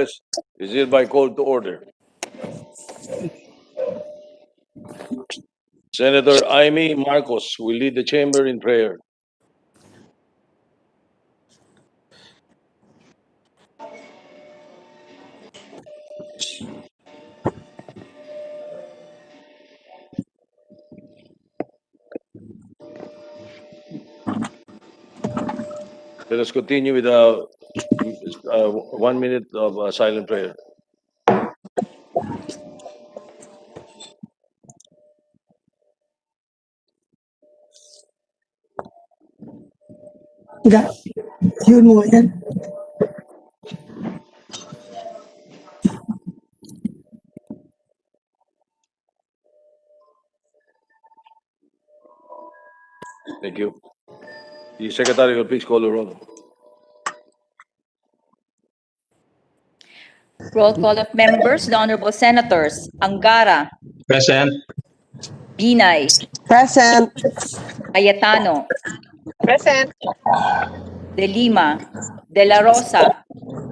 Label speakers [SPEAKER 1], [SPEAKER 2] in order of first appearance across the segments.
[SPEAKER 1] Congress is hereby called to order. Senator Amy Marcos will lead the chamber in prayer. Let us continue with 1 minute of silent prayer.
[SPEAKER 2] Yun mo yan.
[SPEAKER 1] Thank you. The Secretary will please call the roll.
[SPEAKER 3] Roll call of members. The Honorable Senators Angara,
[SPEAKER 4] Present.
[SPEAKER 3] Binay,
[SPEAKER 2] Present.
[SPEAKER 3] Cayetano,
[SPEAKER 2] Present.
[SPEAKER 3] De Lima, De La Rosa,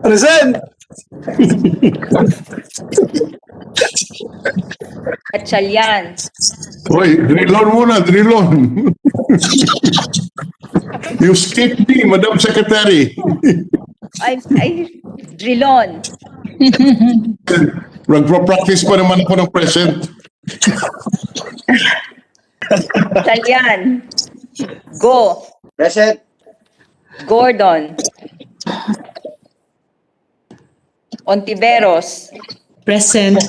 [SPEAKER 2] Present.
[SPEAKER 3] Gatchalian,
[SPEAKER 5] Hoy, drilon muna, drilon. You skipped me, Madam Secretary.
[SPEAKER 3] Drilon,
[SPEAKER 5] Nagpa-practice pa naman ako ng present.
[SPEAKER 3] Gatchalian, Go,
[SPEAKER 2] Present.
[SPEAKER 3] Gordon, Ontiveros,
[SPEAKER 6] Present.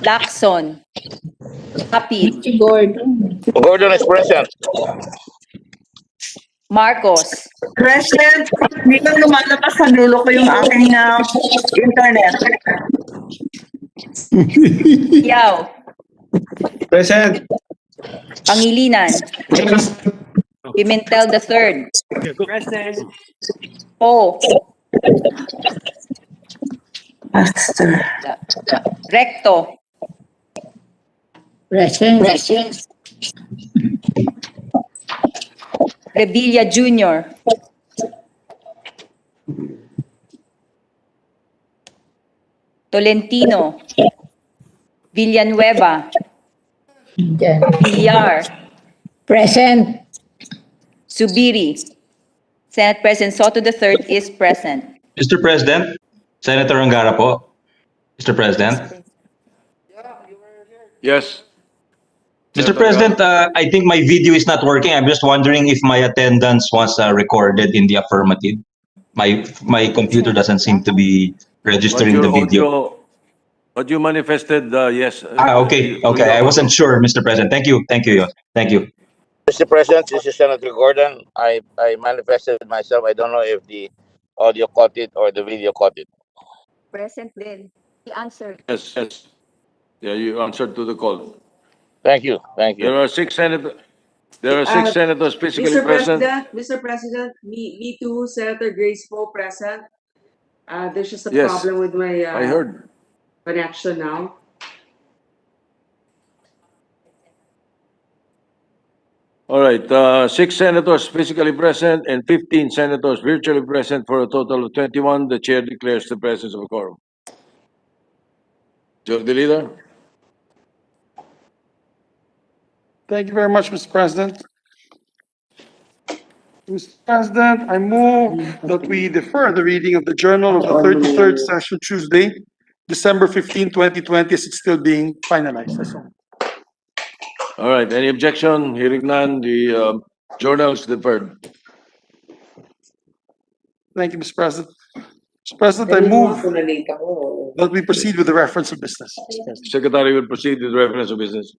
[SPEAKER 3] Lacson, Lapid,
[SPEAKER 4] Gordon is present.
[SPEAKER 3] Marcos,
[SPEAKER 2] Present. Hindi lang lumalabas sa dulo ko yung aking internet.
[SPEAKER 3] Yao,
[SPEAKER 2] Present.
[SPEAKER 3] Pangilinan, Pimentel III,
[SPEAKER 2] Present.
[SPEAKER 3] Po,
[SPEAKER 2] Pastor.
[SPEAKER 3] Recto,
[SPEAKER 6] Present.
[SPEAKER 3] Revilla Jr., Tolentino, Villanueva, Villar,
[SPEAKER 6] Present.
[SPEAKER 3] Subiri. Senate President Soto III is present.
[SPEAKER 4] Mr. President, Senator Angara po. Mr. President.
[SPEAKER 1] Yes.
[SPEAKER 4] Mr. President, I think my video is not working. I'm just wondering if my attendance was recorded in the affirmative. My computer doesn't seem to be registering the video.
[SPEAKER 1] But you manifested yes.
[SPEAKER 4] Okay. I wasn't sure, Mr. President. Thank you.
[SPEAKER 7] Mr. President, this is Senator Gordon. I manifested myself. I don't know if the audio caught it or the video caught it.
[SPEAKER 3] Present then. He answered.
[SPEAKER 1] Yes. Yeah, you answered to the call.
[SPEAKER 7] Thank you.
[SPEAKER 1] There are six senators. Senators physically present.
[SPEAKER 8] Mr. President, me too, Senator Grace Poe present. There's just a
[SPEAKER 1] Yes,
[SPEAKER 8] problem with my
[SPEAKER 1] I heard.
[SPEAKER 8] connection now.
[SPEAKER 1] All right. 6 senators physically present and 15 senators virtually present for a total of 21. The chair declares the presence of a quorum. Jordi Leader.
[SPEAKER 9] Thank you very much, Mr. President. Mr. President, I move that we defer the reading of the journal of the 33rd session Tuesday, December 15, 2020, as it's still being finalized. That's all.
[SPEAKER 1] All right. Any objection? Hearing none, the journal is deferred.
[SPEAKER 9] Thank you, Mr. President. Mr. President, I move that we proceed with the reference of business.
[SPEAKER 1] Secretary will proceed with reference of business.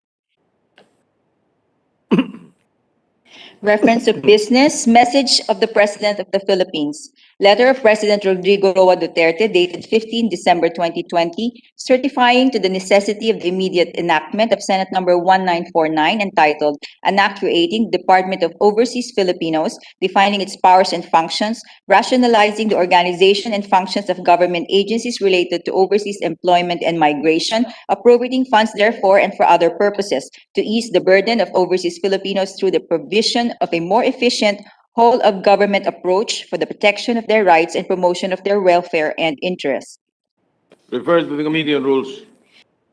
[SPEAKER 3] Reference of business, message of the President of the Philippines. Letter of President Rodrigo Roa Duterte dated 15 December 2020, certifying to the necessity of the immediate enactment of Senate Number 1949 entitled An Act Creating Department of Overseas Filipinos, defining its powers and functions, rationalizing the organization and functions of government agencies related to overseas employment and migration, appropriating funds therefore and for other purposes, to ease the burden of overseas Filipinos through the provision of a more efficient whole-of-government approach for the protection of their rights and promotion of their welfare and interests.
[SPEAKER 1] Referred to the Committee on Rules.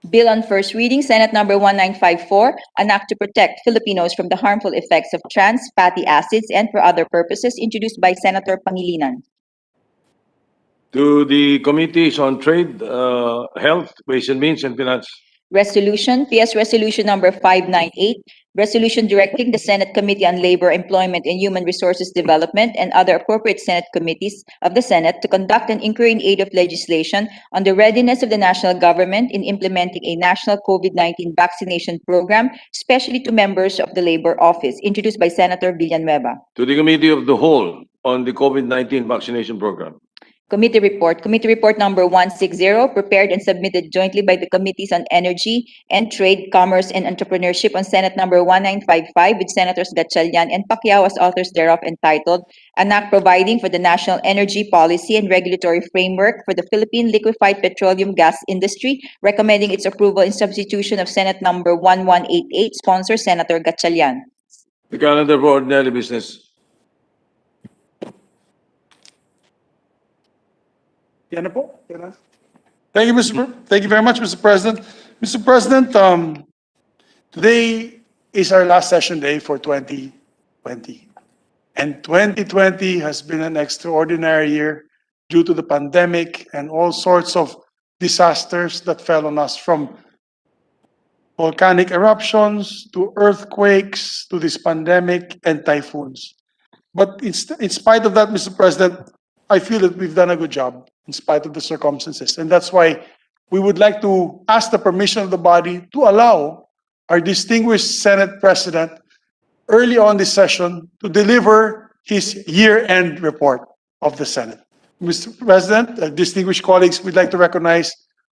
[SPEAKER 3] Bill on first reading, Senate number 1954, an act to protect Filipinos from the harmful effects of trans fatty acids and for other purposes, introduced by Senator Pangilinan.
[SPEAKER 1] To the Committees on Trade, Health, Ways and Means, and Finance.
[SPEAKER 3] Resolution, PS Resolution number 598, resolution directing the Senate Committee on Labor, Employment, and Human Resources Development and other appropriate Senate committees of the Senate to conduct an inquiry in aid of legislation on the readiness of the national government in implementing a national COVID-19 vaccination program, especially to members of the Labor Office, introduced by Senator Villanueva.
[SPEAKER 1] To the Committee of the Whole on the COVID-19 vaccination program.
[SPEAKER 3] Committee report number 160, prepared and submitted jointly by the Committees on Energy and Trade, Commerce, and Entrepreneurship on Senate number 1955 with Senators Gatchalian and Pacquiao as authors thereof, entitled An Act Providing for the National Energy Policy and Regulatory Framework for the Philippine Liquefied Petroleum Gas Industry, recommending its approval in substitution of Senate number 1188, sponsor Senator Gatchalian.
[SPEAKER 1] The calendar for ordinary business.
[SPEAKER 9] Yan na po. Yan na. Thank you very much, Mr. President. Mr. President, today is our last session day for 2020. And 2020 has been an extraordinary year due to the pandemic and all sorts of disasters that fell on us, from volcanic eruptions to earthquakes to this pandemic and typhoons. But in spite of that, Mr. President, I feel that we've done a good job in spite of the circumstances. And that's why we would like to ask the permission of the body to allow our distinguished Senate President early on this session to deliver his year-end report of the Senate. Mr. President, distinguished colleagues, we'd like to recognize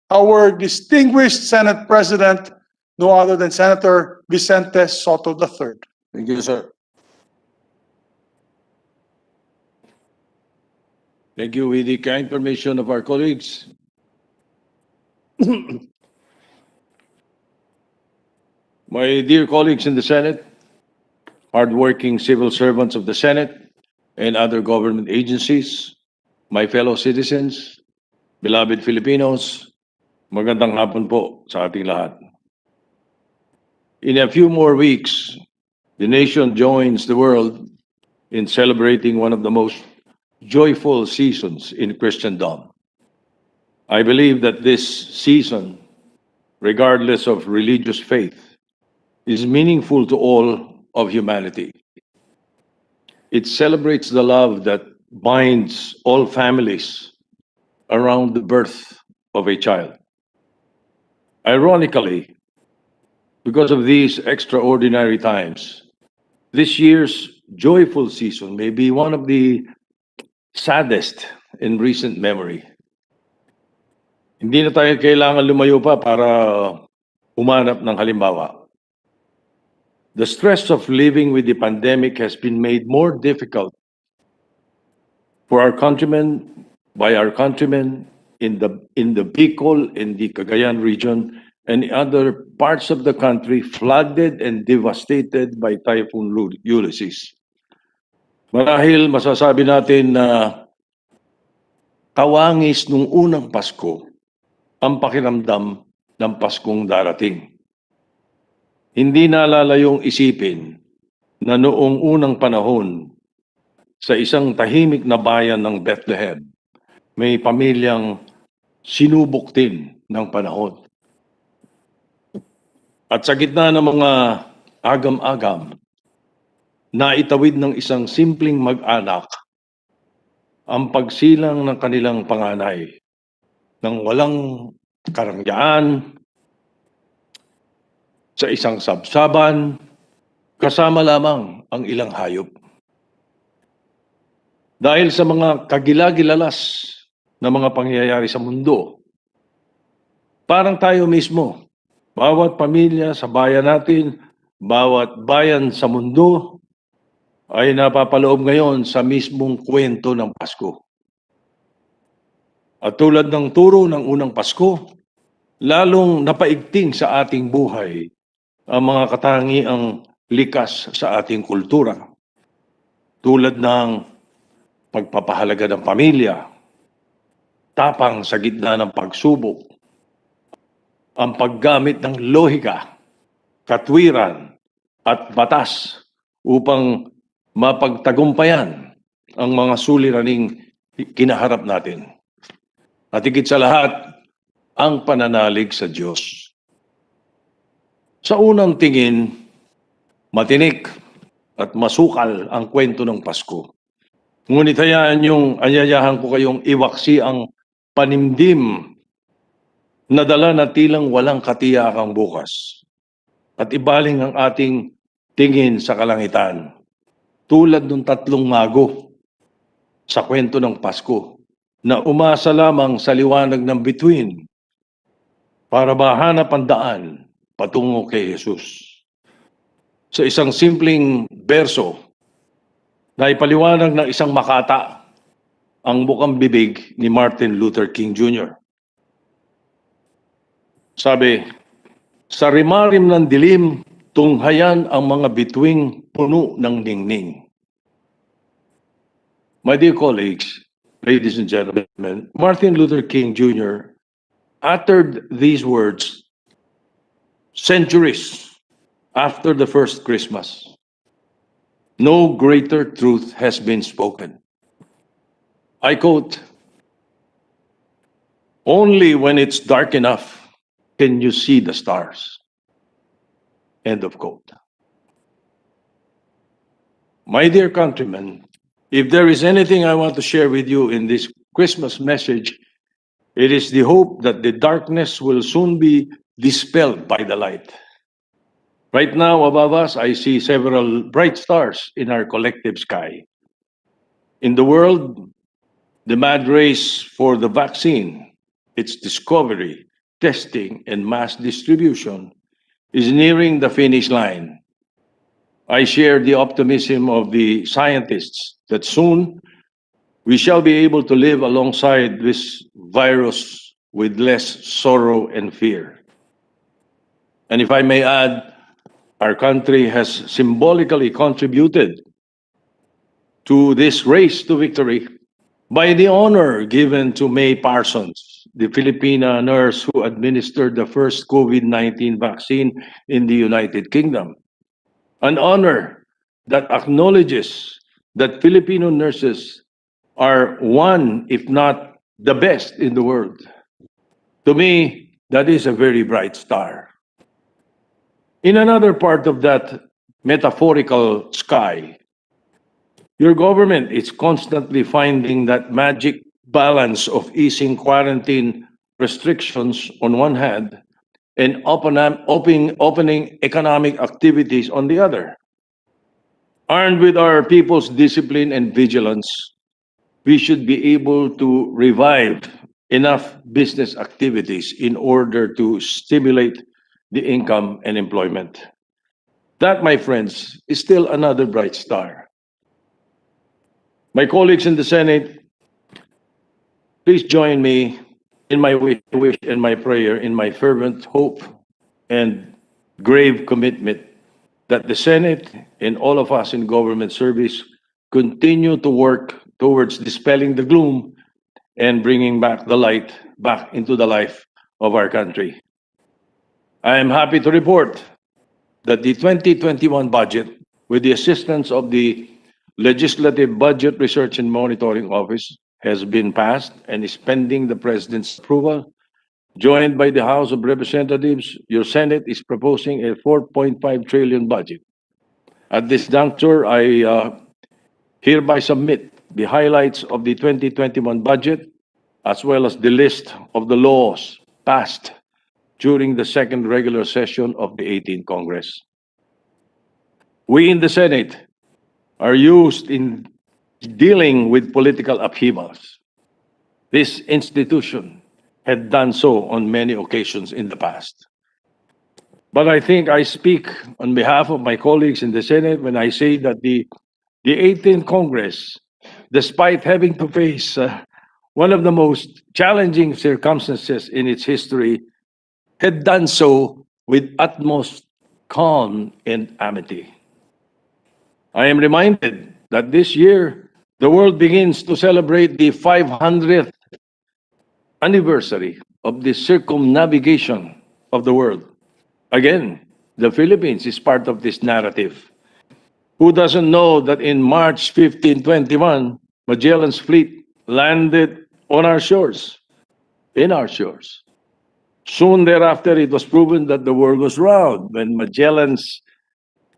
[SPEAKER 9] our distinguished Senate President, no other than Senator Vicente Soto III.
[SPEAKER 1] Thank you, sir. Thank you. With the kind permission of our colleagues. My dear colleagues in the Senate, hardworking civil servants of the Senate and other government agencies, my fellow citizens, beloved Filipinos, magandang hapon po sa ating lahat. In a few more weeks, the nation joins the world in celebrating one of the most joyful seasons in Christendom. I believe that this season, regardless of religious faith, is meaningful to all of humanity. It celebrates the love that binds all families around the birth of a child. Ironically, because of these extraordinary times, this year's joyful season may be one of the saddest in recent memory. Hindi na tayo kailangan lumayo pa para humanap ng halimbawa. The stress of living with the pandemic has been made more difficult for our countrymen, by our countrymen in the Bicol, in the Cagayan region, and other parts of the country flooded and devastated by Typhoon Ulysses. Marahil masasabi natin na kawangis nung unang Pasko ang pakiramdam ng Paskong darating. Hindi nalalayong isipin na noong unang panahon sa isang tahimik na bayan ng Bethlehem, may pamilyang sinubok din ng panahon. At sa gitna ng mga agam-agam, naitawid ng isang simpleng mag-anak ang pagsilang ng kanilang panganay nang walang karangyaan, sa isang sabsaban, kasama lamang ang ilang hayop. Dahil sa mga kagilagilalas na mga pangyayari sa mundo, parang tayo mismo, bawat pamilya sa bayan natin, bawat bayan sa mundo, ay napapaloob ngayon sa mismong kwento ng Pasko. At tulad ng turo ng unang Pasko, lalong napaigting sa ating buhay ang mga katangiang likas sa ating kultura, tulad ng pagpapahalaga ng pamilya, tapang sa gitna ng pagsubok, ang paggamit ng lohika, katwiran at batas upang mapagtagumpayan ang mga suliraning kinaharap natin. At higit sa lahat, ang pananalig sa Diyos. Sa unang tingin, matinik at masukal ang kwento ng Pasko. Ngunit anyayahan ko kayong iwaksi ang panimdim na dala na tilang walang katiyakang bukas. At ibaling ang ating tingin sa kalangitan. Tulad ng tatlong mago sa kwento ng Pasko na umasa lamang sa liwanag ng bituin para mahanap ang daan patungo kay Jesus. Sa isang simpleng berso na ipaliwanag ng isang makata ang bukang bibig ni Martin Luther King Jr. Sabi, sa rimarim ng dilim, tunghayan ang mga bituing puno ng ningning. My dear colleagues, ladies and gentlemen, Martin Luther King Jr. uttered these words centuries after the first Christmas. No greater truth has been spoken. I quote, only when it's dark enough can you see the stars. End of quote. My dear countrymen, if there is anything I want to share with you in this Christmas message, it is the hope that the darkness will soon be dispelled by the light. Right now, above us, I see several bright stars in our collective sky. In the world, the mad race for the vaccine, its discovery, testing, and mass distribution is nearing the finish line. I share the optimism of the scientists that soon we shall be able to live alongside this virus with less sorrow and fear. And if I may add, our country has symbolically contributed to this race to victory by the honor given to May Parsons, the Filipina nurse who administered the first COVID-19 vaccine in the United Kingdom. An honor that acknowledges that Filipino nurses are one, if not the best in the world. To me, that is a very bright star. In another part of that metaphorical sky, your government is constantly finding that magic balance of easing quarantine restrictions on one hand and opening economic activities on the other. Armed with our people's discipline and vigilance, we should be able to revive enough business activities in order to stimulate the income and employment. That, my friends, is still another bright star. My colleagues in the Senate, please join me in my wish and my prayer, in my fervent hope and grave commitment that the Senate and all of us in government service continue to work towards dispelling the gloom and bringing back the light back into the life of our country. I am happy to report that the 2021 budget, with the assistance of the Legislative Budget Research and Monitoring Office, has been passed and is pending the President's approval. Joined by the House of Representatives, your Senate is proposing a 4.5 trillion budget. At this juncture, I hereby submit the highlights of the 2021 budget, as well as the list of the laws passed during the second regular session of the 18th Congress. We in the Senate are used in dealing with political upheavals. This institution had done so on many occasions in the past. But I think I speak on behalf of my colleagues in the Senate when I say that the 18th Congress, despite having to face one of the most challenging circumstances in its history, had done so with utmost calm and amity. I am reminded that this year, the world begins to celebrate the 500th anniversary of the circumnavigation of the world. Again, the Philippines is part of this narrative. Who doesn't know that in March 1521, Magellan's fleet landed on our shores, in our shores. Soon thereafter, it was proven that the world was round when Magellan's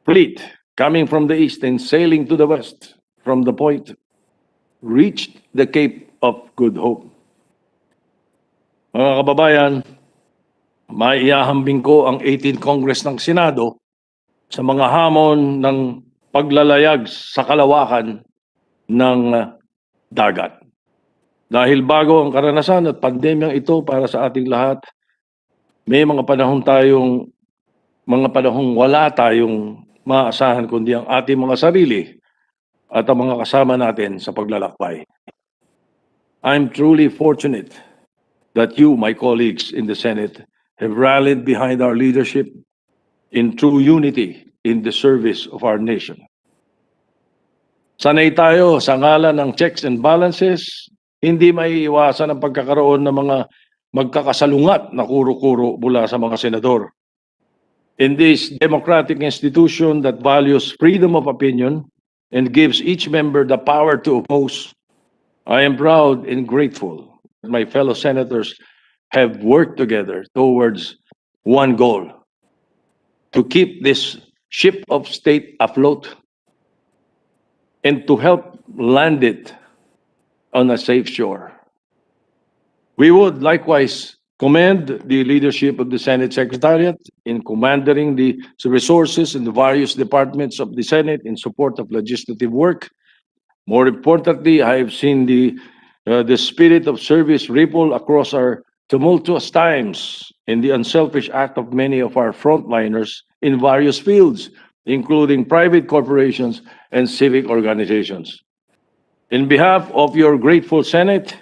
[SPEAKER 1] fleet, coming from the east and sailing to the west from the point, reached the Cape of Good Hope. Mga kababayan, maiahambing ko ang 18th Congress ng Senado sa mga hamon ng paglalayag sa kalawakan ng dagat. Dahil bago ang karanasan at pandemyang ito para sa ating lahat, may mga panahong wala tayong maasahan kundi ang ating mga sarili at ang mga kasama natin sa paglalakbay. I'm truly fortunate that you, my colleagues in the Senate, have rallied behind our leadership in true unity in the service of our nation. Sanay tayo sa ngalan ng checks and balances, hindi maiiwasan ang pagkakaroon ng mga magkakasalungat na kuro-kuro mula sa mga senador. In this democratic institution that values freedom of opinion and gives each member the power to oppose, I am proud and grateful that my fellow senators have worked together towards one goal: to keep this ship of state afloat and to help land it on a safe shore. We would likewise commend the leadership of the Senate Secretariat in commanding the resources in the various departments of the Senate in support of legislative work. More importantly, I have seen the spirit of service ripple across our tumultuous times in the unselfish act of many of our frontliners in various fields, including private corporations and civic organizations. In behalf of your grateful Senate,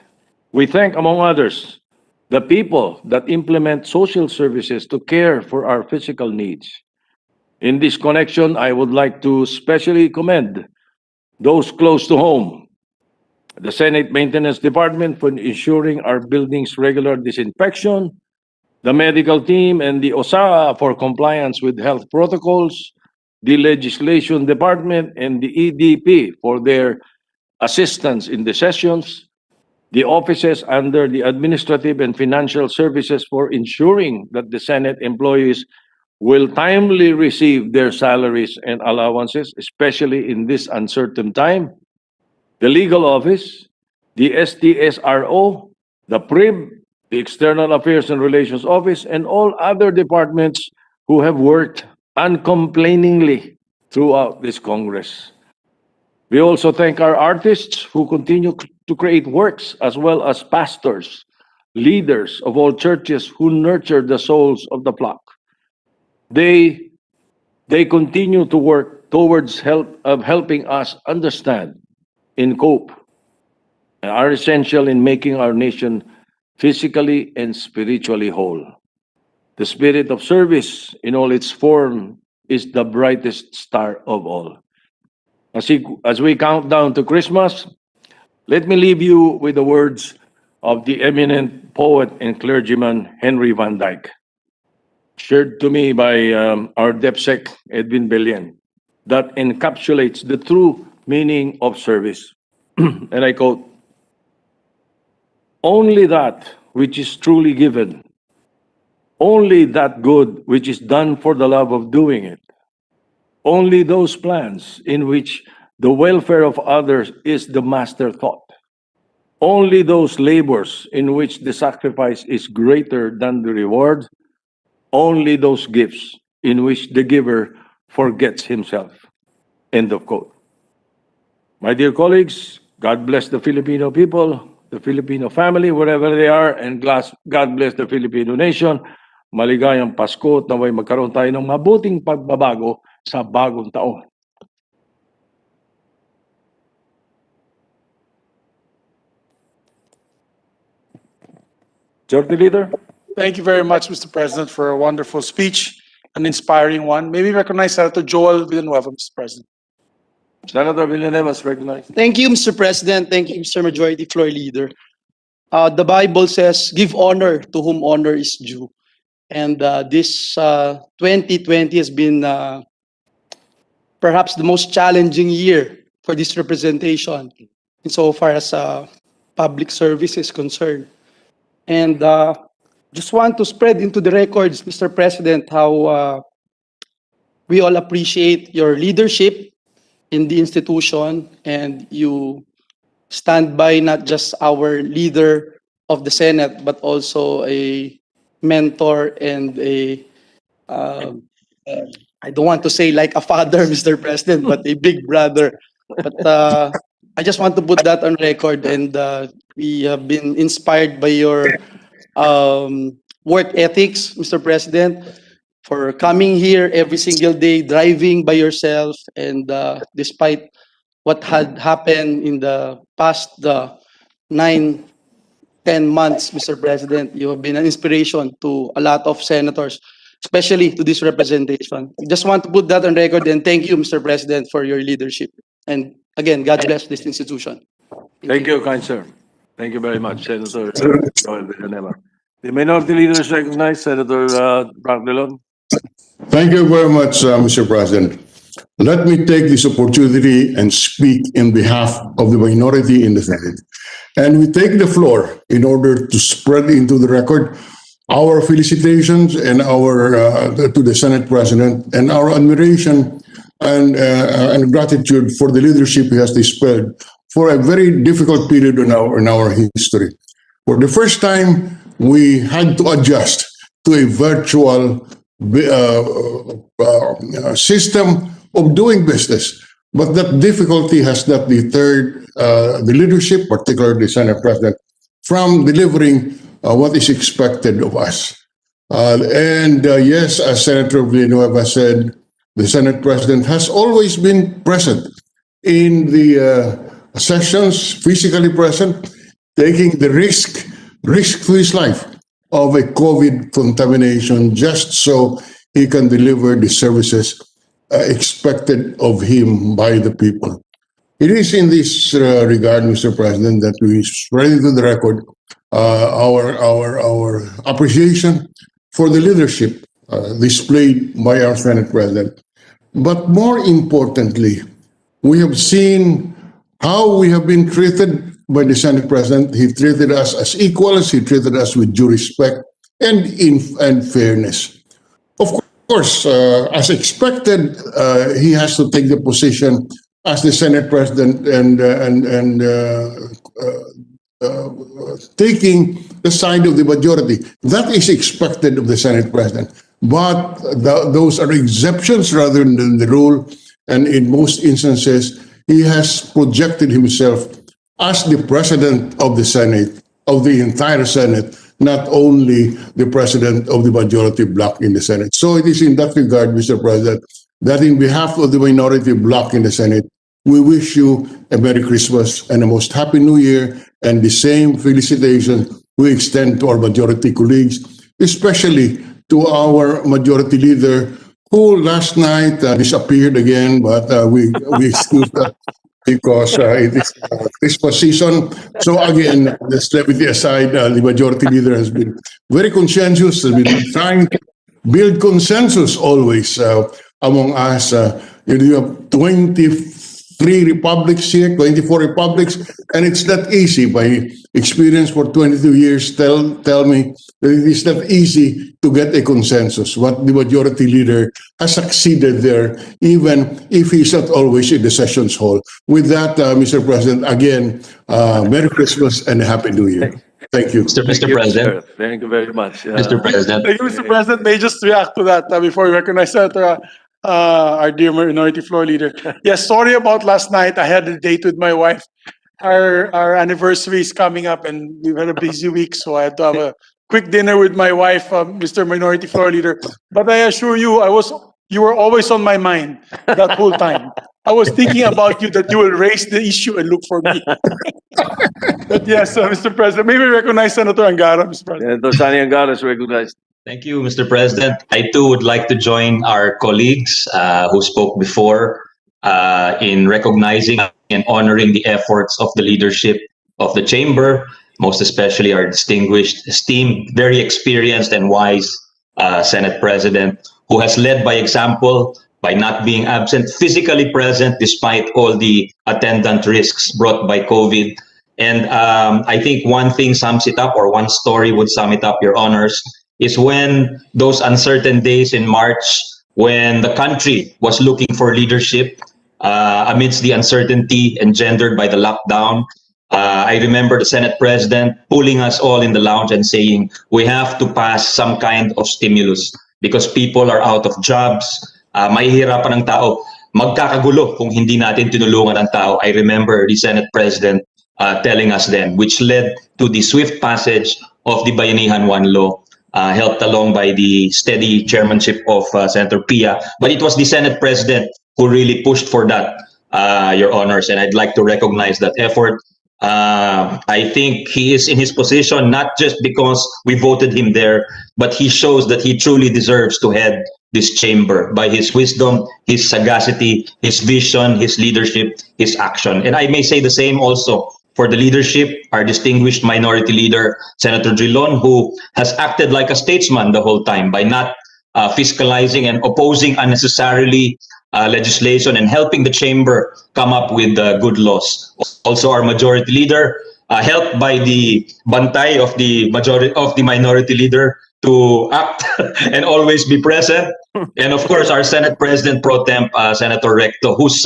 [SPEAKER 1] we thank, among others, the people that implement social services to care for our physical needs. In this connection, I would like to especially commend those close to home, the Senate Maintenance Department for ensuring our buildings' regular disinfection, the medical team and the OSA for compliance with health protocols, the Legislation Department and the EDP for their assistance in the sessions, the offices under the Administrative and Financial Services for ensuring that the Senate employees will timely receive their salaries and allowances, especially in this uncertain time, the Legal Office, the STSRO, the PRIB, the External Affairs and Relations Office, and all other departments who have worked uncomplainingly throughout this Congress. We also thank our artists who continue to create works, as well as pastors, leaders of all churches who nurture the souls of the flock. They continue to work towards helping us understand and cope, and are essential in making our nation physically and spiritually whole. The spirit of service in all its form is the brightest star of all. As we count down to Christmas, let me leave you with the words of the eminent poet and clergyman Henry Van Dyke, shared to me by our DepSec Edwin Belian, that encapsulates the true meaning of service. And I quote, "Only that which is truly given, only that good which is done for the love of doing it, only those plans in which the welfare of others is the master thought, only those labors in which the sacrifice is greater than the reward, only those gifts in which the giver forgets himself." End of quote. My dear colleagues, God bless the Filipino people, the Filipino family, wherever they are, and God bless the Filipino nation. Maligayang Pasko at naway magkaroon tayo ng mabuting pagbabago sa bagong taon. Majority Leader.
[SPEAKER 9] Thank you very much, Mr. President, for a wonderful speech, an inspiring one. May we recognize Senator Joel Villanueva, Mr. President.
[SPEAKER 1] Senator Villanueva is recognized.
[SPEAKER 10] Thank you, Mr. President. Thank you, Mr. Majority Floor Leader. the Bible says, give honor to whom honor is due. And this 2020 has been perhaps the most challenging year for this representation insofar as public service is concerned. And just want to spread into the records, Mr. President, how we all appreciate your leadership in the institution, and you stand by not just our leader of the Senate, but also a mentor and a, I don't want to say like a father, Mr. President, but a big brother. But I just want to put that on record, and we have been inspired by your work ethics, Mr. President, for coming here every single day, driving by yourself, and despite what had happened in the past 9, 10 months, Mr. President, you have been an inspiration to a lot of senators, especially to this representation. I just want to put that on record, and thank you, Mr. President, for your leadership. And again, God bless this institution.
[SPEAKER 1] Thank you, kind sir. Thank you very much, Senator Joel Villanueva. The minority leader is recognized, Senator Frank Drilon.
[SPEAKER 5] Thank you very much, Mr. President. Let me take this opportunity and speak in behalf of the minority in the Senate. And we take the floor in order to spread into the record our felicitations and our to the Senate President, and our admiration and gratitude for the leadership he has displayed for a very difficult period in our history. For the first time, we had to adjust to a virtual system of doing business. But that difficulty has not deterred the leadership, particularly the Senate President, from delivering what is expected of us. Yes, as Senator Villanueva said, the Senate President has always been present in the sessions, physically present, taking the risk to his life of a COVID contamination just so he can deliver the services expected of him by the people. It is in this regard, Mr. President, that we spread into the record our appreciation for the leadership displayed by our Senate President. But more importantly, we have seen how we have been treated by the Senate President. He treated us as equals. He treated us with due respect and fairness. Of course, as expected, he has to take the position as the Senate President and taking the side of the majority. That is expected of the Senate President. But those are exceptions rather than the rule. And in most instances, he has projected himself as the President of the Senate, of the entire Senate, not only the President of the majority bloc in the Senate. So it is in that regard, Mr. President, that in behalf of the minority bloc in the Senate, we wish you a Merry Christmas and a most Happy New Year, and the same felicitations we extend to our majority colleagues, especially to our majority leader, who last night disappeared again, but we excuse that because it is Christmas season. So again, the levity aside, the majority leader has been very conscientious, has been trying to build consensus always among us. You have 23 republics here, 24 republics, and it's not easy. By experience for 22 years, tell me that it is not easy to get a consensus. What the majority leader has succeeded there, even if he's not always in the sessions hall. With that, Mr. President, again, Merry Christmas and a Happy New Year. Thank you.
[SPEAKER 4] Mr.
[SPEAKER 1] Thank you,
[SPEAKER 4] President.
[SPEAKER 1] sir. Thank you very much.
[SPEAKER 4] Mr. President.
[SPEAKER 9] Thank you, Mr. President. May I just react to that before we recognize Senator, our dear minority floor leader. Yes, sorry about last night. I had a date with my wife. Our anniversary is coming up, and we've had a busy week, so I had to have a quick dinner with my wife, Mr. Minority Floor Leader. But I assure you, you were always on my mind that whole time. I was thinking about you, that you will raise the issue and look for me. But yes, Mr. President, maybe recognize Senator Angara, Mr. President.
[SPEAKER 1] Senator Sani Angara is recognized.
[SPEAKER 4] Thank you, Mr. President. I too would like to join our colleagues who spoke before in recognizing and honoring the efforts of the leadership of the chamber most especially our distinguished, esteemed, very experienced and wise Senate President, who has led by example by not being absent, physically present despite all the attendant risks brought by COVID. And I think one thing sums it up, or one story would sum it up, Your Honors, is when those uncertain days in March, when the country was looking for leadership amidst the uncertainty engendered by the lockdown. I remember the Senate President pulling us all in the lounge and saying, we have to pass some kind of stimulus because people are out of jobs, mahihirapan ang tao. Magkakagulo kung hindi natin tinulungan ang tao. I remember the Senate President telling us then, which led to the swift passage of the Bayanihan 1 law, helped along by the steady chairmanship of Senator Pia. But it was the Senate President who really pushed for that, Your Honors, and I'd like to recognize that effort. I think he is in his position not just because we voted him there, but he shows that he truly deserves to head this chamber by his wisdom, his sagacity, his vision, his leadership, his action. And I may say the same also for the leadership, our distinguished minority leader, Senator Drilon, who has acted like a statesman the whole time by not fiscalizing and opposing unnecessarily legislation and helping the chamber come up with good laws. Also, our majority leader, helped by the bantay of the minority leader to act and always be present, and of course our Senate President pro temp, Senator Recto, whose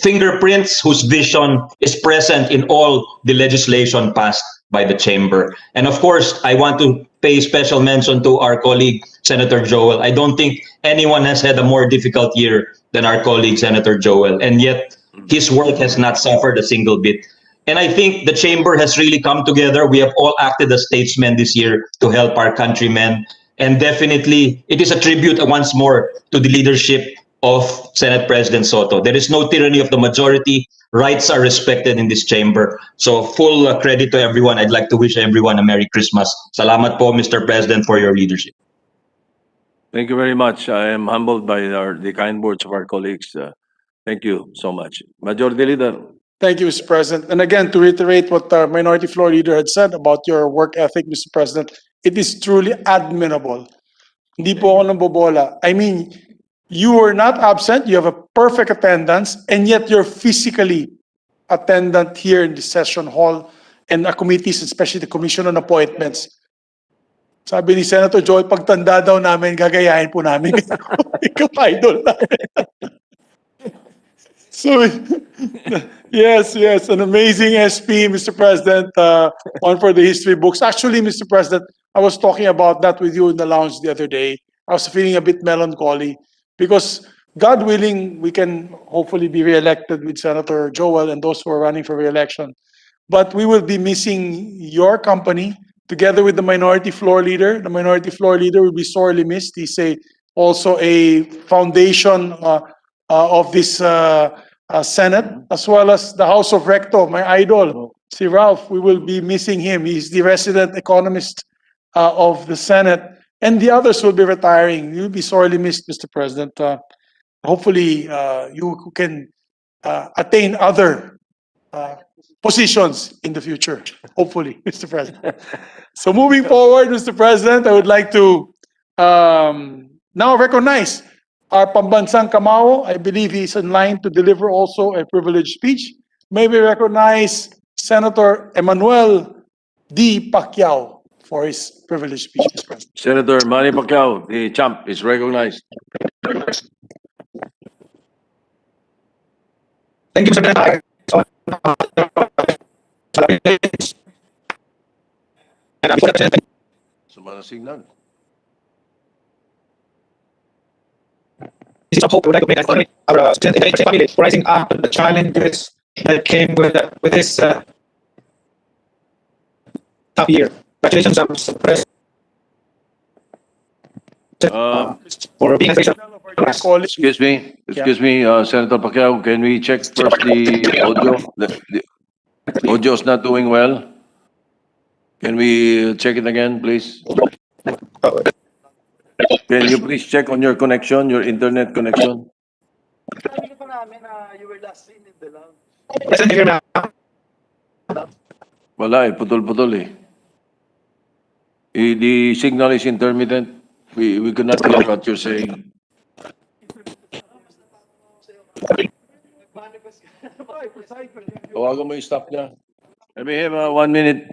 [SPEAKER 4] fingerprints, whose vision is present in all the legislation passed by the chamber. And of course, I want to pay special mention to our colleague, Senator Joel. I don't think anyone has had a more difficult year than our colleague, Senator Joel. And yet, his work has not suffered a single bit. And I think the chamber has really come together. We have all acted as statesmen this year to help our countrymen. And definitely, it is a tribute once more to the leadership of Senate President Soto. There is no tyranny of the majority. Rights are respected in this chamber. So full credit to everyone. I'd like to wish everyone a Merry Christmas. Salamat po, Mr. President, for your leadership.
[SPEAKER 1] Thank you very much. I am humbled by the kind words of our colleagues. Thank you so much. Majority Leader.
[SPEAKER 9] Thank you, Mr. President. And again, to reiterate what the Minority Floor Leader had said about your work ethic, Mr. President, it is truly admirable. Hindi po ako nambobola. I mean, you were not absent, you have a perfect attendance, and yet you're physically attendant here in the session hall and our committees, especially the Commission on Appointments. Sabi ni Senator Joel, pagtanda daw namin, gagayahin po namin. Ikaw idol namin. So, yes, an amazing SP, Mr. President, one for the history books. Actually, Mr. President, I was talking about that with you in the lounge the other day. I was feeling a bit melancholy because, God willing, we can hopefully be re-elected with Senator Joel and those who are running for re-election. But we will be missing your company together with the Minority Floor Leader. The Minority Floor Leader will be sorely missed. He's also a foundation of this Senate, as well as the House of Recto, my idol, si Ralph. We will be missing him. He's the resident economist of the Senate. And the others will be retiring. You'll be sorely missed, Mr. President. Hopefully, you can attain other positions in the future. Hopefully, Mr. President. So moving forward, Mr. President, I would like to now recognize our Pambansang Kamao. I believe he's in line to deliver also a privileged speech. May we recognize Senator Emmanuel D. Pacquiao for his privileged speech, Mr. President.
[SPEAKER 1] Senator Manny Pacquiao, the champ, is recognized.
[SPEAKER 11] Thank you, Mr. President.
[SPEAKER 1] Sumana signal.
[SPEAKER 11] This is of hope we would like to make an our family rising up to the challenges that came with this tough year. Congratulations, Mr. President. For being a
[SPEAKER 1] Excuse me, Senator Pacquiao, can we check first the audio? The audio is not doing well. Can we check it again, please? Can you please check on your connection, your internet connection? Wala eh, putol-putol eh. The signal is intermittent. We could not hear what you're saying. Tawagan mo yung staff niya. Let me have a 1 minute.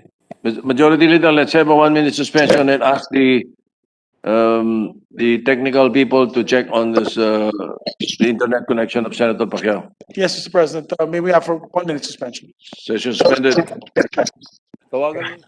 [SPEAKER 1] Majority Leader, let's have a 1 minute suspension and ask the technical people to check on this, the internet connection of Senator Pacquiao.
[SPEAKER 9] Yes, Mr. President, may we have for 1 minute suspension?
[SPEAKER 1] Session suspended. Tawagan mo.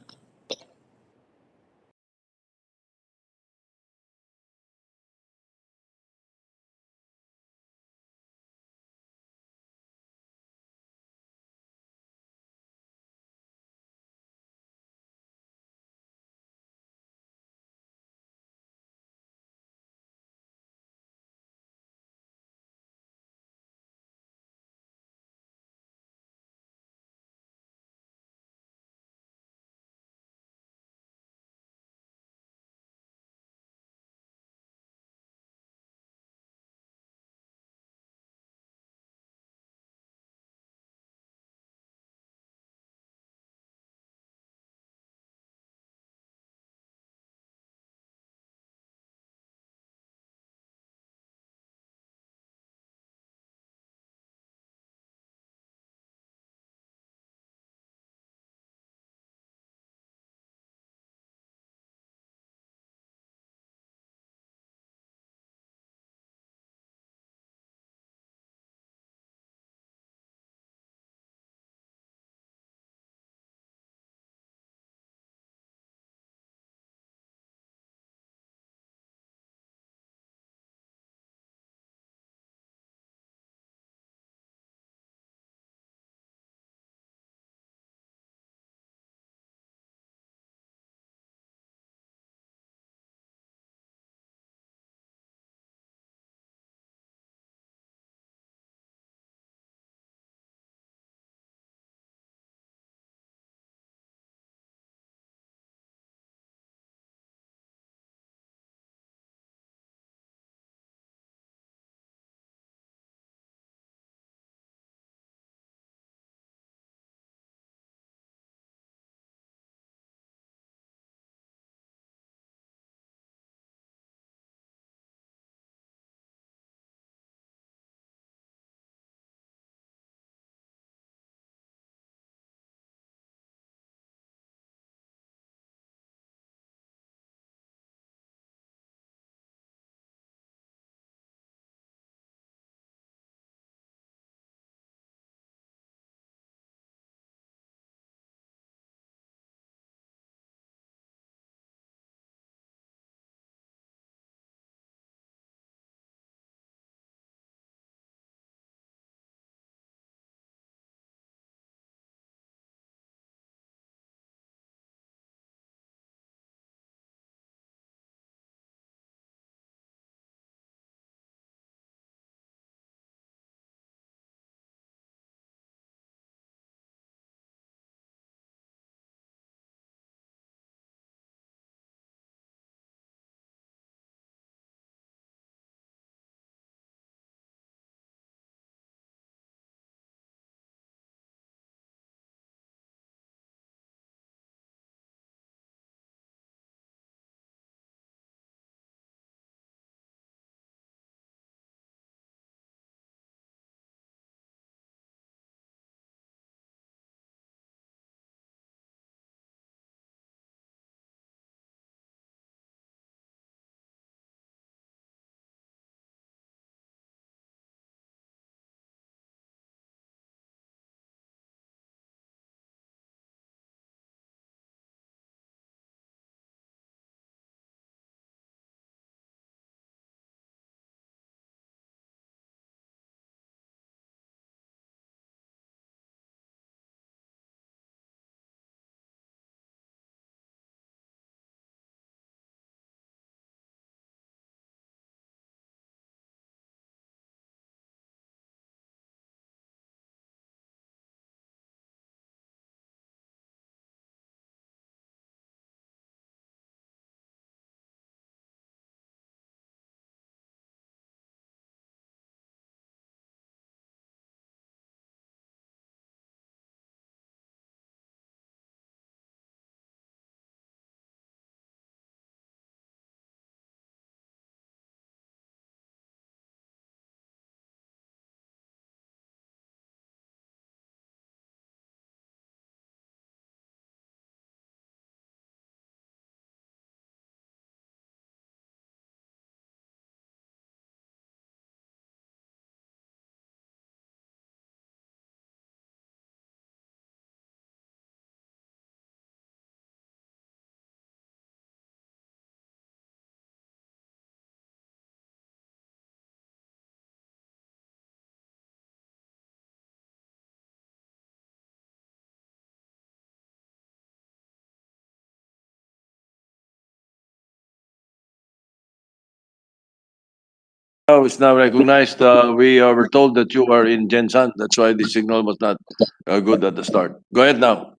[SPEAKER 1] is now recognized. We were told that you are in Jensan. That's why the signal was not good at the start. Go ahead now.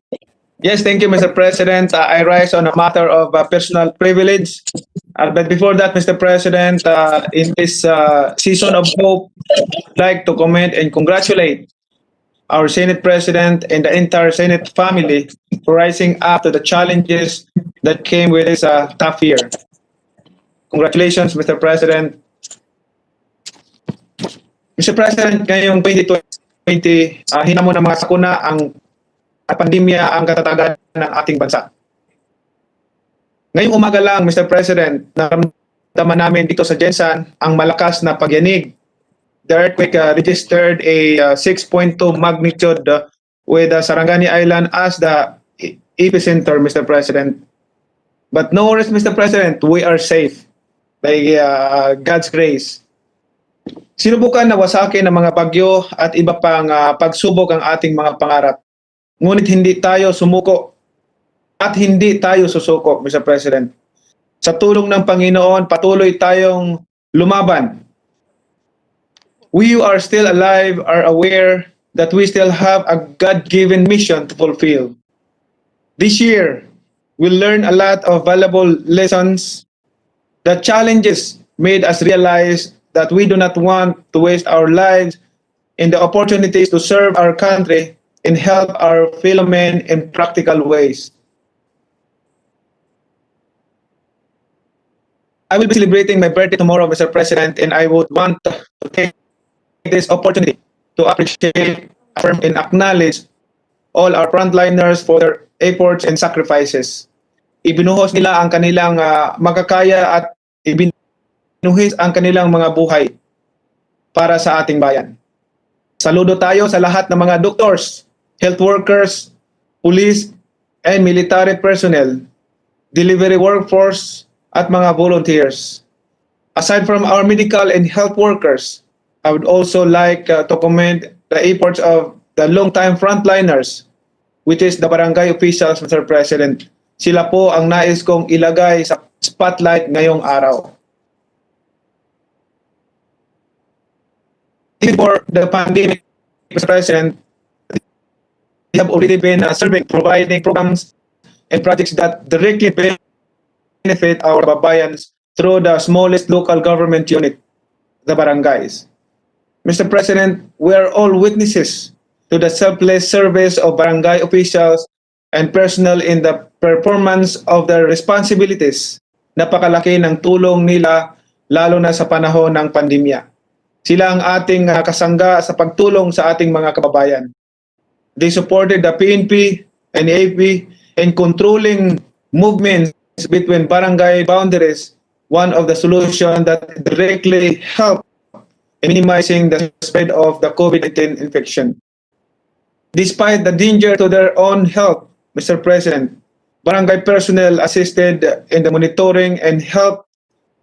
[SPEAKER 11] Yes, thank you, Mr. President. I rise on a matter of personal privilege. But before that, Mr. President, in this season of hope, I'd like to comment and congratulate our Senate President and the entire Senate family for rising up to the challenges that came with this tough year. Congratulations, Mr. President. Mr. President, ngayong 2020, hinamon ng mga sakuna ang pandemya ang katatagan ng ating bansa. Ngayong umaga lang, Mr. President, naramdaman namin dito sa Jensan ang malakas na pagyanig. The earthquake registered a 6.2 magnitude with Sarangani Island as the epicenter, Mr. President. But no worries, Mr. President, we are safe by God's grace. Sinubukan na wasakin ng mga bagyo at iba pang pagsubok ang ating mga pangarap. Ngunit hindi tayo sumuko at hindi tayo susuko, Mr. President. Sa tulong ng Panginoon, patuloy tayong lumaban. We who are still alive are aware that we still have a God-given mission to fulfill. This year, we'll learn a lot of valuable lessons. The challenges made us realize that we do not want to waste our lives in the opportunities to serve our country and help our fellow men in practical ways. I will be celebrating my birthday tomorrow, Mr. President, and I would want to take this opportunity to appreciate, affirm, and acknowledge all our frontliners for their efforts and sacrifices. Ibinuhos nila ang kanilang makakaya at ibinuhis ang kanilang mga buhay para sa ating bayan. Saludo tayo sa lahat ng mga doctors, health workers, police, and military personnel, delivery workforce, at mga volunteers. Aside from our medical and health workers, I would also like to commend the efforts of the long-time frontliners, which is the barangay officials, Mr. President. Sila po ang nais kong ilagay sa spotlight ngayong araw. Before the pandemic, Mr. President, we have already been serving, providing programs and projects that directly benefit our babayans through the smallest local government unit, the barangays. Mr. President, we are all witnesses to the selfless service of barangay officials and personnel in the performance of their responsibilities. Napakalaki ng tulong nila lalo na sa panahon ng pandemya. Sila ang ating kasangga sa pagtulong sa ating mga kababayan. They supported the PNP and AFP in controlling movements between barangay boundaries, one of the solutions that directly help in minimizing the spread of the COVID-19 infection. Despite the danger to their own health, Mr. President, barangay personnel assisted in the monitoring and helped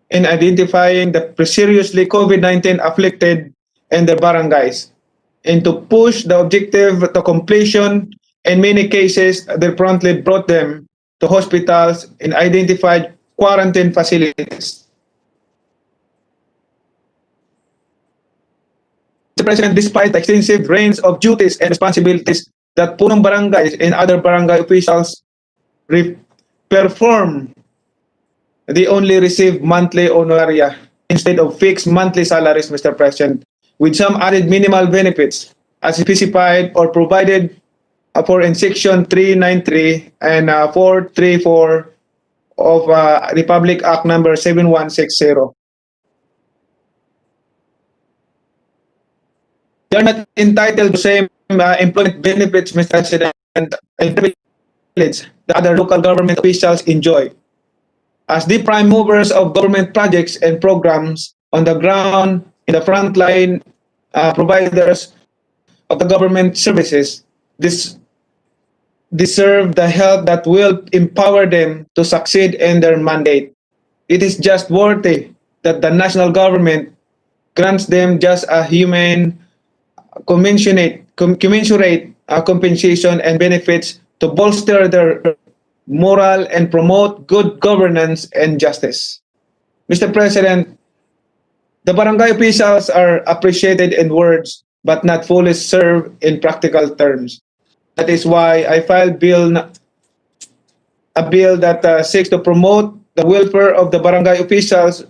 [SPEAKER 11] in identifying the seriously COVID-19 afflicted in their barangays, and to push the objective to completion. In many cases, they promptly brought them to hospitals and identified quarantine facilities. Mr. President, despite the extensive range of duties and responsibilities that punong barangays and other barangay officials perform, they only receive monthly honoraria instead of fixed monthly salaries, Mr. President, with some added minimal benefits as specified or provided for in Section 393 and 434 of Republic Act number 7160. They are not entitled to same employment benefits, Mr. President, and privilege that other local government officials enjoy. As the prime movers of government projects and programs on the ground in the frontline providers of the government services, this deserve the help that will empower them to succeed in their mandate. It is just worthy that the national government grants them just a humane, commensurate compensation and benefits to bolster their moral and promote good governance and justice. Mr. President, The barangay officials are appreciated in words but not fully served in practical terms. That is why I filed a bill that seeks to promote the welfare of the barangay officials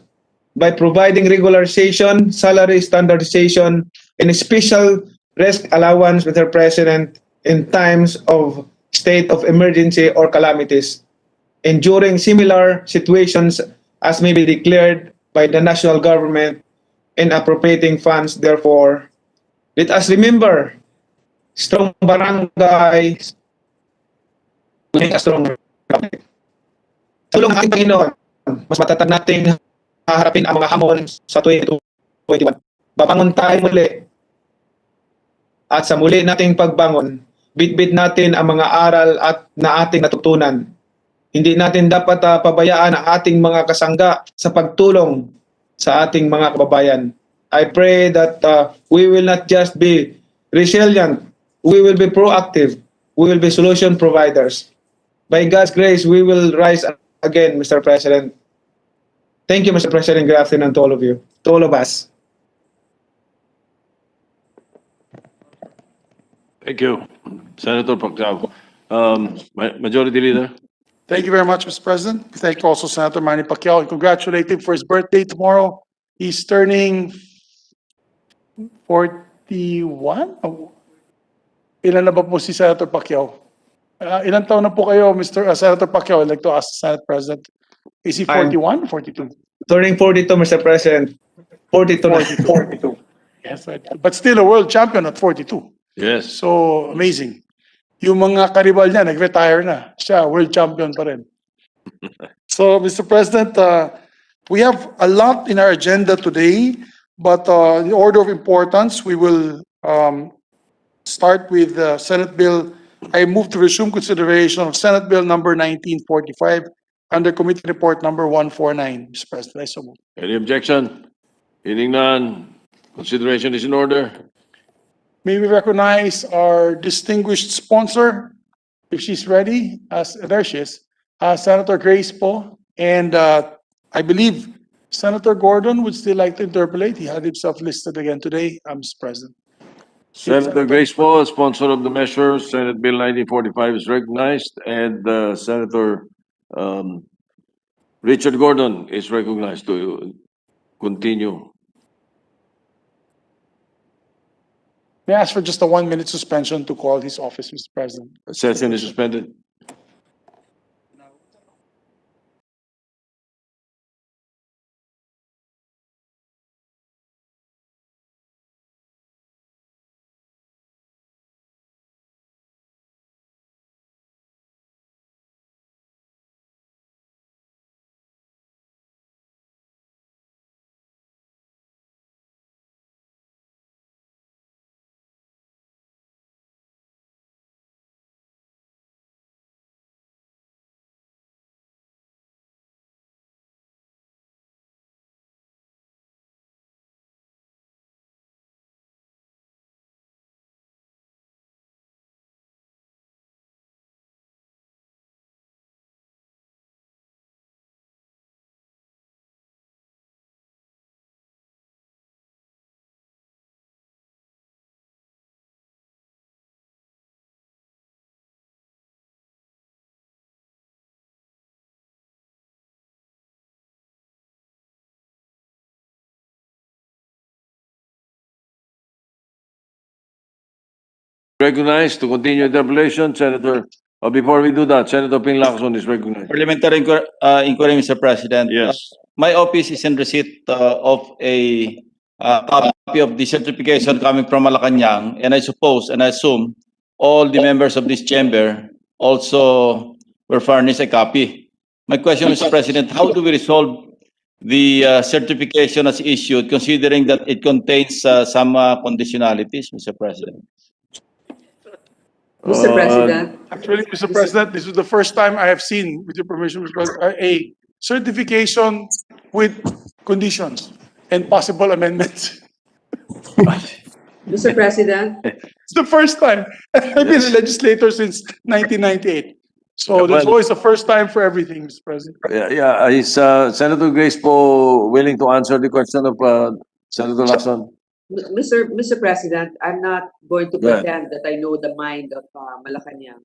[SPEAKER 11] by providing regularization, salary standardization, and special risk allowance with their president in times of state of emergency or calamities, and during similar situations as may be declared by the national government in appropriating funds. Therefore, let us remember, strong barangay will make a strong republic. Sa tulong ng ating Panginoon, mas matatag nating haharapin ang mga hamon sa 2021. Babangon tayo muli. At sa muli nating pagbangon, bitbit natin ang mga aral na ating natutunan. Hindi natin dapat pabayaan ang ating mga kasangga sa pagtulong sa ating mga kababayan. I pray that we will not just be resilient, we will be proactive, we will be solution providers. By God's grace, we will rise again, Mr. President. Thank you, Mr. President. Good afternoon to all of you, to all of us.
[SPEAKER 1] Thank you, Senator Pacquiao. Majority Leader.
[SPEAKER 9] Thank you very much, Mr. President. Thank you also Senator Manny Pacquiao and congratulate him for his birthday tomorrow. He's turning 41? Oh. Ilan na ba po si Senator Pacquiao? Ilan taon na po kayo, Senator Pacquiao? I'd like to ask the Senate President. Is he 41 or 42?
[SPEAKER 11] Turning 42, Mr. President. 42 na.
[SPEAKER 9] 42. Yes, right. But still a world champion at 42.
[SPEAKER 1] Yes.
[SPEAKER 9] So, amazing. Yung mga karibal niya, nag-retire na. Siya, world champion pa rin. So, Mr. President, we have a lot in our agenda today, but in order of importance, we will start with Senate Bill. I move to resume consideration of Senate Bill number 1945 under Committee Report number 149, Mr. President. I so move.
[SPEAKER 1] Any objection? Hearing none. Consideration is in order.
[SPEAKER 9] May we recognize our distinguished sponsor, if she's ready, there she is, Senator Grace Po. And I believe Senator Gordon would still like to interpolate. He had himself listed again today, Mr. President.
[SPEAKER 1] Senator Grace Poe, sponsor of the measure, Senate Bill 1945 is recognized, and Senator Richard Gordon is recognized to continue.
[SPEAKER 9] May I ask for just a 1-minute suspension to call his office, Mr. President?
[SPEAKER 1] Session is suspended. Recognized to continue interpellation, Senator. Before we do that, Senator Ping Lacson is recognized.
[SPEAKER 12] Parliamentary inquiry, Mr. President.
[SPEAKER 1] Yes.
[SPEAKER 12] My office is in receipt of a copy of the certification coming from Malacanang, and I suppose and I assume all the members of this chamber also were furnished a copy. My question, Mr. President, how do we resolve the certification as issued, considering that it contains some conditionalities, Mr. President?
[SPEAKER 8] Mr. President.
[SPEAKER 9] Actually, Mr. President, this is the first time I have seen, with your permission, Mr. President, a certification with conditions and possible amendments.
[SPEAKER 8] Mr. President.
[SPEAKER 9] It's the first time. I've been a legislator since 1998. So
[SPEAKER 1] Yeah,
[SPEAKER 9] it's
[SPEAKER 1] well-
[SPEAKER 9] always the first time for everything, Mr. President.
[SPEAKER 1] Yeah. Is Senator Grace willing to answer the question of Senator Lacson?
[SPEAKER 8] Mr. President, I'm not going to
[SPEAKER 1] Go ahead.
[SPEAKER 8] pretend that I know the mind of Malacanang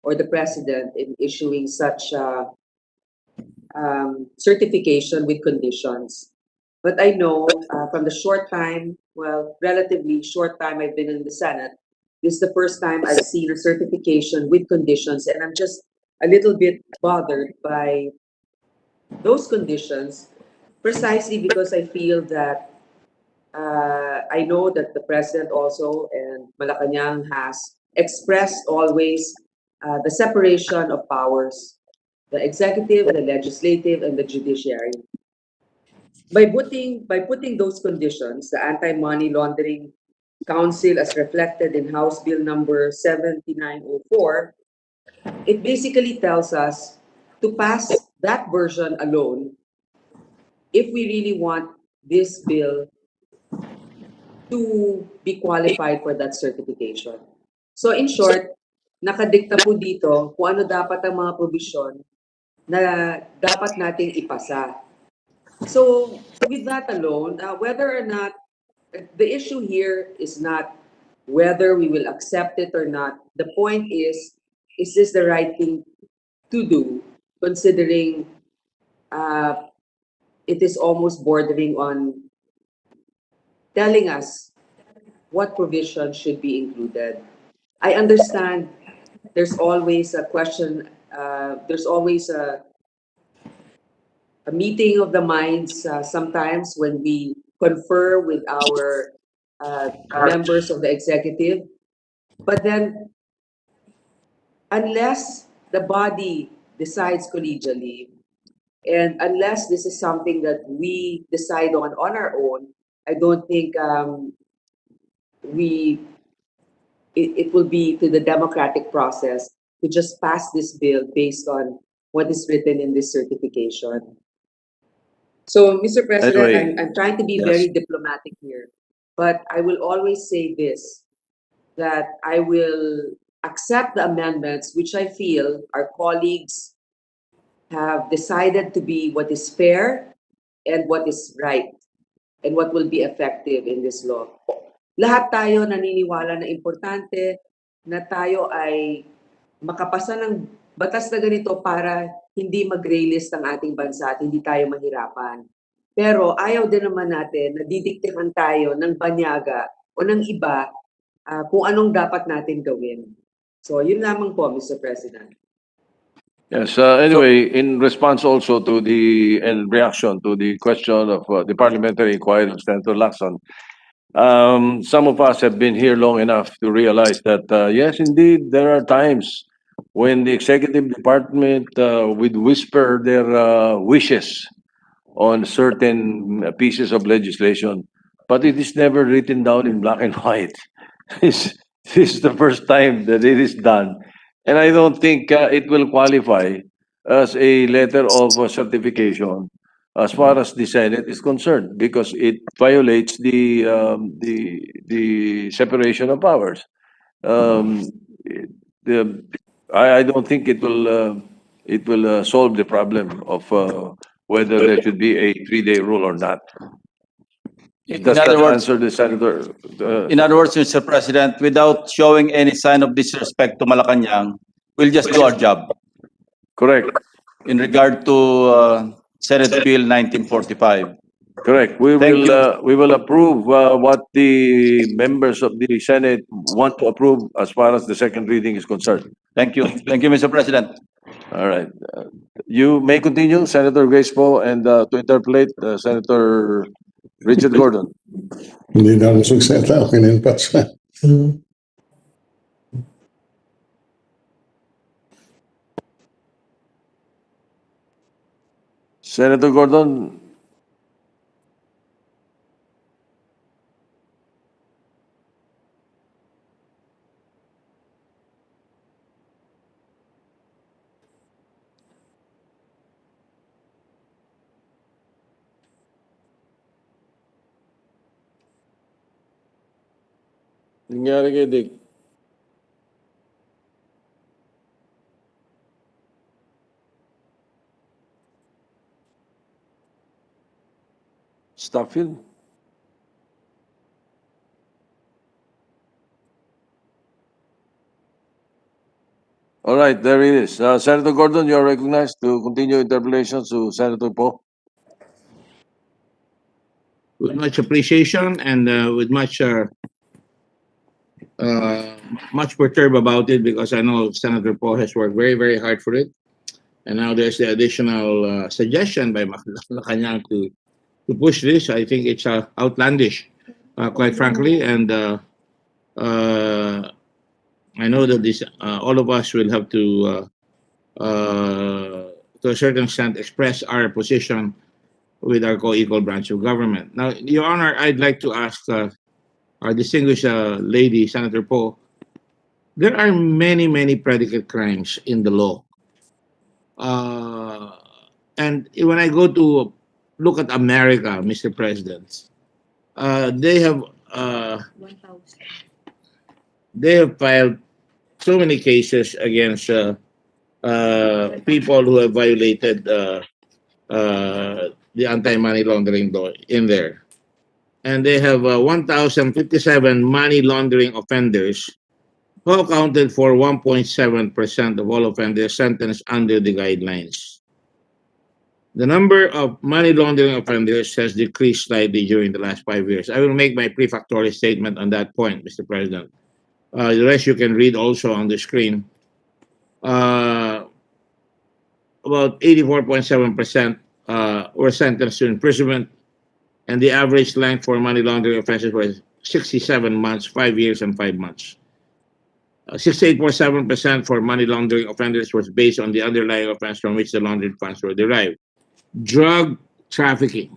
[SPEAKER 8] or the president in issuing such certification with conditions. But I know from the short time, well, relatively short time I've been in the Senate, this is the first time I've seen a certification with conditions, and I'm just a little bit bothered by those conditions precisely because I feel that I know that the president also and Malacanang has expressed always the separation of powers, the executive, the legislative, and the judiciary. By putting those conditions, the Anti-Money Laundering Council, as reflected in House Bill number 7904, it basically tells us to pass that version alone if we really want this bill to be qualified for that certification. So in short, nakadikta po dito kung ano dapat ang mga provision na dapat nating ipasa. So with that alone, whether or not, the issue here is not whether we will accept it or not. The point is this the right thing to do considering it is almost bordering on telling us what provision should be included. I understand there's always a question, there's always a meeting of the minds sometimes when we confer with our members of the executive. But then, unless the body decides collegially, and unless this is something that we decide on our own, I don't think we it will be to the democratic process to just pass this bill based on what is written in this certification. So, Mr. President,
[SPEAKER 1] Anyway,
[SPEAKER 8] I'm trying to be
[SPEAKER 1] yes.
[SPEAKER 8] very diplomatic here, but I will always say this, that I will accept the amendments which I feel our colleagues have decided to be what is fair and what is right and what will be effective in this law. Lahat tayo naniniwala na importante na tayo ay makapasa ng batas na ganito para hindi mag-railist ang ating bansa at hindi tayo mahirapan. Pero ayaw din naman natin na didiktihan tayo ng banyaga o ng iba kung anong dapat natin gawin. So, yun lamang po, Mr. President.
[SPEAKER 1] Yes. Anyway, in response also to and reaction to the question of the parliamentary inquiry of Senator Lacson, some of us have been here long enough to realize that yes, indeed, there are times when the executive department would whisper their wishes on certain pieces of legislation, but it is never written down in black and white. This is the first time that it is done, and I don't think it will qualify as a letter of certification as far as the Senate is concerned, because it violates the separation of powers. The I don't think it will solve the problem of whether there should be a 3-day rule or not.
[SPEAKER 12] In
[SPEAKER 1] Does
[SPEAKER 12] other
[SPEAKER 1] that
[SPEAKER 12] words,
[SPEAKER 1] answer the senator?
[SPEAKER 12] in other words, Mr. President, without showing any sign of disrespect to Malacanang, we'll just do our job
[SPEAKER 1] Correct.
[SPEAKER 12] in regard to Senate Bill 1945.
[SPEAKER 1] Correct.
[SPEAKER 12] Thank you.
[SPEAKER 1] We will approve what the members of the Senate want to approve as far as the second reading is concerned.
[SPEAKER 12] Thank you. Thank you, Mr. President.
[SPEAKER 1] All right. You may continue, Senator Grace Poe, and to interpolate Senator Richard Gordon.
[SPEAKER 5] Hindi na ako sugseta. Okay na yung patsa.
[SPEAKER 1] Senator Gordon, nangyari kay Dick. Stufffield? All right, there it is. Senator Gordon, you are recognized to continue interpellations to Senator Poe.
[SPEAKER 13] With much appreciation and with much perturbed about it because I know Senator Poe has worked very, very hard for it. And now there's the additional suggestion by Malacanang to push this. I think it's outlandish, quite frankly. And I know that this all of us will have to a certain extent, express our position with our co-equal branch of government. Now, Your Honor, I'd like to ask our distinguished lady, Senator Poe, there are many, many predicate crimes in the law. And when I go to look at America, Mr. President, they have filed so many cases against people who have violated the anti-money laundering law in there. And they have 1,057 money laundering offenders who accounted for 1.7% of all offenders sentenced under the guidelines. The number of money laundering offenders has decreased slightly during the last 5 years. I will make my prefatory statement on that point, Mr. President. The rest you can read also on the screen. About 84.7% were sentenced to imprisonment, and the average length for money laundering offenses was 67 months, 5 years, and 5 months. 68.7% for money laundering offenders was based on the underlying offense from which the laundered funds were derived. Drug trafficking.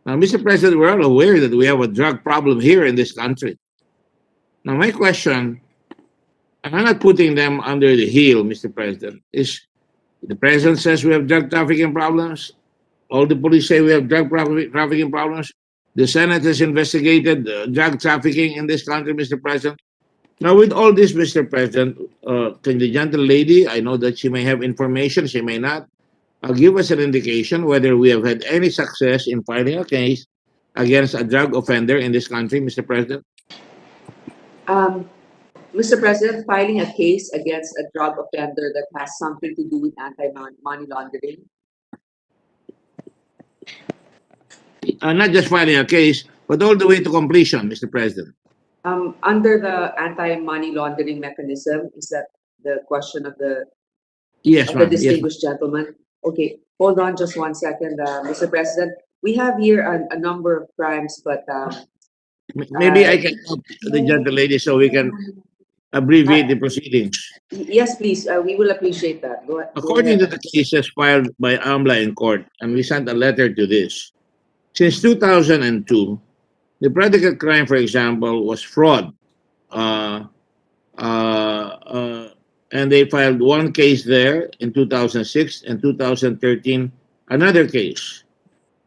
[SPEAKER 13] Now, Mr. President, we're all aware that we have a drug problem here in this country. Now, my question, and I'm not putting them under the heel, Mr. President, is the President says we have drug trafficking problems. All the police say we have drug trafficking problems. The Senate has investigated drug trafficking in this country, Mr. President. Now, with all this, Mr. President, can the gentle lady, I know that she may have information, she may not, give us an indication whether we have had any success in filing a case against a drug offender in this country, Mr. President?
[SPEAKER 8] Mr. President, filing a case against a drug offender that has something to do with anti-money laundering.
[SPEAKER 13] Not just filing a case, but all the way to completion, Mr. President.
[SPEAKER 8] Under the anti-money laundering mechanism, is that the question of the
[SPEAKER 13] Yes, ma'am.
[SPEAKER 8] distinguished gentleman? Okay, hold on just 1 second, Mr. President. We have here a number of crimes, but
[SPEAKER 13] Maybe I can help the gentle lady so we can abbreviate the proceedings.
[SPEAKER 8] yes, please. We will appreciate that. Go ahead.
[SPEAKER 13] According to the cases filed by AMLA in court, and we sent a letter to this, since 2002, the predicate crime, for example, was fraud. And they filed one case there in 2006 and 2013, another case.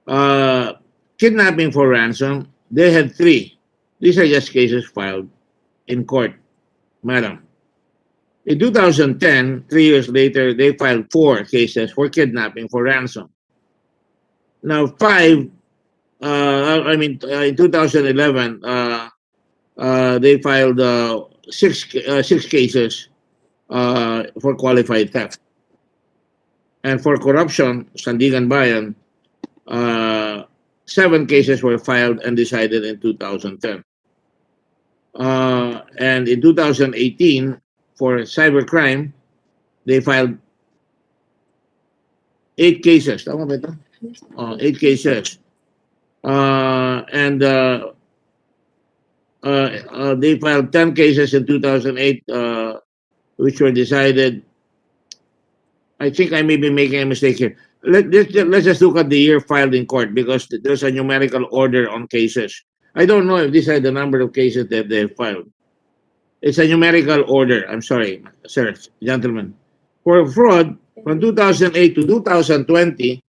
[SPEAKER 13] Kidnapping for ransom, they had 3. These are just cases filed in court, madam. In 2010, 3 years later, they filed 4 cases for kidnapping for ransom. Now, 5, in 2011, they filed 6 cases for qualified theft. And for corruption, Sandigan Bayan, 7 cases were filed and decided in 2010. And in 2018, for cybercrime, they filed 8 cases. Tama ba ito? 8 cases. And they filed 10 cases in 2008, which were decided. I think I may be making a mistake here. Let's just look at the year filed in court because there's a numerical order on cases. I don't know if these are the number of cases that they filed. It's a numerical order. I'm sorry, sir, gentlemen. For fraud, from 2008 to 2020,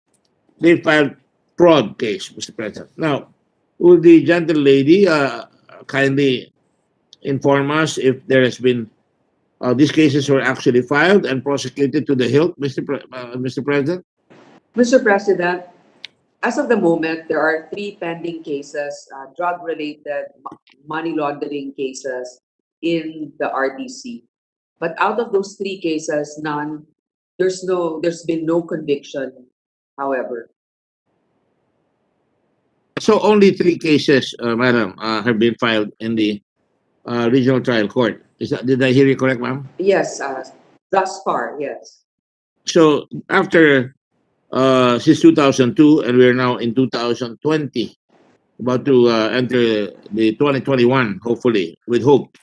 [SPEAKER 13] they filed fraud case, Mr. President. Now, will the gentle lady kindly inform us if there has been these cases were actually filed and prosecuted to the hilt, Mr. President?
[SPEAKER 8] Mr. President, as of the moment, there are 3 pending cases, drug-related money laundering cases in the RTC. But out of those 3 cases, there's been no conviction, however.
[SPEAKER 13] So only 3 cases, madam, have been filed in the regional trial court. Did I hear you correct, ma'am?
[SPEAKER 8] Yes, thus far, yes.
[SPEAKER 13] So after since 2002, and we're now in 2020, about to enter the 2021, hopefully, with hope.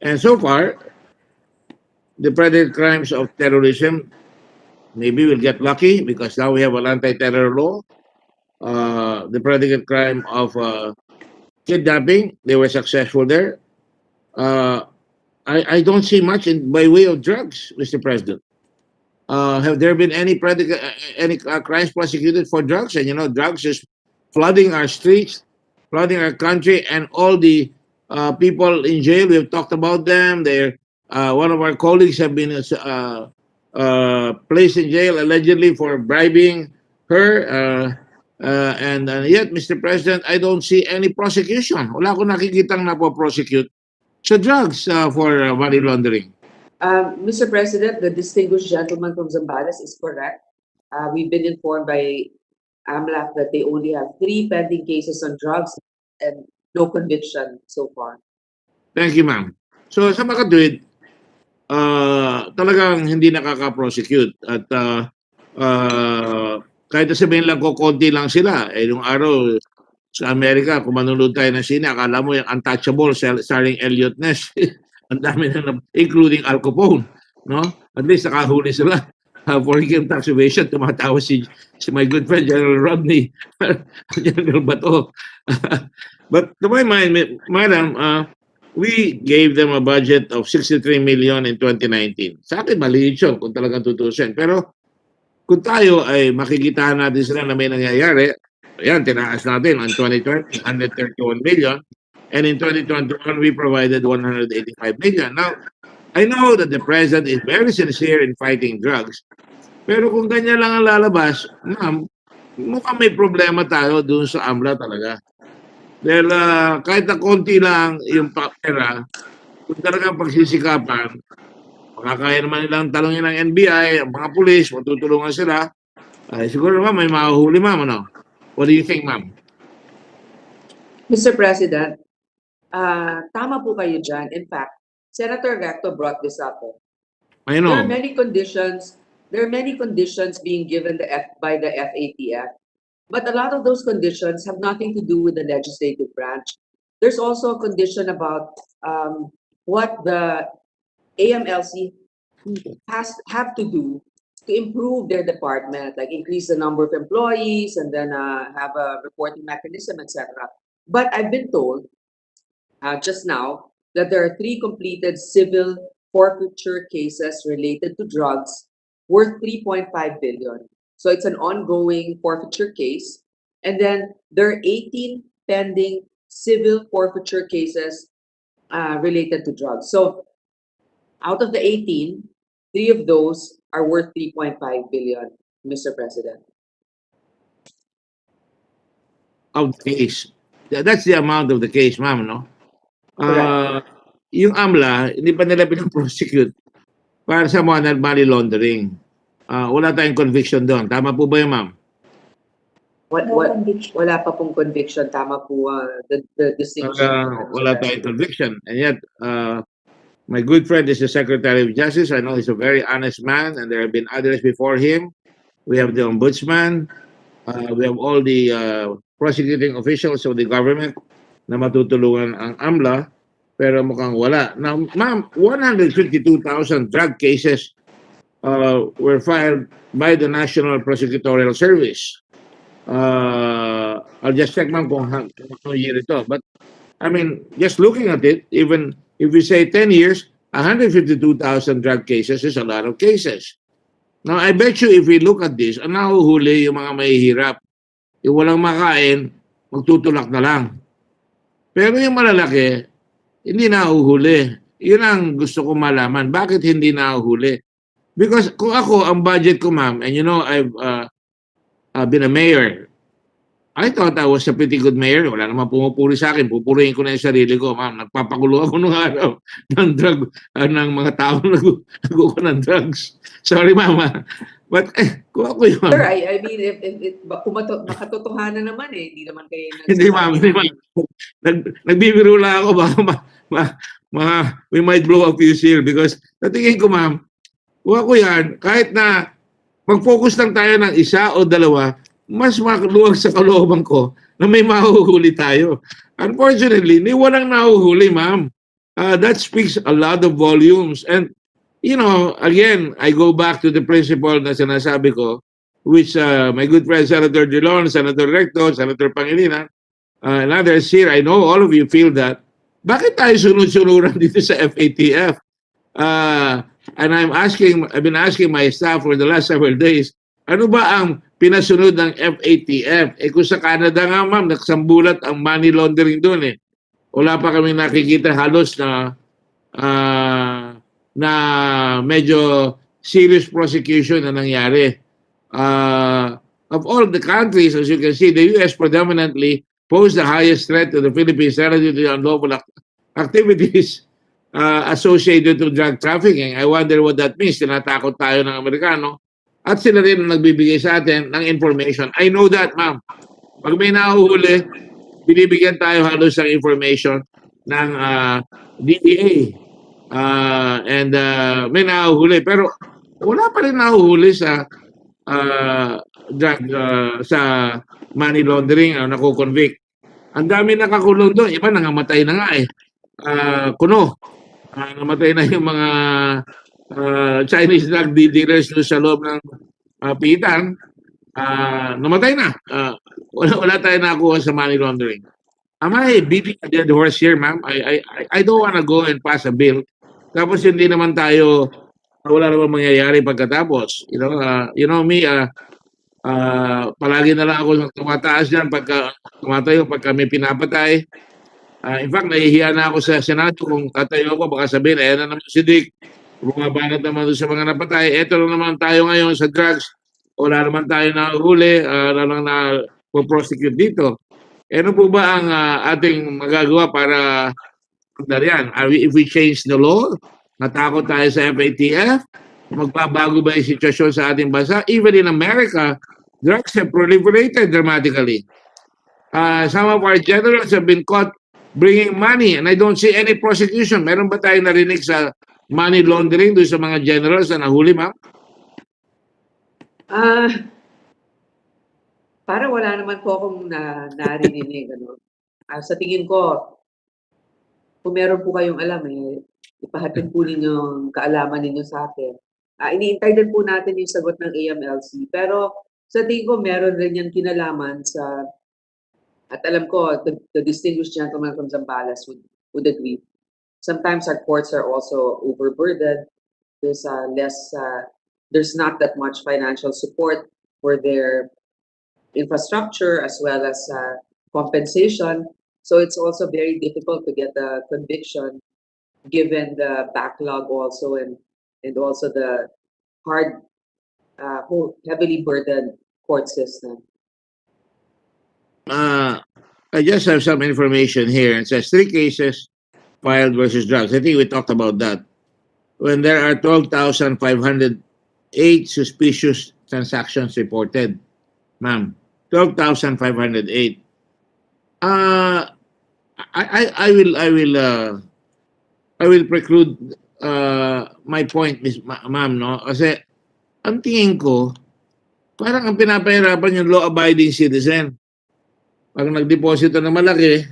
[SPEAKER 13] And so far, the predicate crimes of terrorism, maybe we'll get lucky because now we have an anti-terror law. The predicate crime of kidnapping, they were successful there. I don't see much by way of drugs, Mr. President. Have there been any crimes prosecuted for drugs? And you know, drugs is flooding our streets, flooding our country, and all the people in jail. We've talked about them. They're one of our colleagues have been placed in jail allegedly for bribing her. And yet, Mr. President, I don't see any prosecution. Wala ko nakikitang napo-prosecute sa drugs for money laundering.
[SPEAKER 8] Mr. President, the distinguished gentleman from Zambales is correct. We've been informed by AMLAC that they only have 3 pending cases on drugs and no conviction so far.
[SPEAKER 13] Thank you, ma'am. So sa makatwid, talagang hindi nakaka-prosecute at kahit sabihin lang ko konti lang sila. Nung araw sa Amerika, kung manunod tayo ng sine, akala mo yung Untouchable starring Elliot Ness. Ang dami na, including Al Capone, no? At least nakahuli sila for him tax evasion. Tumatawa si my good friend General Rodney, General Bato. But to my mind, madam, we gave them a budget of 63 million in 2019. Sa akin, maliit yun kung talagang tutusin. Pero kung tayo ay makikitaan natin sila na may nangyayari, ayan, tinaas natin on 2020, 131 million. And in 2021, we provided 185 million. Now, I know that the President is very sincere in fighting drugs. Pero kung ganyan lang ang lalabas, ma'am, mukhang may problema tayo dun sa AMLA talaga. Dahil kahit na konti lang yung pera, kung talagang pagsisikapan, makakaya naman nilang talongin ng NBI, ang mga pulis, matutulungan sila, siguro naman may mahuhuli, ma'am, ano? What do you think, ma'am?
[SPEAKER 8] Mr. President, tama po kayo dyan. In fact, Senator Recto brought this up.
[SPEAKER 13] I know.
[SPEAKER 8] There are many conditions being given by the FATF, but a lot of those conditions have nothing to do with the legislative branch. There's also a condition about what the AMLC have to do to improve their department, like increase the number of employees and then have a reporting mechanism, etc. But I've been told just now that there are 3 completed civil forfeiture cases related to drugs worth 3.5 billion. So it's an ongoing forfeiture case. And then there are 18 pending civil forfeiture cases related to drugs. So out of the 18, 3 of those are worth 3.5 billion, Mr. President.
[SPEAKER 13] Of the case. That's the amount of the case, ma'am, no?
[SPEAKER 8] Correct.
[SPEAKER 13] Yung AMLA, hindi pa nila pinaprosecute para sa money laundering. Wala tayong conviction doon. Tama po ba yun, ma'am?
[SPEAKER 8] Wala pa pong conviction. Tama po the distinction.
[SPEAKER 13] Wala tayong conviction. And yet, my good friend is the Secretary of Justice. I know he's a very honest man, and there have been others before him. We have the Ombudsman. We have all the prosecuting officials of the government na matutulungan ang AMLA, pero mukhang wala. Now, ma'am, 152,000 drug cases were filed by the National Prosecutorial Service. I'll just check, ma'am, kung ano year ito. But, I mean, just looking at it, even if we say 10 years, 152,000 drug cases is a lot of cases. Now, I bet you if we look at this, ang nahuhuli yung mga mahihirap, yung walang makain, magtutulak na lang. Pero yung malalaki, hindi nahuhuli. Yun ang gusto ko malaman. Bakit hindi nahuhuli? Because kung ako, ang budget ko, ma'am, and you know, I've been a mayor I thought I was a pretty good mayor. Wala naman pumupuri sa akin. Pupurihin ko na yung sarili ko. Ma'am, nagpapakulo ako nung araw ng drug, ng mga tao naguko ng drugs. Sorry, mama. But, kuha ko yun.
[SPEAKER 8] Sir, I mean, kung makatotohanan naman hindi naman kayo
[SPEAKER 13] Hindi, ma'am. Hindi, ma'am. Nagbibiro lang ako. Baka we might blow up this year because natingin ko, ma'am, kuha ko yan. Kahit na mag-focus lang tayo ng isa o dalawa, mas makaluwag sa kalooban ko na may mahuhuli tayo. Unfortunately, walang nahuhuli, ma'am. That speaks a lot of volumes. And, you know, again, I go back to the principle na sinasabi ko, which my good friend Senator Dillon, Senator Recto, Senator Pangilinan, and others here, I know all of you feel that. Bakit tayo sunod-sunuran dito sa FATF? And I've been asking my staff for the last several days, ano ba ang pinasunod ng FATF? Kung sa Canada nga, ma'am, nagsambulat ang money laundering doon Wala pa kami nakikita halos na medyo serious prosecution na nangyari. Of all the countries, as you can see, the US predominantly pose the highest threat to the Philippines relative to the unlawful activities associated to drug trafficking. I wonder what that means. Tinatakot tayo ng Amerikano. At sila rin ang nagbibigay sa atin ng information. I know that, ma'am. Pag may nahuhuli, binibigyan tayo halos ng information ng DEA. And may nahuhuli. Pero wala pa rin nahuhuli sa drug, sa money laundering o nakukonvict. Ang dami nakakulong doon. Iba nangamatay na nga kuno. Namatay na yung mga Chinese drug dealers sa loob ng pitan. Namatay na. Wala tayo nakuha sa money laundering. Am I beating a dead horse here, ma'am? I don't wanna go and pass a bill. Tapos hindi naman tayo, wala naman mangyayari pagkatapos. You know me, palagi na lang ako tumataas dyan tumatayo pagka may pinapatay. In fact, nahihiya na ako sa Senado kung tatayo ako, baka sabihin, ayan na naman si Dick, bumabanat naman doon sa mga napatay. Eto lang naman tayo ngayon sa drugs. Wala naman tayo nahuli, wala lang na po-prosecute dito. Ano po ba ang ating magagawa para yan? If we change the law, natakot tayo sa FATF, magbabago ba yung sitwasyon sa ating bansa? Even in America, drugs have proliferated dramatically. Some of our generals have been caught bringing money and I don't see any prosecution. Meron ba tayong narinig sa money laundering doon sa mga generals na nahuli, ma'am?
[SPEAKER 8] Para wala naman po akong narinig. Sa tingin ko, kung meron po kayong alam, ipahatid po ninyo ang kaalaman ninyo sa akin. Iniintay din po natin yung sagot ng AMLC. Pero sa tingin ko, meron rin yan kinalaman sa, at alam ko, the distinguished gentleman from Zambales would agree. Sometimes our courts are also overburdened. There's there's not that much financial support for their infrastructure as well as compensation. So it's also very difficult to get a conviction given the backlog also and also the hard, heavily burdened court system.
[SPEAKER 13] I just have some information here. It says 3 cases filed versus drugs. I think we talked about that. When there are 12,508 suspicious transactions reported, ma'am, 12,508. I will preclude my point, ma'am, no? Kasi ang tingin ko, parang ang pinapahirapan yung law-abiding citizen. Pag nagdeposito na malaki,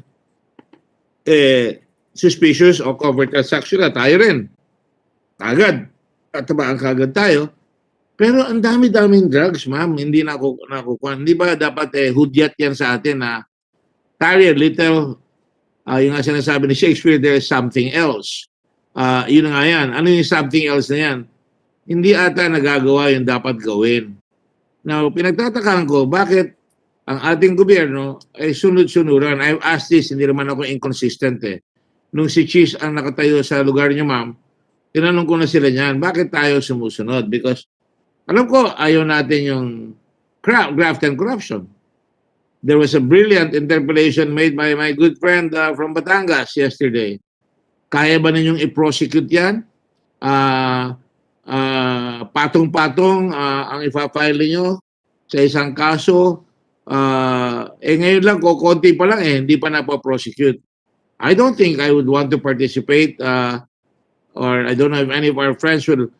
[SPEAKER 13] suspicious o covert transaction na tayo rin. Agad. Tatabaan kagad tayo. Pero ang dami-daming drugs, ma'am. Hindi nakukuha. Hindi ba dapat hudyat yan sa atin na tarry a little, yung nga sinasabi ni Shakespeare, there is something else. Yun nga yan. Ano yung something else na yan? Hindi ata nagagawa yung dapat gawin. Now, pinagtatakaan ko, bakit ang ating gobyerno ay sunod-sunuran? I've asked this, hindi naman ako inconsistent Nung si Cheese ang nakatayo sa lugar niyo, ma'am, tinanong ko na sila niyan, bakit tayo sumusunod? Because alam ko, ayaw natin yung graft and corruption. there was a brilliant interpolation made by my good friend from Batangas yesterday. Kaya ba ninyong i-prosecute yan? Patong-patong ang ipa-file niyo sa isang kaso. Ngayon lang, konti pa lang hindi pa na-prosecute. I don't think I would want to participate or I don't know if any of our friends will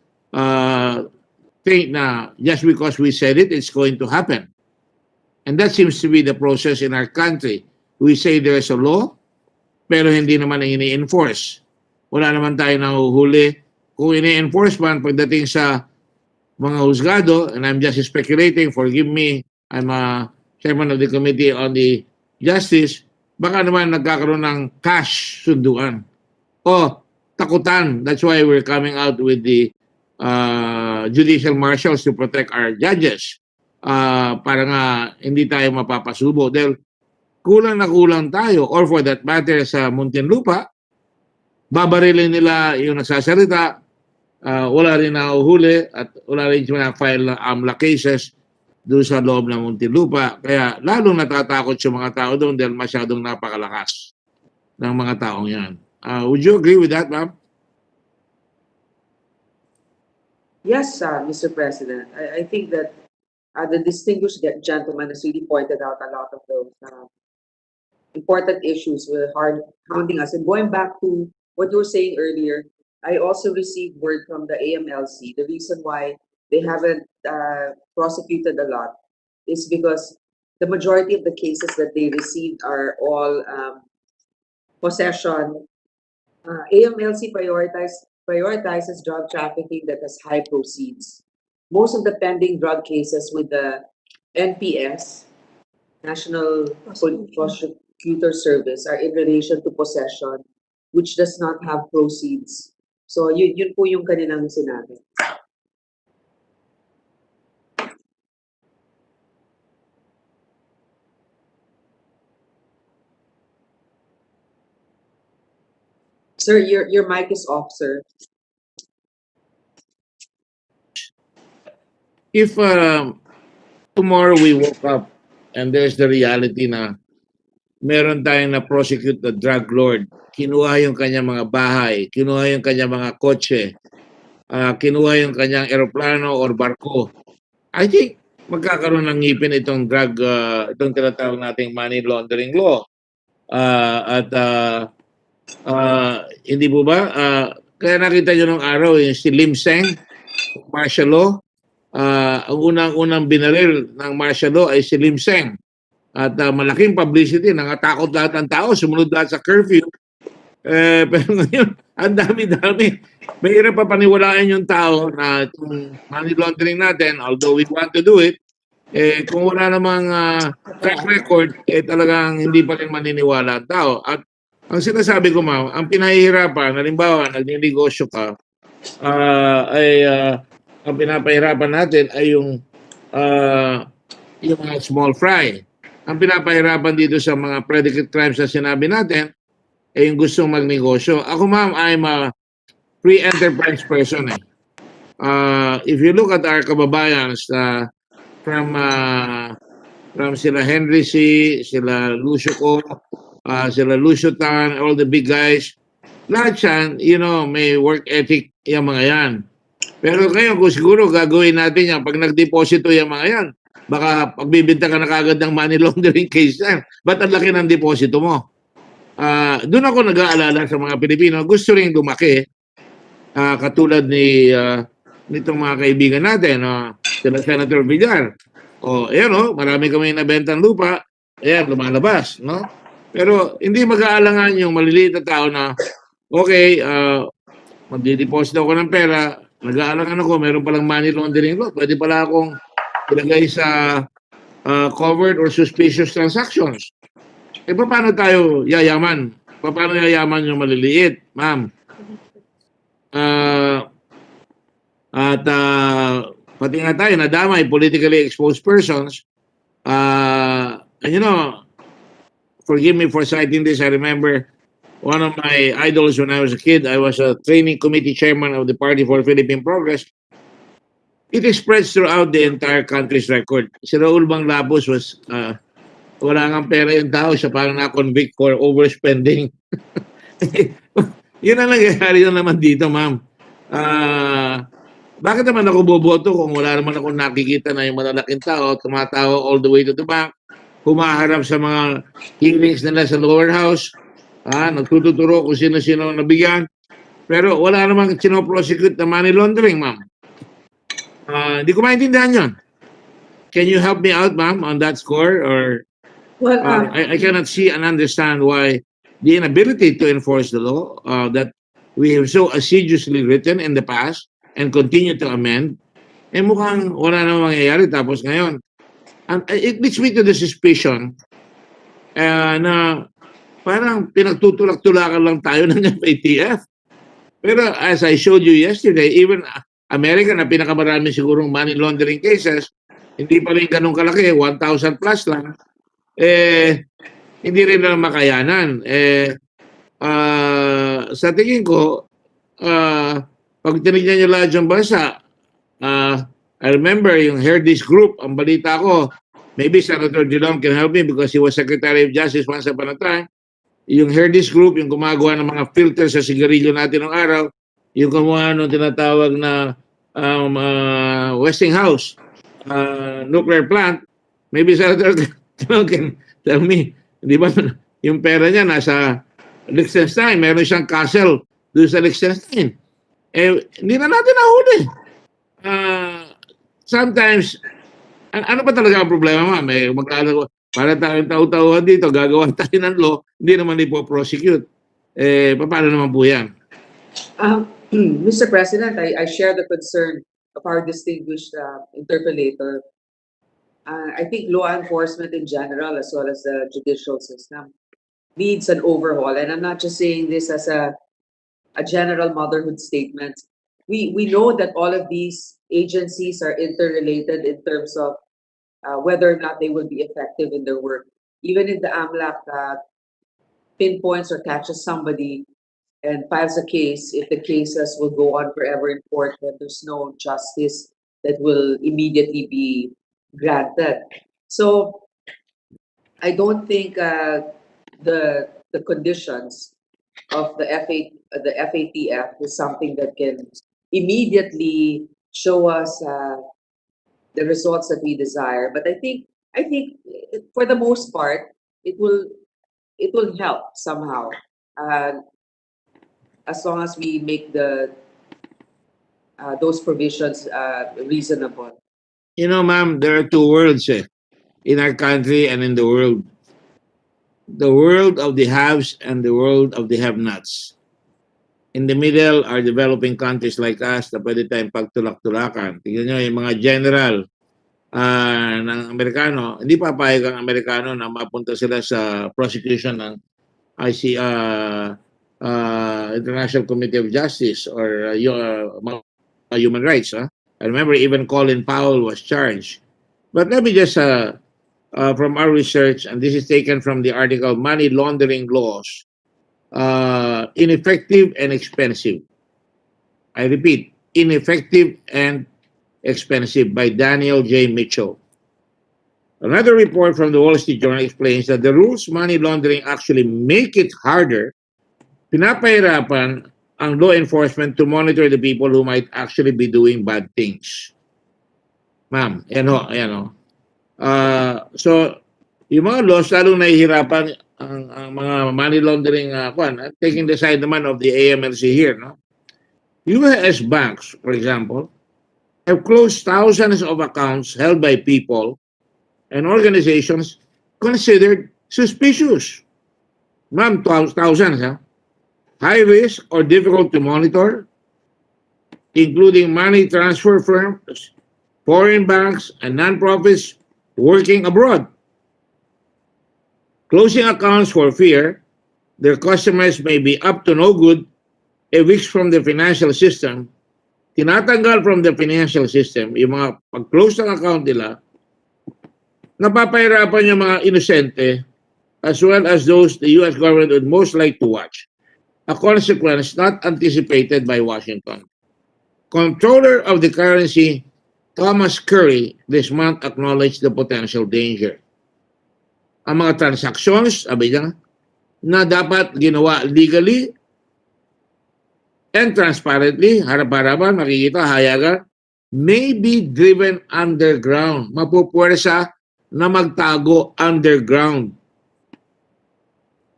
[SPEAKER 13] think na just because we said it, it's going to happen. And that seems to be the process in our country. We say there's a law, pero hindi naman ini-enforce. Wala naman tayo nahuhuli. Kung ini-enforce man pagdating sa mga husgado, and I'm just speculating, forgive me, I'm a chairman of the Committee on the Justice, baka naman nagkakaroon ng cash sunduan. O takutan. That's why we're coming out with the judicial marshals to protect our judges. Para nga hindi tayo mapapasubo. Dahil kulang na kulang tayo, or for that matter sa Muntinlupa, babarilin nila yung nagsasalita, wala rin nahuhuli at wala rin file na AMLA cases doon sa loob ng Muntinlupa. Kaya lalong natatakot yung mga tao doon dahil masyadong napakalakas ng mga taong yan. Would you agree with that, ma'am?
[SPEAKER 8] Yes, Mr. President. I think that the distinguished gentleman has really pointed out a lot of those important issues with hounding us. And going back to what you were saying earlier, I also received word from the AMLC. The reason why they haven't prosecuted a lot is because the majority of the cases that they received are all possession. AMLC prioritizes drug trafficking that has high proceeds. Most of the pending drug cases with the NPS, National Prosecutor Service, are in relation to possession, which does not have proceeds. So yun po yung kanilang sinabi. Sir, your mic is off, sir.
[SPEAKER 13] If tomorrow we woke up and there's the reality na meron tayong na-prosecute na drug lord, kinuha yung kanyang mga bahay, kinuha yung kanyang mga kotse, kinuha yung kanyang eroplano or barko, I think magkakaroon ng ngipin itong drug, itong tinatawag nating money laundering law. Hindi po ba? Kaya nakita nyo nung araw yung si Lim Seng, martial law. Ang unang-unang binaril ng martial law ay si Lim Seng. At malaking publicity, nangatakot lahat ng tao, sumunod lahat sa curfew. Pero ngayon, ang dami-dami. Mahirap pa paniwalaan yung tao na itong money laundering natin, although we want to do it, kung wala namang track record, talagang hindi pa rin maniniwala ang tao. At ang sinasabi ko, ma'am, ang pinahihirapan, halimbawa, nagninegosyo ka, ang pinapahirapan natin ay yung mga small fry. Ang pinapahirapan dito sa mga predicate crimes na sinabi natin ay yung gustong magnegosyo. Ako, ma'am, I'm a free enterprise person. If you look at our kababayans from sila Henry C., sila Lucio Co., sila Lucio Tan, all the big guys, lahat yan, may work ethic yung mga yan. Pero ngayon, kung siguro gagawin natin yan, pag nagdeposito yung mga yan, baka pagbibinta ka na kagad ng money laundering case yan. Ba't ang laki ng deposito mo? Doon ako nag-aalala sa mga Pilipino, gusto rin lumaki, katulad nitong mga kaibigan natin, sila Senator Villar. Marami kami nabentang lupa, lumalabas, no? Pero hindi mag-aalangan yung maliliit na tao na, okay, magdideposit ako ng pera, nag-aalangan ako, meron palang money laundering law, pwede pala akong ilagay sa covered or suspicious transactions. Paano tayo yayaman? Paano yayaman yung maliliit, ma'am? Pati nga tayo, nadamay, politically exposed persons. Forgive me for citing this. I remember one of my idols when I was a kid. I was a training committee chairman of the Party for Philippine Progress. It spreads throughout the entire country's record. Si Raul Banglapos was wala nga pera yung tao, siya parang na-convict for overspending. Yun ang nangyayari na naman dito, ma'am. Bakit naman ako boboto kung wala naman ako nakikita na yung malalaking tao, tumatawa all the way to the back, humaharap sa mga hearings nila sa lower house, nagtututuro kung sino-sino ang nabigyan, pero wala namang sinoprosecute na money laundering, ma'am. Hindi ko maintindihan yun. Can you help me out, ma'am, on that score? Or
[SPEAKER 8] Well,
[SPEAKER 13] I cannot see and understand why the inability to enforce the law that we have so assiduously written in the past and continue to amend, mukhang wala namang mangyayari. Tapos ngayon, it leads me to the suspicion na parang pinagtutulak-tulakan lang tayo ng FATF. Pero as I showed you yesterday, even America na pinakamarami sigurong money laundering cases, hindi pa rin ganun kalaki, 1,000 plus lang, hindi rin na makayanan. Sa tingin ko, pag tinignan nyo lahat yung bansa, I remember yung Herdis Group, ang balita ko, maybe Senator Dilong can help me because he was Secretary of Justice once upon a time. Yung Herdis Group, yung gumagawa ng mga filter sa sigarilyo natin ng araw, yung gumawa ng tinatawag na Westinghouse nuclear plant, maybe Senator Dilong can tell me, di ba, yung pera niya nasa Liechtenstein, meron siyang castle doon sa Liechtenstein. Hindi na natin nahuli. Sometimes, ano pa talaga ang problema, ma'am? Para tayong tao-tauhan dito, gagawa tayo ng law, hindi naman ipo-prosecute. Paano naman po yan?
[SPEAKER 8] Mr. President, I share the concern of our distinguished interpellator. I think law enforcement in general, as well as the judicial system, needs an overhaul. And I'm not just saying this as a general motherhood statement. We know that all of these agencies are interrelated in terms of whether or not they will be effective in their work. Even if the AMLAC pinpoints or catches somebody and files a case, if the cases will go on forever in court, then there's no justice that will immediately be granted. So I don't think the conditions of the FATF is something that can immediately show us the results that we desire. But I think for the most part, it will help somehow, as long as we make those provisions reasonable.
[SPEAKER 13] You know, ma'am, there are two worlds in our country and in the world. The world of the haves and the world of the have-nots. In the middle are developing countries like us na pwede tayong pagtulak-tulakan. Tingnan nyo, yung mga general ng Amerikano, hindi papayag ang Amerikano na mapunta sila sa prosecution ng International Committee of Justice or human rights. I remember even Colin Powell was charged. But let me just, from our research, and this is taken from the article Money Laundering Laws, Ineffective and Expensive. I repeat, Ineffective and Expensive by Daniel J. Mitchell. Another report from the Wall Street Journal explains that the rules money laundering actually make it harder, pinapahirapan ang law enforcement to monitor the people who might actually be doing bad things. Ma'am, yan ho. So, yung mga laws, lalong nahihirapan ang mga money laundering, taking the side naman of the AMLC here, no? US banks, for example, have closed thousands of accounts held by people and organizations considered suspicious. Ma'am, thousands, high risk or difficult to monitor, including money transfer firms, foreign banks, and nonprofits working abroad. Closing accounts for fear their customers may be up to no good, evicts from the financial system, tinatanggal from the financial system, yung mga pag-close ng account nila, napapahirapan yung mga inosente, as well as those the U.S. government would most like to watch. A consequence not anticipated by Washington. Comptroller of the currency, Thomas Curry, this month acknowledged the potential danger. ang mga transactions, sabi niya, na dapat ginawa legally and transparently, harap-harapan, makikita, hayagan, may be driven underground. Mapupwersa na magtago underground.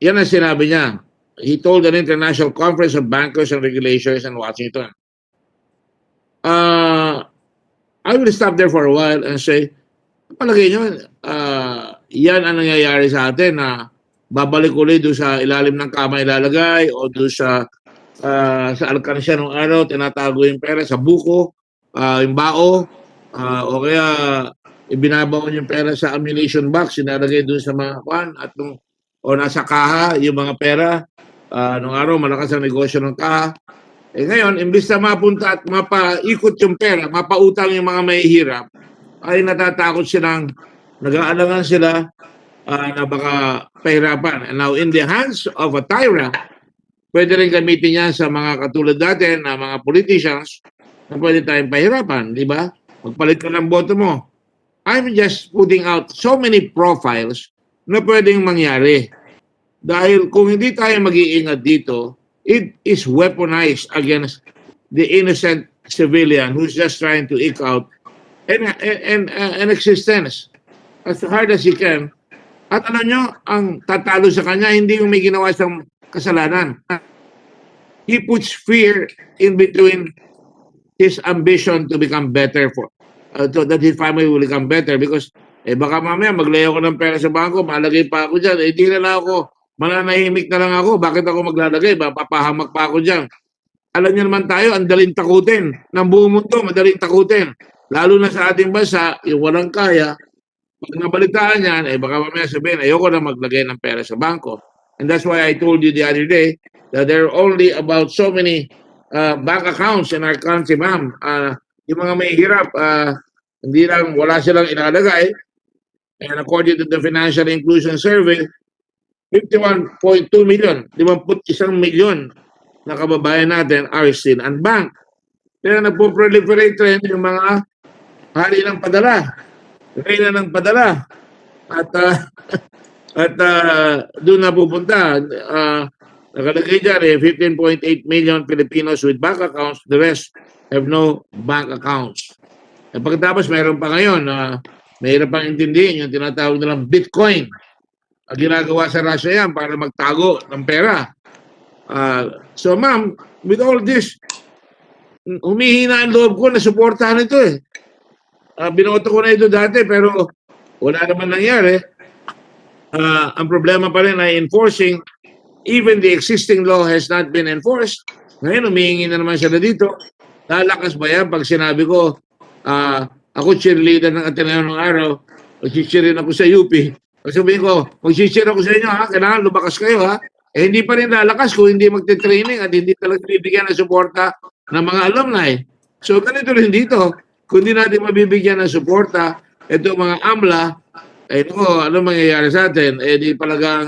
[SPEAKER 13] Yan ang sinabi niya. He told an international conference of bankers and regulators in Washington. I will stop there for a while and say, palagay nyo, yan ang nangyayari sa atin na babalik ulit doon sa ilalim ng kama ilalagay o doon sa alkansya ng araw, tinatago yung pera sa buko, yung bao, o kaya ibinabaon yung pera sa ammunition box, sinalagay doon sa mga kwan, at o nasa kaha, yung mga pera, nung araw, malakas ang negosyo ng kaha. Ngayon, imbis na mapunta at mapaikot yung pera, mapautang yung mga mahihirap, ay natatakot silang, nag-aalangan sila na baka pahirapan. And now, in the hands of a tyrant, pwede rin gamitin yan sa mga katulad natin na mga politicians na pwede tayong pahirapan, di ba? Magpalit ka ng boto mo. I'm just putting out so many profiles na pwedeng mangyari. Dahil kung hindi tayo mag-iingat dito, it is weaponized against the innocent civilian who's just trying to eke out an existence as hard as he can. At alam nyo, ang tatalo sa kanya, hindi yung may ginawa siyang kasalanan. He puts fear in between his ambition to become better so that his family will become better because baka mamaya maglayo ko ng pera sa bangko, malagay pa ako dyan, di na lang ako, mananahimik na lang ako, bakit ako maglalagay, papahamak pa ako dyan. Alam niyo naman tayo, ang daling takutin. Ng buong mundo, madaling takutin. Lalo na sa ating bansa, yung walang kaya, pag nabalitaan yan, baka mamaya sabihin, ayoko na maglagay ng pera sa bangko. And that's why I told you the other day that there are only about so many bank accounts in our country, ma'am. Yung mga may hirap, hindi lang, wala silang inalagay. And according to the Financial Inclusion Survey, 51.2 million, 51 million na kababayan natin are still unbanked. Kaya nagpo-proliferate trend yung mga hari ng padala, reyna ng padala. At doon na pupunta. Nakalagay dyan 15.8 million Filipinos with bank accounts. The rest have no bank accounts. Pagkatapos mayroon pa ngayon mahirap pang intindihin yung tinatawag nilang Bitcoin. Ginagawa sa Russia yan para magtago ng pera. So ma'am, with all this, humihina ang loob ko na suportahan ito binoto ko na ito dati pero wala naman nangyari. Ang problema pa rin ay enforcing. Even the existing law has not been enforced. Ngayon, humihingi na naman sila dito. Lalakas ba yan pag sinabi ko, ako cheerleader ng Ateneo ng araw, mag-cheerin ako sa UP. Pag sabihin ko, mag-cheer ako sa inyo, kailangan lumakas kayo, hindi pa rin lalakas kung hindi magte-training at hindi talaga bibigyan ng suporta ng mga alumni. So, ganito rin dito. Kung hindi natin mabibigyan ng suporta, ito mga AMLA, ano mangyayari sa atin? Di talagang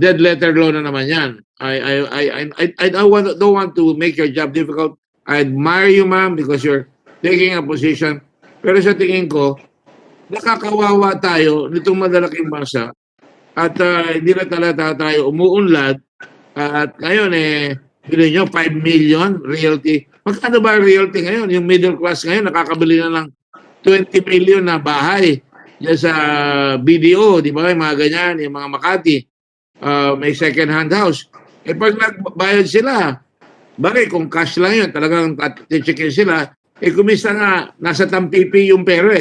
[SPEAKER 13] dead letter law na naman yan. I don't want to make your job difficult. I admire you, ma'am, because you're taking a position. Pero sa tingin ko, nakakawawa tayo nitong madalaking bansa at hindi na talaga tayo umuunlad. At ngayon, bilhin nyo, 5 million realty. Magkano ba realty ngayon? Yung middle class ngayon, nakakabili na ng 20 million na bahay. Yan sa BDO, di ba? Yung mga ganyan, yung mga Makati. May second-hand house. Pag nagbayad sila, bagay, kung cash lang yun, talagang titikin sila, kumisa nga, nasa tampipi yung pera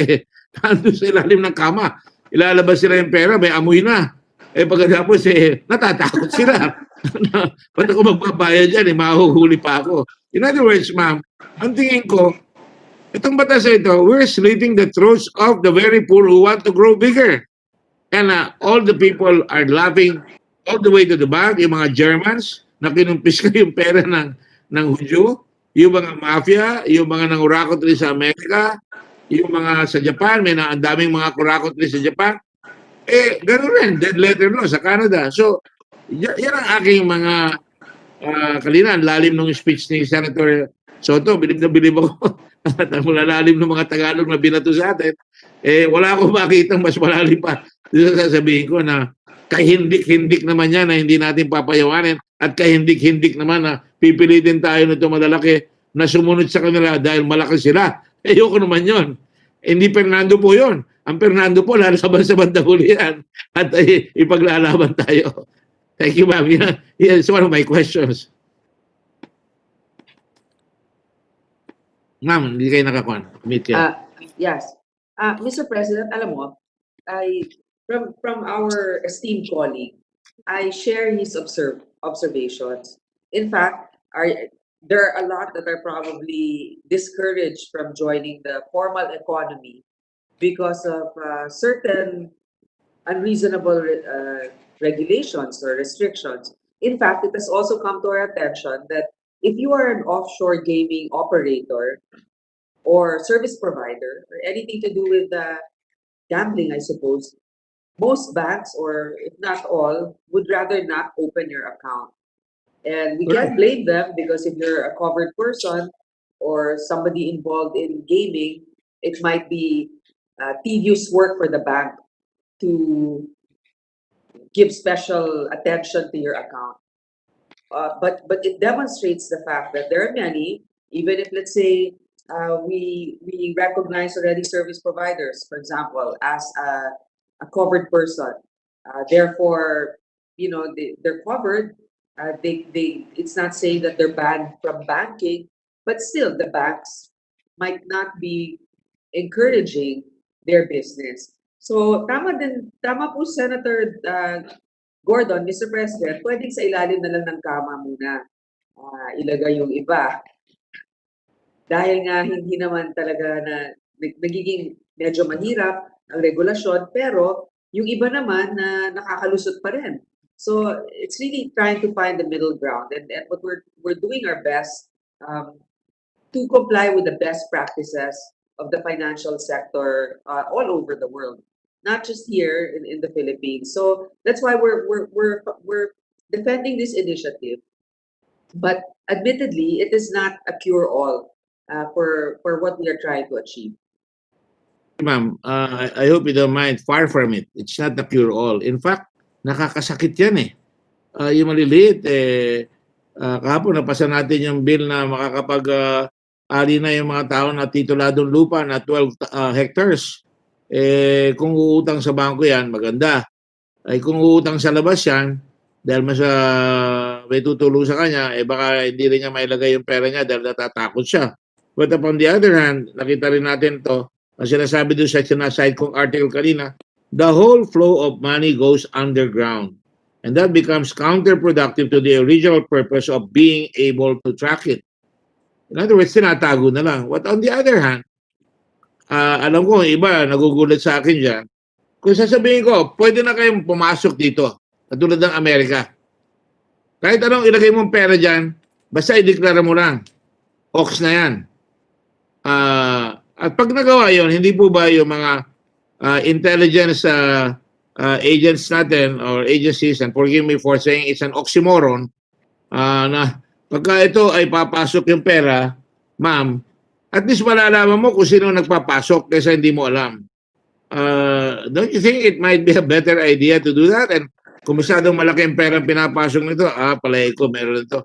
[SPEAKER 13] Nandun sa ilalim ng kama. Ilalabas sila yung pera, may amoy na. Pagkatapos, natatakot sila. Ba't ako magbabayad dyan? Mahuhuli pa ako. In other words, ma'am, ang tingin ko, itong batas na ito, we're slitting the throats of the very poor who want to grow bigger. And all the people are laughing all the way to the bank. Yung mga Germans na kinumpiska yung pera ng Hudyo, yung mga mafia, yung mga nangurakot rin sa Amerika, yung mga sa Japan, may ang daming mga kurakot rin sa Japan. Gano'n rin, dead letter law sa Canada. So, yan ang aking mga kalina, lalim ng speech ni Senator Soto. Bilib na bilib ako. At ang lalim ng mga Tagalog na binato sa atin. Wala akong makitang mas malalim pa Dito sasabihin ko na kahindik-hindik naman yan na hindi natin papayawanin at kahindik-hindik naman na pipilitin tayo nito madalaki na sumunod sa kanila dahil malaki sila. Ayoko naman yon. Hindi Fernando po yon. Ang Fernando po lalaban sa bandang huli yan at ipaglalaban tayo. Thank you, ma'am. Yeah, it's one of my questions. Ma'am, hindi kayo nakakuan. Meet kayo.
[SPEAKER 8] Yes. Mr. President, alam mo, from our esteemed colleague, I share his observations. In fact, there are a lot that are probably discouraged from joining the formal economy because of certain unreasonable regulations or restrictions. In fact, it has also come to our attention that if you are an offshore gaming operator or service provider or anything to do with gambling, I suppose, most banks, or if not all, would rather not open your account. And we can't blame them because if you're a covered person or somebody involved in gaming, it might be tedious work for the bank to give special attention to your account. But it demonstrates the fact that there are many, even if let's say we recognize already service providers, for example, as a covered person. Therefore, they're covered. It's not saying that they're banned from banking, but still the banks might not be encouraging their business. So tama po Senator Gordon, Mr. President, pwedeng sa ilalim na lang ng kama muna ilagay yung iba. Dahil nga hindi naman talaga na nagiging medyo mahirap ang regulasyon, pero yung iba naman na nakakalusot pa rin. So it's really trying to find the middle ground, and what we're doing our best to comply with the best practices of the financial sector all over the world, not just here in the Philippines. So that's why we're defending this initiative. But admittedly, it is not a cure-all for what we are trying to achieve.
[SPEAKER 13] Ma'am, I hope you don't mind. Far from it. It's not the cure-all. In fact, nakakasakit yan eh. Yung maliliit, kahapon napasa natin yung bill na makakapag-ari na yung mga tao na tituladong lupa na 12 hectares. Kung uutang sa bangko yan, maganda. Ay kung uutang sa labas yan, dahil may tutulong sa kanya, baka hindi rin niya mailagay yung pera niya dahil natatakot siya. But upon the other hand, nakita rin natin to, ang sinasabi doon sa sinaside kong article kanina, the whole flow of money goes underground. And that becomes counterproductive to the original purpose of being able to track it. In other words, tinatago na lang. But on the other hand, alam ko, iba, nagugulat sa akin dyan. Kung sasabihin ko, pwede na kayong pumasok dito, katulad ng Amerika. Kahit anong ilagay mong pera dyan, basta ideklara mo lang. Ox na yan. At pag nagawa yon, hindi po ba yung mga intelligence agents natin or agencies, and forgive me for saying it's an oxymoron, na pagka ito ay papasok yung pera, ma'am, at least malalaman mo kung sino nagpapasok kaysa hindi mo alam. Don't you think it might be a better idea to do that? And kung masyadong malaki ang pera pinapasok nito, palay ko, meron ito.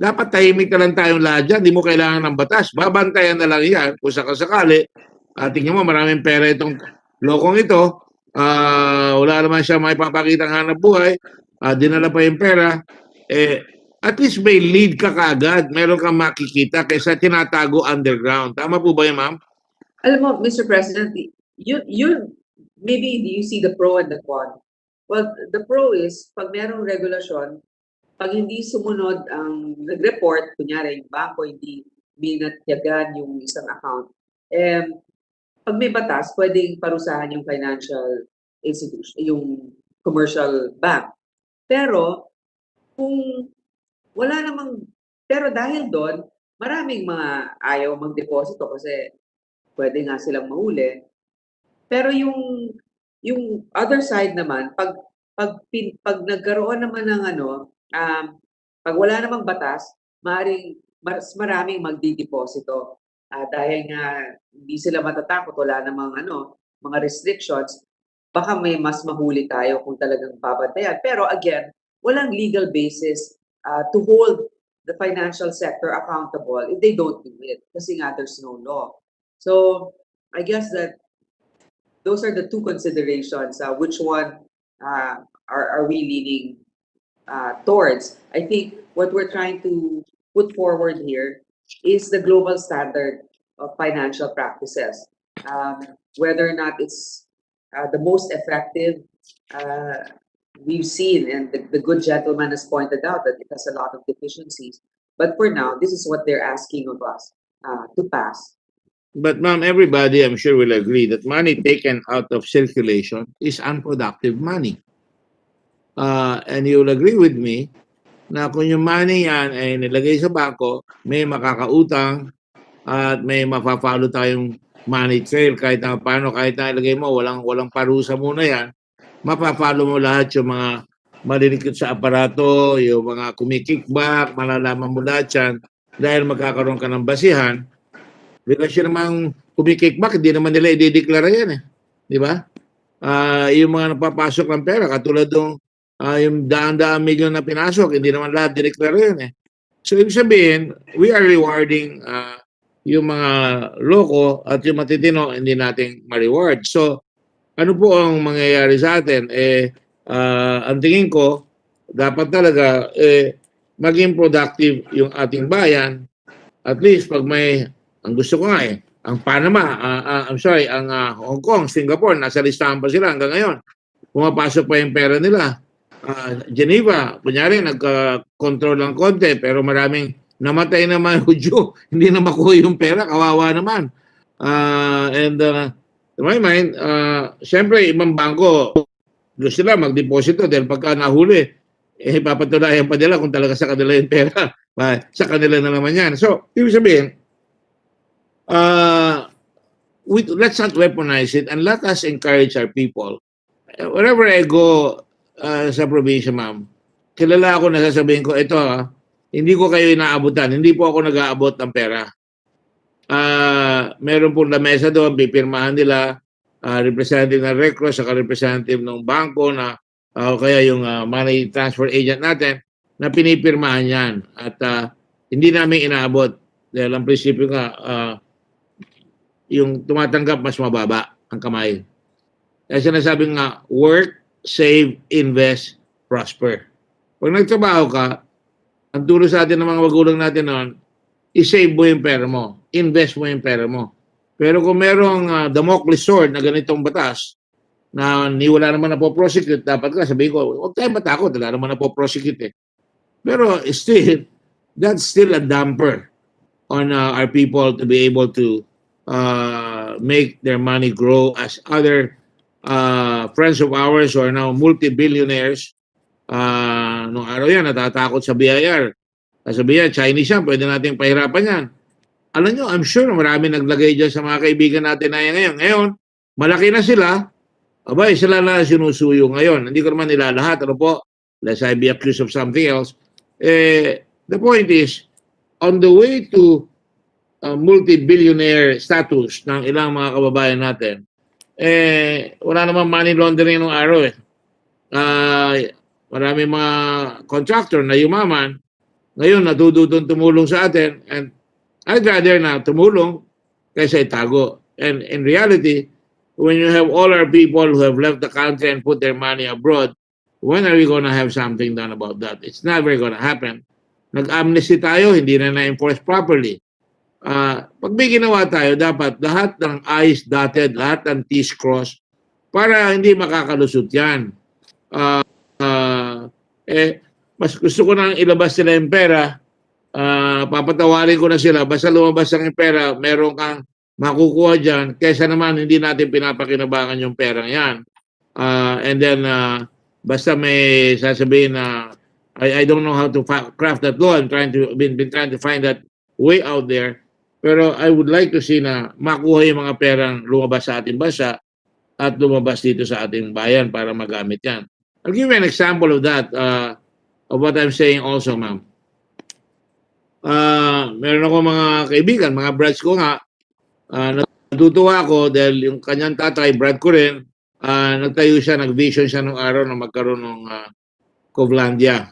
[SPEAKER 13] Dapat tahimik na lang tayong lahat dyan. Hindi mo kailangan ng batas. Babantayan na lang yan. Kung sakasakali, tingnan mo, maraming pera itong lokong ito. Wala naman siya may papakitang hanap buhay. Dinala pa yung pera. At least may lead ka kaagad. Meron kang makikita kaysa tinatago underground. Tama po ba yun, ma'am?
[SPEAKER 8] Alam mo, Mr. President, maybe you see the pro and the con. Well, the pro is, pag merong regulasyon, pag hindi sumunod ang nag-report, kunyari yung bangko, hindi minatyagan yung isang account, pag may batas, pwedeng parusahan yung financial institution, yung commercial bank. Pero, kung wala namang, pero dahil doon, maraming mga ayaw mag-deposito kasi pwede nga silang mahuli. Pero yung other side naman, pag nagkaroon naman ng pag wala namang batas, maraming magdideposito. Dahil nga hindi sila matatakot, wala namang mga restrictions. baka may mas mahuli tayo kung talagang babantayan. Pero again, walang legal basis to hold the financial sector accountable if they don't do it. Kasi nga, there's no law. So, I guess that those are the two considerations. Which one are we leaning towards? I think what we're trying to put forward here is the global standard of financial practices. Whether or not it's the most effective, we've seen, and the good gentleman has pointed out that it has a lot of deficiencies. But for now, this is what they're asking of us to pass.
[SPEAKER 13] But ma'am, everybody I'm sure will agree that money taken out of circulation is unproductive money. And you'll agree with me na kung yung money yan ay nilagay sa bangko, may makakautang at may mapapalo tayong money trail kahit na paano, kahit na ilagay mo, walang parusa muna yan, mapapalo mo lahat yung mga malilikot sa aparato, yung mga kumikickback, malalaman mo lahat yan dahil magkakaroon ka ng basihan. Because yun namang kumikickback, hindi naman nila i-declare yan eh. Di ba? Yung mga napapasok ng pera, katulad ng yung daan-daan milyon na pinasok, hindi naman lahat dineclare yun eh. So, ibig sabihin, we are rewarding yung mga loko at yung matitino, hindi natin ma-reward. So, ano po ang mangyayari sa atin? Ang tingin ko, dapat talaga maging productive yung ating bayan. At least, pag may, ang gusto ko nga ang Panama, ang Hong Kong, Singapore, nasa listahan pa sila hanggang ngayon. Pumapasok pa yung pera nila. Geneva, kunyari, nagka-control ng konti, pero maraming namatay naman Hudyo. Hindi na makuha yung pera, kawawa naman. To my mind, siyempre, ibang bangko, gusto sila mag-deposito dahil pagka nahuli, papatunayan pa nila kung talaga sa kanila yung pera. Sa kanila na naman yan. So, ibig sabihin, let's not weaponize it and let us encourage our people. Wherever I go sa probinsya, ma'am, kilala ako na sasabihin ko, ito hindi ko kayo inaabutan, hindi po ako nag-aabot ng pera. Meron po lamesa doon, pipirmahan nila, representative ng Red Cross, saka representative ng bangko na kaya yung money transfer agent natin, na pinipirmahan yan. At hindi namin inaabot. Dahil ang prinsipyo nga, yung tumatanggap mas mababa ang kamay. Kaya sinasabi nga, work, save, invest, prosper. Pag nagtrabaho ka, ang turo sa atin ng mga magulang natin noon, i-save mo yung pera mo, invest mo yung pera mo. Pero kung merong Damocles sword na ganitong batas, na wala naman na po-prosecute, dapat ka, sabihin ko, huwag tayong matakot, wala naman na po-prosecute eh. Pero still, that's still a damper on our people to be able to make their money grow as other friends of ours who are now multi-billionaires. Nung araw yan, natatakot sa BIR. Sabihin, Chinese yan, pwede natin pahirapan yan. Alam nyo, I'm sure marami naglagay dyan sa mga kaibigan natin na ngayon. Ngayon, malaki na sila. Abay, sila na sinusuyo ngayon. Hindi ko naman nila lahat. Ano po? Lest I be accused of something else. The point is, on the way to multi-billionaire status ng ilang mga kababayan natin, wala namang money laundering nung araw eh. Marami mga contractor na yumaman, ngayon natututong tumulong sa atin, and I'd rather na tumulong kaysa itago. And in reality, when you have all our people who have left the country and put their money abroad, when are we going to have something done about that? It's never going to happen. Nag-amnesty tayo, hindi na na-enforce properly. Pag may ginawa tayo, dapat lahat ng I's dotted, lahat ng T's crossed, para hindi makakalusot yan. Mas gusto ko nang ilabas sila yung pera, papatawarin ko na sila, basta lumabas ang yung pera, meron kang makukuha dyan, kaysa naman hindi natin pinapakinabangan yung pera yan. And then, basta may sasabihin na, I don't know how to craft that law. I'm been trying to find that way out there. Pero I would like to see na makuha yung mga perang lumabas sa ating bansa at lumabas dito sa ating bayan para magamit yan. I'll give you an example of that, of what I'm saying also, ma'am. Meron ako mga kaibigan, mga brads ko nga, natutuwa ako dahil yung kanyang tatay, brad ko rin, nagtayo siya, nag-vision siya nung araw na magkaroon ng Covlandia.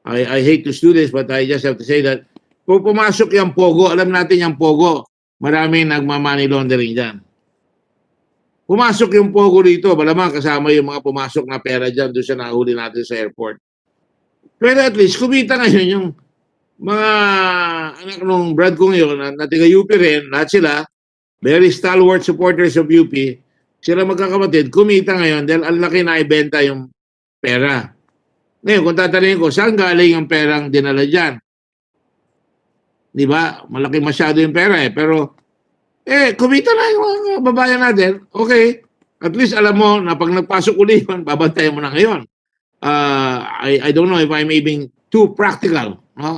[SPEAKER 13] I hate to do this, but I just have to say that kung pumasok yung Pogo, alam natin yung Pogo, marami nagma-money laundering dyan. Pumasok yung Pogo dito, malamang kasama yung mga pumasok na pera dyan doon sa nahuli natin sa airport. Pero at least, kumita ngayon yung mga anak nung Brad kong yun, na tiga UP rin, lahat sila, very stalwart supporters of UP, sila magkakapatid, kumita ngayon dahil ang laki na ibenta yung pera. Ngayon, kung tatanungin ko, saan galing yung perang dinala dyan? Di ba? Malaki masyado yung pera eh. Pero, kumita na yung mga babayan natin. Okay. At least alam mo na pag nagpasok uli yun, babantayan mo na ngayon. I don't know if I'm even too practical. No?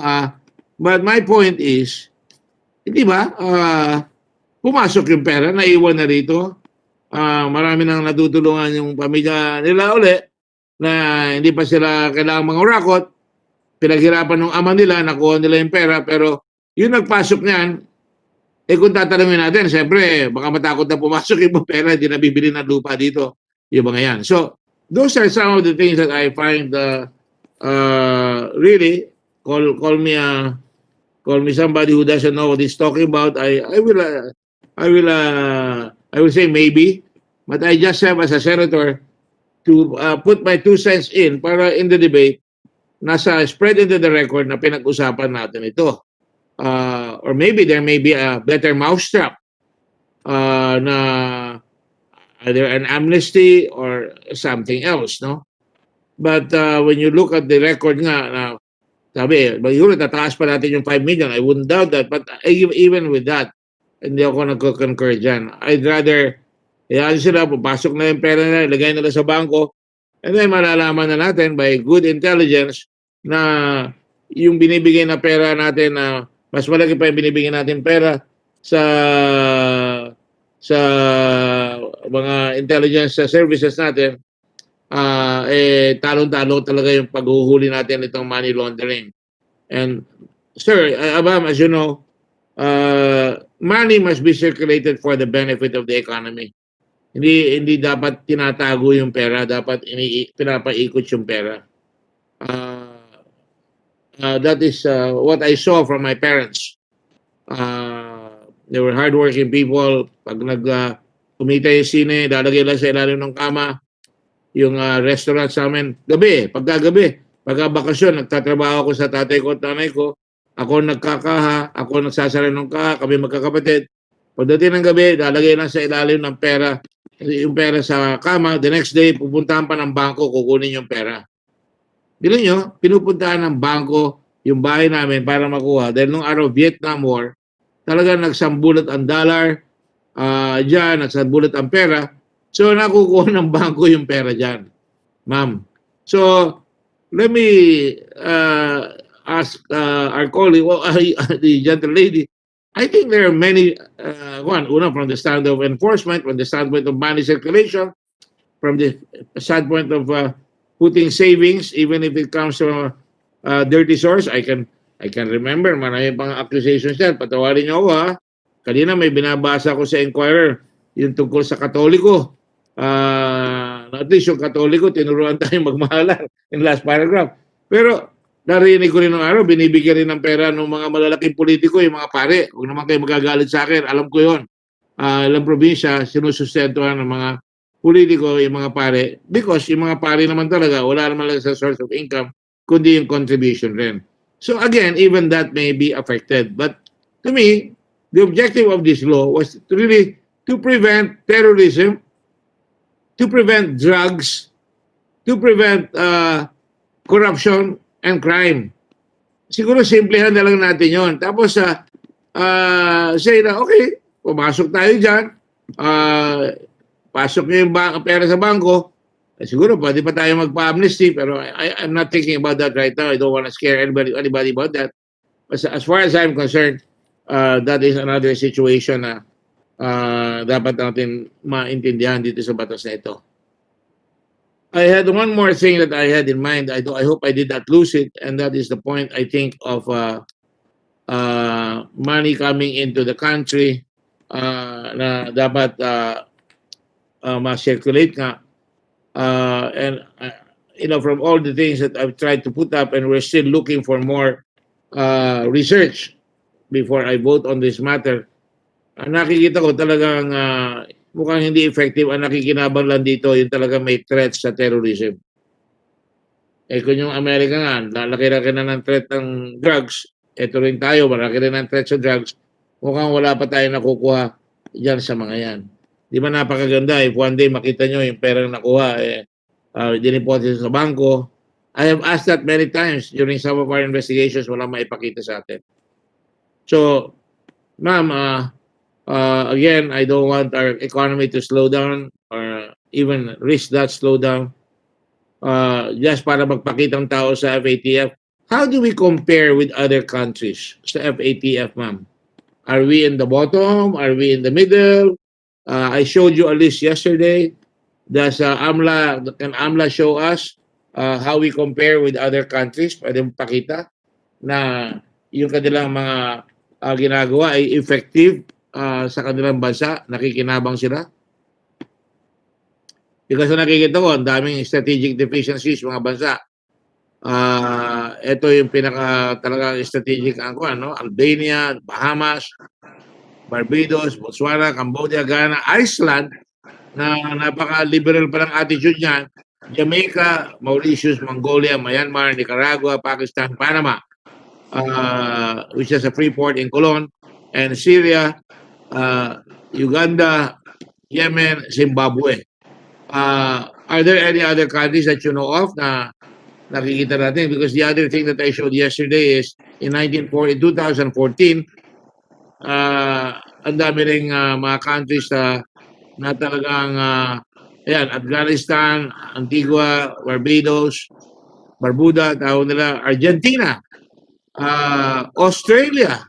[SPEAKER 13] But my point is, di ba? Pumasok yung pera, naiwan na rito. Marami nang natutulungan yung pamilya nila uli na hindi pa sila kailangang mangurakot. Pinaghirapan ng ama nila, nakuha nila yung pera, pero yung nagpasok niyan, kung tatanungin natin, siyempre, baka matakot na pumasok yung pera, hindi na bibili ng lupa dito, yung mga yan. So, those are some of the things that I find really, call me somebody who doesn't know what he's talking about. I will say maybe, but I just have as a senator to put my 2 cents in para in the debate, nasa spread into the record na pinag-usapan natin ito. Or maybe there may be a better mousetrap na either an amnesty or something else, no? But when you look at the record nga, sabi, siguro tataas pa natin yung 5 million. I wouldn't doubt that. But even with that, hindi ako nagko-concur dyan. I'd rather, yan sila, papasok na yung pera nila, ilagay nila sa bangko, and then malalaman na natin by good intelligence na yung binibigay na pera natin na mas malaki pa yung binibigay natin pera sa mga intelligence services natin, talong-talo talaga yung paghuhuli natin itong money laundering. And sir, Abam, as you know, money must be circulated for the benefit of the economy. Hindi dapat tinatago yung pera, dapat pinapaikot yung pera. That is what I saw from my parents. They were hardworking people. Pag kumita yung sine, lalagay lang sa ilalim ng kama. Yung restaurant sa amin, pagkagabi, pagkabakasyon, nagtatrabaho ako sa tatay ko at nanay ko. Ako nagkakaha, ako nagsasara ng kaha, kami magkakapatid. Pagdating ng gabi, lalagay lang sa ilalim ng pera, yung pera sa kama. The next day, pupuntahan pa ng bangko, kukunin yung pera. Bilang nyo, pinupuntahan ng bangko yung bahay namin para makuha. Dahil nung araw Vietnam War, talagang nagsambulat ang dollar, dyan, nagsambulat ang pera. So, nakukuha ng bangko yung pera dyan, ma'am. So, let me ask our colleague, the gentle lady, I think there are many, una, from the standpoint of enforcement, from the standpoint of money circulation, from the standpoint of putting savings, even if it comes from a dirty source. I can remember, marami pang accusations yan. Patawarin niyo ako ha. Kanina may binabasa ko sa Inquirer, yung tungkol sa Katoliko. At least yung Katoliko, tinuruan tayong magmahalan in last paragraph. Pero narinig ko rin ng araw, binibigyan rin ng pera ng mga malalaking politiko, yung mga pare. Huwag naman kayo magagalit sa akin, alam ko yun. Ilang probinsya, sinusustentuhan ng mga politiko, yung mga pare. Because yung mga pare naman talaga, wala naman lang sa source of income, kundi yung contribution rin. So again, even that may be affected. But to me, the objective of this law was really to prevent terrorism, to prevent drugs, to prevent corruption and crime. Siguro simplihan na lang natin yon. Tapos say na, okay, pumasok tayo dyan, pasok nyo yung pera sa bangko, siguro pwede pa tayo magpa-amnesty, pero I'm not thinking about that right now. I don't want to scare anybody about that. As far as I'm concerned, that is another situation na dapat natin maintindihan dito sa batas na ito. I had one more thing that I had in mind. I hope I did not lose it, and that is the point, I think, of money coming into the country na dapat ma-circulate nga. And from all the things that I've tried to put up, and we're still looking for more research before I vote on this matter. Nakikita ko talagang mukhang hindi effective. Ang nakikinabang lang dito, yung talagang may threats sa terrorism. Kung yung Amerika nga, laki-laki na ng threat ng drugs, ito rin tayo, malaki rin ng threat sa drugs, mukhang wala pa tayo nakukuha dyan sa mga yan. Di ba napakaganda, if one day makita nyo yung perang nakuha, diniposit sa bangko. I have asked that many times during some of our investigations, walang maipakita sa atin. So, ma'am, again, I don't want our economy to slow down or even risk that slowdown. Just para magpakitang tao sa FATF. How do we compare with other countries sa FATF, ma'am? Are we in the bottom? Are we in the middle? I showed you a list yesterday. Does AMLA show us how we compare with other countries? Pwede mo pakita na yung kanilang mga ginagawa ay effective sa kanilang bansa, nakikinabang sila. Because nakikita ko, ang daming strategic deficiencies mga bansa. Ito yung talagang strategic Albania, Bahamas, Barbados, Botswana, Cambodia, Ghana, Iceland, na napaka-liberal pa ng attitude niyan, Jamaica, Mauritius, Mongolia, Myanmar, Nicaragua, Pakistan, Panama, which has a free port in Colon, and Syria, Uganda, Yemen, Zimbabwe. Are there any other countries that you know of na nakikita natin? Because the other thing that I showed yesterday is in 2014, ang dami ring mga countries na talagang Afghanistan, Antigua, Barbados, Barbuda, tawag nila, Argentina, Australia.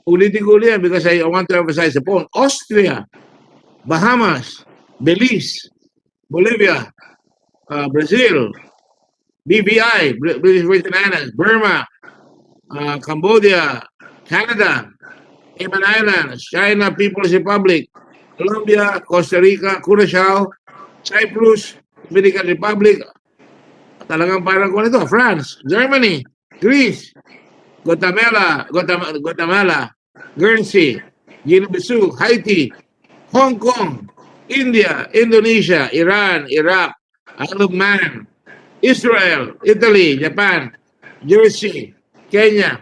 [SPEAKER 13] Ulitin ko ulit because I want to emphasize the point. Austria, Bahamas, Belize, Bolivia, Brazil, BVI, British Virgin Islands, Burma, Cambodia, Canada, Cayman Islands, China People's Republic, Colombia, Costa Rica, Curacao, Cyprus, Dominican Republic, talagang parang kung ito, France, Germany, Greece, Guatemala, Guernsey, Guinea-Bissau, Haiti, Hong Kong, India, Indonesia, Iran, Iraq, Isle of Man, Israel, Italy, Japan, Jersey, Kenya.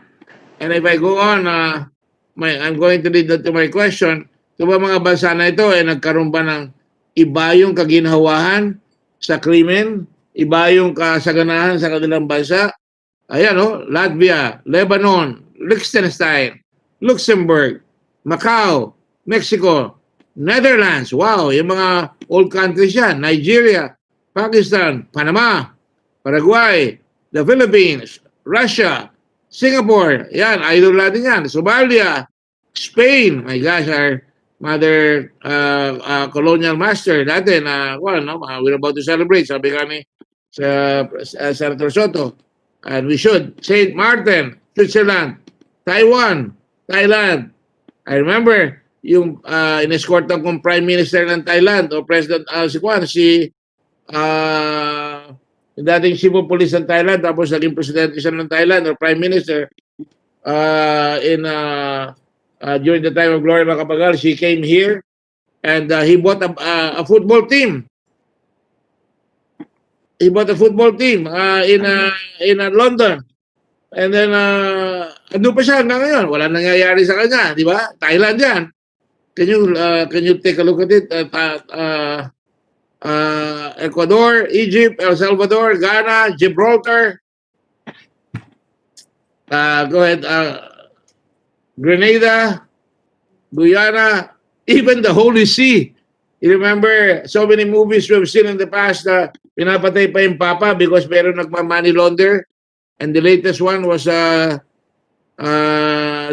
[SPEAKER 13] And if I go on, I'm going to lead to my question. Ito ba mga bansa na ito ay nagkaroon ba ng iba yung kaginhawahan sa krimen? Iba yung kasaganahan sa kanilang bansa? Ayan Latvia, Lebanon, Liechtenstein, Luxembourg, Macau, Mexico, Netherlands, wow, yung mga old countries yan, Nigeria, Pakistan, Panama, Paraguay, the Philippines, Russia, Singapore, yan, idol natin yan, Somalia, Spain, my gosh, our mother colonial master natin, we're about to celebrate, sabi kami sa Senator Soto, and we should, St. Martin, Switzerland, Taiwan, Thailand. I remember, yung in-escortan kong Prime Minister ng Thailand o President yung dating Cebu Police ng Thailand tapos naging Presidente siya ng Thailand or Prime Minister during the time of Gloria Macapagal, she came here and he bought a football team. He bought a football team in London. And then ano pa siya hanggang ngayon? Wala nangyayari sa kanya, di ba? Thailand yan. Can you take a look at it? Ecuador, Egypt, El Salvador, Ghana, Gibraltar. Go ahead. Grenada, Guyana, even the Holy See. You remember so many movies we've seen in the past na pinapatay pa yung Papa because meron nagma-money launder. And the latest one was the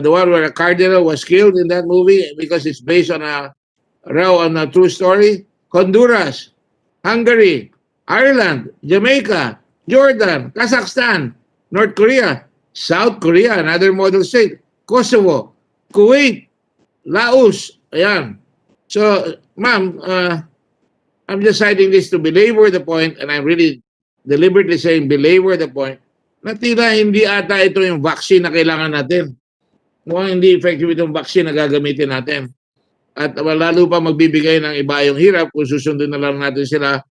[SPEAKER 13] one where a cardinal was killed in that movie because it's based on a true story. Honduras, Hungary, Ireland, Jamaica, Jordan, Kazakhstan, North Korea, South Korea, another model state, Kosovo, Kuwait, Laos. Ayan. So, ma'am, I'm just citing this to belabor the point, and I'm really deliberately saying belabor the point, na tila hindi ata ito yung vaccine na kailangan natin. Mukhang hindi effective itong vaccine na gagamitin natin. At lalo pa magbibigay ng iba yung hirap kung susundin na lang natin sila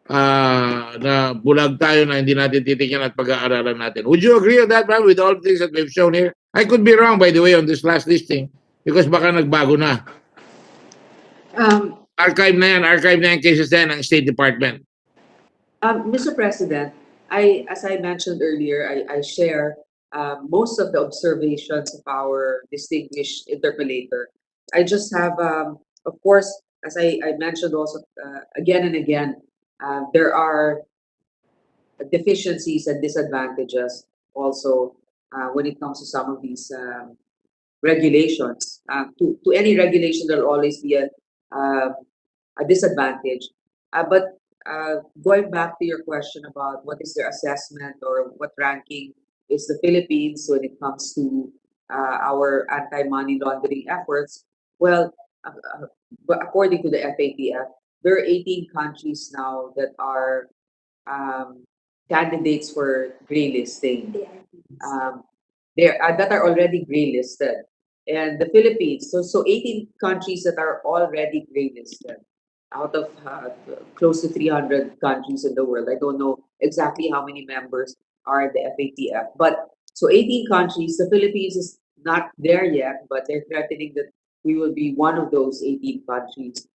[SPEAKER 13] na bulag tayo na hindi natin titignan at pag-aaralan natin. Would you agree on that, ma'am, with all the things that we've shown here? I could be wrong, by the way, on this last listing because baka nagbago na. Archive na yan cases na yan ng State Department.
[SPEAKER 8] Mr. President, as I mentioned earlier, I share most of the observations of our distinguished interpellator. I just have, of course, as I mentioned also again and again, there are deficiencies and disadvantages also when it comes to some of these regulations. To any regulation, there will always be a disadvantage. But going back to your question about what is their assessment or what ranking is the Philippines when it comes to our anti-money laundering efforts, well, according to the FATF, there are 18 countries now that are candidates for gray listing. That are already gray listed. And the Philippines, so 18 countries that are already gray listed out of close to 300 countries in the world. I don't know exactly how many members are at the FATF, but so 18 countries, the Philippines is not there yet, but they're threatening that we will be one of those 18 countries.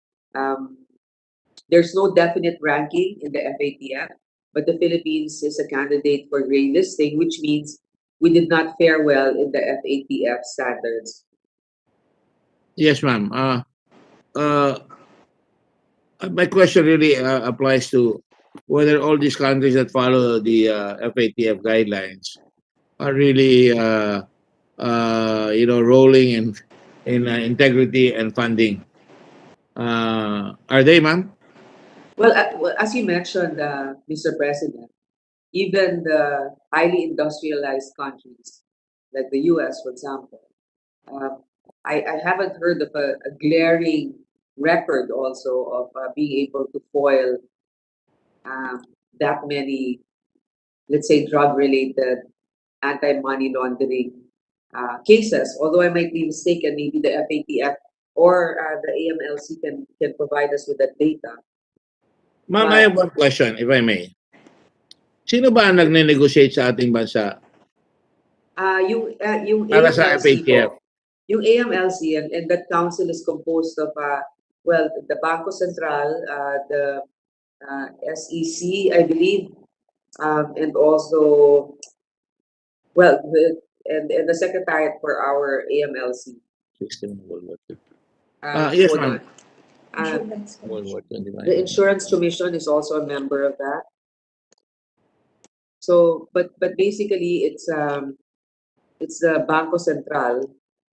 [SPEAKER 8] There's no definite ranking in the FATF, but the Philippines is a candidate for gray listing, which means we did not fare well in the FATF standards.
[SPEAKER 13] Yes, ma'am. My question really applies to whether all these countries that follow the FATF guidelines are really, rolling in integrity and funding. Are they, ma'am?
[SPEAKER 8] Well, as you mentioned, Mr. President, even the highly industrialized countries, like the US, for example, I haven't heard of a glaring record also of being able to foil that many, let's say, drug-related anti-money laundering cases. Although I might be mistaken, maybe the FATF or the AMLC can provide us with that data.
[SPEAKER 13] Ma'am, I have one question, if I may. Sino ba ang nagne-negotiate sa ating bansa
[SPEAKER 8] Yung
[SPEAKER 13] para sa
[SPEAKER 8] AMLC
[SPEAKER 13] FATF?
[SPEAKER 8] po, yung AMLC and that council is composed of the Bangko Sentral, the SEC, I believe, and also and the secretariat for our AMLC.
[SPEAKER 13] Yes,
[SPEAKER 8] hold
[SPEAKER 13] ma'am.
[SPEAKER 8] on. The Insurance Commission is also a member of that. So, but basically, it's the Bangko Sentral.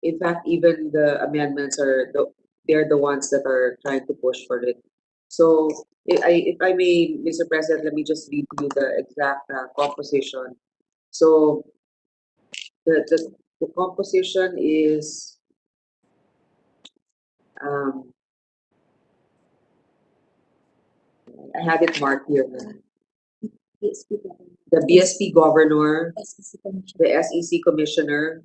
[SPEAKER 8] In fact, even the amendments they're the ones that are trying to push for it. So, if I may, Mr. President, let me just read you the exact composition. So, the composition is I have it marked here. The BSP governor, the SEC commissioner,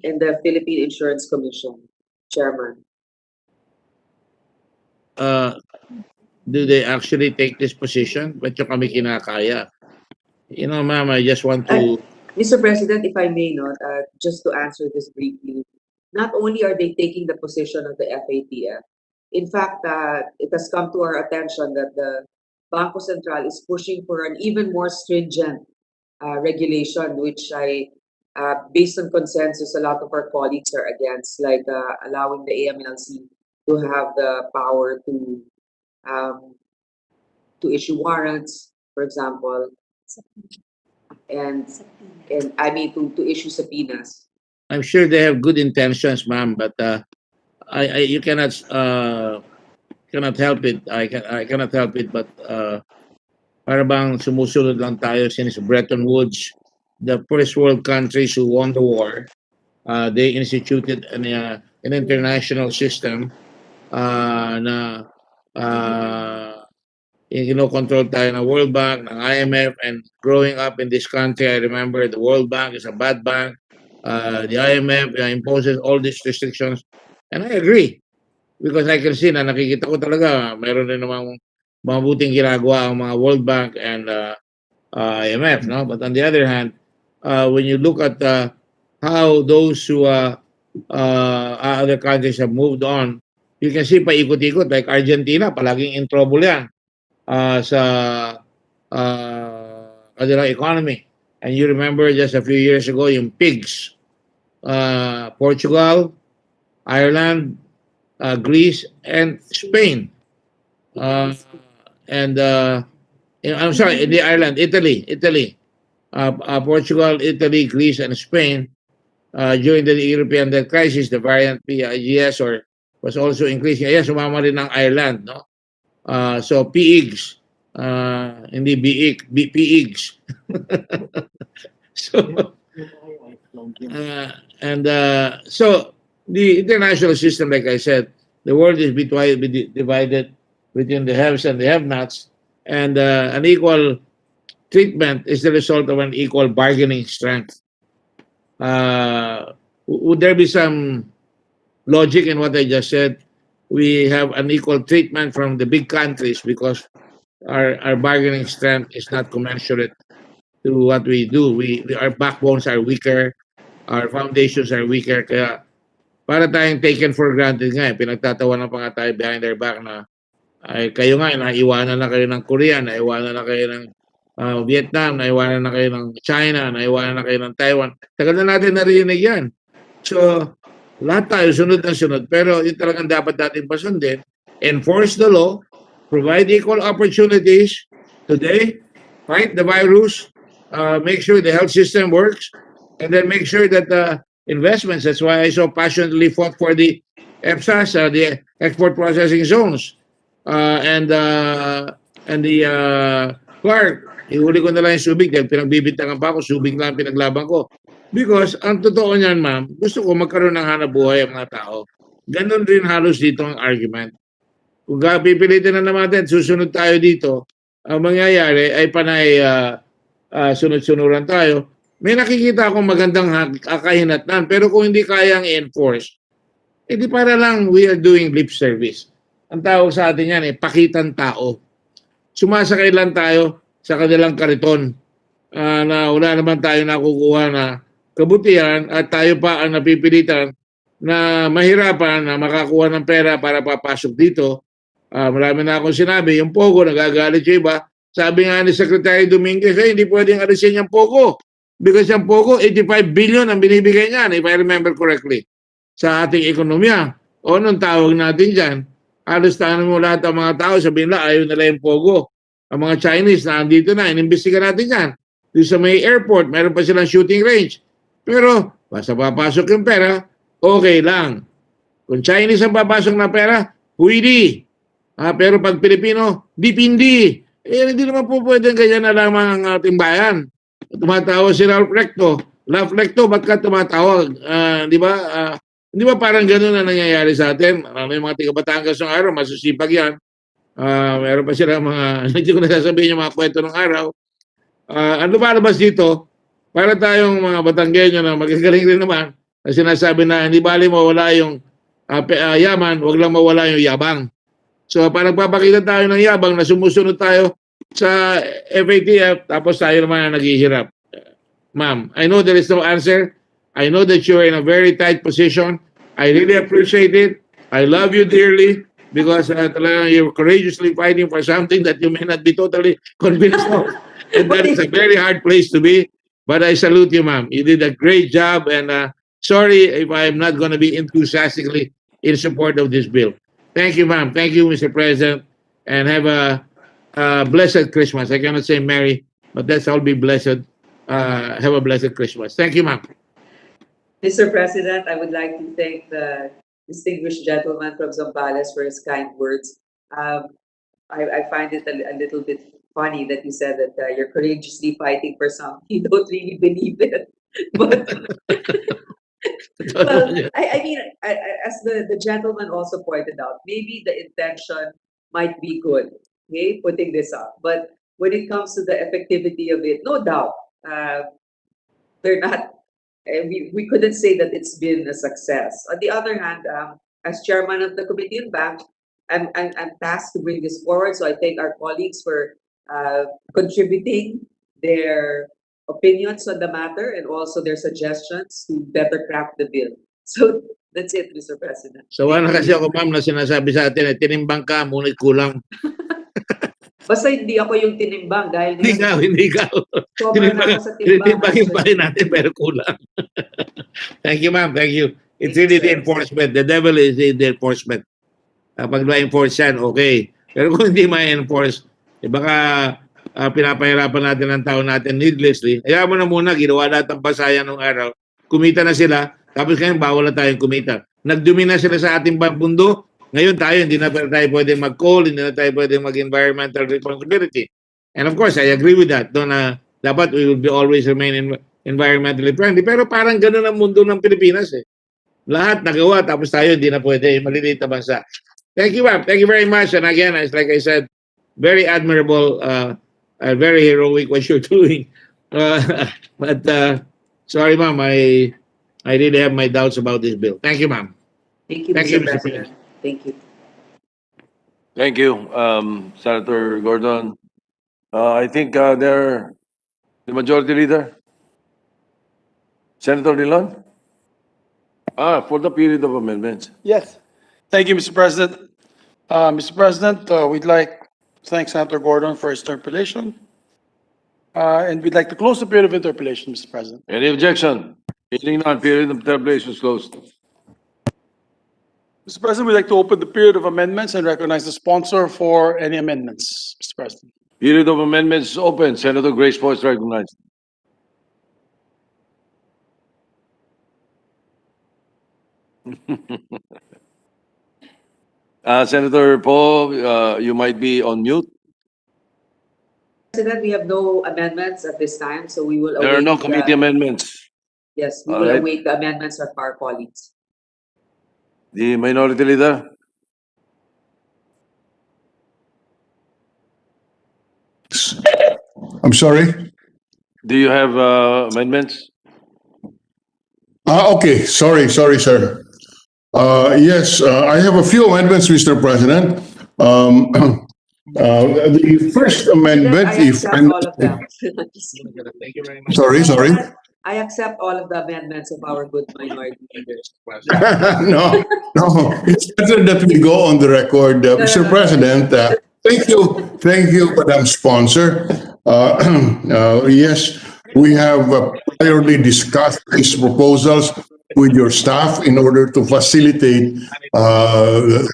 [SPEAKER 8] and the Philippine Insurance Commission chairman.
[SPEAKER 13] Do they actually take this position? Ba't yung kami kinakaya? You know, ma'am, I just want to...
[SPEAKER 8] Mr. President, if I may not, just to answer this briefly, not only are they taking the position of the FATF, in fact, it has come to our attention that the Bangko Sentral is pushing for an even more stringent regulation, which based on consensus, a lot of our colleagues are against, like allowing the AMLC to have the power to issue warrants, for example, and I mean to issue subpoenas.
[SPEAKER 13] I'm sure they have good intentions, ma'am, but you cannot help it. I cannot help it, but para bang sumusunod lang tayo since Bretton Woods, the first world countries who won the war, they instituted an international system na Kinokontrol tayo ng World Bank, ng IMF, and growing up in this country, I remember the World Bank is a bad bank. The IMF imposes all these restrictions. And I agree. Because I can see na nakikita ko talaga, meron din namang mabuting ginagawa ang mga World Bank and IMF, no? But on the other hand, when you look at how those who other countries have moved on, you can see paikot-ikot like Argentina, palaging in trouble yan sa kanilang economy. And you remember just a few years ago, yung pigs, Portugal, Ireland, Greece, and Spain. I'm sorry, in the Ireland, Italy, Portugal, Italy, Greece, and Spain. During the European debt crisis, the variant PIGS was also increasing. Yes, sumama rin ng Ireland, no? So pigs, hindi biik, pigs. So so the international system, like I said, the world is divided between the haves and the have-nots, and an equal treatment is the result of an equal bargaining strength. Would there be some logic in what I just said? We have an equal treatment from the big countries because our bargaining strength is not commensurate to what we do. Our backbones are weaker, our foundations are weaker, kaya para tayong taken for granted nga, pinagtatawanan pa nga tayo behind their back na ay kayo nga, naiwanan na kayo ng Korea, naiwanan na kayo ng Vietnam, naiwanan na kayo ng China, naiwanan na kayo ng Taiwan. Tagal na natin narinig yan. So, lahat tayo sunod na sunod. Pero yung talagang dapat natin pasundin, enforce the law, provide equal opportunities today, fight the virus, make sure the health system works, and then make sure that investments, that's why I so passionately fought for the EPSAs, the export processing zones, and the Clark, ihuli ko na lang yung Subic dahil pinagbibintangan pa ako, Subic lang pinaglaban ko. Because ang totoo niyan, ma'am, gusto ko magkaroon ng hanap buhay ang mga tao. Ganon rin halos dito ang argument. Kung pipilitin na naman natin, susunod tayo dito, ang mangyayari ay panay sunod-sunuran tayo. May nakikita akong magandang kahinatnan, pero kung hindi kayang i-enforce, edi para lang we are doing lip service. Ang tawag sa atin yan pakitang tao. Sumasakay lang tayo sa kanilang kariton na wala naman tayo nakukuha na kabutihan at tayo pa ang napipilitan na mahirapan na makakuha ng pera para papasok dito. Marami na akong sinabi, yung Pogo, nagagalit yung iba. Sabi nga ni Secretary Dominguez, hindi pwedeng alisin yung Pogo. Because yung Pogo, 85 billion ang binibigay niyan, if I remember correctly, sa ating ekonomiya. O nung tawag natin dyan, halos tanong mo lahat ng mga tao, sabihin nila, ayaw nila yung Pogo. Ang mga Chinese na andito na, inimbestiga natin yan. Doon sa may airport, meron pa silang shooting range. Pero, basta papasok yung pera, okay lang. Kung Chinese ang papasok na pera, pwede. Pero pag Pilipino, dipindi. Hindi naman po pwedeng ganyan na lamang ang ating bayan. Tumatawa si Ralph Recto. Ralph Recto, ba't ka tumatawag? Di ba? Di ba parang gano'n na nangyayari sa atin? May mga tiga-Batangas ng araw, masusipag yan. Meron pa sila mga, hindi ko nasasabihin yung mga kwento ng araw. Ano ba labas dito? Para tayong mga Batanggenyo na magagaling rin naman, na sinasabi na hindi bali mawala yung yaman, wag lang mawala yung yabang. So parang papakita tayo ng yabang na sumusunod tayo sa FATF, tapos tayo naman na naghihirap. Ma'am, I know there is no answer. I know that you're in a very tight position. I really appreciate it. I love you dearly because you're courageously fighting for something that you may not be totally convinced of. And that is a very hard place to be. But I salute you, ma'am. You did a great job. And sorry if I'm not going to be enthusiastically in support of this bill. Thank you, ma'am. Thank you, Mr. President. And have a blessed Christmas. I cannot say Merry, but let's all be blessed. Have a blessed Christmas. Thank you, ma'am.
[SPEAKER 8] Mr. President, I would like to thank the distinguished gentleman from Zambales for his kind words. I find it a little bit funny that you said that you're courageously fighting for something you don't really believe in. But well, I mean, as the gentleman also pointed out, maybe the intention might be good, okay, putting this up. But when it comes to the effectivity of it, no doubt, they're not, we couldn't say that it's been a success. On the other hand, as chairman of the Committee on Bank, I'm tasked to bring this forward. So I thank our colleagues for contributing their opinions on the matter and also their suggestions to better craft the bill. So that's it, Mr. President.
[SPEAKER 13] So ano kasi ako ma'am na sinasabi sa atin, tinimbang ka, ngunit kulang.
[SPEAKER 8] Basta hindi ako yung tinimbang dahil
[SPEAKER 13] Hindi ikaw.
[SPEAKER 8] sobra na ako sa timbang.
[SPEAKER 13] Tinimbangin pa rin natin pero kulang. Thank you ma'am, thank you. It's really the enforcement. The devil is in the enforcement. Pag ma-enforce yan, okay. Pero kung hindi ma-enforce, baka pinapahirapan natin ang tao natin needlessly. Kaya mo na muna, ginawa lahat ng basayan ng araw. Kumita na sila, tapos ngayon bawal na tayong kumita. Nagdumi na sila sa ating mundo. Ngayon tayo, hindi na tayo pwede mag-coal, hindi na tayo pwede mag-environmental responsibility. And of course, I agree with that. No, na dapat we will be always remain environmentally friendly. Pero parang ganun ang mundo ng Pilipinas eh. Lahat nagawa, tapos tayo hindi na pwede. Maliliit na bansa. Thank you, ma'am. Thank you very much. And again, as like I said, very admirable, very heroic what you're doing. But sorry, ma'am, I really have my doubts about this bill. Thank you, ma'am.
[SPEAKER 8] Thank you,
[SPEAKER 13] Thank
[SPEAKER 8] Mr.
[SPEAKER 13] you, Mr.
[SPEAKER 8] President. Thank you.
[SPEAKER 1] Thank you, Senator Gordon. I think the majority leader, Senator Dillon. For the period of amendments.
[SPEAKER 9] Yes. Thank you, Mr. President. Mr. President, we'd like to thank Senator Gordon for his interpellation. And we'd like to close the period of interpellation, Mr. President.
[SPEAKER 1] Any objection? Hearing none, period of interpellation is closed.
[SPEAKER 9] Mr. President, we'd like to open the period of amendments and recognize the sponsor for any amendments, Mr. President.
[SPEAKER 1] Period of amendments is open. Senator Grace Poe is recognized. Senator Poe, you might be on mute.
[SPEAKER 8] President, we have no amendments at this time, so we will
[SPEAKER 1] There are
[SPEAKER 8] await
[SPEAKER 1] no
[SPEAKER 8] the-
[SPEAKER 1] committee amendments.
[SPEAKER 8] Yes, we
[SPEAKER 1] All
[SPEAKER 8] will
[SPEAKER 1] right.
[SPEAKER 8] await the amendments of our colleagues.
[SPEAKER 1] The minority leader.
[SPEAKER 5] I'm sorry?
[SPEAKER 1] Do you have amendments?
[SPEAKER 5] Okay, sorry, sir. Yes, I have a few amendments, Mr. President. The first amendment,
[SPEAKER 8] I
[SPEAKER 5] if
[SPEAKER 8] accept
[SPEAKER 5] I'm,
[SPEAKER 8] all of them.
[SPEAKER 13] Thank you very much.
[SPEAKER 5] sorry.
[SPEAKER 8] I accept all of the amendments of our good minority leaders.
[SPEAKER 5] No, it's better that we go on the record, Mr. President. Thank you, Madam Sponsor. Yes, we have priorly discussed these proposals with your staff in order to facilitate the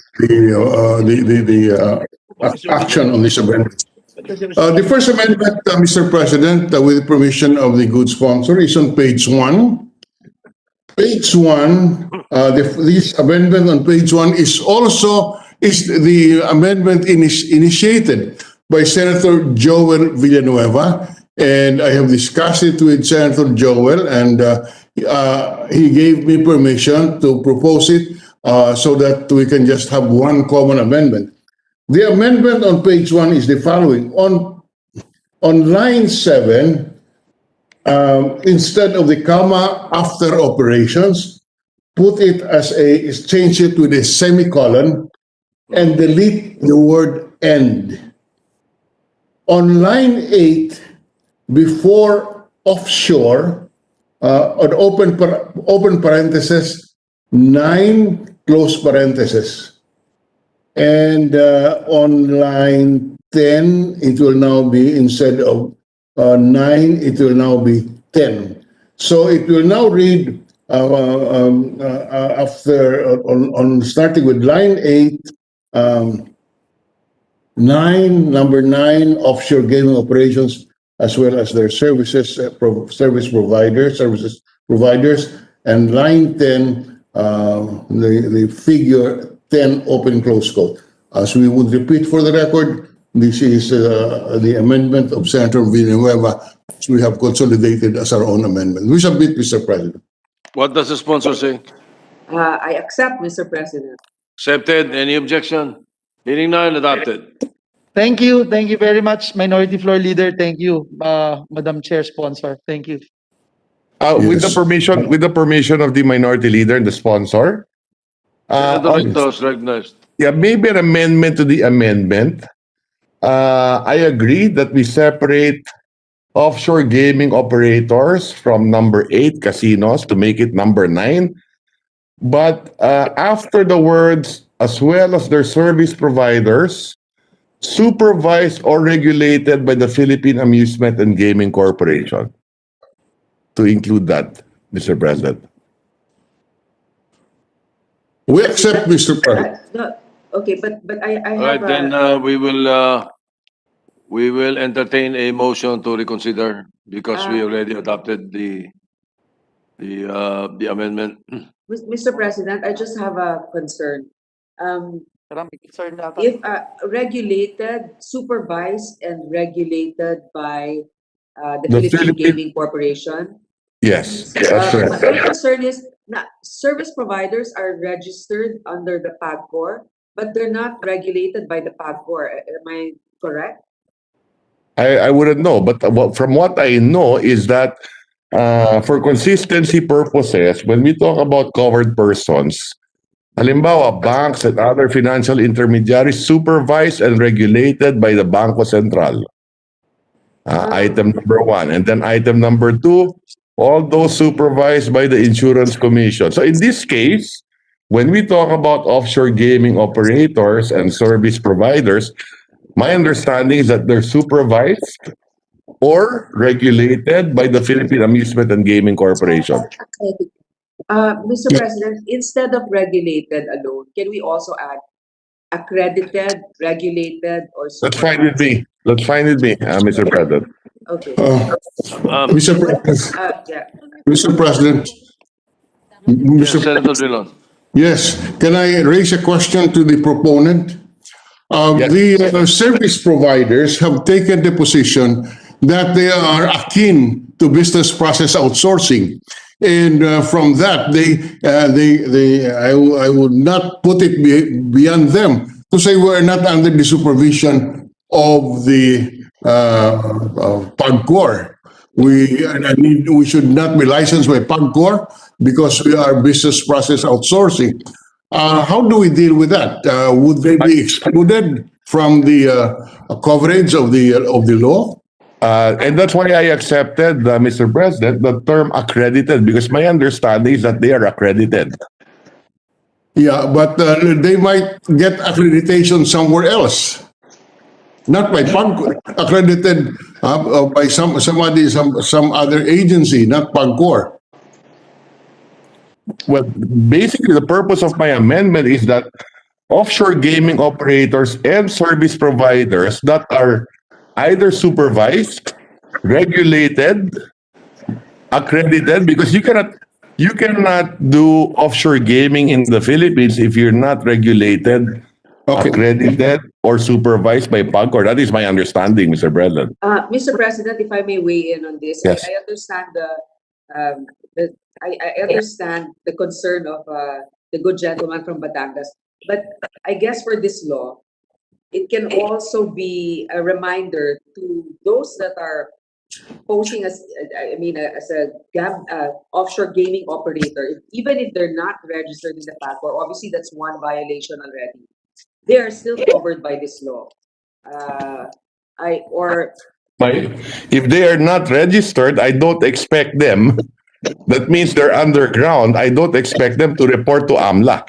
[SPEAKER 5] action on this amendment. The first amendment, Mr. President, with permission of the good sponsor, is on page 1. Page 1, this amendment on page 1 is the amendment initiated by Senator Joel Villanueva, and I have discussed it with Senator Joel, and he gave me permission to propose it so that we can just have one common amendment. The amendment on page 1 is the following. On line 7, instead of the comma after operations, put it change it with a semicolon and delete the word end. On line 8, before offshore, on open parenthesis, 9 close parenthesis. And on line 10, it will now be, instead of 9, it will now be 10. So it will now read after, starting with line 8, number 9, offshore gaming operations, as well as their services providers, and line 10, the figure 10 open close quote. As we would repeat for the record, this is the amendment of Senator Villanueva, which we have consolidated as our own amendment. We submit, Mr. President.
[SPEAKER 1] What does the sponsor say?
[SPEAKER 8] I accept, Mr. President.
[SPEAKER 1] Accepted. Any objection? Hearing none, adopted.
[SPEAKER 10] Thank you. Thank you very much, Minority Floor Leader. Thank you, Madam Chair Sponsor. Thank you.
[SPEAKER 14] With the
[SPEAKER 5] Yes.
[SPEAKER 14] permission of the minority leader and the sponsor,
[SPEAKER 1] Senator Ito is recognized.
[SPEAKER 14] yeah, maybe an amendment to the amendment. I agree that we separate offshore gaming operators from number 8 casinos to make it number 9. But after the words, as well as their service providers, supervised or regulated by the Philippine Amusement and Gaming Corporation, to include that, Mr. President.
[SPEAKER 5] We accept, Mr. President.
[SPEAKER 8] No, okay, but I
[SPEAKER 1] All
[SPEAKER 8] have
[SPEAKER 1] right, then we will entertain a motion to reconsider because we already adopted the amendment.
[SPEAKER 8] Mr. President, I just have a concern. If regulated, supervised and regulated by the
[SPEAKER 14] The
[SPEAKER 8] Philippine
[SPEAKER 14] Philippine-
[SPEAKER 8] Gaming Corporation.
[SPEAKER 14] Yes, that's
[SPEAKER 8] My
[SPEAKER 14] right.
[SPEAKER 8] concern is service providers are registered under the PAGCOR, but they're not regulated by the PAGCOR. Am I correct?
[SPEAKER 14] I wouldn't know, but from what I know is that for consistency purposes, when we talk about covered persons, halimbawa, banks and other financial intermediaries supervised and regulated by the Bangko Sentral. Item number 1. And then item number 2, all those supervised by the Insurance Commission. So in this case, when we talk about offshore gaming operators and service providers, my understanding is that they're supervised or regulated by the Philippine Amusement and Gaming Corporation.
[SPEAKER 8] Mr. President, instead of regulated alone, can we also add accredited, regulated, or
[SPEAKER 14] That's fine with me. That's fine with me, Mr. President.
[SPEAKER 8] Okay.
[SPEAKER 5] Mr. President,
[SPEAKER 8] Yeah.
[SPEAKER 5] Mr. President,
[SPEAKER 1] Yes,
[SPEAKER 5] Mr.
[SPEAKER 1] Senator Drilon.
[SPEAKER 5] Yes, can I raise a question to the proponent?
[SPEAKER 14] Yes.
[SPEAKER 5] The service providers have taken the position that they are akin to business process outsourcing. And from that, I would not put it beyond them to say we're not under the supervision of the PAGCOR. We should not be licensed by PAGCOR because we are business process outsourcing. How do we deal with that? Would they be excluded from the coverage of the law?
[SPEAKER 14] And that's why I accepted, Mr. President, the term accredited, because my understanding is that they are accredited.
[SPEAKER 5] Yeah, but they might get accreditation somewhere else, not by PAGCOR, accredited by some other agency, not PAGCOR.
[SPEAKER 14] Well, basically, the purpose of my amendment is that offshore gaming operators and service providers that are either supervised, regulated, accredited, because you cannot do offshore gaming in the Philippines if you're not regulated,
[SPEAKER 5] Okay.
[SPEAKER 14] accredited, or supervised by PAGCOR. That is my understanding, Mr. President.
[SPEAKER 8] Mr. President, if I may weigh in on this,
[SPEAKER 14] Yes.
[SPEAKER 8] I understand I understand the concern of the good gentleman from Batangas, but I guess for this law, it can also be a reminder to those that are posing as a offshore gaming operator, even if they're not registered in the PAGCOR. Obviously, that's one violation already. They are still covered by this law.
[SPEAKER 14] If they are not registered, I don't expect them. That means they're underground. I don't expect them to report to AMLA.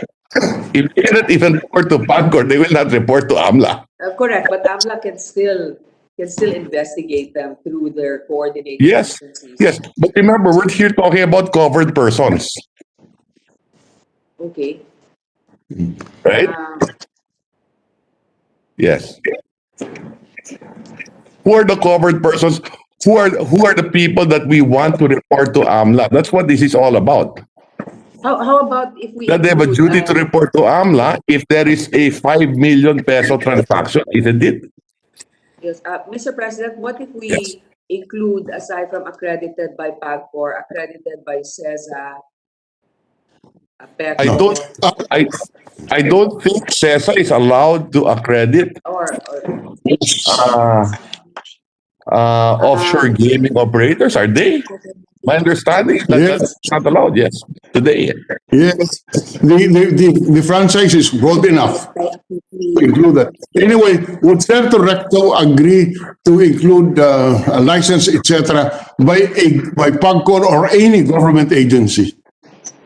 [SPEAKER 14] If they cannot even report to PAGCOR, they will not report to AMLA.
[SPEAKER 8] Correct, but AMLA can still investigate them through their coordinated
[SPEAKER 14] Yes,
[SPEAKER 8] agencies.
[SPEAKER 14] yes. But remember, we're here talking about covered persons,
[SPEAKER 8] Okay.
[SPEAKER 14] right? Yes. Who are the covered persons? Who are the people that we want to report to AMLA? That's what this is all about.
[SPEAKER 8] How about if we
[SPEAKER 14] That they have a
[SPEAKER 8] include,
[SPEAKER 14] duty to report to AMLA if there is a 5 million peso transaction, isn't it?
[SPEAKER 8] Yes, Mr. President, what if we
[SPEAKER 14] Yes.
[SPEAKER 8] include, aside from accredited by PAGCOR, accredited by CESA,
[SPEAKER 14] I don't. I don't think CESA is allowed to accredit
[SPEAKER 8] Or
[SPEAKER 14] uh, offshore gaming operators, are they? My understanding is that
[SPEAKER 5] Yes.
[SPEAKER 14] that's not allowed, yes, today.
[SPEAKER 5] Yes, the franchise is broad enough to include that. Anyway, would Senator Recto agree to include a license, etc., by PAGCOR or any government agency?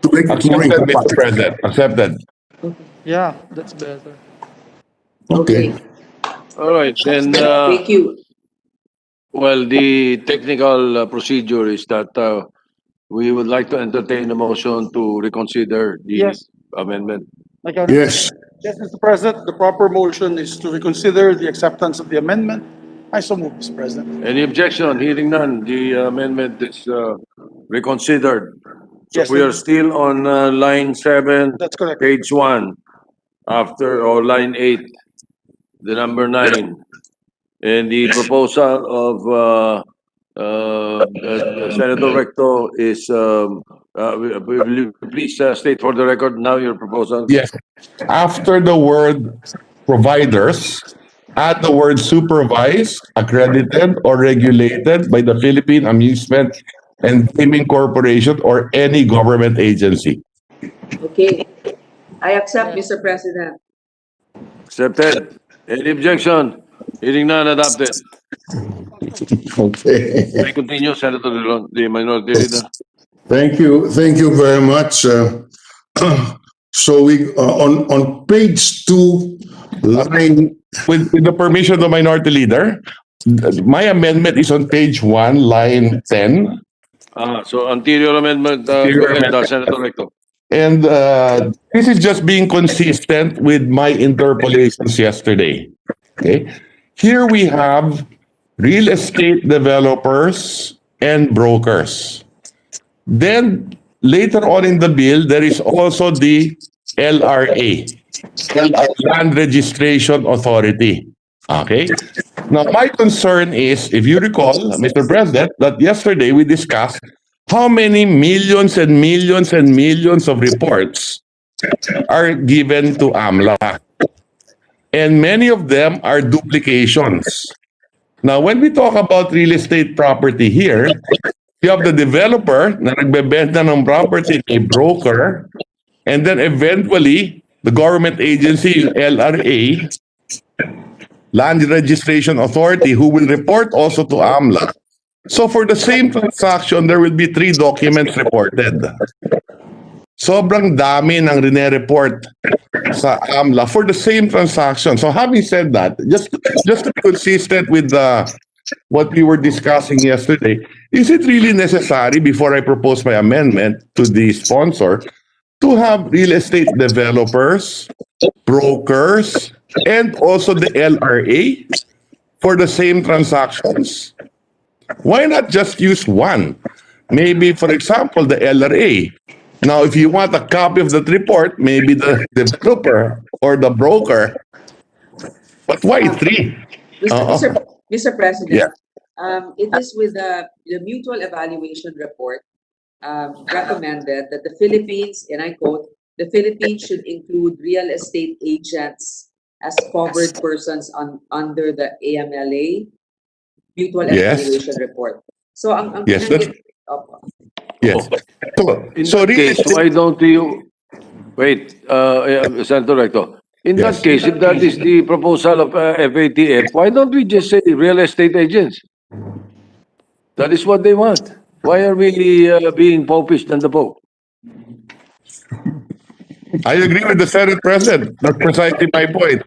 [SPEAKER 5] To make it more
[SPEAKER 14] Accepted, Mr.
[SPEAKER 5] encompassing.
[SPEAKER 14] President, accepted.
[SPEAKER 10] Yeah, that's better.
[SPEAKER 5] Okay.
[SPEAKER 1] All right, then,
[SPEAKER 8] thank you.
[SPEAKER 1] well, the technical procedure is that we would like to entertain a motion to reconsider the
[SPEAKER 10] Yes.
[SPEAKER 1] amendment.
[SPEAKER 10] Like, Honor?
[SPEAKER 5] Yes.
[SPEAKER 10] Yes, Mr. President, the proper motion is to reconsider the acceptance of the amendment. I so move, Mr. President.
[SPEAKER 1] Any objection? Hearing none, the amendment is reconsidered. So
[SPEAKER 10] Yes,
[SPEAKER 1] we are still on line 7,
[SPEAKER 10] That's correct.
[SPEAKER 1] page 1, after, or line 8, the number 9. And the proposal of Senator Recto is, will you please state for the record now your proposal?
[SPEAKER 14] Yes. After the word providers, add the word supervised, accredited, or regulated by the Philippine Amusement and Gaming Corporation or any government agency.
[SPEAKER 8] Okay. I accept, Mr. President.
[SPEAKER 1] Accepted. Any objection? Hearing none, adopted.
[SPEAKER 5] Okay.
[SPEAKER 1] May continue, Senator Drilon, the minority leader.
[SPEAKER 5] Thank you very much. So we on page 2, line.
[SPEAKER 14] With the permission of the minority leader, my amendment is on page 1, line 10.
[SPEAKER 1] So anterior amendment, go
[SPEAKER 14] Anterior
[SPEAKER 1] ahead,
[SPEAKER 14] amendment.
[SPEAKER 1] Senator Recto.
[SPEAKER 14] And this is just being consistent with my interpolations yesterday. Okay. Here we have real estate developers and brokers. Then later on in the bill, there is also the LRA, Land Registration Authority. Okay. Now, my concern is, if you recall, Mr. President, that yesterday we discussed how many millions and millions and millions of reports are given to AMLA. And many of them are duplications. Now, when we talk about real estate property here, you have the developer na nagbebenta ng property, a broker, and then eventually, the government agency, yung LRA, Land Registration Authority, who will report also to AMLA. So for the same transaction, there will be 3 documents reported. Sobrang dami ng rine-report sa AMLA for the same transaction. So having said that, just to be consistent with what we were discussing yesterday, is it really necessary, before I propose my amendment to the sponsor, to have real estate developers, brokers, and also the LRA for the same transactions? Why not just use one? Maybe, for example, the LRA. Now, if you want a copy of that report, maybe the developer or the broker. But why 3?
[SPEAKER 8] Mr. President,
[SPEAKER 14] Yeah.
[SPEAKER 8] it is with the mutual evaluation report recommended that the Philippines, and I quote, the Philippines should include real estate agents as covered persons under the AMLA mutual
[SPEAKER 14] Yes.
[SPEAKER 8] evaluation report. So, ang
[SPEAKER 14] Yes,
[SPEAKER 8] binanggit-
[SPEAKER 14] Yes.
[SPEAKER 1] In
[SPEAKER 14] So
[SPEAKER 1] that
[SPEAKER 14] real
[SPEAKER 1] case,
[SPEAKER 14] estate-
[SPEAKER 1] why don't you, wait, Senator Recto, in that
[SPEAKER 14] Yes.
[SPEAKER 1] case, if that is the proposal of FATF, why don't we just say real estate agents? That is what they want. Why are we being popish than the Pope?
[SPEAKER 14] I agree with the Senate President. That's precisely my point.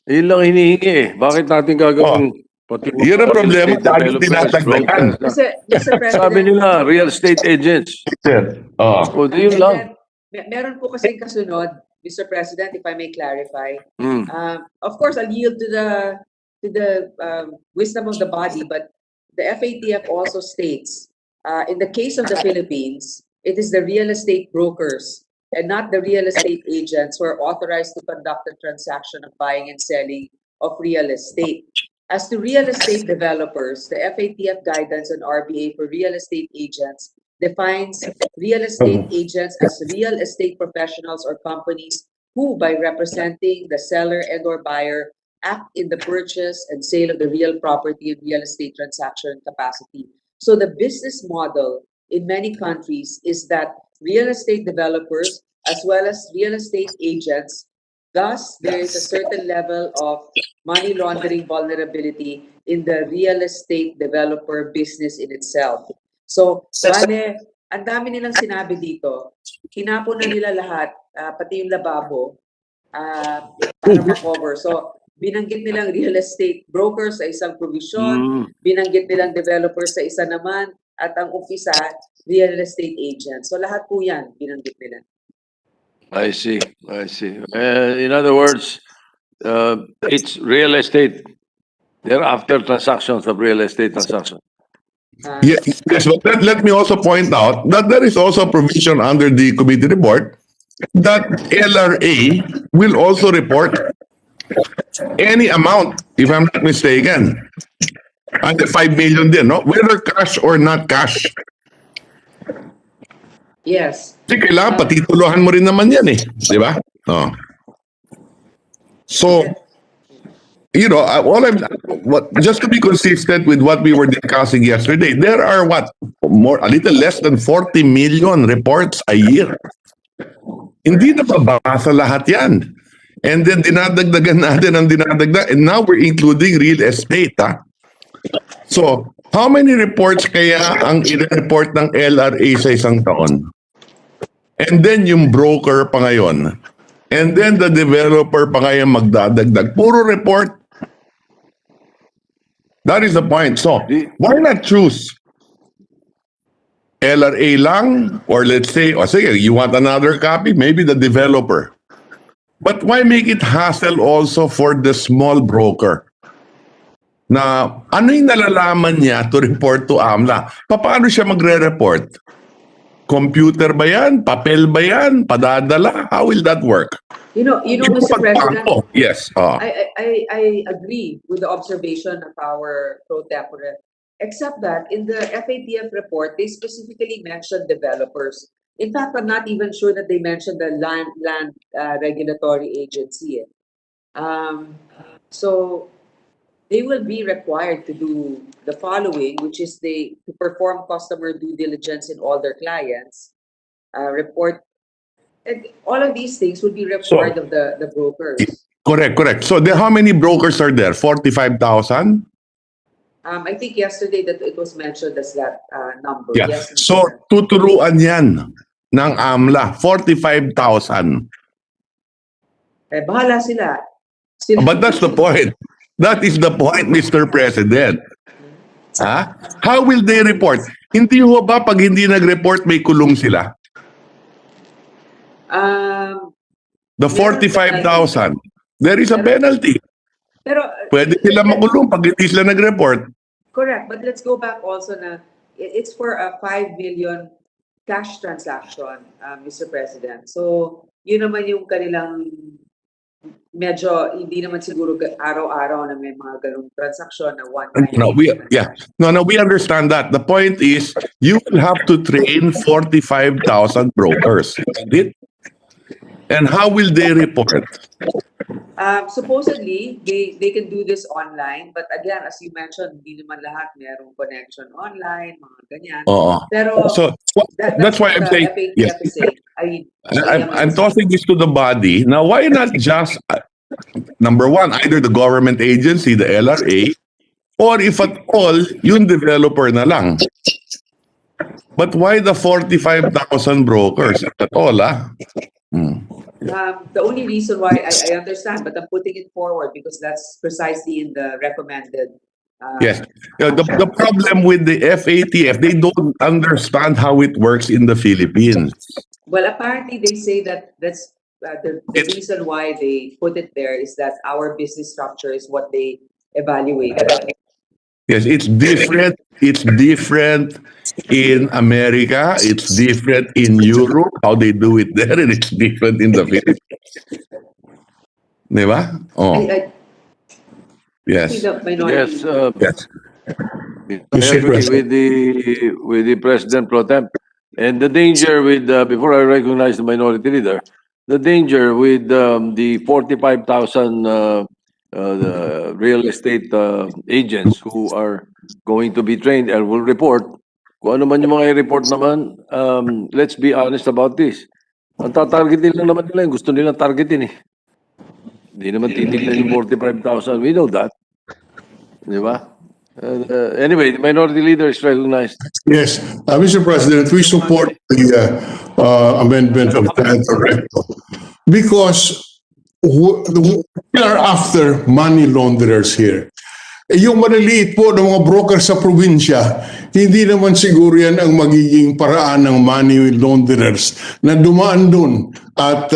[SPEAKER 1] Yun lang hinihingi eh. Bakit natin gagawin? Pati mga
[SPEAKER 14] Yun ang
[SPEAKER 1] real
[SPEAKER 14] problema,
[SPEAKER 1] estate
[SPEAKER 14] lagi
[SPEAKER 1] developers,
[SPEAKER 14] tinatagdagan.
[SPEAKER 1] brokers.
[SPEAKER 8] Mr. President.
[SPEAKER 1] Sabi nila, real estate agents.
[SPEAKER 14] Oh.
[SPEAKER 1] O, di yun
[SPEAKER 8] And
[SPEAKER 1] lang.
[SPEAKER 8] then, meron po kasing kasunod, Mr. President, if I may clarify.
[SPEAKER 1] Hmm.
[SPEAKER 8] Of course, I'll yield to the wisdom of the body, but the FATF also states, in the case of the Philippines, it is the real estate brokers and not the real estate agents who are authorized to conduct the transaction of buying and selling of real estate. As to real estate developers, the FATF guidance on RBA for real estate agents defines real estate agents as real estate professionals or companies who, by representing the seller and or buyer, act in the purchase and sale of the real property and real estate transaction capacity. So the business model in many countries is that real estate developers as well as real estate agents, thus there is a certain level of money laundering vulnerability in the real estate developer business in itself. So, bale, ang dami nilang sinabi dito. Tinapon na nila lahat, pati yung lababo, para ma-cover. So, binanggit nilang real estate broker sa isang provision, binanggit nilang developer sa isa naman, at ang umpisa, real estate agent. So, lahat po yan, binanggit nila.
[SPEAKER 1] I see. I see. In other words, it's real estate. They're after transactions of real estate transactions.
[SPEAKER 14] Yes, but let me also point out that there is also a provision under the committee report that LRA will also report any amount, if I'm not mistaken. Under 5 million din, no? Whether cash or not cash.
[SPEAKER 8] Yes.
[SPEAKER 14] Kasi kailangan patituluhan mo rin naman yan eh. Di ba? Oh. So, you know, just to be consistent with what we were discussing yesterday, there are a little less than 40 million reports a year. Hindi na babasa lahat yan. And then dinadagdagan natin ang dinadagdag. And now we're including real estate. So, how many reports kaya ang i-report ng LRA sa isang taon? And then yung broker pa ngayon. And then the developer pa ngayon magdadagdag. Puro report. That is the point. So, why not choose LRA lang? Or let's say, sige, you want another copy? Maybe the developer. But why make it hassle also for the small broker? Na ano yung nalalaman niya to report to AMLA? Paano siya magre-report? Computer ba yan? Papel ba yan? Padadala? How will that work?
[SPEAKER 8] You know, Mr. President,
[SPEAKER 14] yes.
[SPEAKER 8] I agree with the observation of our pro tempore, except that in the FATF report, they specifically mentioned developers. In fact, I'm not even sure that they mentioned the land regulatory agency. So they will be required to do the following, which is to perform customer due diligence in all their clients, report. And all of these things would be required of the brokers.
[SPEAKER 14] Correct. So how many brokers are there? 45,000?
[SPEAKER 8] I think yesterday that it was mentioned as that number.
[SPEAKER 14] Yeah.
[SPEAKER 8] Yes,
[SPEAKER 14] So tuturuan yan ng AMLA, 45,000.
[SPEAKER 8] Bahala sila.
[SPEAKER 14] But that's the point. That is the point, Mr. President. How will they report? Hindi ho ba pag hindi nag-report may kulong sila? The 45,000, there is a penalty.
[SPEAKER 8] Pero
[SPEAKER 14] Pwede sila makulong pag hindi sila nag-report.
[SPEAKER 8] correct, but let's go back also na it's for a 5 million cash transaction, Mr. President. So, yun naman yung kanilang medyo hindi naman siguro araw-araw na may mga ganung transaksyon na one time.
[SPEAKER 14] No, we understand that. The point is, you will have to train 45,000 brokers. And how will they report?
[SPEAKER 8] Supposedly, they can do this online, but again, as you mentioned, hindi naman lahat merong connection online, mga ganyan. Pero
[SPEAKER 14] so that's why I'm saying, yes. I'm tossing this to the body. Now, why not just, number one, either the government agency, the LRA, or if at all, yung developer na lang. But why the 45,000 brokers at all,
[SPEAKER 8] The only reason why I understand, but I'm putting it forward because that's precisely in the recommended.
[SPEAKER 14] Yes. The problem with the FATF, they don't understand how it works in the Philippines.
[SPEAKER 8] Well, apparently they say that that's the reason why they put it there is that our business structure is what they evaluate.
[SPEAKER 14] Yes, it's different. It's different in America. It's different in Europe, how they do it there, and it's different in the Philippines. Di ba? Yes.
[SPEAKER 1] Yes.
[SPEAKER 14] Yes.
[SPEAKER 1] I agree with the President Pro Tem. And the danger with, before I recognize the minority leader, the danger with the 45,000 the real estate agents who are going to be trained and will report, kung ano man yung mga i-report naman, let's be honest about this. Ang tatargetin lang naman nila, yung gusto nilang targetin eh. Hindi naman titignan yung 45,000. We know that. Di ba? Anyway, the minority leader is recognized.
[SPEAKER 5] Yes, Mr. President, we support the amendment of Senator Recto because we are after money launderers here. Yung maliliit po ng mga broker sa probinsya, hindi naman siguro yan ang magiging paraan ng money launderers na dumaan doon at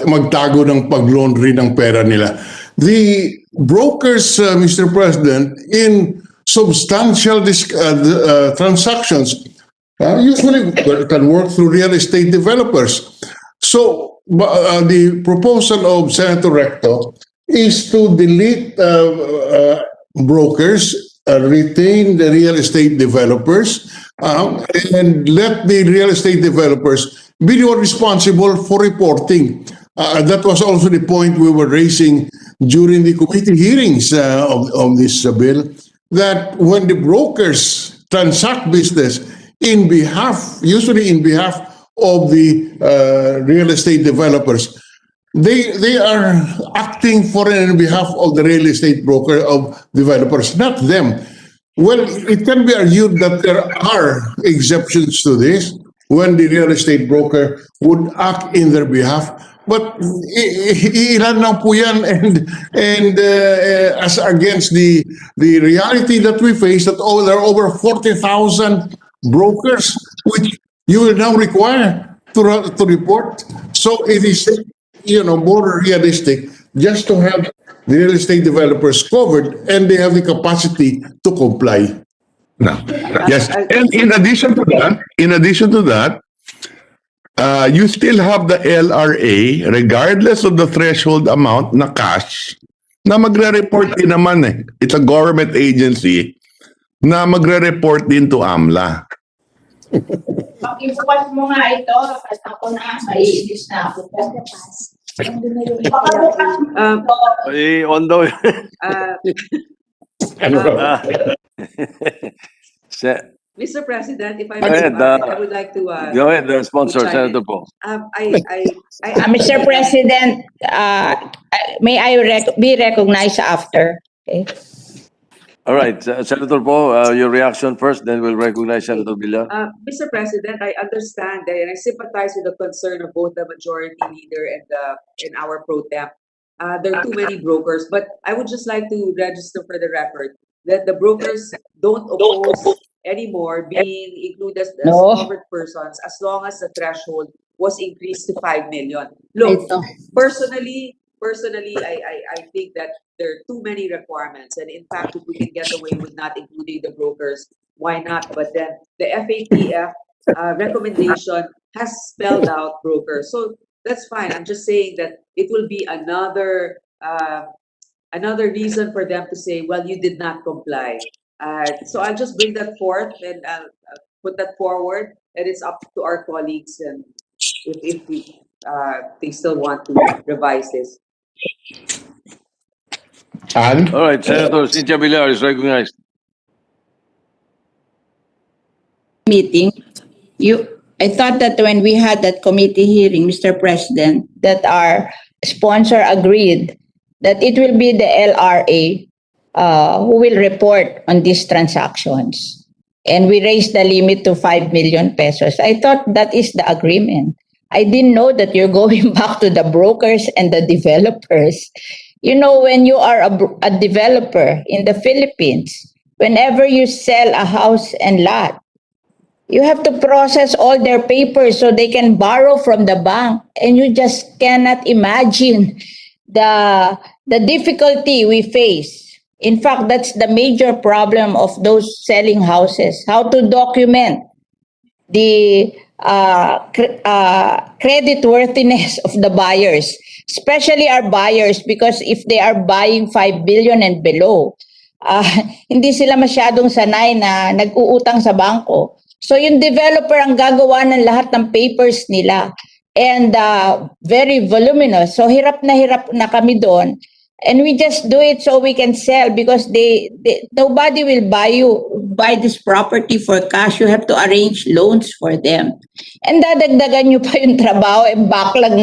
[SPEAKER 5] magtago ng pag-laundry ng pera nila. The brokers, Mr. President, in substantial transactions usually can work through real estate developers. So the proposal of Senator Recto is to delete brokers, retain the real estate developers, and let the real estate developers be the one responsible for reporting. That was also the point we were raising during the committee hearings of this bill, that when the brokers transact business usually in behalf of the real estate developers, they are acting for and on behalf of the real estate broker of developers, not them. Well, it can be argued that there are exceptions to this when the real estate broker would act in their behalf. But ilan lang po yan, and as against the reality that we face, that there are over 40,000 brokers which you will now require to report. So it is, more realistic just to have the real estate developers covered, and they have the capacity to comply.
[SPEAKER 14] No. Yes, and in addition to that, you still have the LRA, regardless of the threshold amount na cash, na magre-report din naman eh. It's a government agency na magre-report din to AMLA.
[SPEAKER 6] Pag-ibukas mo nga ito, kasi ako na, maiinis na ako.
[SPEAKER 1] On the
[SPEAKER 8] Mr. President, if I
[SPEAKER 1] Go
[SPEAKER 8] may,
[SPEAKER 1] ahead,
[SPEAKER 8] I would like to
[SPEAKER 1] go ahead, the sponsor,
[SPEAKER 8] chime in.
[SPEAKER 1] Senator Po.
[SPEAKER 6] Mr. President, may I be recognized after? Okay.
[SPEAKER 1] All right, Senator Po, your reaction first, then we'll recognize Senator Villar.
[SPEAKER 8] Mr. President, I understand and I sympathize with the concern of both the majority leader and our pro temp. There are too many brokers, but I would just like to register for the record that the brokers don't oppose anymore being included as covered persons as long as the threshold was increased to 5 million. Look, personally, I think that there are too many requirements, and in fact, if we can get away with not including the brokers, why not? But then the FATF recommendation has spelled out brokers, so that's fine. I'm just saying that it will be another reason for them to say, well, you did not comply. So I'll just bring that forth and put that forward, and it's up to our colleagues and if they still want to revise this.
[SPEAKER 14] And
[SPEAKER 1] All right, Senator Cynthia Villar is recognized.
[SPEAKER 6] Meeting, I thought that when we had that committee hearing, Mr. President, that our sponsor agreed that it will be the LRA who will report on these transactions. And we raised the limit to 5 million pesos. I thought that is the agreement. I didn't know that you're going back to the brokers and the developers. You know, when you are a developer in the Philippines, whenever you sell a house and lot, you have to process all their papers so they can borrow from the bank. And you just cannot imagine the difficulty we face. In fact, that's the major problem of those selling houses, how to document the creditworthiness of the buyers, especially our buyers, because if they are buying 5 billion and below, hindi sila masyadong sanay na nag-uutang sa bangko. So yung developer ang gagawa ng lahat ng papers nila. And very voluminous. So hirap na kami doon. And we just do it so we can sell because nobody will buy this property for cash. You have to arrange loans for them. And dadagdagan nyo pa yung trabaho, backlog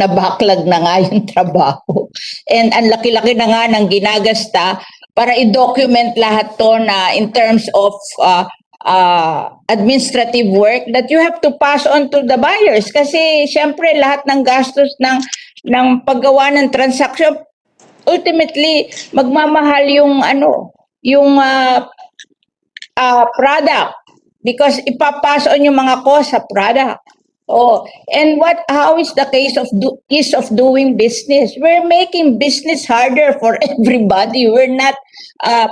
[SPEAKER 6] na nga yung trabaho. And ang laki-laki na nga ng ginagasta para i-document lahat to na in terms of administrative work that you have to pass on to the buyers. Kasi syempre lahat ng gastos ng paggawa ng transaction, ultimately magmamahal yung product because ipapass on yung mga cost sa product. Oh, and how is the case of ease of doing business? We're making business harder for everybody. We're not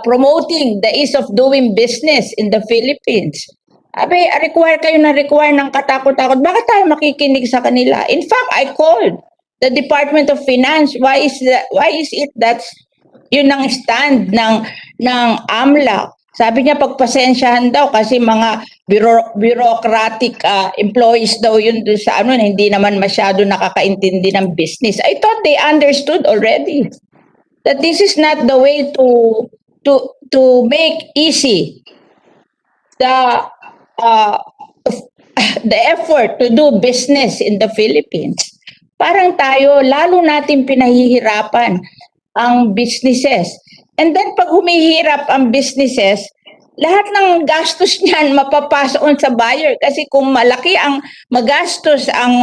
[SPEAKER 6] promoting the ease of doing business in the Philippines. Abe, require ng katakot-takot. Bakit tayo makikinig sa kanila? In fact, I called the Department of Finance. Why is it that yun ang stand ng AMLA? Sabi niya pagpasensyahan daw kasi mga bureaucratic employees daw yun doon sa hindi naman masyado nakakaintindi ng business. I thought they understood already that this is not the way to make easy the effort to do business in the Philippines. Parang tayo lalo natin pinahihirapan ang businesses. And then pag humihirap ang businesses, lahat ng gastos niyan mapapasa on sa buyer kasi kung malaki ang magastos ang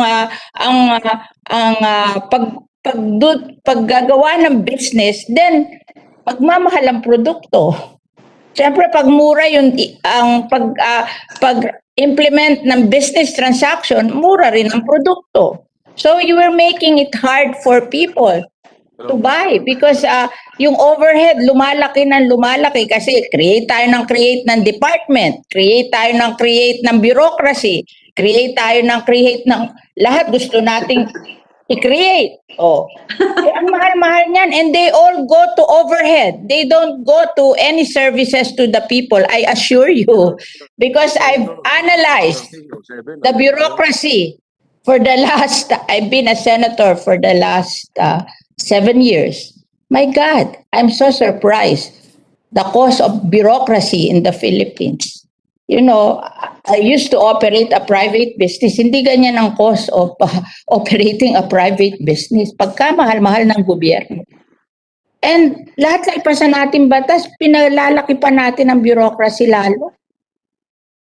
[SPEAKER 6] paggagawa ng business, then magmamahal ang produkto. Siyempre pag mura ang pag-implement ng business transaction, mura rin ang produkto. So you are making it hard for people to buy because yung overhead lumalaki kasi create ng department, create ng bureaucracy, create ng lahat gusto nating i-create. Ang mahal-mahal niyan and they all go to overhead. They don't go to any services to the people, I assure you. Because I've analyzed the bureaucracy for the last, I've been a senator for the last 7 years. My God, I'm so surprised. The cost of bureaucracy in the Philippines. You know, I used to operate a private business. Hindi ganyan ang cost of operating a private business. Pagka mahal-mahal ng gobyerno. And lahat na ipasa natin batas, pinalalaki pa natin ang bureaucracy lalo.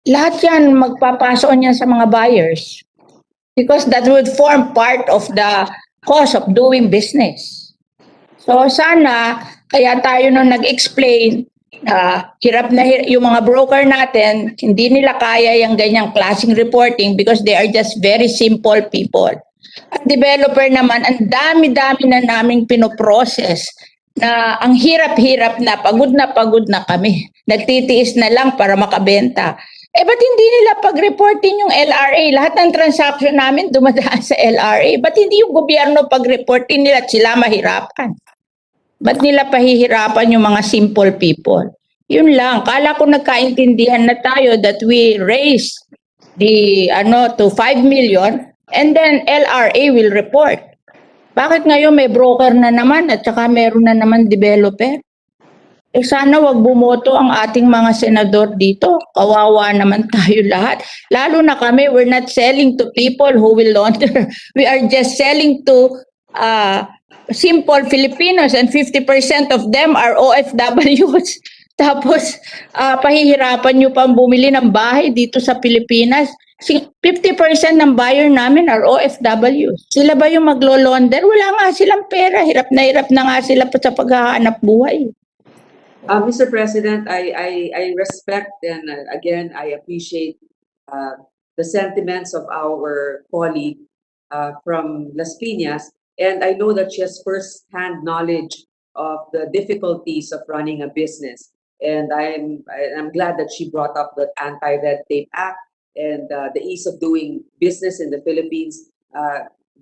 [SPEAKER 6] Lahat yan, magpapasoon yan sa mga buyers. Because that would form part of the cost of doing business. So sana, kaya tayo nung nag-explain, hirap na yung mga broker natin, hindi nila kaya yung ganyang klaseng reporting because they are just very simple people. At developer naman, ang dami-dami na naming pinoprocess na ang hirap-hirap na pagod na kami. Nagtitiis na lang para makabenta. Ba't hindi nila pag-reportin yung LRA? Lahat ng transaction namin dumadaan sa LRA. Ba't hindi yung gobyerno pag-reportin nila at sila mahirapan? Ba't nila pahihirapan yung mga simple people? Yun lang. Kala ko nagkaintindihan na tayo that we raise the to 5 million and then LRA will report. Bakit ngayon may broker na naman at saka meron na naman developer? Sana wag bumoto ang ating mga senador dito. Kawawa naman tayo lahat. Lalo na kami, we're not selling to people who will launder. We are just selling to simple Filipinos and 50% of them are OFWs. Tapos, pahihirapan nyo pang bumili ng bahay dito sa Pilipinas. 50% ng buyer namin are OFWs. Sila ba yung maglo-launder? Wala nga silang pera. Hirap na nga sila sa paghahanap buhay.
[SPEAKER 8] Mr. President, I respect and again, I appreciate the sentiments of our colleague from Las Piñas. And I know that she has first-hand knowledge of the difficulties of running a business. And I'm glad that she brought up the Anti-Red Tape Act and the ease of doing business in the Philippines.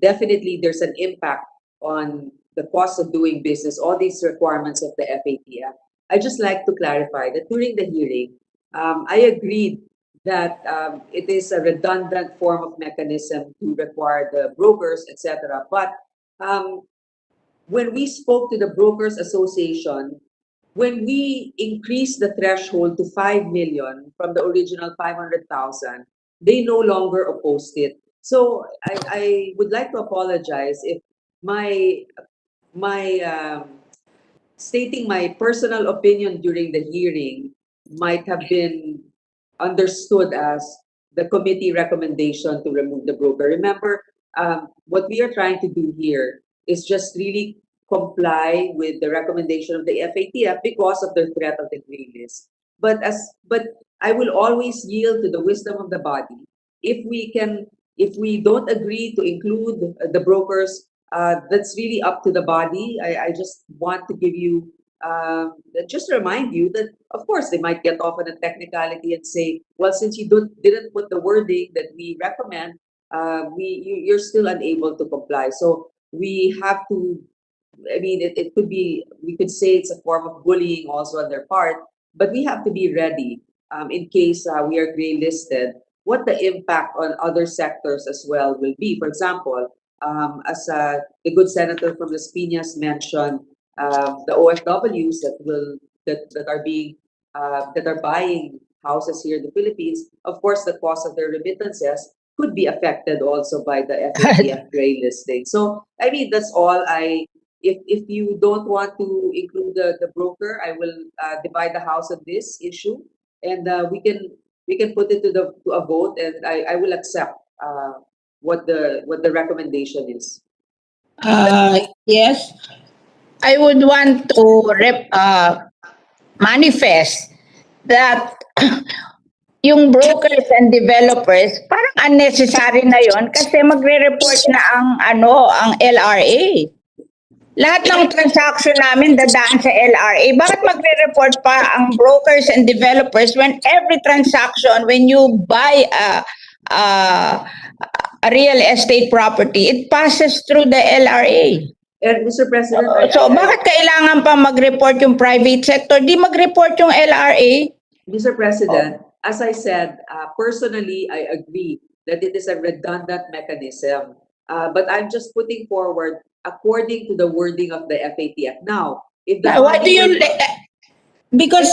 [SPEAKER 8] Definitely, there's an impact on the cost of doing business, all these requirements of the FATF. I just like to clarify that during the hearing, I agreed that it is a redundant form of mechanism to require the brokers, etc. But when we spoke to the Brokers Association, when we increased the threshold to 5 million from the original 500,000, they no longer opposed it. So I would like to apologize if my stating my personal opinion during the hearing might have been understood as the committee recommendation to remove the broker. Remember, what we are trying to do here is just really comply with the recommendation of the FATF because of the threat of the green list. But I will always yield to the wisdom of the body. If we don't agree to include the brokers, that's really up to the body. I just want to give you, just remind you that, of course, they might get off on a technicality and say, well, since you didn't put the wording that we recommend, you're still unable to comply. So we have to, I mean, it could be, we could say it's a form of bullying also on their part, but we have to be ready in case we are gray listed, what the impact on other sectors as well will be. For example, as the good senator from Las Piñas mentioned, the OFWs that are being that are buying houses here in the Philippines, of course, the cost of their remittances could be affected also by the FATF gray listing. So, I mean, that's all. If you don't want to include the broker, I will divide the house on this issue, and we can put it to a vote, and I will accept what the recommendation is.
[SPEAKER 6] Yes, I would want to manifest that yung brokers and developers, parang unnecessary na yon kasi magre-report na ang LRA. Lahat ng transaction namin dadaan sa LRA. Bakit magre-report pa ang brokers and developers when every transaction, when you buy a real estate property, it passes through the LRA.
[SPEAKER 8] And Mr. President,
[SPEAKER 6] So bakit kailangan pa mag-report yung private sector? Di mag-report yung LRA.
[SPEAKER 8] Mr. President, as I said, personally, I agree that it is a redundant mechanism. But I'm just putting forward according to the wording of the FATF. Now, if the
[SPEAKER 6] Why do you... Because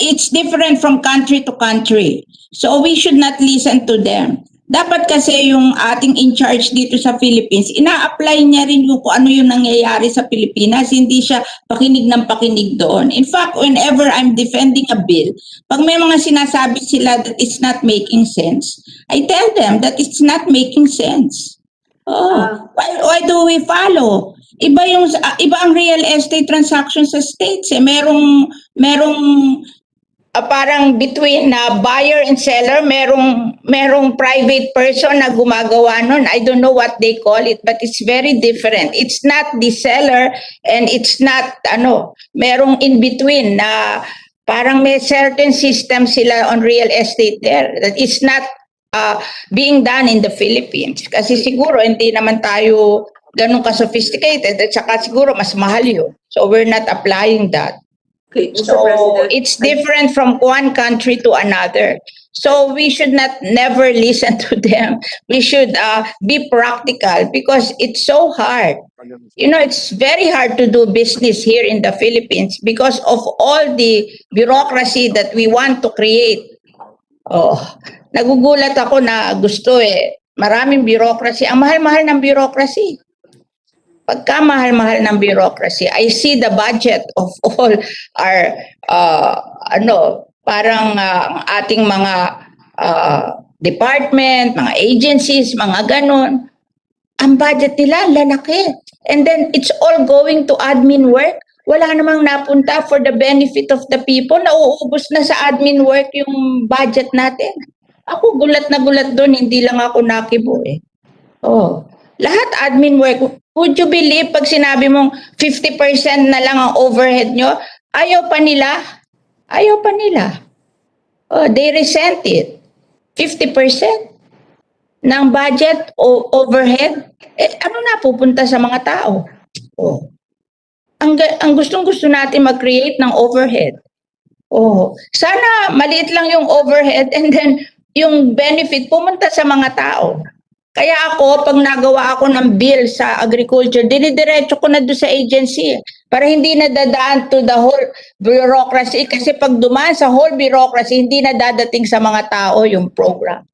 [SPEAKER 6] it's different from country to country. So we should not listen to them. Dapat kasi yung ating in charge dito sa Philippines, ina-apply niya rin yung kung ano yung nangyayari sa Pilipinas. Hindi siya pakinig ng pakinig doon. In fact, whenever I'm defending a bill, pag may mga sinasabi sila that it's not making sense, I tell them that it's not making sense. Why do we follow? Iba ang real estate transaction sa states. Merong parang between buyer and seller, merong private person na gumagawa nun. I don't know what they call it, but it's very different. It's not the seller and it's not merong in between na parang may certain system sila on real estate there that it's not being done in the Philippines. Kasi siguro hindi naman tayo ganun ka-sophisticated at saka siguro mas mahal yun. So we're not applying that.
[SPEAKER 8] Okay, Mr.
[SPEAKER 6] So
[SPEAKER 8] President,
[SPEAKER 6] it's different from one country to another. So we should never listen to them. We should be practical because it's so hard. You know, it's very hard to do business here in the Philippines because of all the bureaucracy that we want to create. Nagugulat ako na gusto maraming bureaucracy. Ang mahal-mahal ng bureaucracy. Pagka mahal-mahal ng bureaucracy, I see the budget of all our, parang ating mga department, mga agencies, mga ganon. Ang budget nila, lalaki. And then, it's all going to admin work. Wala namang napunta for the benefit of the people. Nauubos na sa admin work yung budget natin. Ako gulat na gulat doon, hindi lang ako nakibo lahat admin work. Would you believe pag sinabi mong 50% na lang ang overhead nyo? Ayaw pa nila. They resent it. 50% ng budget o overhead. Ano na pupunta sa mga tao? Ang gustong-gusto natin mag-create ng overhead. Sana maliit lang yung overhead and then yung benefit pumunta sa mga tao. Kaya ako, pag nagawa ako ng bill sa agriculture, dinidiretso ko na doon sa agency para hindi na dadaan to the whole bureaucracy. Kasi pag dumaan sa whole bureaucracy, hindi na dadating sa mga tao yung program.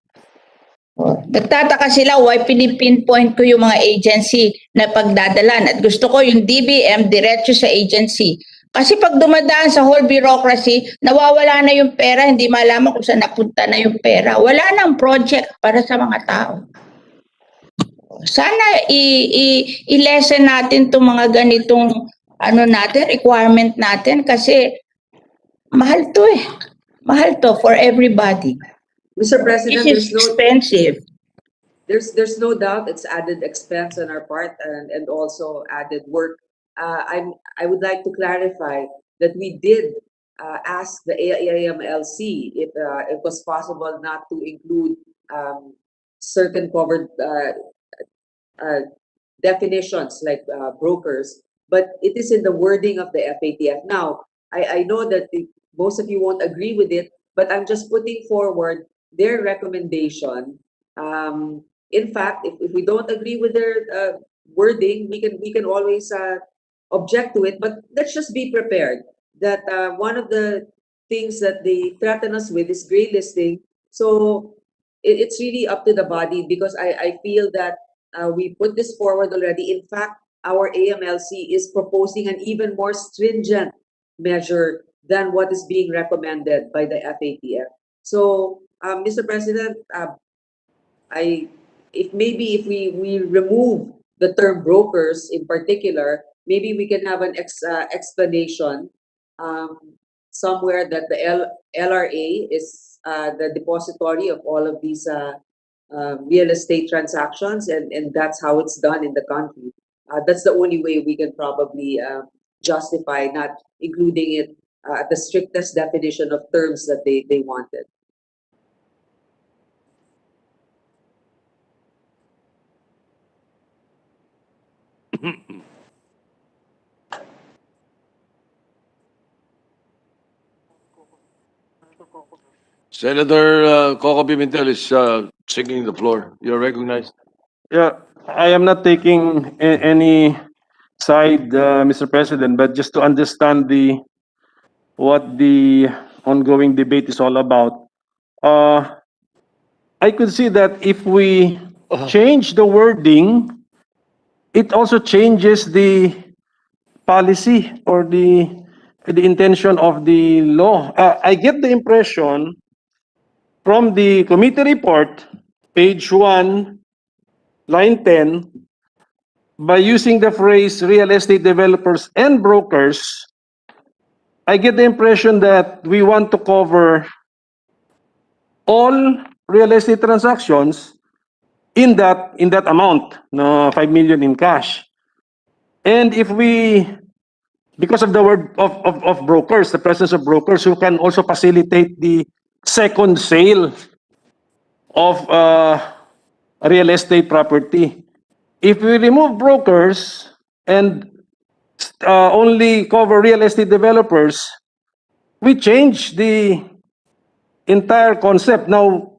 [SPEAKER 6] Nagtataka sila why pinipinpoint ko yung mga agency na pagdadalan. At gusto ko yung DBM diretso sa agency. Kasi pag dumadaan sa whole bureaucracy, nawawala na yung pera, hindi malaman kung saan napunta na yung pera. Wala nang project para sa mga tao. Sana i-lessen natin itong mga ganitong requirement natin kasi mahal to eh. Mahal to for everybody.
[SPEAKER 8] Mr. President,
[SPEAKER 6] This is expensive.
[SPEAKER 8] there's no doubt it's added expense on our part and also added work. I would like to clarify that we did ask the AMLC if it was possible not to include certain covered definitions like brokers, but it is in the wording of the FATF. Now, I know that most of you won't agree with it, but I'm just putting forward their recommendation. In fact, if we don't agree with their wording, we can always object to it. But let's just be prepared that one of the things that they threaten us with is gray listing. So it's really up to the body because I feel that we put this forward already. In fact, our AMLC is proposing an even more stringent measure than what is being recommended by the FATF. So, Mr. President, if we remove the term brokers in particular, maybe we can have an explanation somewhere that the LRA is the depository of all of these real estate transactions, and that's how it's done in the country. That's the only way we can probably justify not including it at the strictest definition of terms that they wanted.
[SPEAKER 1] Senator Coco Pimentel is seeking the floor. You're recognized.
[SPEAKER 15] Yeah, I am not taking any side, Mr. President, but just to understand what the ongoing debate is all about. I could see that if we change the wording, it also changes the policy or the intention of the law. I get the impression from the committee report, page 1, line 10, by using the phrase real estate developers and brokers, I get the impression that we want to cover all real estate transactions in that amount, no, 5 million in cash. And if we, because of the word of brokers, the presence of brokers who can also facilitate the second sale of real estate property. If we remove brokers and only cover real estate developers, we change the entire concept. Now,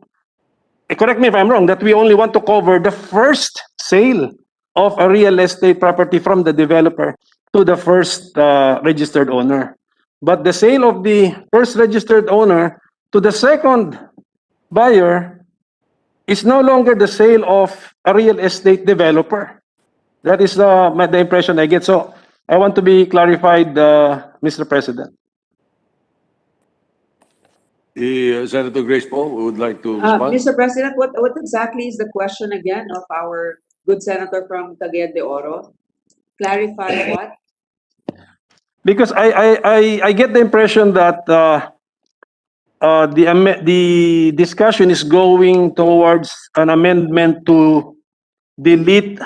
[SPEAKER 15] correct me if I'm wrong, that we only want to cover the first sale of a real estate property from the developer to the first registered owner. But the sale of the first registered owner to the second buyer is no longer the sale of a real estate developer. That is the impression I get. So I want to be clarified, Mr. President.
[SPEAKER 1] Senator Grace Poe would like to respond.
[SPEAKER 8] Mr. President, what exactly is the question again of our good senator from Cagayan de Oro? Clarify what?
[SPEAKER 15] Because I get the impression that the discussion is going towards an amendment to delete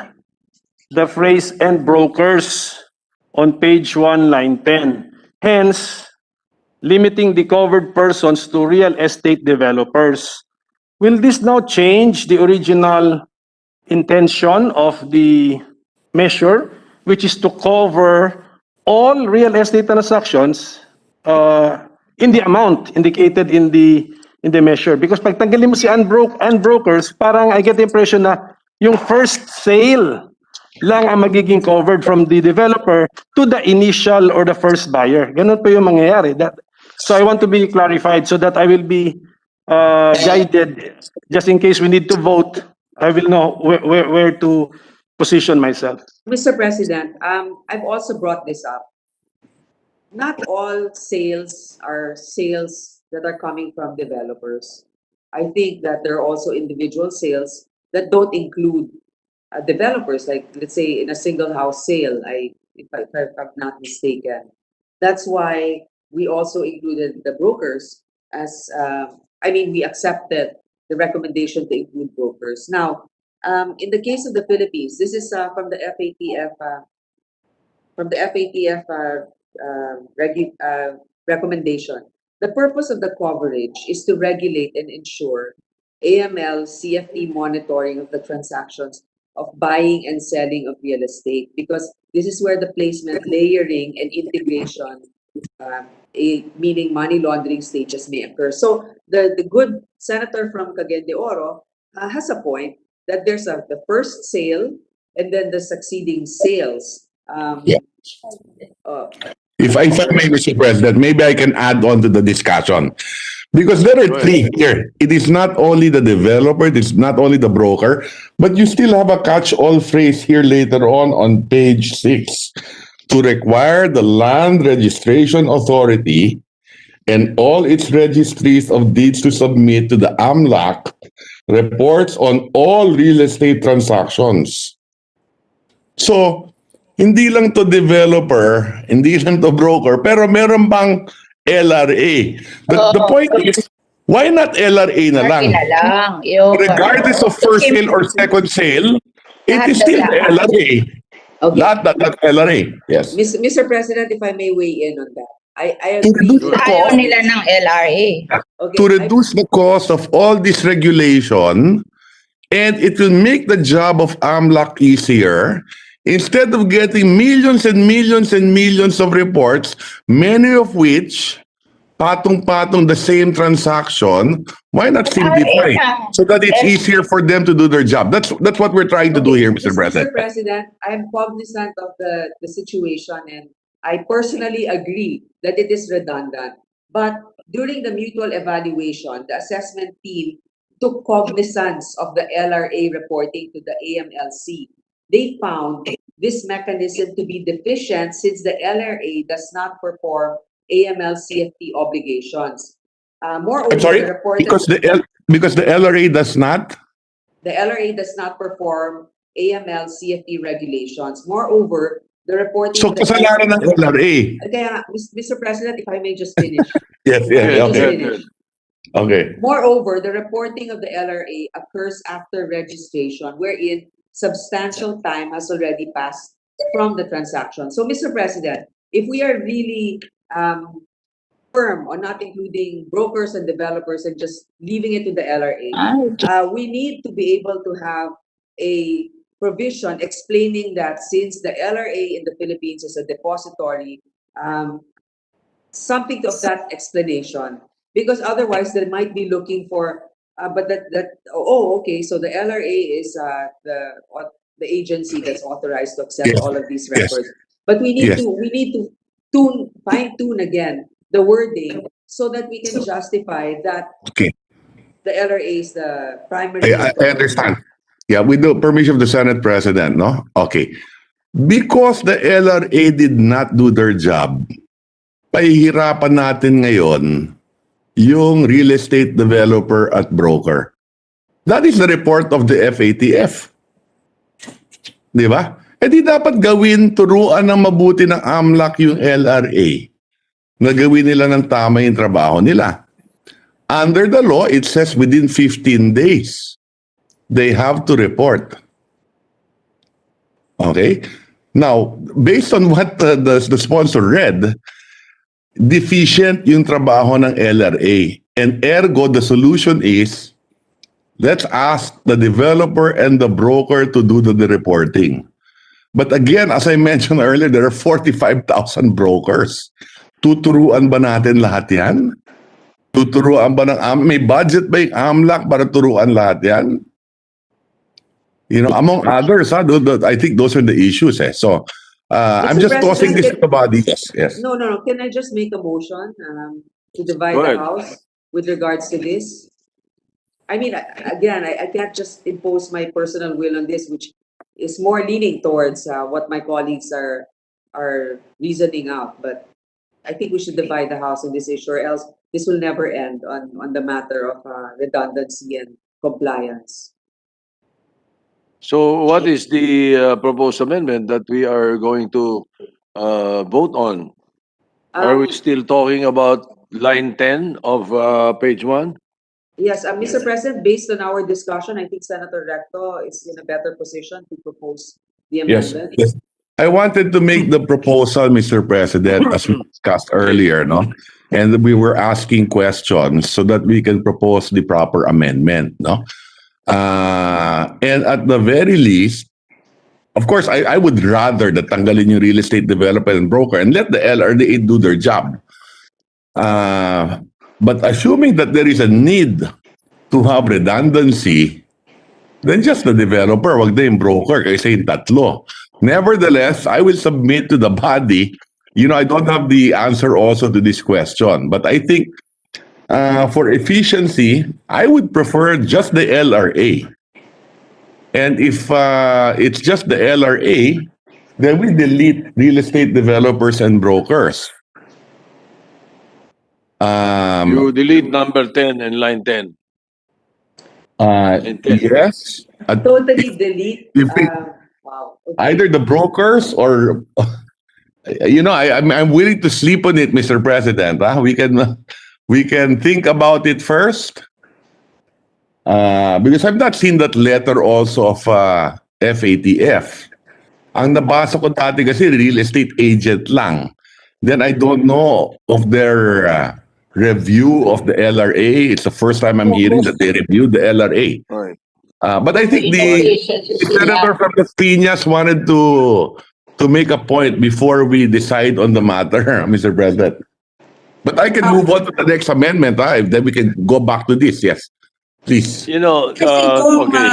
[SPEAKER 15] the phrase "and brokers" on page 1, line 10. Hence, limiting the covered persons to real estate developers. Will this now change the original intention of the measure, which is to cover all real estate transactions in the amount indicated in the in the measure. Because pag tanggalin mo si unbrokers, parang I get the impression na yung first sale lang ang magiging covered from the developer to the initial or the first buyer. Ganun po yung mangyayari. So I want to be clarified so that I will be guided just in case we need to vote. I will know where to position myself.
[SPEAKER 8] Mr. President, I've also brought this up. Not all sales are sales that are coming from developers. I think that there are also individual sales that don't include developers, like let's say in a single house sale, if I'm not mistaken. That's why we also included the brokers as, we accepted the recommendation to include brokers. Now, in the case of the Philippines, this is from the FATF recommendation. The purpose of the coverage is to regulate and ensure AML CFT monitoring of the transactions of buying and selling of real estate, because this is where the placement, layering, and integration, meaning money laundering stages, may occur. So the good senator from Cagayan de Oro has a point that there's the first sale and then the succeeding sales.
[SPEAKER 14] If I may, Mr. President, maybe I can add on to the discussion. Because there are three here. It is not only the developer, it is not only the broker, but you still have a catch-all phrase here later on page 6 to require the Land Registration Authority and all its registries of deeds to submit to the AMLAC reports on all real estate transactions. So, hindi lang to developer, hindi lang to broker, pero meron bang LRA? The point is, why not LRA na lang? Regardless of first sale or second sale, it is still LRA.
[SPEAKER 8] Okay.
[SPEAKER 14] Not LRA. Yes.
[SPEAKER 8] Mr. President, if I may weigh in on that. I
[SPEAKER 14] To
[SPEAKER 8] agree.
[SPEAKER 14] reduce the cost,
[SPEAKER 6] nila ng LRA.
[SPEAKER 8] Okay,
[SPEAKER 14] to reduce the cost of all this regulation, and it will make the job of AMLAC easier. Instead of getting millions and millions and millions of reports, many of which patong-patong the same transaction, why not simplify so that it's easier for them to do their job? That's what we're trying to do here, Mr. President.
[SPEAKER 8] Mr. President, I'm cognizant of the situation, and I personally agree that it is redundant. But during the mutual evaluation, the assessment team took cognizance of the LRA reporting to the AMLC. They found this mechanism to be deficient since the LRA does not perform AML CFT obligations. Moreover,
[SPEAKER 14] I'm sorry,
[SPEAKER 8] the report
[SPEAKER 14] because the LRA does not?
[SPEAKER 8] The LRA does not perform AML CFT regulations. Moreover, the reporting...
[SPEAKER 14] So, kasalanan ng LRA.
[SPEAKER 8] Kaya, Mr. President, if I may just finish.
[SPEAKER 14] Yes, okay. Okay.
[SPEAKER 8] Moreover, the reporting of the LRA occurs after registration, wherein substantial time has already passed from the transaction. So, Mr. President, if we are really firm on not including brokers and developers and just leaving it to the LRA, we need to be able to have a provision explaining that since the LRA in the Philippines is a depository, something of that explanation, because otherwise they might be looking for okay, so the LRA is the agency that's authorized to accept all of these records. But we need to fine tune again the wording so that we can justify that the LRA is the primary.
[SPEAKER 14] I understand. Yeah, with the permission of the Senate President, no? Okay. Because the LRA did not do their job, pahihirapan natin ngayon yung real estate developer at broker. That is the report of the FATF. Di ba? Eh di dapat gawin, turuan ng mabuti ng AMLAC yung LRA na gawin nila ng tama yung trabaho nila. Under the law, it says within 15 days, they have to report. Okay? Now, based on what the sponsor read, deficient yung trabaho ng LRA. And ergo, the solution is, let's ask the developer and the broker to do the reporting. But again, as I mentioned earlier, there are 45,000 brokers. Tuturuan ba natin lahat yan? Tuturuan ba ng may budget ba yung AMLAC para turuan lahat yan? You know, among others, I think those are the issues. So, I'm
[SPEAKER 8] Mr.
[SPEAKER 14] just tossing this to
[SPEAKER 8] President,
[SPEAKER 14] the body. Yes.
[SPEAKER 8] No. Can I just make a motion to divide
[SPEAKER 1] Go
[SPEAKER 8] the
[SPEAKER 1] ahead.
[SPEAKER 8] House with regards to this? I mean, again, I can't just impose my personal will on this, which is more leaning towards what my colleagues are reasoning out. But I think we should divide the House on this issue, or else this will never end on the matter of redundancy and compliance.
[SPEAKER 1] So what is the proposed amendment that we are going to vote on? Are we still talking about line 10 of page 1?
[SPEAKER 8] Yes, Mr. President, based on our discussion, I think Senator Recto is in a better position to propose the
[SPEAKER 14] Yes.
[SPEAKER 8] amendment.
[SPEAKER 14] Yes. I wanted to make the proposal, Mr. President, as we discussed earlier, no? And we were asking questions so that we can propose the proper amendment, no? And at the very least, of course, I would rather that tanggalin yung real estate developer and broker and let the LRDA do their job. But assuming that there is a need to have redundancy, then just the developer, wag na yung broker, kasi yung tatlo. Nevertheless, I will submit to the body. You know, I don't have the answer also to this question, but I think for efficiency, I would prefer just the LRA. And if it's just the LRA, then we delete real estate developers and brokers.
[SPEAKER 1] You delete number 10 and line 10.
[SPEAKER 14] Yes.
[SPEAKER 8] Totally delete.
[SPEAKER 14] If it-
[SPEAKER 8] Wow.
[SPEAKER 14] Either the brokers or, you know, I'm willing to sleep on it, Mr. President. We can think about it first. Because I've not seen that letter also of FATF. Ang nabasa ko dati kasi real estate agent lang. Then I don't know of their review of the LRA. It's the first time I'm hearing that they reviewed the LRA.
[SPEAKER 1] Right.
[SPEAKER 14] But I think the senator from the Piñas wanted to make a point before we decide on the matter, Mr. President. But I can move on to the next amendment, if then we can go back to this. Yes, please.
[SPEAKER 1] You know,
[SPEAKER 6] Kasi kung,
[SPEAKER 1] okay.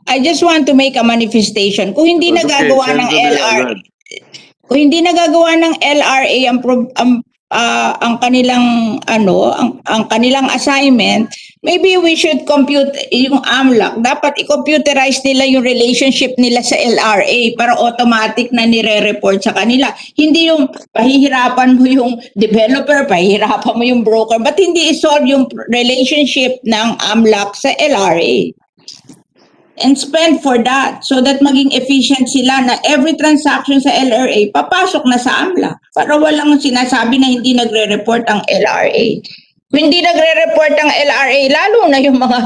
[SPEAKER 6] I just want to make a manifestation. Kung hindi
[SPEAKER 1] Okay,
[SPEAKER 6] nagagawa ng
[SPEAKER 1] Senator
[SPEAKER 6] LRA,
[SPEAKER 1] Villar.
[SPEAKER 6] kung hindi nagagawa ng LRA ang kanilang ang kanilang assignment, maybe we should compute yung AMLAC. Dapat i-computerize nila yung relationship nila sa LRA para automatic na nire-report sa kanila. Hindi yung pahihirapan mo yung developer, pahihirapan mo yung broker, but hindi i-solve yung relationship ng AMLAC sa LRA. And spend for that so that maging efficient sila na every transaction sa LRA papasok na sa AMLA para walang sinasabi na hindi nagre-report ang LRA. Kung hindi nagre-report ang LRA, lalo na yung mga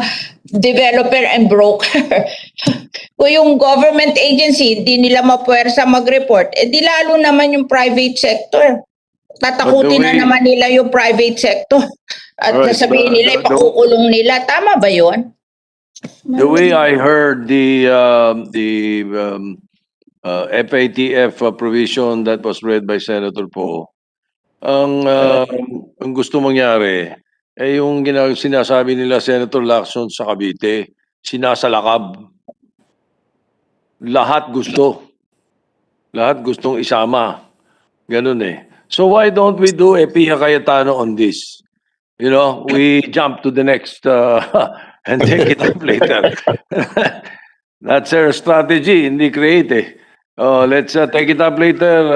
[SPEAKER 6] developer and broker. Kung yung government agency hindi nila mapuwersa mag-report, di lalo naman yung private sector. Tatakutin na naman nila yung private sector at
[SPEAKER 1] Right,
[SPEAKER 6] sasabihin nila, ipakukulong nila. Tama ba yun?
[SPEAKER 1] The way I heard the FATF provision that was read by Senator Poe, ang gusto mangyari ay yung sinasabi nila Senator Lacson sa Cavite, sinasalakab. Lahat gustong isama. Ganun eh. So why don't we do a Pia Cayetano on this? You know, we jump to the next and take it up later. That's our strategy, hindi create eh. Let's take it up later.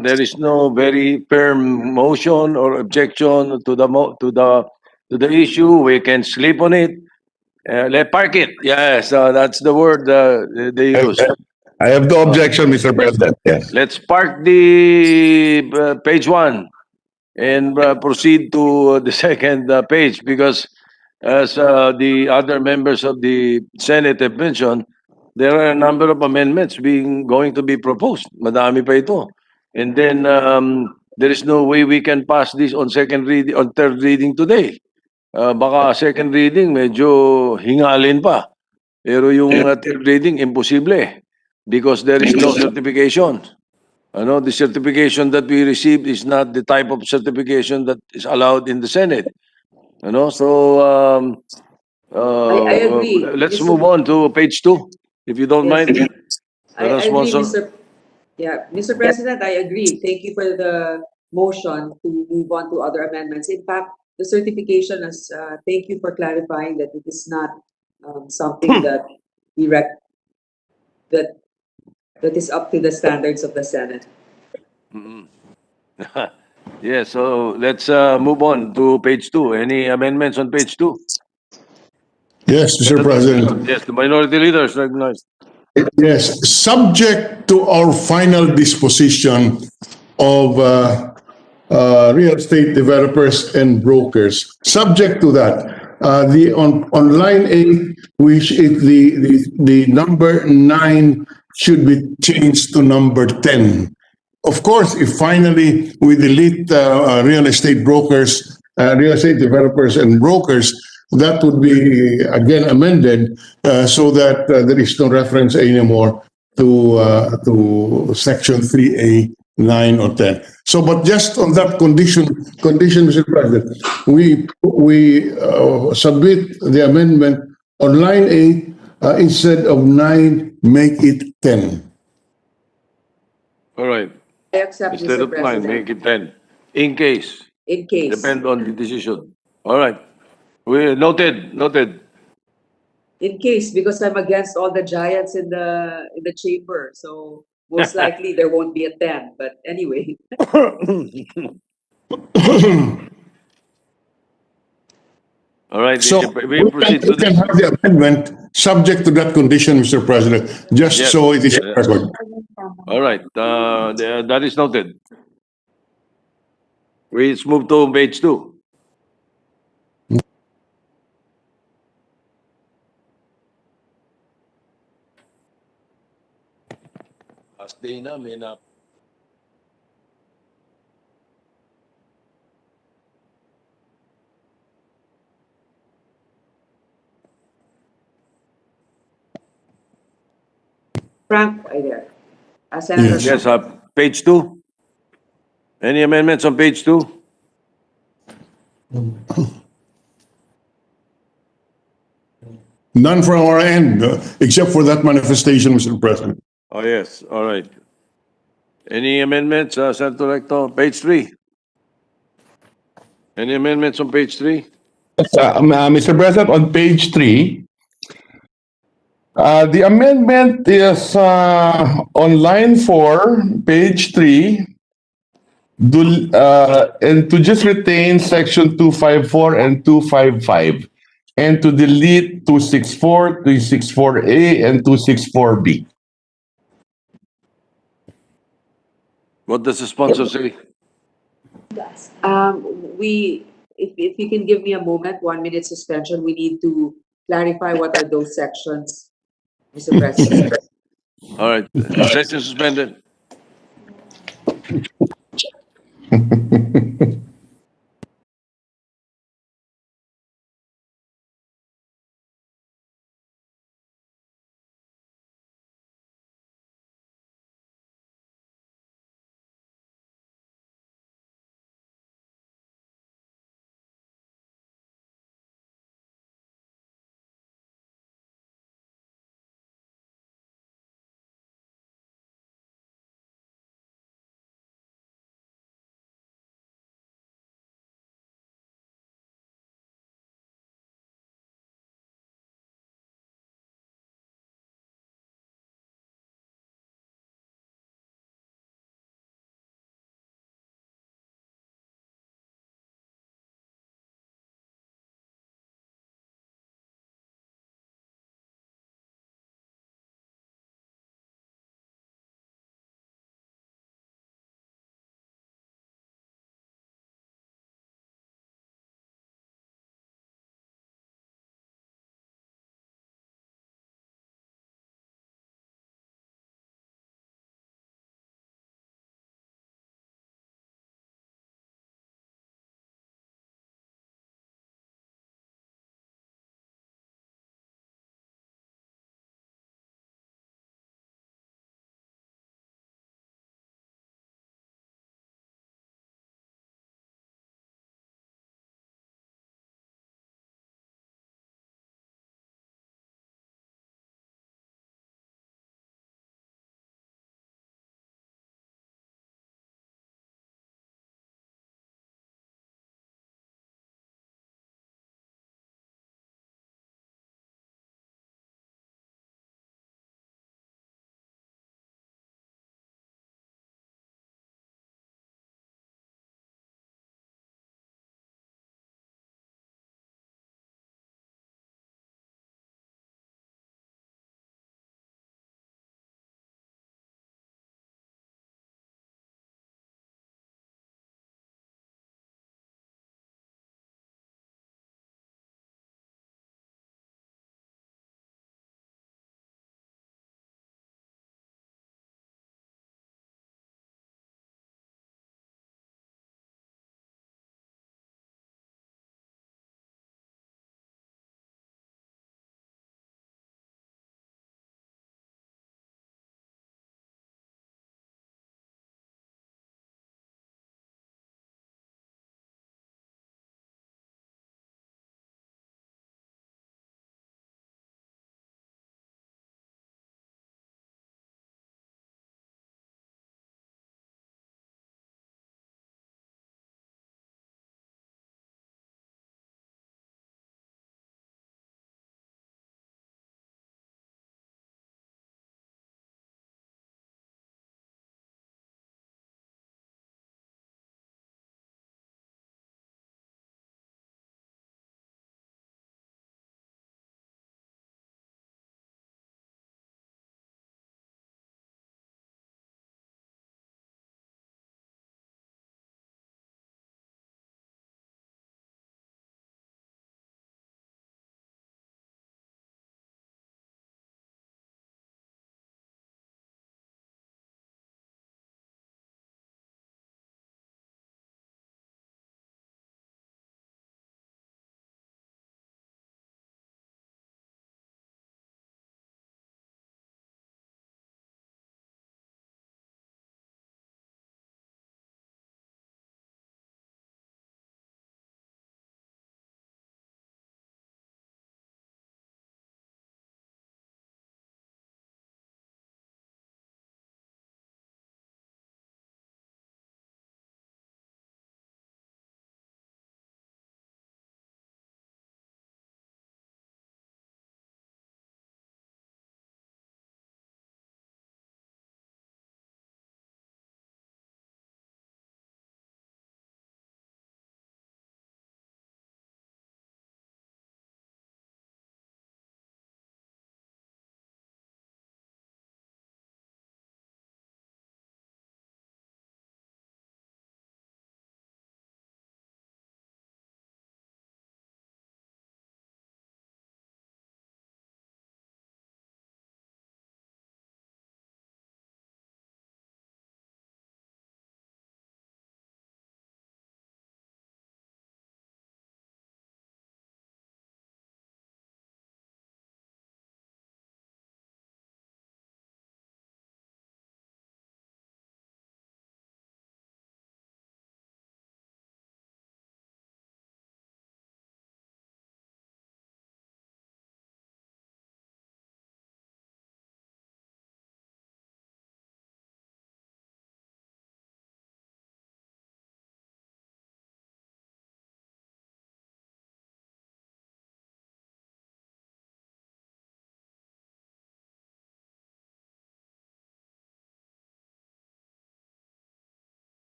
[SPEAKER 1] There is no very firm motion or objection to the issue. We can sleep on it. Let park it. Yes, that's the word they use.
[SPEAKER 14] I have no objection, Mr. President. Yes.
[SPEAKER 1] Let's park the page 1 and proceed to the second page, because as the other members of the Senate have mentioned, there are a number of amendments going to be proposed. Madami pa ito. And then there is no way we can pass this on third reading today. Baka second reading medyo hingalin pa. Pero yung third reading imposible because there is no certification. The certification that we received is not the type of certification that is allowed in the Senate. So
[SPEAKER 8] I agree.
[SPEAKER 1] let's
[SPEAKER 8] Mr.
[SPEAKER 1] move on to page 2, if you don't
[SPEAKER 8] Yes.
[SPEAKER 1] mind.
[SPEAKER 8] I
[SPEAKER 1] Let us
[SPEAKER 8] agree,
[SPEAKER 1] also-
[SPEAKER 8] Mr. Yeah, Mr. President, I agree. Thank you for the motion to move on to other amendments. In fact, the certification is, thank you for clarifying that it is not something that we that that is up to the standards of the Senate.
[SPEAKER 1] Mhm. Yeah, so let's move on to page 2. Any amendments on page 2?
[SPEAKER 5] Yes, Mr. President.
[SPEAKER 1] Yes, the minority leader is recognized.
[SPEAKER 5] Yes, subject to our final disposition of real estate developers and brokers. Subject to that, on line 8, which is the number 9 should be changed to number 10. Of course, if finally we delete real estate brokers, real estate developers and brokers, that would be again amended so that there is no reference anymore to section 3A, 9 or 10. So, but just on that condition, Mr. President, we submit the amendment on line 8 instead of 9, make it 10.
[SPEAKER 1] All right.
[SPEAKER 8] I accept,
[SPEAKER 1] Instead
[SPEAKER 8] Mr.
[SPEAKER 1] of 9,
[SPEAKER 8] President.
[SPEAKER 1] make it 10. In case.
[SPEAKER 8] In case.
[SPEAKER 1] Depend on the decision. All right. We noted.
[SPEAKER 8] In case, because I'm against all the giants in the chamber, so most likely there won't be a 10. But anyway,
[SPEAKER 1] All right.
[SPEAKER 5] So
[SPEAKER 1] we proceed to
[SPEAKER 5] we can
[SPEAKER 1] this.
[SPEAKER 5] have the amendment subject to that condition, Mr. President, just
[SPEAKER 1] Yes.
[SPEAKER 5] so it is
[SPEAKER 1] Yeah.
[SPEAKER 5] record.
[SPEAKER 1] All right. That is noted. Let's move to page 2. As Dana may not.
[SPEAKER 8] Frank, I there. Senator
[SPEAKER 5] Yes.
[SPEAKER 1] Yes,
[SPEAKER 8] Frank.
[SPEAKER 1] page 2. Any amendments on page 2?
[SPEAKER 5] None from our end, except for that manifestation, Mr. President.
[SPEAKER 1] Oh, yes. All right. Any amendments, Senator Recto? Page 3. Any amendments on page 3?
[SPEAKER 14] Mr. President, on page 3, the amendment is on line 4, page 3, and to just retain section 254 and 255, and to delete 264, 264A, and 264B.
[SPEAKER 1] What does the sponsor say?
[SPEAKER 8] If you can give me a moment, 1 minute suspension, we need to clarify what are those sections, Mr. President.
[SPEAKER 1] All right. Session suspended.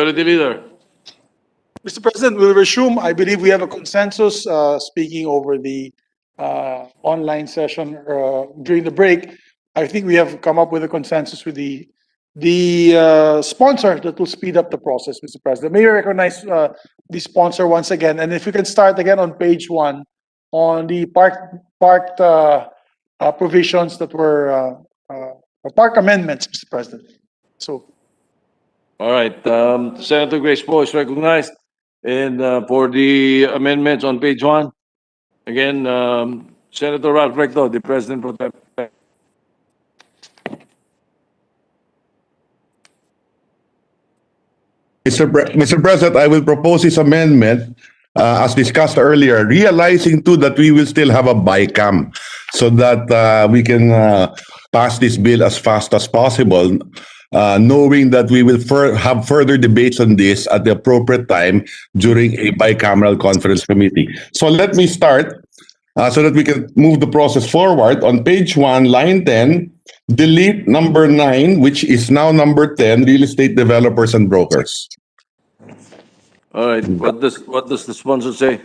[SPEAKER 1] Majority Leader.
[SPEAKER 9] Mr. President, we'll resume. I believe we have a consensus, speaking over the online session during the break. I think we have come up with a consensus with the sponsor that will speed up the process, Mr. President. May you recognize the sponsor once again, and if you can start again on page 1 on the parked provisions that were park amendments, Mr. President. So.
[SPEAKER 1] All right. Senator Grace Poe is recognized. And for the amendments on page 1, again, Senator Ralph Recto, the President Pro Tem.
[SPEAKER 14] Mr. President, I will propose this amendment as discussed earlier, realizing too that we will still have a BICAM so that we can pass this bill as fast as possible, knowing that we will have further debates on this at the appropriate time during a bicameral conference committee. So let me start so that we can move the process forward. On page 1, line 10, delete number 9, which is now number 10, real estate developers and brokers.
[SPEAKER 1] All right. What does the sponsor say?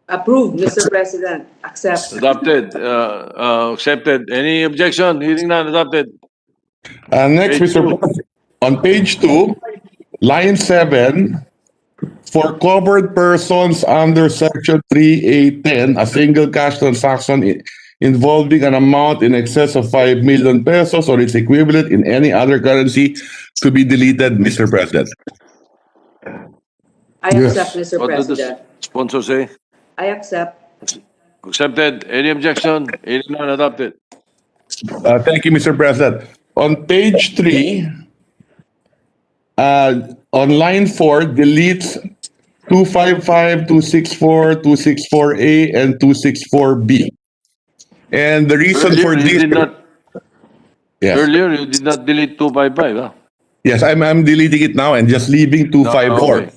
[SPEAKER 8] Approved, Mr. President. Accept.
[SPEAKER 1] Adopted. Accepted. Any objection? Hearing none. Adopted.
[SPEAKER 14] Next,
[SPEAKER 1] Page
[SPEAKER 14] Mr.
[SPEAKER 1] two.
[SPEAKER 14] President, on page 2, line 7, for covered persons under Section 3A10, a single cash transaction involving an amount in excess of 5 million pesos or its equivalent in any other currency to be deleted, Mr. President.
[SPEAKER 8] I accept, Mr.
[SPEAKER 1] What does
[SPEAKER 8] President.
[SPEAKER 1] the sponsor say?
[SPEAKER 8] I accept.
[SPEAKER 1] Accepted. Any objection? Hearing none. Adopted.
[SPEAKER 14] Thank you, Mr. President. On page 3, on line 4, deletes 255, 264, 264A, and 264B. And the reason for this... Yes.
[SPEAKER 1] Earlier, you did not delete 255, huh?
[SPEAKER 14] Yes, I'm deleting it now and just leaving 254.
[SPEAKER 1] Okay.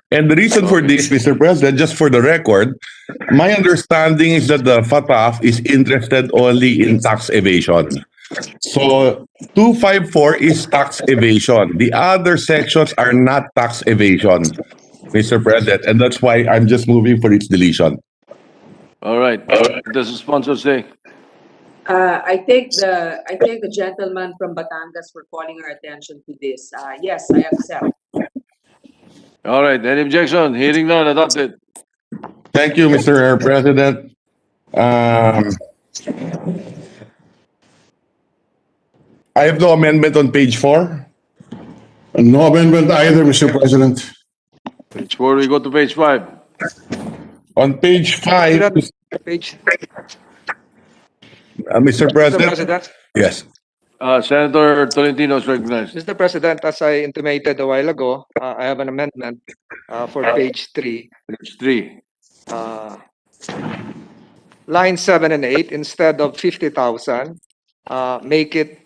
[SPEAKER 14] And the reason for this, Mr. President, just for the record, my understanding is that the FATF is interested only in tax evasion. So 254 is tax evasion. The other sections are not tax evasion, Mr. President, and that's why I'm just moving for its deletion.
[SPEAKER 1] All right. What does the sponsor say?
[SPEAKER 8] I thank the gentleman from Batangas for calling our attention to this. Yes, I accept.
[SPEAKER 1] All right. Any objection? Hearing none. Adopted.
[SPEAKER 14] Thank you, Mr. President. I have no amendment on page 4.
[SPEAKER 5] No amendment either, Mr. President.
[SPEAKER 1] Page 4, we go to page 5.
[SPEAKER 14] On page 5,
[SPEAKER 11] Page,
[SPEAKER 14] Mr.
[SPEAKER 11] Mr.
[SPEAKER 14] President.
[SPEAKER 11] President,
[SPEAKER 14] Yes.
[SPEAKER 1] Senator Tolentino is recognized.
[SPEAKER 11] Mr. President, as I intimated a while ago, I have an amendment for page 3.
[SPEAKER 1] Page 3.
[SPEAKER 11] Line 7 and 8, instead of 50,000, make it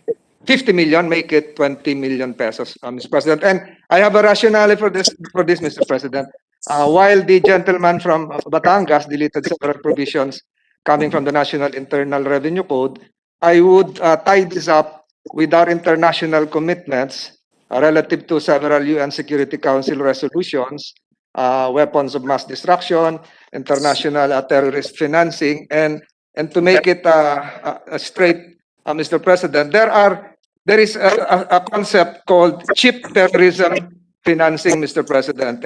[SPEAKER 11] 50 million, make it 20 million pesos, Mr. President. And I have a rationale for this, Mr. President. While the gentleman from Batangas deleted several provisions coming from the National Internal Revenue Code, I would tie this up with our international commitments relative to several UN Security Council resolutions, weapons of mass destruction, international terrorist financing, and to make it straight, Mr. President, there is a concept called cheap terrorism financing, Mr. President.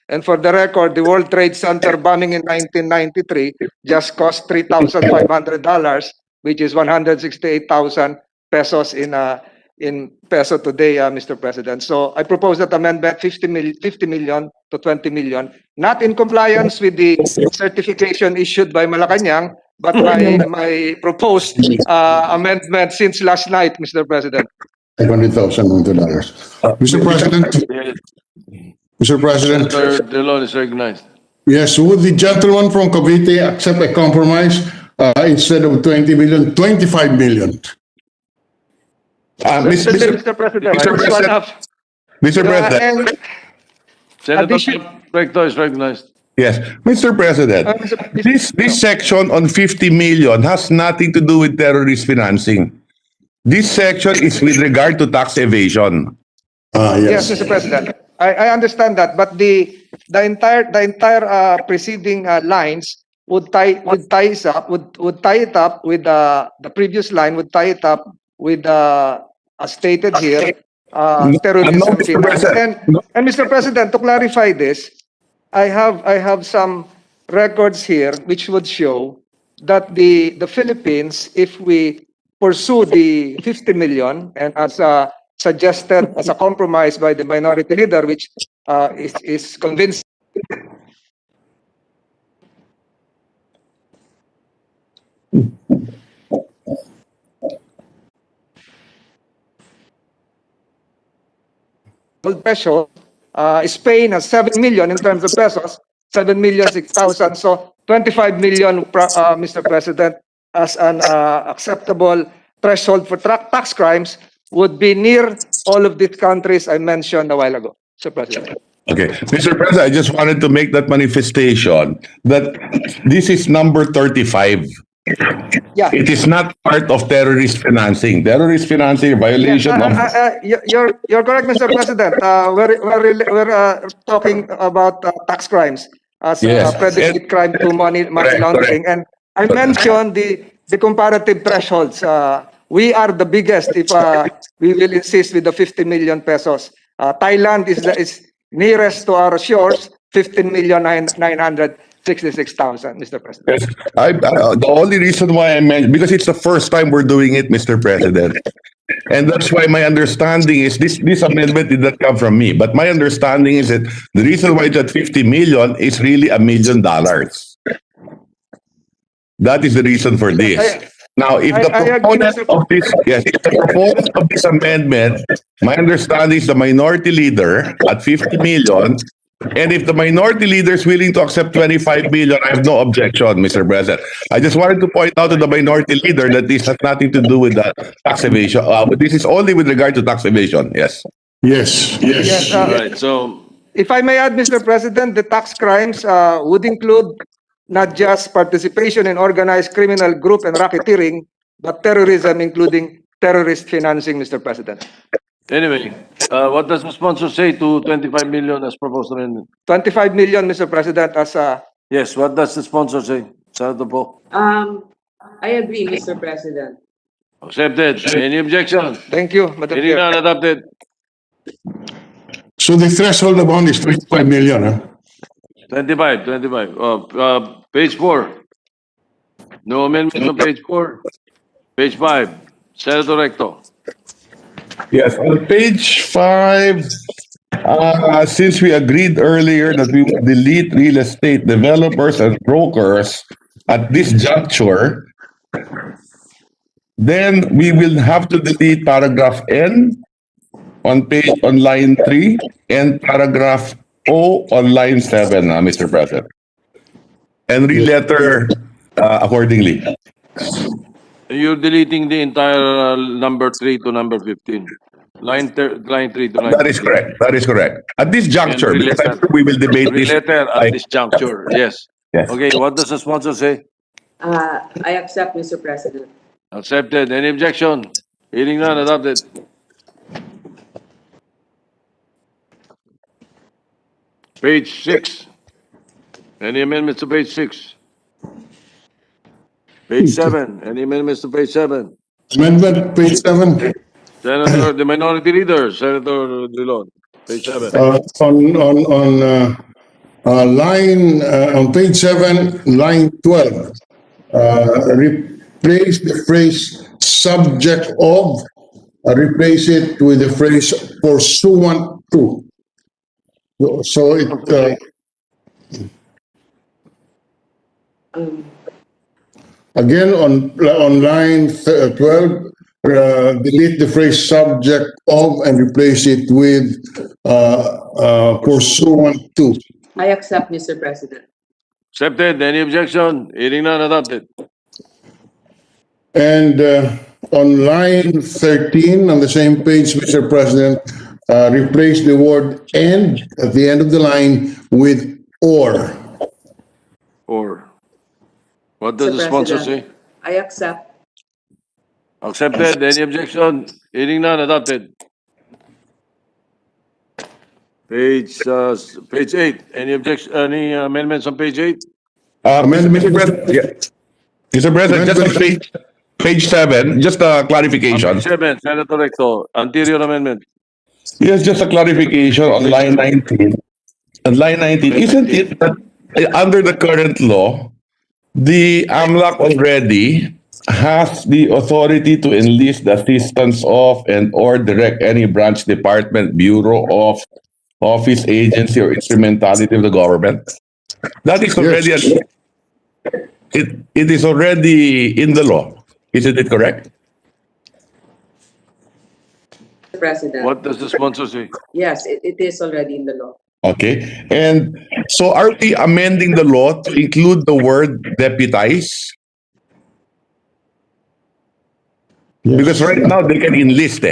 [SPEAKER 11] And for the record, the World Trade Center bombing in 1993 just cost $3,500, which is 168,000 pesos in peso today, Mr. President. So I propose that amendment 50 million to 20 million, not in compliance with the certification issued by Malacanang, but my proposed amendment since last night, Mr. President.
[SPEAKER 5] $500,000. Mr. President. Mr. President.
[SPEAKER 1] Senator De Leon is recognized.
[SPEAKER 5] Yes, would the gentleman from Cavite accept a compromise instead of 20 million, 25 million?
[SPEAKER 11] Mr. President,
[SPEAKER 14] Mr. President.
[SPEAKER 1] Senator Recto is recognized.
[SPEAKER 14] Yes, Mr. President, this section on 50 million has nothing to do with terrorist financing. This section is with regard to tax evasion.
[SPEAKER 11] Yes, Mr. President. I understand that, but the entire preceding lines would tie it up with the previous line, would tie it up with as stated here,
[SPEAKER 14] No,
[SPEAKER 11] terrorism
[SPEAKER 14] Mr.
[SPEAKER 11] finance.
[SPEAKER 14] President. No.
[SPEAKER 11] And Mr. President, to clarify this, I have some records here which would show that the Philippines, if we pursue the 50 million and as suggested as a compromise by the minority leader, which is convinced peso. Spain has 7 million in terms of pesos, 7,006,000. So 25 million, Mr. President, as an acceptable threshold for tax crimes would be near all of these countries I mentioned a while ago, Mr. President.
[SPEAKER 14] Okay, Mr. President, I just wanted to make that manifestation that this is number 35.
[SPEAKER 11] Yeah.
[SPEAKER 14] It is not part of terrorist financing. Terrorist financing, violation of.
[SPEAKER 11] You're correct, Mr. President. We're talking about tax crimes as
[SPEAKER 14] Yes.
[SPEAKER 11] predicate crime to money
[SPEAKER 14] Correct,
[SPEAKER 11] laundering, and I mentioned the comparative thresholds. We are the biggest if we will insist with the 50 million pesos. Thailand is nearest to our shores, 15,966,000, Mr. President.
[SPEAKER 14] Yes. The only reason why I mentioned, because it's the first time we're doing it, Mr. President. And that's why my understanding is this amendment did not come from me. But my understanding is that the reason why it's at 50 million is really $1 million. That is the reason for this. Now, if the proponent of this, yes, if the proponent of this amendment, my understanding is the minority leader at 50 million, and if the minority leader is willing to accept 25 million, I have no objection, Mr. President. I just wanted to point out to the minority leader that this has nothing to do with the tax evasion. But this is only with regard to tax evasion. Yes.
[SPEAKER 5] Yes.
[SPEAKER 11] Yes.
[SPEAKER 1] All right, so
[SPEAKER 11] If I may add, Mr. President, the tax crimes would include not just participation in organized criminal group and racketeering, but terrorism, including terrorist financing, Mr. President.
[SPEAKER 1] anyway, what does the sponsor say to 25 million as proposed amendment?
[SPEAKER 11] 25 million, Mr. President, as
[SPEAKER 1] Yes, what does the sponsor say? Senator Po.
[SPEAKER 8] I agree, Mr. President.
[SPEAKER 1] Accepted. Any objection?
[SPEAKER 11] thank you, Madam
[SPEAKER 1] Hearing
[SPEAKER 11] Chair.
[SPEAKER 1] none, adopted.
[SPEAKER 5] So the threshold amount is 25 million, huh?
[SPEAKER 1] 25. Page 4. No amendments on page 4. Page 5. Senator Recto.
[SPEAKER 14] Yes, on page 5, since we agreed earlier that we would delete real estate developers and brokers at this juncture, then we will have to delete paragraph N on line 3 and paragraph O on line 7, Mr. President. And re-letter accordingly.
[SPEAKER 1] You're deleting the entire number 3 to number 15. Line 3 to line 15.
[SPEAKER 14] That is correct. That is correct. At this juncture,
[SPEAKER 1] And
[SPEAKER 14] because I'm
[SPEAKER 1] re-letter.
[SPEAKER 14] sure we will debate this.
[SPEAKER 1] Letter at this juncture. Yes.
[SPEAKER 14] Yes.
[SPEAKER 1] Okay, what does the sponsor say?
[SPEAKER 8] I accept, Mr. President.
[SPEAKER 1] Accepted. Any objection? Hearing none, adopted. Page 6. Any amendments to page 6? Page 7. Any amendments to page 7?
[SPEAKER 5] Amendment, page 7.
[SPEAKER 1] Senator, the minority leader, Senator Drilon. Page 7.
[SPEAKER 5] On page 7, line 12, replace the phrase subject of, replace it with the phrase pursuant to. So it, again, on line 12, delete the phrase subject of and replace it with pursuant to.
[SPEAKER 8] I accept, Mr. President.
[SPEAKER 1] Accepted. Any objection? Hearing none, adopted.
[SPEAKER 5] And on line 13, on the same page, Mr. President, replace the word and at the end of the line with or.
[SPEAKER 1] Or. What does
[SPEAKER 8] Mr.
[SPEAKER 1] the sponsor
[SPEAKER 8] President.
[SPEAKER 1] say?
[SPEAKER 8] I accept.
[SPEAKER 1] Accepted. Any objection? Hearing none, adopted. Page 8. Any objection, any amendments on page 8?
[SPEAKER 14] Mr. President, yeah. Mr. President, just on page 7, just a clarification.
[SPEAKER 1] Page 7, Senator Recto, anterior amendment.
[SPEAKER 14] Yes, just a clarification on line 19. On line 19, isn't it that under the current law, the AMLAC already has the authority to enlist the assistance of and or direct any branch, department, bureau of office, agency, or instrumentality of the government? That is already it is already in the law. Isn't it correct?
[SPEAKER 8] President.
[SPEAKER 1] What does the sponsor say?
[SPEAKER 8] Yes, it is already in the law.
[SPEAKER 14] Okay. And so are we amending the law to include the word deputize? Because right now they can enlist.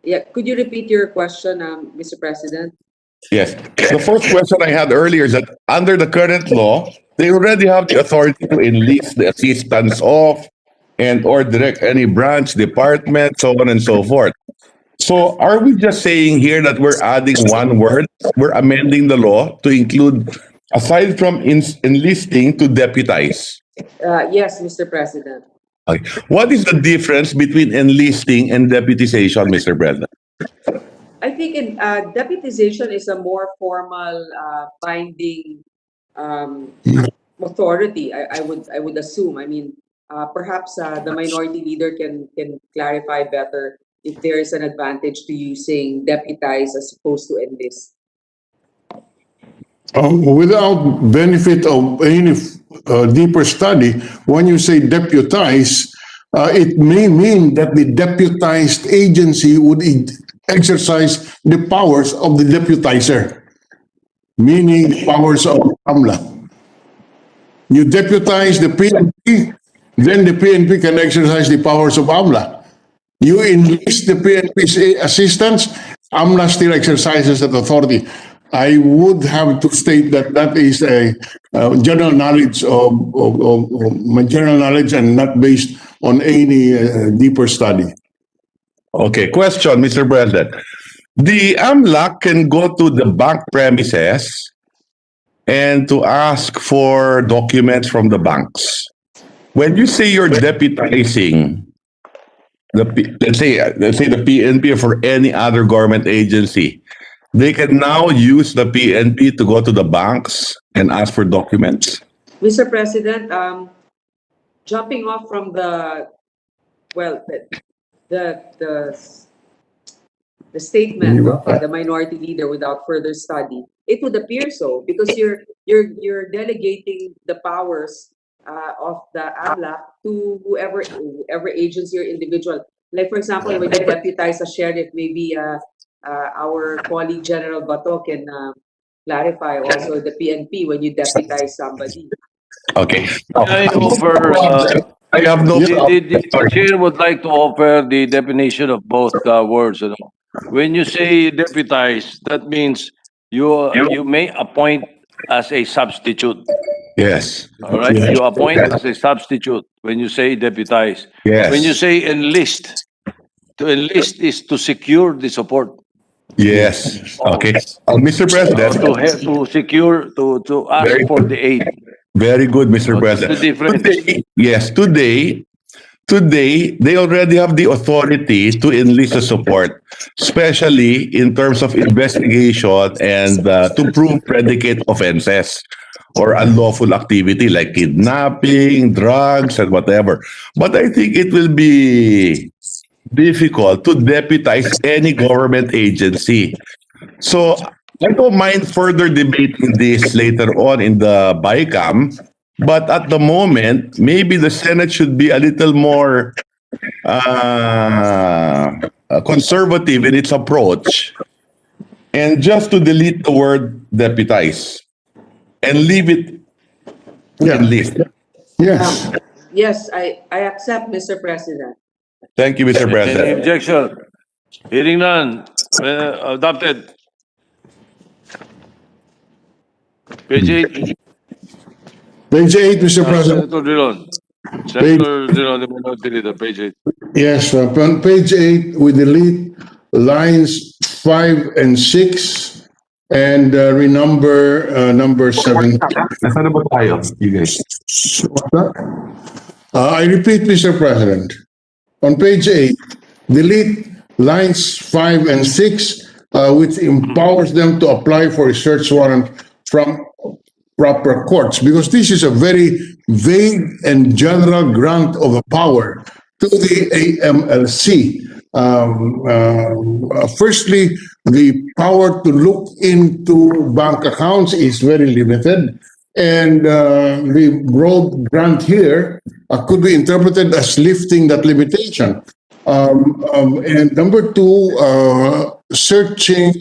[SPEAKER 8] Yeah, could you repeat your question, Mr. President?
[SPEAKER 14] Yes. The first question I had earlier is that under the current law, they already have the authority to enlist the assistance of and or direct any branch, department, so on and so forth. So are we just saying here that we're adding one word? We're amending the law to include, aside from enlisting, to deputize.
[SPEAKER 8] Yes, Mr. President.
[SPEAKER 14] Okay. What is the difference between enlisting and deputization, Mr. President?
[SPEAKER 8] I think deputization is a more formal binding authority. I would assume. I mean, perhaps the minority leader can clarify better if there is an advantage to using deputize as opposed to enlist.
[SPEAKER 5] Without benefit of any deeper study, when you say deputize, it may mean that the deputized agency would exercise the powers of the deputizer, meaning the powers of AMLA. You deputize the PNP, then the PNP can exercise the powers of AMLA. You enlist the PNP's assistance, AMLA still exercises that authority. I would have to state that that is a general knowledge of my general knowledge and not based on any deeper study.
[SPEAKER 14] Okay, question, Mr. President. The AMLAC can go to the bank premises and to ask for documents from the banks. When you say you're deputizing let's say the PNP or for any other government agency, they can now use the PNP to go to the banks and ask for documents.
[SPEAKER 8] Mr. President, jumping off from the statement of the minority leader without further study, it would appear so because you're delegating the powers of the AMLAC to whoever agency or individual. Like for example, when you deputize a sheriff, maybe our colleague General Bato can clarify also the PNP when you deputize somebody.
[SPEAKER 14] Okay.
[SPEAKER 1] I offer,
[SPEAKER 14] I have no.
[SPEAKER 1] the chair would like to offer the definition of both words. You know. When you say deputize, that means you may appoint as a substitute.
[SPEAKER 14] Yes.
[SPEAKER 1] All right, you appoint as a substitute when you say deputize.
[SPEAKER 14] Yes.
[SPEAKER 1] When you say enlist, to enlist is to secure the support.
[SPEAKER 14] Yes. Okay. Mr. President.
[SPEAKER 1] To secure, to ask for the aid.
[SPEAKER 14] Very good, Mr.
[SPEAKER 1] What's
[SPEAKER 14] President.
[SPEAKER 1] the difference?
[SPEAKER 14] Today, they already have the authority to enlist the support, especially in terms of investigation and to prove predicate offenses or unlawful activity like kidnapping, drugs, and whatever. But I think it will be difficult to deputize any government agency. So I don't mind further debating this later on in the BICAM, but at the moment, maybe the Senate should be a little more conservative in its approach and just to delete the word deputize and leave it enlist.
[SPEAKER 5] Yes.
[SPEAKER 8] Yes, I accept, Mr. President.
[SPEAKER 14] Thank you, Mr.
[SPEAKER 1] Any
[SPEAKER 14] President.
[SPEAKER 1] objection? Hearing none. Adopted. Page 8.
[SPEAKER 5] Page 8, Mr. President.
[SPEAKER 1] Senator Drilon. Senator Drilon, the minority leader, page 8.
[SPEAKER 5] Yes, on page 8, we delete lines 5 and 6 and renumber number 7.
[SPEAKER 14] Nasaan na ba tayo, you guys?
[SPEAKER 5] I repeat, Mr. President, on page 8, delete lines 5 and 6, which empowers them to apply for a search warrant from proper courts, because this is a very vague and general grant of a power to the AMLC. Firstly, the power to look into bank accounts is very limited, and the broad grant here could be interpreted as lifting that limitation. And number two, searching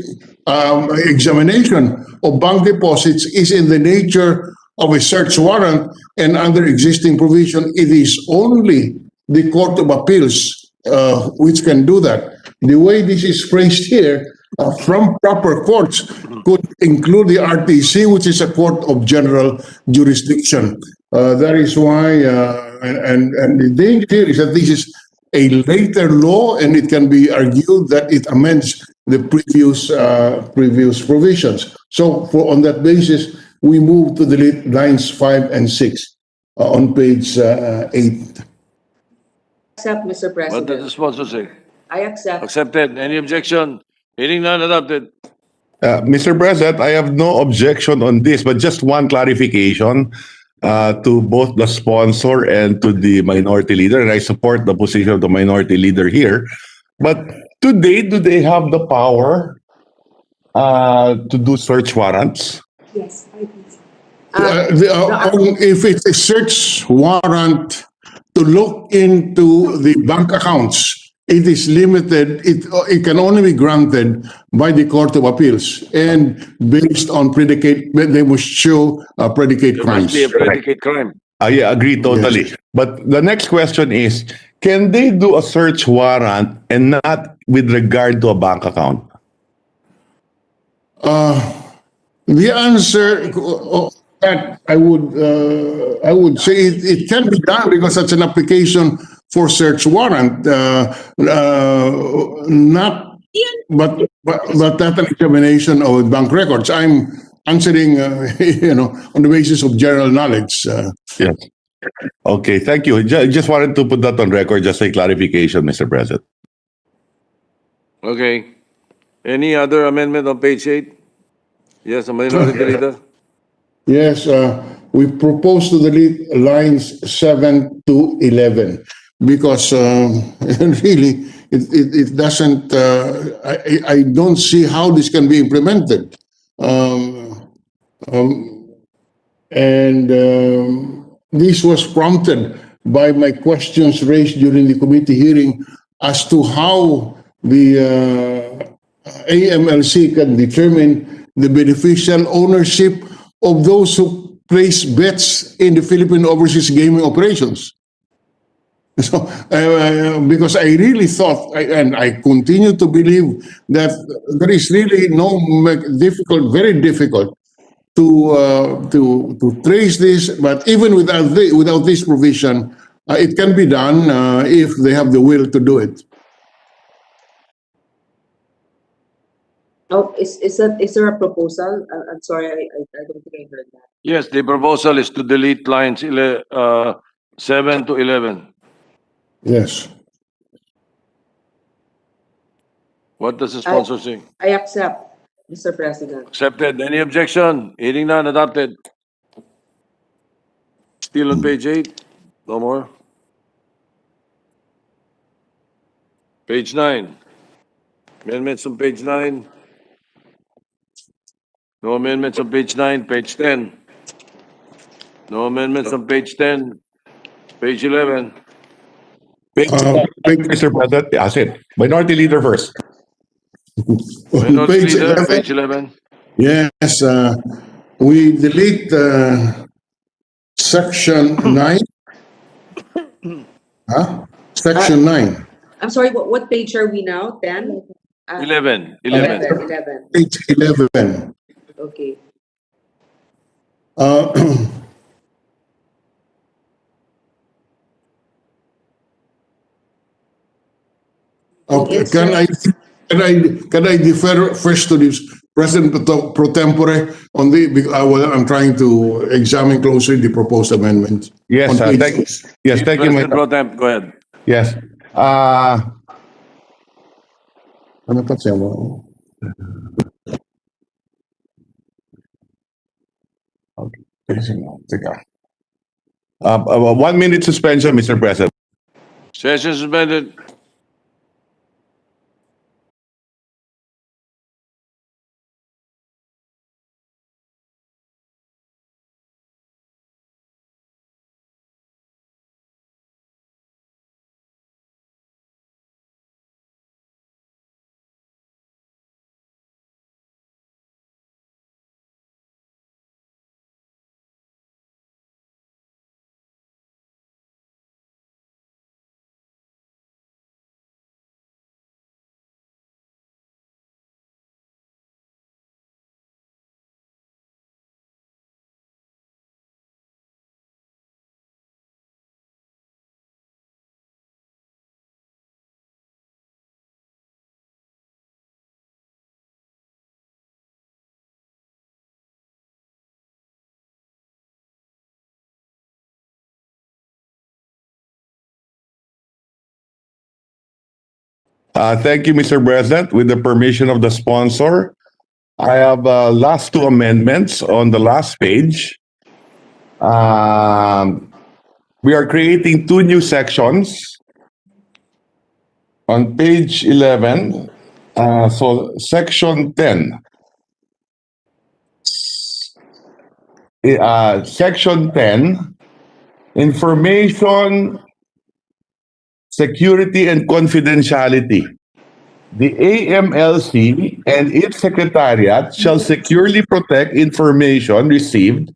[SPEAKER 5] examination of bank deposits is in the nature of a search warrant, and under existing provision, it is only the Court of Appeals which can do that. The way this is phrased here, from proper courts, could include the RTC, which is a court of general jurisdiction. That is why, and the danger here is that this is a later law, and it can be argued that it amends the previous provisions. So, on that basis, we move to delete lines 5 and 6 on page 8.
[SPEAKER 8] Accept, Mr.
[SPEAKER 1] What
[SPEAKER 8] President.
[SPEAKER 1] does the sponsor say?
[SPEAKER 8] I accept.
[SPEAKER 1] Accepted. Any objection? Hearing none, adopted.
[SPEAKER 14] Mr. President, I have no objection on this, but just one clarification to both the sponsor and to the minority leader, and I support the position of the minority leader here. But today, do they have the power to do search warrants?
[SPEAKER 8] Yes, I think so.
[SPEAKER 5] If it's a search warrant to look into the bank accounts, it is limited. It can only be granted by the Court of Appeals, and based on predicate, they must show predicate
[SPEAKER 1] There
[SPEAKER 5] crimes.
[SPEAKER 1] must be a predicate crime.
[SPEAKER 14] I agree totally.
[SPEAKER 5] Yes.
[SPEAKER 14] But the next question is, can they do a search warrant and not with regard to a bank account?
[SPEAKER 5] The answer that I would say it can be done, because that's an application for search warrant, not but not an examination of bank records. I'm answering, on the basis of general knowledge.
[SPEAKER 14] Yes. Okay, thank you. Just wanted to put that on record, just a clarification, Mr. President.
[SPEAKER 1] Okay. Any other amendment on page 8? Yes, a minority leader.
[SPEAKER 5] Yes, we propose to delete lines 7 to 11, because really it doesn't. I don't see how this can be implemented, this was prompted by my questions raised during the committee hearing as to how the AMLC can determine the beneficial ownership of those who place bets in the Philippine overseas gaming operations. So, because I really thought, and I continue to believe, that there is really very difficult to trace this. But even without this provision, it can be done if they have the will to do it.
[SPEAKER 8] Oh, is there a proposal? I'm sorry, I don't think I heard that.
[SPEAKER 1] Yes, the proposal is to delete lines 7 to 11.
[SPEAKER 5] Yes.
[SPEAKER 1] What does the sponsor say?
[SPEAKER 8] I accept, Mr. President.
[SPEAKER 1] Accepted. Any objection? Hearing none, adopted. Still on page 8. No more. Page 9. Amendments on page 9. No amendments on page 9. Page 10. No amendments on page 10. Page 11.
[SPEAKER 14] Mr. President, yes, it. Minority Leader first.
[SPEAKER 1] Minority
[SPEAKER 5] Page
[SPEAKER 1] Leader,
[SPEAKER 5] 11.
[SPEAKER 1] page 11.
[SPEAKER 5] Yes, we delete section 9. Section 9.
[SPEAKER 8] I'm sorry, what page are we now? 10?
[SPEAKER 1] 11.
[SPEAKER 8] 11.
[SPEAKER 5] Page 11.
[SPEAKER 8] Okay.
[SPEAKER 5] Okay, can I defer first to the President pro tempore, I'm trying to examine closely the proposed amendments.
[SPEAKER 14] Yes,
[SPEAKER 5] On page-
[SPEAKER 14] thank you,
[SPEAKER 1] President Pro Tem, go ahead.
[SPEAKER 14] Yes. Ano pa siya mo? Okay. Teka. 1 minute suspension, Mr. President.
[SPEAKER 1] Session suspended.
[SPEAKER 14] Thank you, Mr. President. With the permission of the sponsor, I have last two amendments on the last page. We are creating two new sections. On page 11, so section 10. Section 10, information, security, and confidentiality. The AMLC and its secretariat shall securely protect information received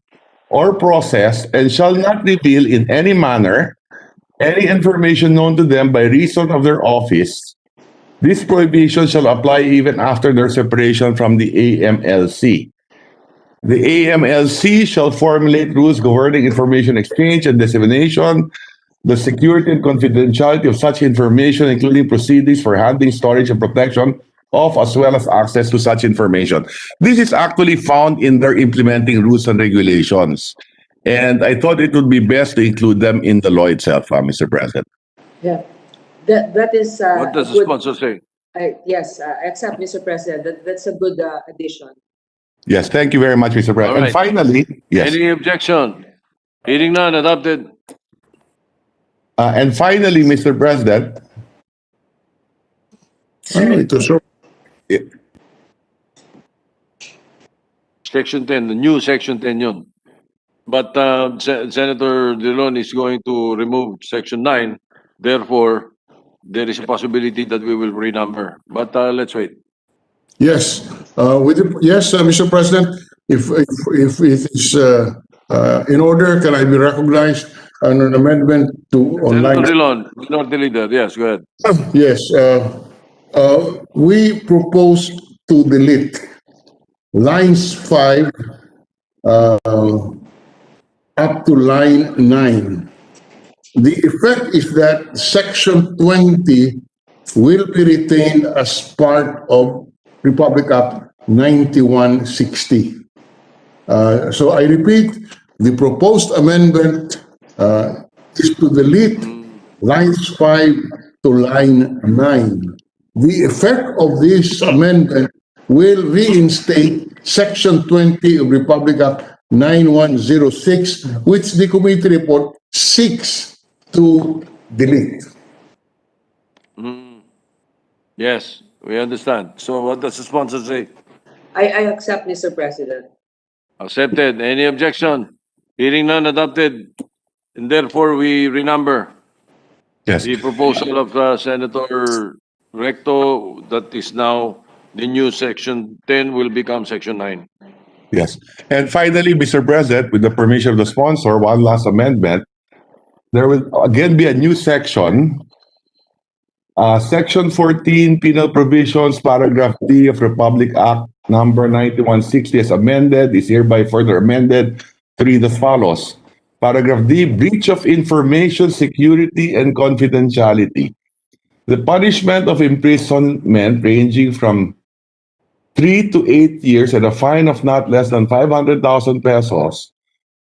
[SPEAKER 14] or processed and shall not reveal in any manner any information known to them by reason of their office. This prohibition shall apply even after their separation from the AMLC. The AMLC shall formulate rules governing information exchange and dissemination, the security and confidentiality of such information, including proceedings for handling, storage, and protection of, as well as access to such information. This is actually found in their implementing rules and regulations. And I thought it would be best to include them in the law itself, Mr. President.
[SPEAKER 8] Yeah, that is.
[SPEAKER 1] What does the sponsor say?
[SPEAKER 8] Yes, I accept, Mr. President. That's a good addition.
[SPEAKER 14] Yes, thank you very much, Mr. President.
[SPEAKER 1] All right.
[SPEAKER 14] And finally, yes.
[SPEAKER 1] Any objection? Hearing none, adopted.
[SPEAKER 14] And finally, Mr. President,
[SPEAKER 1] Section 10, the new Section 10 yun. But Senator Dillon is going to remove Section 9. Therefore, there is a possibility that we will renumber. But let's wait.
[SPEAKER 5] Yes, Mr. President, if it is in order, can I be recognized on an amendment to online?
[SPEAKER 1] Senator Dillon, Minority Leader, yes, go ahead.
[SPEAKER 5] Yes, we propose to delete lines 5 up to line 9. The effect is that section 20 will be retained as part of Republic Act 9160. So I repeat, the proposed amendment is to delete lines 5 to line 9. The effect of this amendment will reinstate section 20 of Republic Act 9106, which the committee report seeks to delete.
[SPEAKER 1] Yes, we understand. So what does the sponsor say?
[SPEAKER 8] I accept, Mr. President.
[SPEAKER 1] Accepted. Any objection? Hearing none, adopted. And therefore, we renumber
[SPEAKER 14] yes.
[SPEAKER 1] the proposal of Senator Recto that is now the new Section 10 will become Section 9.
[SPEAKER 14] Yes. And finally, Mr. President, with the permission of the sponsor, one last amendment. There will again be a new section. Section 14, Penal Provisions, Paragraph D of Republic Act number 9160 as amended, is hereby further amended to read as follows. Paragraph D, breach of information, security, and confidentiality. The punishment of imprisonment ranging from 3 to 8 years and a fine of not less than 500,000 pesos,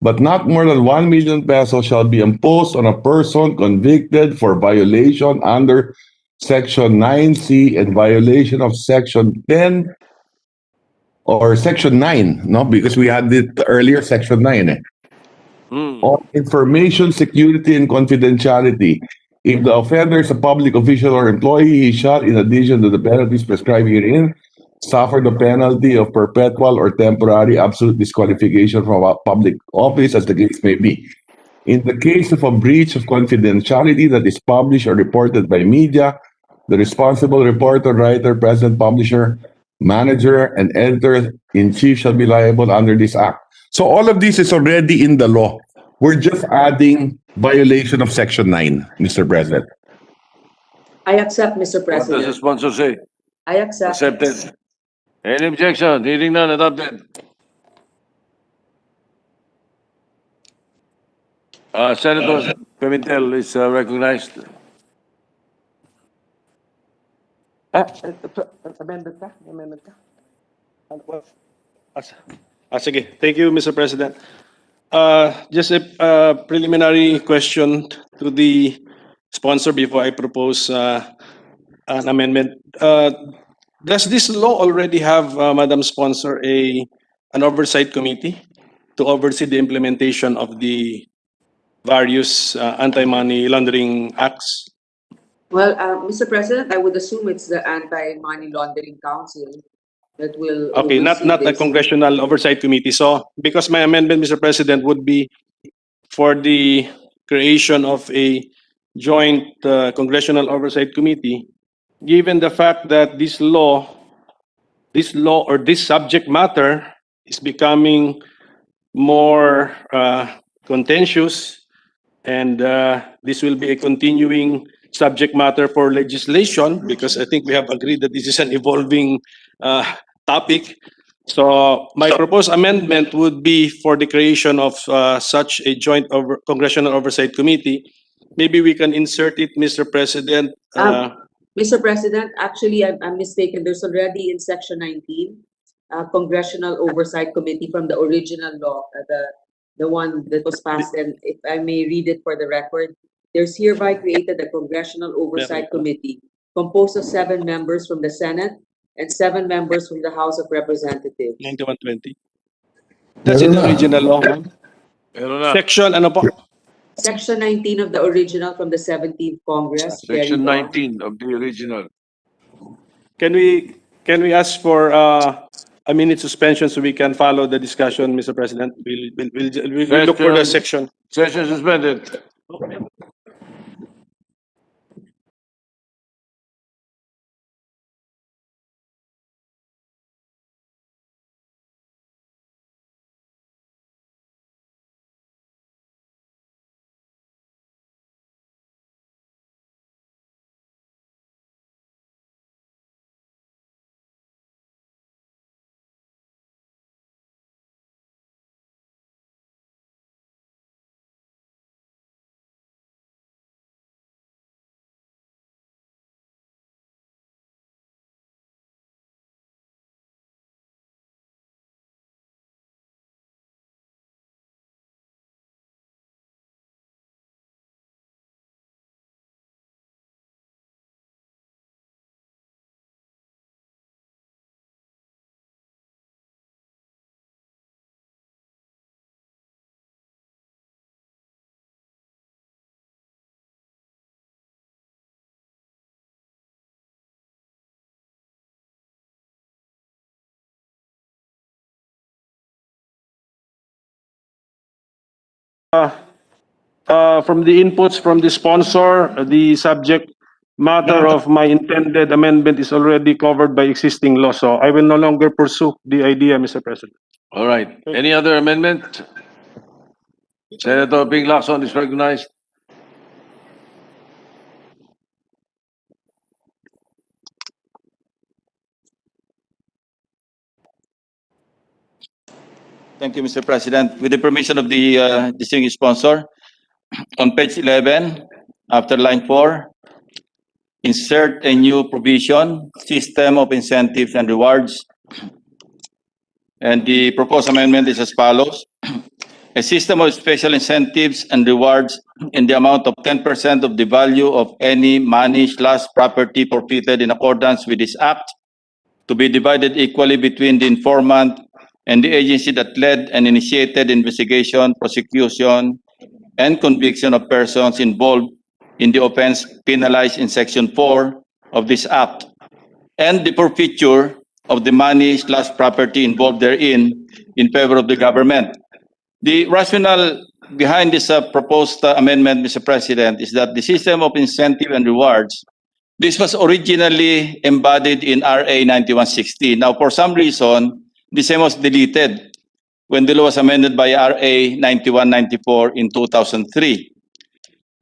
[SPEAKER 14] but not more than 1 million pesos shall be imposed on a person convicted for violation under Section 9C and violation of Section 10 or Section 9, no? Because we had it earlier, Section 9. On information security and confidentiality. If the offender is a public official or employee, he shall, in addition to the penalties prescribed herein, suffer the penalty of perpetual or temporary absolute disqualification from a public office, as the case may be. In the case of a breach of confidentiality that is published or reported by media, the responsible reporter, writer, president, publisher, manager, and editor-in-chief shall be liable under this act. So all of this is already in the law. We're just adding violation of Section 9, Mr. President.
[SPEAKER 8] I accept, Mr.
[SPEAKER 1] What does the
[SPEAKER 8] President.
[SPEAKER 1] sponsor say?
[SPEAKER 8] I accept.
[SPEAKER 1] Accepted. Any objection? Hearing none, adopted. Senator Pimentel is recognized.
[SPEAKER 15] Amendment ka? Amendment ka? Ano po? Sige. Thank you, Mr. President. Just a preliminary question to the sponsor before I propose an amendment. Does this law already have, Madam Sponsor, an oversight committee to oversee the implementation of the various anti-money laundering acts?
[SPEAKER 8] Well, Mr. President, I would assume it's the Anti-Money Laundering Council that will.
[SPEAKER 15] Okay, not a
[SPEAKER 8] oversee this.
[SPEAKER 15] congressional oversight committee. So, because my amendment, Mr. President, would be for the creation of a joint congressional oversight committee, given the fact that this law or this subject matter is becoming more contentious, and this will be a continuing subject matter for legislation, because I think we have agreed that this is an evolving topic. So my proposed amendment would be for the creation of such a joint congressional oversight committee. Maybe we can insert it, Mr. President.
[SPEAKER 8] Mr. President, actually, I'm mistaken. There's already in Section 19, Congressional Oversight Committee from the original law, the one that was passed. And if I may read it for the record, there's hereby created a Congressional Oversight Committee composed of 7 members from the Senate and 7 members from the House of Representatives.
[SPEAKER 15] 9120. That's in the original law, ma'am.
[SPEAKER 1] Meron na.
[SPEAKER 15] Section, ano po?
[SPEAKER 8] Section 19 of the original from the 17th Congress.
[SPEAKER 1] Section
[SPEAKER 8] carried on.
[SPEAKER 1] 19 of the original.
[SPEAKER 15] Can we ask for a minute suspension so we can follow the discussion, Mr. President? We'll look for the section.
[SPEAKER 1] Session suspended.
[SPEAKER 15] From the inputs from the sponsor, the subject matter of my intended amendment is already covered by existing law. So I will no longer pursue the idea, Mr. President.
[SPEAKER 1] All right. Any other amendment? Senator Ping Lacson is recognized.
[SPEAKER 12] Thank you, Mr. President. With the permission of the distinguished sponsor, on page 11, after line 4, insert a new provision, system of incentives and rewards And the proposed amendment is as follows. A system of special incentives and rewards in the amount of 10% of the value of any money/property forfeited in accordance with this act to be divided equally between the informant and the agency that led and initiated investigation, prosecution, and conviction of persons involved in the offense penalized in Section 4 of this act, and the forfeiture of the money/property involved therein in favor of the government. The rationale behind this proposed amendment, Mr. President, is that the system of incentive and rewards, this was originally embodied in RA 9160. Now, for some reason, the same was deleted when the law was amended by RA 9194 in 2003.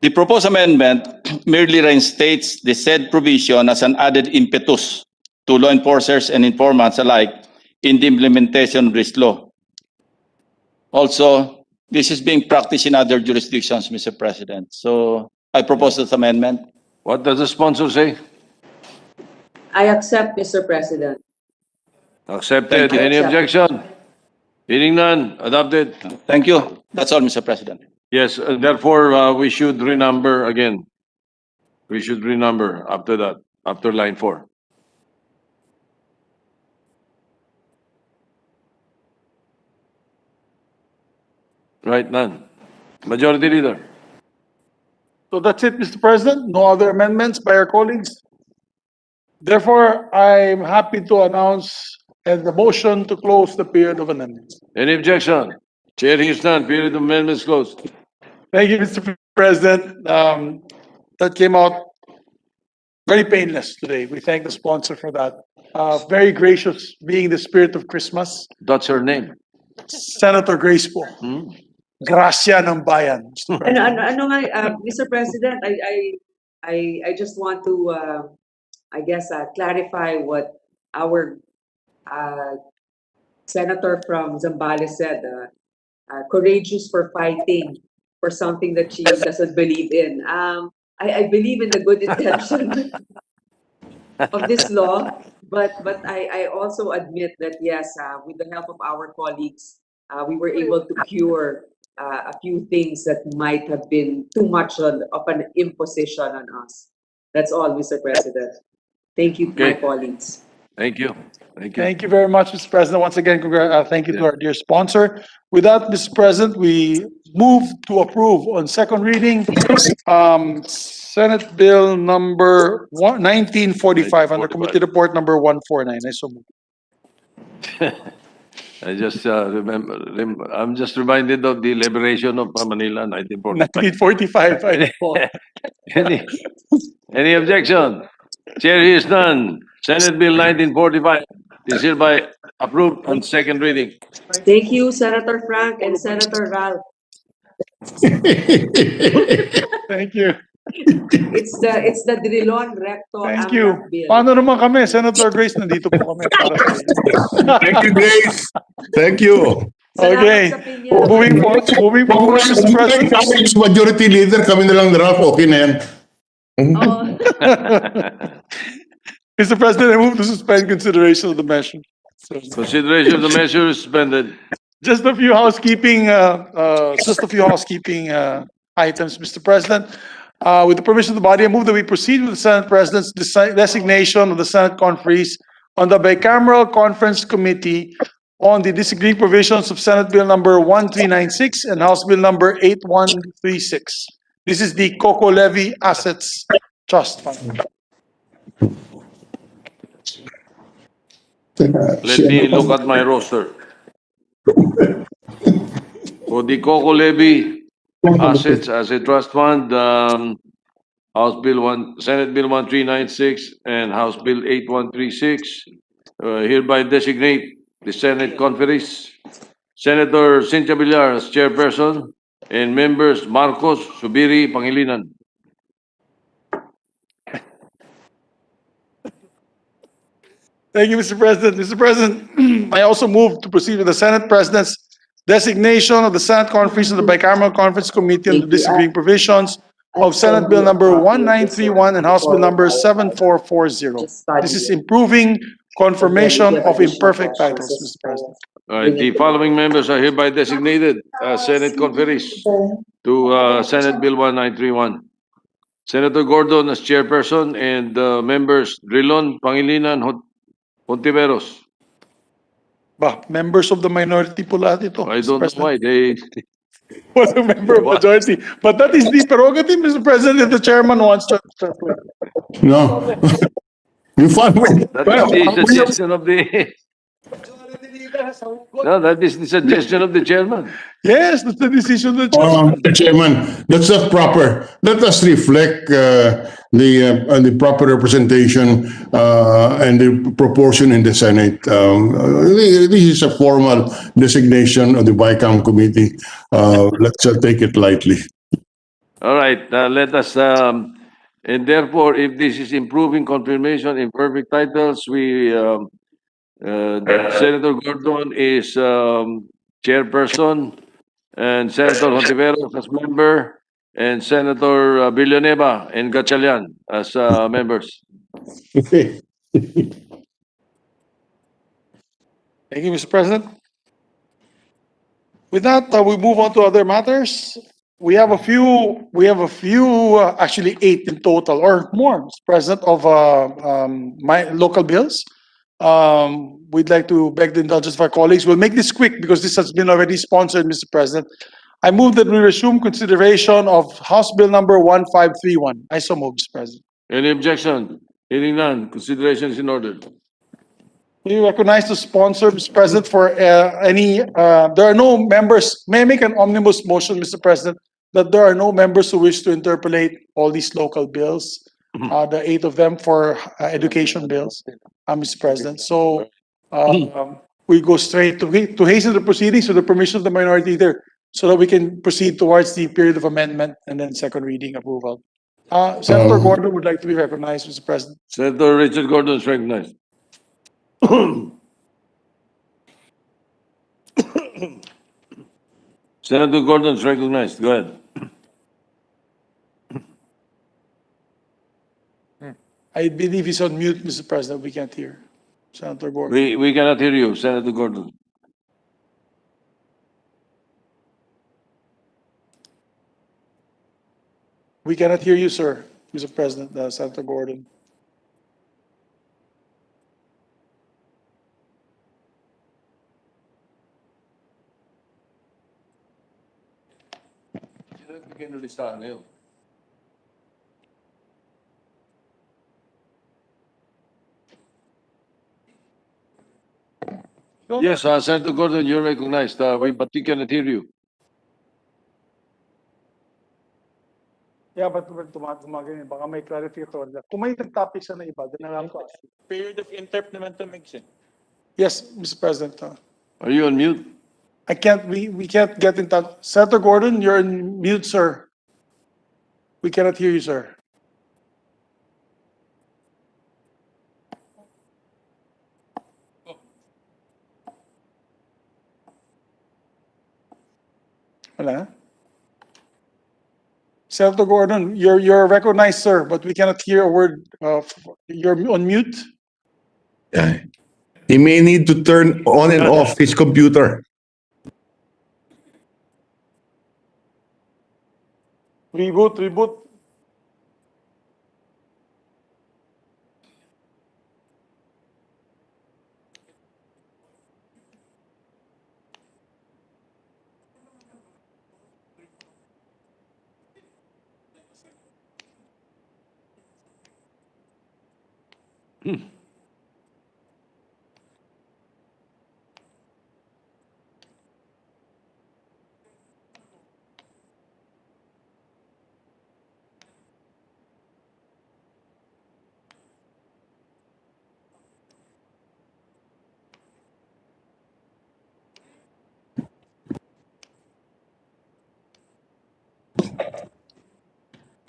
[SPEAKER 12] The proposed amendment merely reinstates the said provision as an added impetus to law enforcers and informants alike in the implementation of this law. Also, this is being practiced in other jurisdictions, Mr. President. So I propose this amendment.
[SPEAKER 1] What does the sponsor say?
[SPEAKER 8] I accept, Mr. President.
[SPEAKER 1] Accepted.
[SPEAKER 12] Thank you.
[SPEAKER 1] Any objection? Hearing none, adopted.
[SPEAKER 12] Thank you. That's all, Mr. President.
[SPEAKER 1] Yes, therefore, we should renumber again. We should renumber after that, after line 4. Right, none. Majority Leader.
[SPEAKER 9] So that's it, Mr. President. No other amendments by our colleagues. Therefore, I'm happy to announce the motion to close the period of amendments.
[SPEAKER 1] Any objection? Chair hears none. Period of amendments closed.
[SPEAKER 9] Thank you, Mr. President. That came out very painless today. We thank the sponsor for that. Very gracious, being the spirit of Christmas.
[SPEAKER 1] That's her name.
[SPEAKER 9] Senator Grace po. Gracia ng bayan. Mr. President.
[SPEAKER 8] Mr. President, I just want to, clarify what our senator from Zambales said. Courageous for fighting for something that she doesn't believe in. I believe in the good intention of this law, but I also admit that yes, with the help of our colleagues, we were able to cure a few things that might have been too much of an imposition on us. That's all, Mr. President. Thank you, my colleagues.
[SPEAKER 1] Thank you. Thank you.
[SPEAKER 9] Thank you very much, Mr. President. Once again, thank you to our dear sponsor. With that, Mr. President, we move to approve on second reading Senate Bill number 1945 under Committee Report number 149. I so move.
[SPEAKER 1] I just I'm just reminded of the liberation of Manila, 1945.
[SPEAKER 9] 1945.
[SPEAKER 1] Any objection? Chair hears none. Senate Bill 1945 is hereby approved on second reading.
[SPEAKER 8] Thank you, Senator Frank and Senator Ralph.
[SPEAKER 9] Thank you.
[SPEAKER 8] It's the Drilon Recto
[SPEAKER 9] Thank you.
[SPEAKER 8] AMRAP bill.
[SPEAKER 9] Paano naman kami? Senator Grace, nandito po kami para sa inyo.
[SPEAKER 14] Thank you, Grace. Thank you.
[SPEAKER 9] Okay.
[SPEAKER 8] Salamat sa pinya.
[SPEAKER 9] Moving forward, Mr. President.
[SPEAKER 5] Majority Leader, kami na lang Ralph, okay na yan.
[SPEAKER 9] Mr. President, I move to suspend consideration of the measure.
[SPEAKER 1] Consideration of the measure is suspended.
[SPEAKER 9] Just a few housekeeping items, Mr. President. With the permission of the body, I move that we proceed with the Senate President's designation of the Senate Conferees on the Bicameral Conference Committee on the disagreeing provisions of Senate Bill number 1396 and House Bill number 8136. This is the Coco Levy Assets Trust Fund.
[SPEAKER 1] Let me look at my roster. For the Coco Levy Assets as a Trust Fund, Senate Bill 1396 and House Bill 8136 hereby designate the Senate Conferees Senator Cynthia Villar as chairperson and members Marcos, Subiri, Pangilinan.
[SPEAKER 9] Thank you, Mr. President. Mr. President, I also move to proceed with the Senate President's designation of the Senate Conferees of the Bicameral Conference Committee on the disagreeing provisions of Senate Bill number 1931 and House Bill number 7440. This is improving confirmation of imperfect titles, Mr. President.
[SPEAKER 1] All right, the following members are hereby designated Senate conferees to Senate Bill 1931. Senator Gordon as chairperson and members Drilon, Pangilinan, Hontiveros.
[SPEAKER 9] Members of the minority po lahat ito.
[SPEAKER 1] I
[SPEAKER 9] Mr.
[SPEAKER 1] don't know
[SPEAKER 9] President.
[SPEAKER 1] why they.
[SPEAKER 9] Was a member of majority. But that is the prerogative, Mr. President, if the chairman wants to.
[SPEAKER 5] No. You found me.
[SPEAKER 1] That is the suggestion of the. No, that is the suggestion of the chairman.
[SPEAKER 9] Yes, that's the decision of the chairman.
[SPEAKER 5] Mr. Chairman, that's not proper. Let us reflect the proper representation and the proportion in the Senate. This is a formal designation of the BICAM committee. Let's take it lightly.
[SPEAKER 1] All right, let us, and therefore, if this is improving confirmation in perfect titles, Senator Gordon is chairperson, and Senator Hontiveros as member, and Senator Villanueva and Gatchalian as members.
[SPEAKER 5] Okay.
[SPEAKER 9] Thank you, Mr. President. With that, we move on to other matters. We have a few, actually 8 in total or more, Mr. President, of my local bills. We'd like to beg the indulgence of our colleagues. We'll make this quick because this has been already sponsored, Mr. President. I move that we resume consideration of House Bill number 1531. I so move, Mr. President.
[SPEAKER 1] Any objection? Hearing none, consideration is in order.
[SPEAKER 9] We recognize the sponsor, Mr. President, for there are no members, may I make an omnibus motion, Mr. President, that there are no members who wish to interpolate all these local bills, the 8 of them for education bills, Mr. President. So we go straight to hasten the proceedings with the permission of the minority leader so that we can proceed towards the period of amendment and then second reading approval. Senator Gordon would like to be recognized, Mr. President.
[SPEAKER 1] Senator Richard Gordon is recognized. Senator Gordon is recognized. Go ahead.
[SPEAKER 9] I believe he's on mute, Mr. President. We can't hear Senator Gordon.
[SPEAKER 1] We cannot hear you, Senator Gordon.
[SPEAKER 9] We cannot hear you, sir, Mr. President, Senator Gordon.
[SPEAKER 1] Yes, Senator Gordon, you're recognized, but we cannot hear you.
[SPEAKER 9] Yeah, but gumagano, baka may clarification. Kung may nag-topic sa na iba, then alam ko.
[SPEAKER 12] Period of interp naman to mix eh.
[SPEAKER 9] Yes, Mr. President.
[SPEAKER 1] Are you on mute?
[SPEAKER 9] I can't, we can't get in touch. Senator Gordon, you're on mute, sir. We cannot hear you, sir. Wala. Senator Gordon, you're recognized, sir, but we cannot hear a word. You're on mute.
[SPEAKER 14] Yeah. He may need to turn on and off his computer.
[SPEAKER 9] Reboot.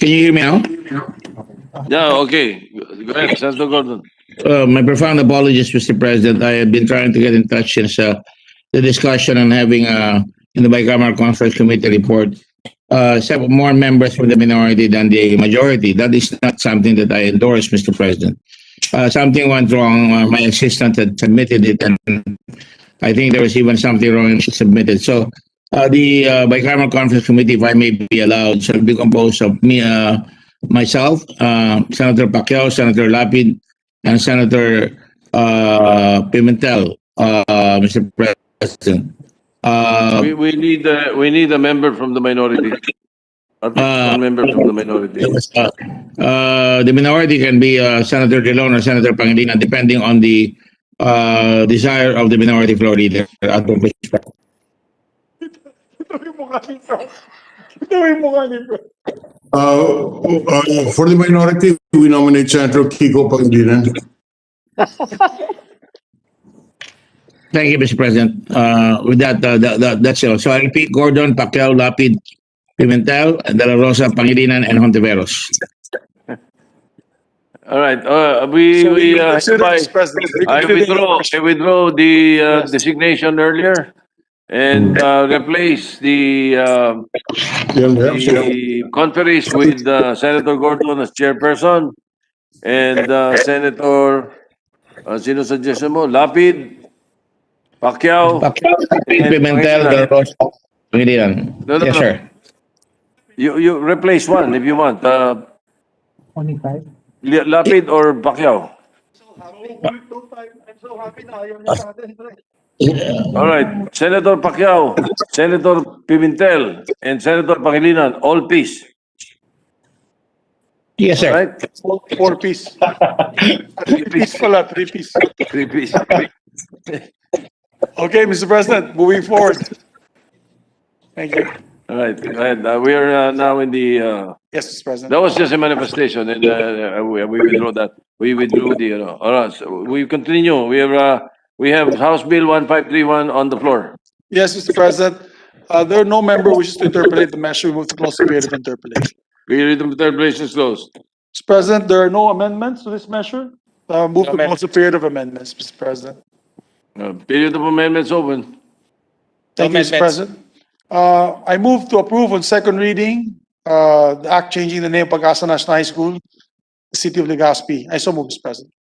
[SPEAKER 13] Can you hear me now?
[SPEAKER 1] Yeah, okay. Go ahead, Senator Gordon.
[SPEAKER 13] My profound apologies, Mr. President. I have been trying to get in touch since the discussion on having in the bicameral conference committee report several more members from the minority than the majority. That is not something that I endorse, Mr. President. something went wrong. My assistant had submitted it, and I think there was even something wrong and she submitted. So the bicameral conference committee, if I may be allowed, shall be composed of me, myself, Senator Pacquiao, Senator Lapid, and Senator Pimentel, Mr. President.
[SPEAKER 1] We need a member from the minority. At least one member from the minority.
[SPEAKER 13] Yes, the minority can be Senator Dillon or Senator Pangilinan, depending on the desire of the minority floor leader.
[SPEAKER 5] For the minority, we nominate Senator Kiko Pangilinan.
[SPEAKER 13] Thank you, Mr. President. With that's all. So I repeat: Gordon, Pacquiao, Lapid, Pimentel, De La Rosa, Pangilinan, and Hontiveros.
[SPEAKER 1] All right, we hereby,
[SPEAKER 9] Mr. President,
[SPEAKER 1] I withdraw the designation earlier and replace the conferees with Senator Gordon as chairperson and Senator, sino suggestion mo? Lapid, Pacquiao,
[SPEAKER 13] Pimentel, De La Rosa, Pangilinan.
[SPEAKER 1] No,
[SPEAKER 13] Yes, sir.
[SPEAKER 1] You replace one if you want. Lapid or Pacquiao? All right, Senator Pacquiao, Senator Pimentel, and Senator Pangilinan, all peace.
[SPEAKER 13] Yes, sir.
[SPEAKER 1] All right?
[SPEAKER 9] Four piece. Three piece pala, three piece.
[SPEAKER 1] Three peace.
[SPEAKER 9] Okay, Mr. President, moving forward. Thank you.
[SPEAKER 1] All right, go ahead. We are now in the,
[SPEAKER 9] Yes, Mr. President.
[SPEAKER 1] that was just a manifestation, and we withdraw that. We withdrew the, all right, so we continue. We have House Bill 1531 on the floor.
[SPEAKER 9] Yes, Mr. President. There are no member who wishes to interpolate the measure. We move to close the period of interpolation.
[SPEAKER 1] Period of interpolation is closed.
[SPEAKER 9] Mr. President, there are no amendments to this measure. Move to close the period of amendments, Mr. President.
[SPEAKER 1] Period of amendments open.
[SPEAKER 9] Thank you, Mr. President. I move to approve on second reading, the act changing the name of Pag-asa National High School, the City of Legazpi. I so move, Mr. President.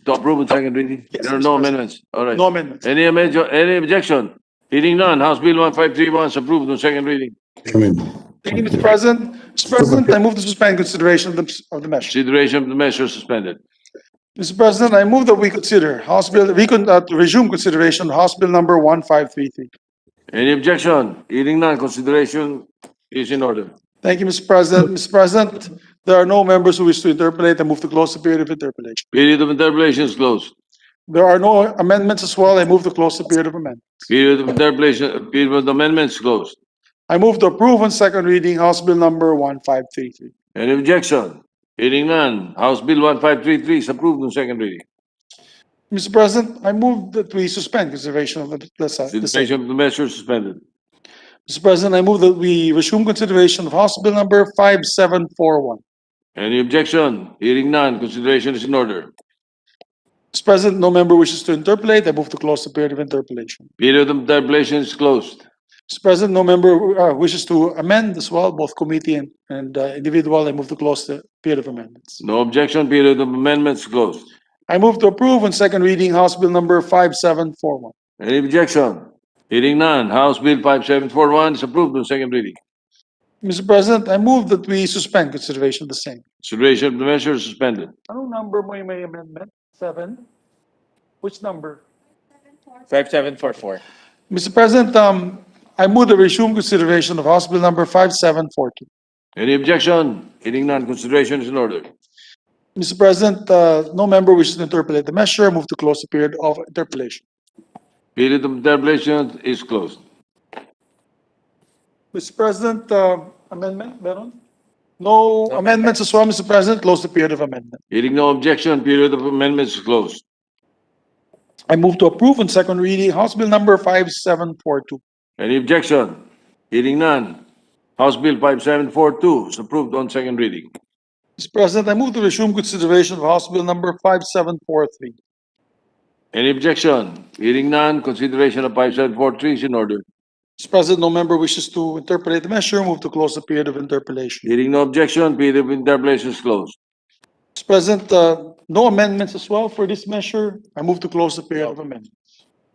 [SPEAKER 1] To approve on second reading?
[SPEAKER 9] Yes,
[SPEAKER 1] There are
[SPEAKER 9] Mr.
[SPEAKER 1] no
[SPEAKER 9] President.
[SPEAKER 1] amendments. All right.
[SPEAKER 9] No amendments.
[SPEAKER 1] Any objection? Hearing none, House Bill 1531 is approved on second reading.
[SPEAKER 9] Thank you, Mr. President. Mr. President, I move to suspend consideration of the measure.
[SPEAKER 1] Consideration of the measure suspended.
[SPEAKER 9] Mr. President, I move that we consider House Bill, to resume consideration of House Bill number 1533.
[SPEAKER 1] Any objection? Hearing none, consideration is in order.
[SPEAKER 9] Thank you, Mr. President. Mr. President, there are no members who wish to interpolate. I move to close the period of interpolation.
[SPEAKER 1] Period of interpolation is closed.
[SPEAKER 9] There are no amendments as well. I move to close the period of amendment.
[SPEAKER 1] Period of interpolation, period of amendments is closed.
[SPEAKER 9] I move to approve on second reading House Bill number 1533.
[SPEAKER 1] Any objection? Hearing none, House Bill 1533 is approved on second reading.
[SPEAKER 9] Mr. President, I move that we suspend consideration of the same.
[SPEAKER 1] Consideration of the measure suspended.
[SPEAKER 9] Mr. President, I move that we resume consideration of House Bill number 5741.
[SPEAKER 1] Any objection? Hearing none, consideration is in order.
[SPEAKER 9] Mr. President, no member wishes to interpolate. I move to close the period of interpolation.
[SPEAKER 1] Period of interpolation is closed.
[SPEAKER 9] Mr. President, no member wishes to amend as well, both committee and individual. I move to close the period of amendments.
[SPEAKER 1] No objection, period of amendments is closed.
[SPEAKER 9] I move to approve on second reading House Bill number 5741.
[SPEAKER 1] Any objection? Hearing none, House Bill 5741 is approved on second reading.
[SPEAKER 9] Mr. President, I move that we suspend consideration of the same.
[SPEAKER 1] Consideration of the measure is suspended.
[SPEAKER 9] Anong number mo yung may amendment? 7? Which number?
[SPEAKER 16] 5744.
[SPEAKER 9] Mr. President, I move to resume consideration of House Bill number 5742.
[SPEAKER 1] Any objection? Hearing none, consideration is in order.
[SPEAKER 9] Mr. President, no member wishes to interpolate the measure. Move to close the period of interpolation.
[SPEAKER 1] Period of interpolation is closed.
[SPEAKER 9] Mr. President, amendment, meron? No amendments as well, Mr. President. Close the period of amendment.
[SPEAKER 1] Hearing no objection, period of amendments is closed.
[SPEAKER 9] I move to approve on second reading House Bill number 5742.
[SPEAKER 1] Any objection? Hearing none, House Bill 5742 is approved on second reading.
[SPEAKER 9] Mr. President, I move to resume consideration of House Bill number 5743.
[SPEAKER 1] Any objection? Hearing none, consideration of 5743 is in order.
[SPEAKER 9] Mr. President, no member wishes to interpolate the measure. Move to close the period of interpolation.
[SPEAKER 1] Hearing no objection, period of interpolation is closed.
[SPEAKER 9] Mr. President, no amendments as well for this measure. I move to close the period of amendment.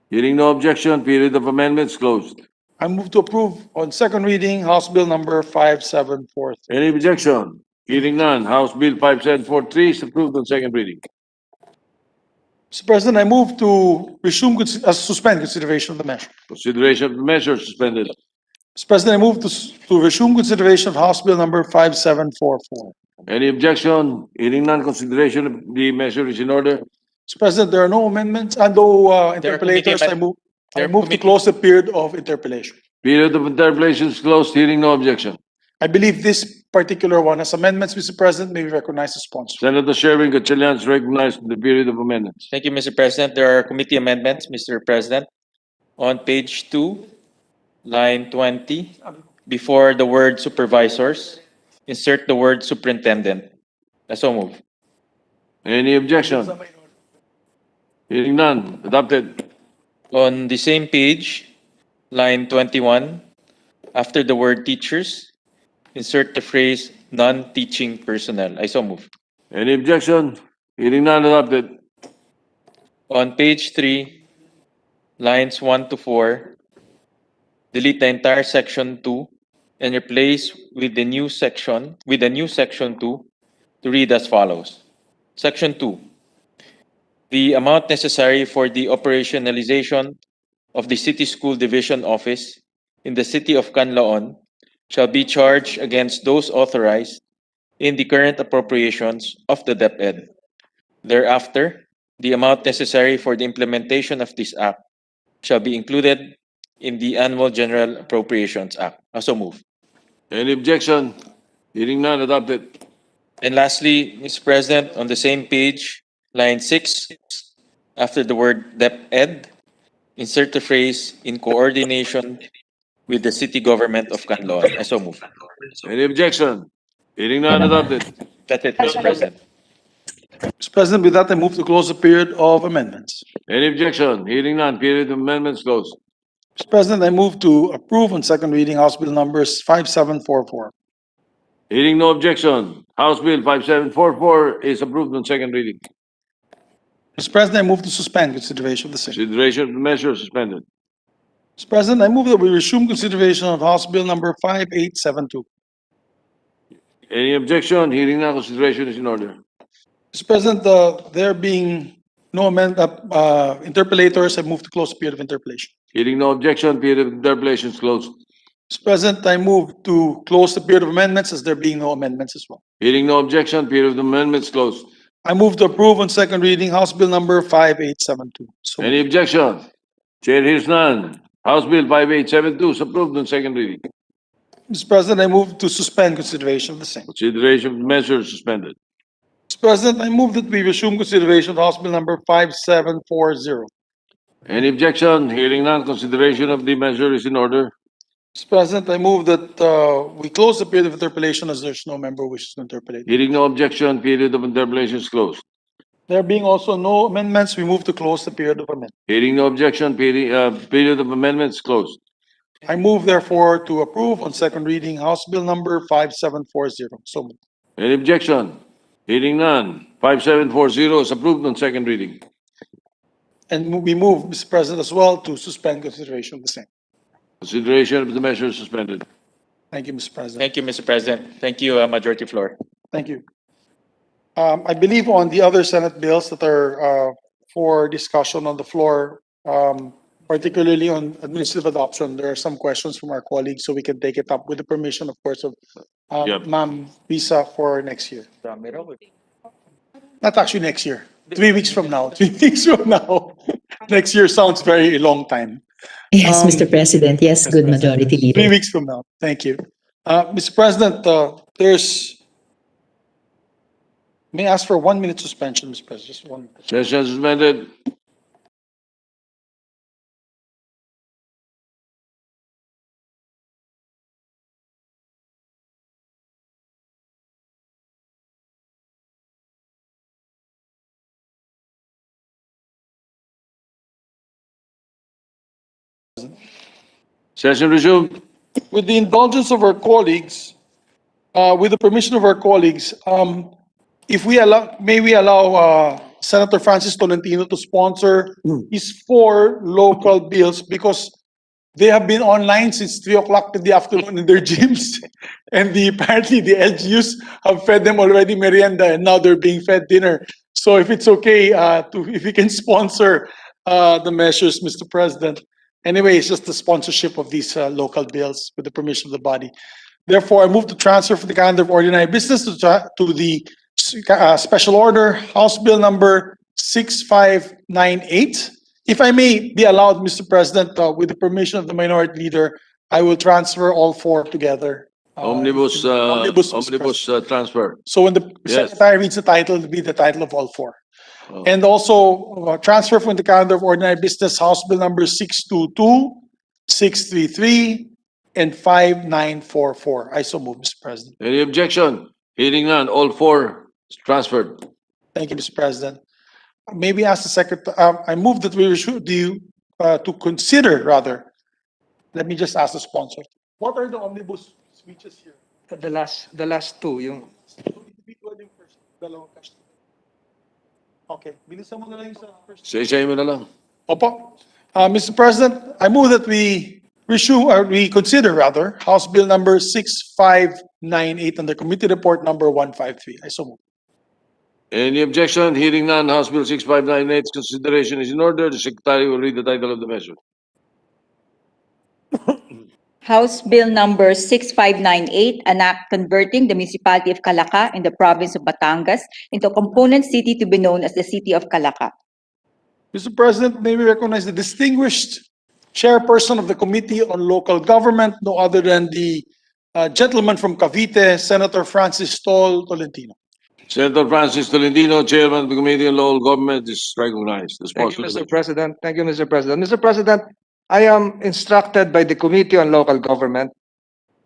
[SPEAKER 1] Hearing no objection, period of amendments closed.
[SPEAKER 9] I move to approve on second reading House Bill number 5743.
[SPEAKER 1] Any objection? Hearing none, House Bill 5743 is approved on second reading.
[SPEAKER 9] Mr. President, I move to suspend consideration of the measure.
[SPEAKER 1] Consideration of the measure suspended.
[SPEAKER 9] Mr. President, I move to resume consideration of House Bill number 5744.
[SPEAKER 1] Any objection? Hearing none, consideration of the measure is in order.
[SPEAKER 9] Mr. President, there are no amendments, and though
[SPEAKER 16] There are committee
[SPEAKER 9] interpellators, I
[SPEAKER 16] amend-
[SPEAKER 9] move to close the period of interpellation.
[SPEAKER 1] Period of interpellation is closed. Hearing no objection.
[SPEAKER 9] I believe this particular one has amendments, Mr. President. May we recognize the sponsor?
[SPEAKER 1] Senator Sherwin Gatchalian is recognized in the period of amendments.
[SPEAKER 16] Thank you, Mr. President. There are committee amendments, Mr. President. On page 2, line 20, before the word supervisors, insert the word superintendent. I so move.
[SPEAKER 1] Any objection? Hearing none, adopted.
[SPEAKER 16] On the same page, line 21, after the word teachers, insert the phrase non-teaching personnel. I so move.
[SPEAKER 1] Any objection? Hearing none, adopted.
[SPEAKER 16] On page 3, lines 1 to 4, delete the entire section 2 and replace with the new section 2 to read as follows. Section 2. The amount necessary for the operationalization of the City School Division Office in the City of Canlaon shall be charged against those authorized in the current appropriations of the DepEd. Thereafter, the amount necessary for the implementation of this act shall be included in the Annual General Appropriations Act. Also move.
[SPEAKER 1] Any objection? Hearing none, adopted.
[SPEAKER 16] And lastly, Mr. President, on the same page, line 6, after the word DepEd, insert the phrase in coordination with the city government of Canlaon. I so move.
[SPEAKER 1] Any objection? Hearing none, adopted.
[SPEAKER 16] That's it, Mr. President.
[SPEAKER 9] Mr. President, with that, I move to close the period of amendments.
[SPEAKER 1] Any objection? Hearing none, period of amendments closed.
[SPEAKER 9] Mr. President, I move to approve on second reading House Bill numbers 5744.
[SPEAKER 1] Hearing no objection, House Bill 5744 is approved on second reading.
[SPEAKER 9] Mr. President, I move to suspend consideration of the same.
[SPEAKER 1] Consideration of the measure suspended.
[SPEAKER 9] Mr. President, I move that we resume consideration of House Bill number 5872.
[SPEAKER 1] Any objection? Hearing none, consideration is in order.
[SPEAKER 9] Mr. President, there being no interpellators, I move to close the period of interpellation.
[SPEAKER 1] Hearing no objection, period of interpellation is closed.
[SPEAKER 9] Mr. President, I move to close the period of amendments as there being no amendments as well.
[SPEAKER 1] Hearing no objection, period of amendments closed.
[SPEAKER 9] I move to approve on second reading House Bill number 5872. So
[SPEAKER 1] Any objection? Chair hears none. House Bill 5872 is approved on second reading.
[SPEAKER 9] Mr. President, I move to suspend consideration of the same.
[SPEAKER 1] Consideration of the measure suspended.
[SPEAKER 9] Mr. President, I move that we resume consideration of House Bill number 5740.
[SPEAKER 1] Any objection? Hearing none, consideration of the measure is in order.
[SPEAKER 9] Mr. President, I move that we close the period of interpellation as there's no member who wishes to interpellate.
[SPEAKER 1] Hearing no objection, period of interpellation is closed.
[SPEAKER 9] There being also no amendments, we move to close the period of amendment.
[SPEAKER 1] Hearing no objection, period of amendments closed.
[SPEAKER 9] I move therefore to approve on second reading House Bill number 5740. So moved.
[SPEAKER 1] Any objection? Hearing none. 5740 is approved on second reading.
[SPEAKER 9] And we move, Mr. President, as well to suspend consideration of the same.
[SPEAKER 1] Consideration of the measure suspended.
[SPEAKER 9] Thank you, Mr. President.
[SPEAKER 16] Thank you, Mr. President. Thank you, Majority Floor.
[SPEAKER 9] Thank you. I believe on the other Senate bills that are for discussion on the floor, particularly on administrative adoption, there are some questions from our colleagues, so we can take it up with the permission, of course, of
[SPEAKER 1] Yep.
[SPEAKER 9] Ma'am Visa for next year. Not actually next year. 3 weeks from now. 3 weeks from now. Next year sounds very long time.
[SPEAKER 17] Yes,
[SPEAKER 9] Um,
[SPEAKER 17] Mr. President. Yes, good majority
[SPEAKER 9] 3
[SPEAKER 17] leader.
[SPEAKER 9] weeks from now. Thank you. Mr. President, may I ask for 1 minute suspension, Mr. President? Just 1 minute.
[SPEAKER 1] Session suspended. Session resumed.
[SPEAKER 9] With the indulgence of our colleagues, with the permission of our colleagues, if we allow, may we allow Senator Francis Tolentino to sponsor his 4 local bills because they have been online since 3 o'clock in the afternoon in their gyms. And apparently the LGUs have fed them already merienda and now they're being fed dinner. So if it's okay, if you can sponsor the measures, Mr. President. Anyway, it's just the sponsorship of these local bills with the permission of the body. Therefore, I move to transfer from the calendar of ordinary business to the special order, House Bill number 6598. If I may be allowed, Mr. President, with the permission of the minority leader, I will transfer all 4 together.
[SPEAKER 1] Omnibus,
[SPEAKER 9] Mr.
[SPEAKER 1] omnibus transfer.
[SPEAKER 9] So when the
[SPEAKER 1] Yes.
[SPEAKER 9] secretary reads the title, it'll be the title of all 4.
[SPEAKER 1] Oh.
[SPEAKER 9] And also transfer from the calendar of ordinary business, House Bill number 622, 633, and 5944. I so move, Mr. President.
[SPEAKER 1] Any objection? Hearing none, all 4 transferred.
[SPEAKER 9] Thank you, Mr. President. Maybe ask the secretary, I move that we should to consider rather. Let me just ask the sponsor. What are the omnibus speeches here?
[SPEAKER 18] The last 2, yung
[SPEAKER 9] Individual yung first, dalawang cash. Okay, bilisan mo na lang yung sa first.
[SPEAKER 1] Say mo na lang.
[SPEAKER 9] Opo. Mr. President, I move that we consider rather House Bill number 6598 under Committee Report number 153. I so move.
[SPEAKER 1] Any objection? Hearing none, House Bill 6598's consideration is in order. The Secretary will read the title of the measure.
[SPEAKER 3] House Bill number 6598, an act converting the municipality of Calaca in the province of Batangas into a component city to be known as the City of Calaca.
[SPEAKER 9] Mr. President, may we recognize the distinguished chairperson of the Committee on Local Government, no other than the gentleman from Cavite, Senator Francis Tolentino.
[SPEAKER 1] Senator Francis Tolentino, Chairman of the Committee on Local Government, is recognized. The
[SPEAKER 18] Thank
[SPEAKER 1] sponsor
[SPEAKER 18] you,
[SPEAKER 1] of the
[SPEAKER 18] Mr. President. Thank you, Mr. President. Mr. President, I am instructed by the Committee on Local Government,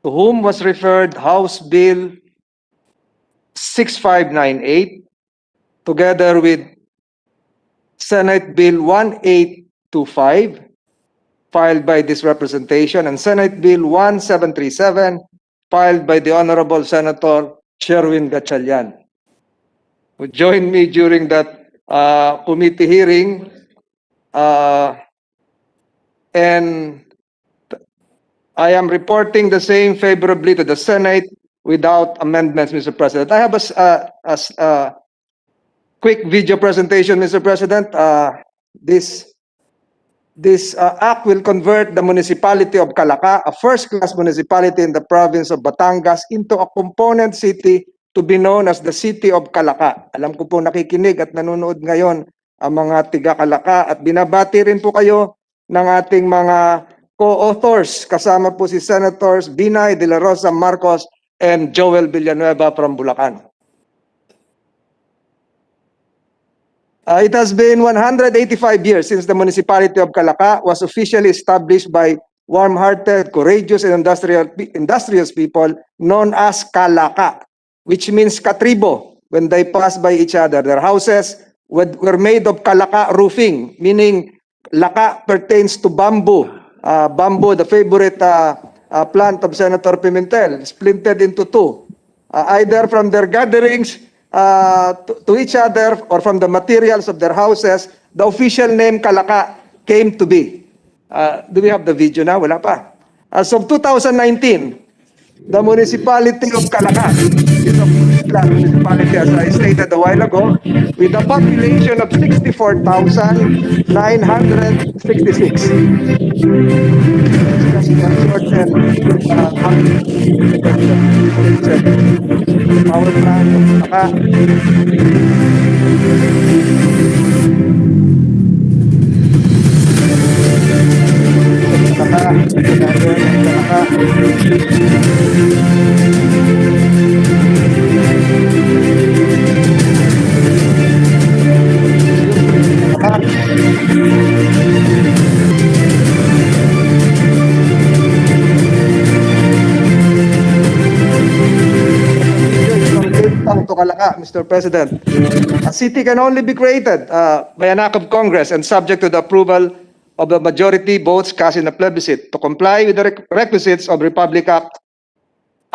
[SPEAKER 18] to whom was referred House Bill 6598, together with Senate Bill 1825, filed by this representation, and Senate Bill 1737, filed by the Honorable Senator Sherwin Gatchalian, who joined me during that committee hearing. And I am reporting the same favorably to the Senate without amendments, Mr. President. I have a quick video presentation, Mr. President. This act will convert the municipality of Calaca, a first-class municipality in the province of Batangas, into a component city to be known as the City of Calaca. Alam ko po nakikinig at nanonood ngayon ang mga tiga-Calaca at binabati rin po kayo ng ating mga co-authors. Kasama po si Senators Binay de la Rosa Marcos and Joel Villanueva from Bulacan. It has been 185 years since the municipality of Calaca was officially established by warm-hearted, courageous, and industrious people known as Calaca, which means katribo when they pass by each other. Their houses were made of Calaca roofing, meaning laka pertains to bamboo. Bamboo, the favorite plant of Senator Pimentel, splintered into 2, either from their gatherings to each other or from the materials of their houses. The official name Calaca came to be. Do we have the video now? Wala pa. As of 2019, the municipality of Calaca is a first-class municipality, as I stated a while ago, with a population of 64,966. Just a short and power plant of Calaca. To Calaca, Mr. President. A city can only be created by an act of Congress and subject to the approval of the majority votes cast in a plebiscite to comply with the requisites of Republic Act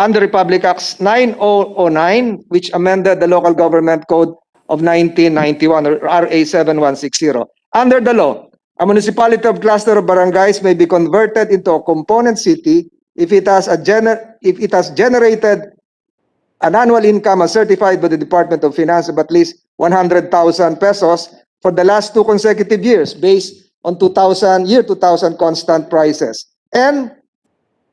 [SPEAKER 18] under Republic Act 9009, which amended the Local Government Code of 1991, or RA 7160. Under the law, a municipality of cluster of barangays may be converted into a component city if it has generated an annual income as certified by the Department of Finance of at least 100,000 pesos for the last 2 consecutive years based on 2000 constant prices. And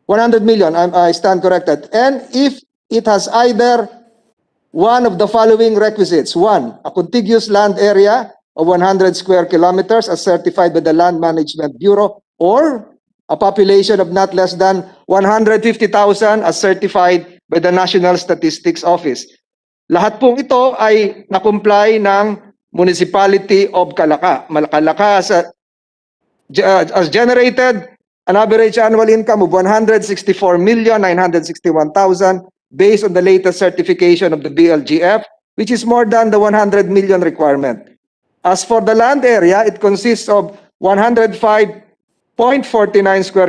[SPEAKER 18] 100 million, I stand corrected. And if it has either one of the following requisites: 1, a contiguous land area of 100 square kilometers as certified by the Land Management Bureau, or a population of not less than 150,000 as certified by the National Statistics Office. Lahat pong ito ay na-comply ng Municipality of Calaca. Calaca has generated an average annual income of 164,961,000 based on the latest certification of the BLGF, which is more than the 100 million requirement. As for the land area, it consists of 105.49 square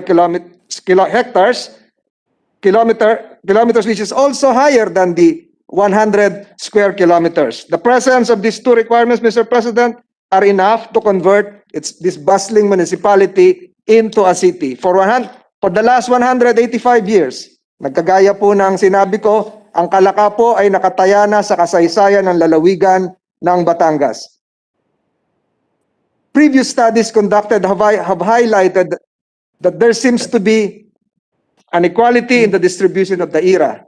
[SPEAKER 18] kilometers, which is also higher than the 100 square kilometers. The presence of these two requirements, Mr. President, are enough to convert this bustling municipality into a city. For the last 185 years, nagkagaya po ng sinabi ko, ang Calaca po ay nakataya na sa kasaysayan ng lalawigan ng Batangas. Previous studies conducted have highlighted that there seems to be an equality in the distribution of the IRA,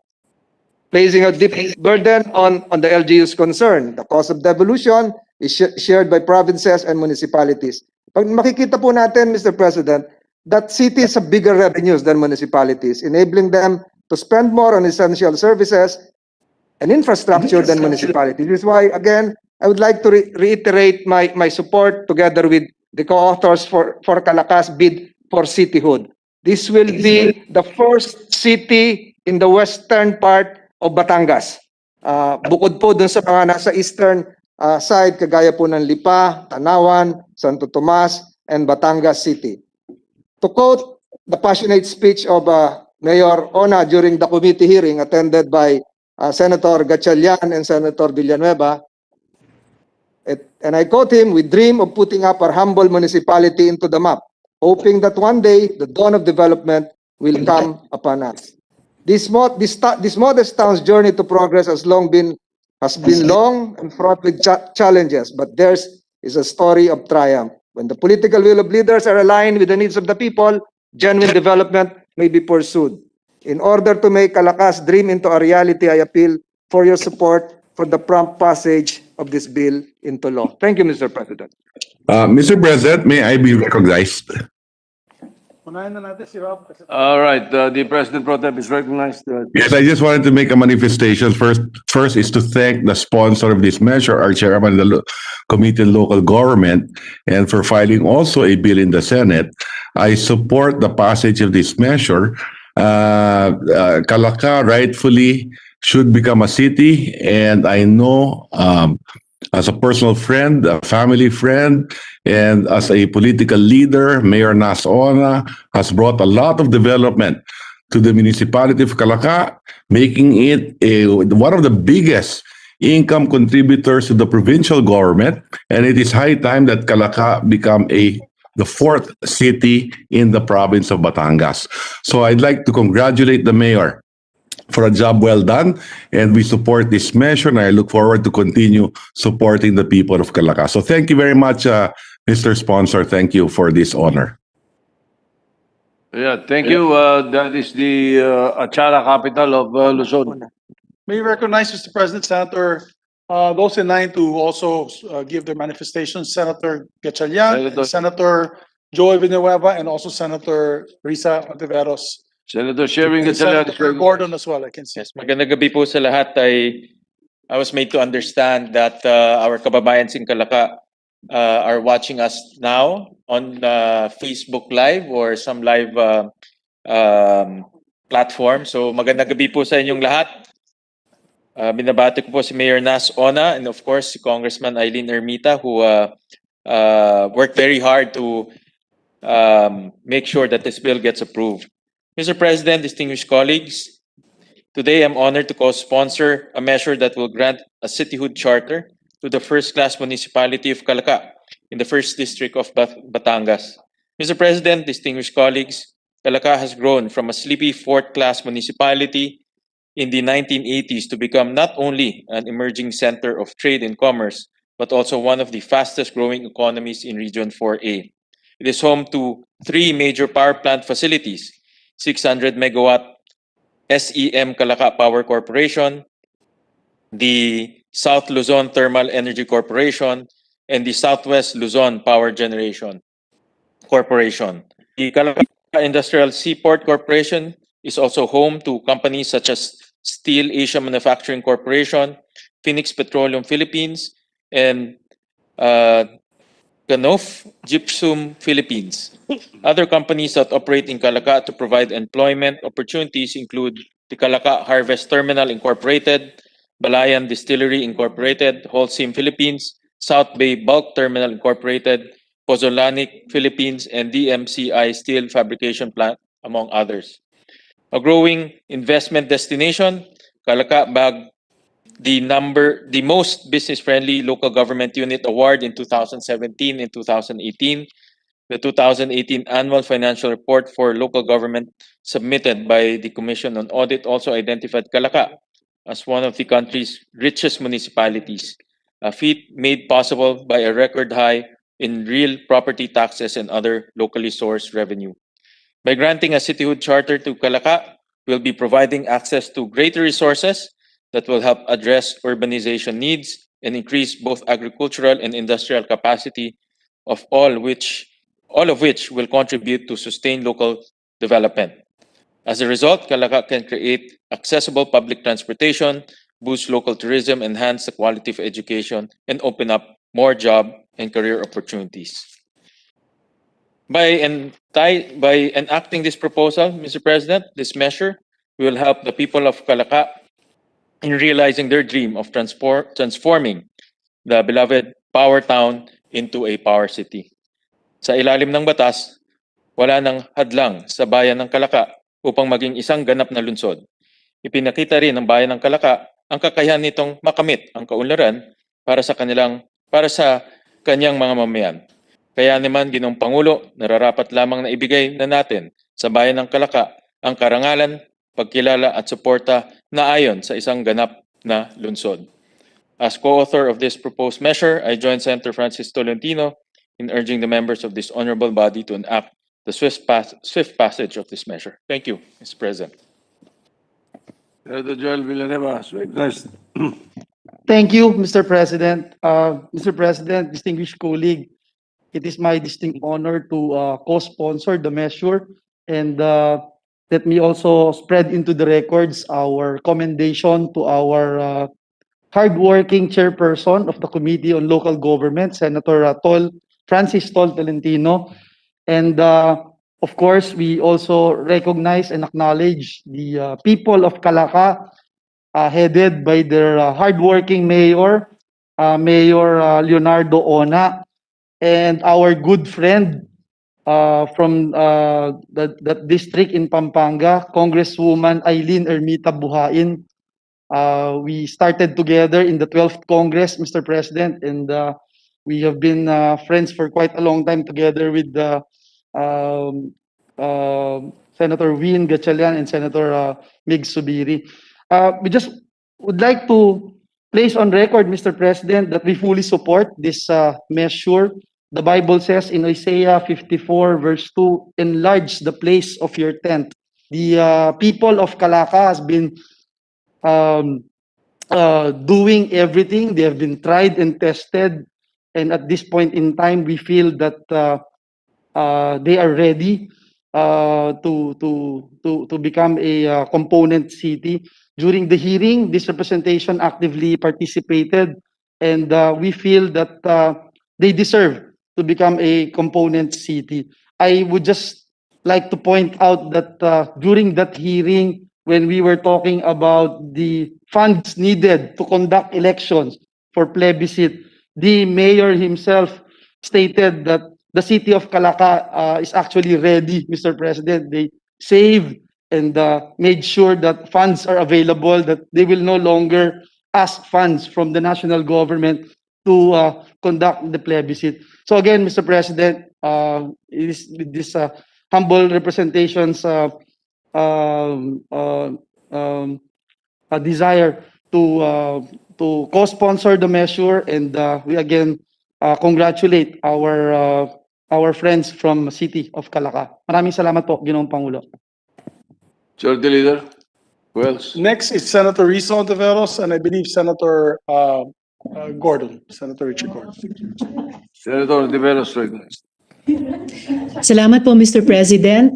[SPEAKER 18] placing a deep burden on the LGUs concerned. The cost of devolution is shared by provinces and municipalities. Pag makikita po natin, Mr. President, that cities have bigger revenues than municipalities, enabling them to spend more on essential services and infrastructure than municipalities. This is why, again, I would like to reiterate my support together with the co-authors for Calaca's bid for cityhood. This will be the first city in the western part of Batangas. Bukod po dun sa mga nasa eastern side, kagaya po ng Lipa, Tanawan, Santo Tomas, and Batangas City. To quote the passionate speech of Mayor Ona during the committee hearing attended by Senator Gatchalian and Senator Villanueva, and I quote him, "We dream of putting up our humble municipality into the map, hoping that one day the dawn of development will come upon us." This modest town's journey to progress has been long and fraught with challenges, but theirs is a story of triumph. When the political will of leaders are aligned with the needs of the people, genuine development may be pursued. In order to make Calaca's dream into a reality, I appeal for your support for the prompt passage of this bill into law. Thank you, Mr. President.
[SPEAKER 14] Mr. President, may I be recognized?
[SPEAKER 1] All right, the President Pro Tem is recognized.
[SPEAKER 14] Yes, I just wanted to make a manifestation. First is to thank the sponsor of this measure, our chairman of the Committee on Local Government, and for filing also a bill in the Senate. I support the passage of this measure. Calaca rightfully should become a city, and I know as a personal friend, a family friend, and as a political leader, Mayor Nas Ona has brought a lot of development to the municipality of Calaca, making it one of the biggest income contributors to the provincial government, and it is high time that Calaca become the fourth city in the province of Batangas. So I'd like to congratulate the mayor for a job well done, and we support this measure, and I look forward to continue supporting the people of Calaca. So thank you very much, Mr. Sponsor. Thank you for this honor.
[SPEAKER 1] Yeah, thank you. That is the Achara capital of Luzon.
[SPEAKER 9] May you recognize, Mr. President, Senator, those in line to also give their manifestations, Senator Gatchalian, Senator Joey Villanueva, and also Senator Risa Ontiveros.
[SPEAKER 1] Senator Sherwin
[SPEAKER 9] And
[SPEAKER 1] Gatchalian.
[SPEAKER 9] Senator Gordon as well, I can see.
[SPEAKER 16] Yes, magandang gabi po sa lahat. I was made to understand that our kababayans in Calaca are watching us now on Facebook Live or some live platform. So magandang gabi po sa inyong lahat. Binabati ko po si Mayor Nas Ona and of course si Congressman Eileen Ermita who worked very hard to make sure that this bill gets approved. Mr. President, distinguished colleagues, Today, I'm honored to co-sponsor a measure that will grant a cityhood charter to the first-class municipality of Calaca in the 1st District of Batangas. Mr. President, distinguished colleagues, Calaca has grown from a sleepy 4th-class municipality in the 1980s to become not only an emerging center of trade and commerce, but also one of the fastest-growing economies in Region 4A. It is home to 3 major power plant facilities, 600 megawatt SEM Calaca Power Corporation, the South Luzon Thermal Energy Corporation, and the Southwest Luzon Power Generation Corporation. The Calaca Industrial Seaport Corporation is also home to companies such as Steel Asia Manufacturing Corporation, Phoenix Petroleum Philippines, and Ganof Gypsum Philippines. Other companies that operate in Calaca to provide employment opportunities include the Calaca Harvest Terminal Incorporated, Balayan Distillery Incorporated, Holcim Philippines, South Bay Bulk Terminal Incorporated, Pozolanic Philippines, and DMCI Steel Fabrication Plant, among others. A growing investment destination, Calaca bagged the most business-friendly local government unit award in 2017 and 2018. The 2018 annual financial report for local government submitted by the Commission on Audit also identified Calaca as one of the country's richest municipalities, a feat made possible by a record high in real property taxes and other locally sourced revenue. By granting a cityhood charter to Calaca, we'll be providing access to greater resources that will help address urbanization needs and increase both agricultural and industrial capacity of all of which will contribute to sustained local development. As a result, Calaca can create accessible public transportation, boost local tourism, enhance the quality of education, and open up more job and career opportunities. By enacting this proposal, Mr. President, this measure will help the people of Calaca in realizing their dream of transforming the beloved power town into a power city. Sa ilalim ng batas, wala nang hadlang sa bayan ng Calaca upang maging isang ganap na lungsod. Ipinakita rin ng bayan ng Calaca ang kakayahan nitong makamit ang kaunlaran para sa kanyang mga mamayan. Kaya naman, Ginoong Pangulo, nararapat lamang na ibigay na natin sa bayan ng Calaca ang karangalan, pagkilala at suporta na ayon sa isang ganap na lungsod. As co-author of this proposed measure, I join Senator Francis Tolentino in urging the members of this honorable body to enact the swift passage of this measure. Thank you, Mr. President.
[SPEAKER 1] Senator Joel Villanueva, recognized.
[SPEAKER 10] Thank you, Mr. President. Mr. President, distinguished colleague, it is my distinct honor to co-sponsor the measure, and let me also spread into the records our commendation to our hardworking chairperson of the Committee on Local Government, Senator Francis Tolentino. And of course, we also recognize and acknowledge the people of Calaca, headed by their hardworking mayor, Mayor Leonardo Ona, and our good friend from that district in Pampanga, Congresswoman Eileen Ermita Buhain. We started together in the 12th Congress, Mr. President, and we have been friends for quite a long time together with Senator Win Gatchalian and Senator Mig Subiri. We just would like to place on record, Mr. President, that we fully support this measure. The Bible says in Isaiah 54 verse 2, enlarge the place of your tent. The people of Calaca has been doing everything. They have been tried and tested. And at this point in time, we feel that they are ready to become a component city. During the hearing, this representation actively participated, and we feel that they deserve to become a component city. I would just like to point out that during that hearing, when we were talking about the funds needed to conduct elections for plebiscite, the mayor himself stated that the city of Calaca is actually ready, Mr. President. They saved and made sure that funds are available, that they will no longer ask funds from the national government to conduct the plebiscite. So again, Mr. President, it is with this humble representations um, uh, um, a desire to co-sponsor the measure, and we again congratulate our friends from City of Calaca. Maraming salamat po, Ginoong Pangulo.
[SPEAKER 1] Majority Leader, who else?
[SPEAKER 9] Next is Senator Rizzo Ontiveros, and I believe Senator Gordon, Senator Richard Gordon.
[SPEAKER 1] Senator Ontiveros, recognized.
[SPEAKER 17] Salamat po, Mr. President.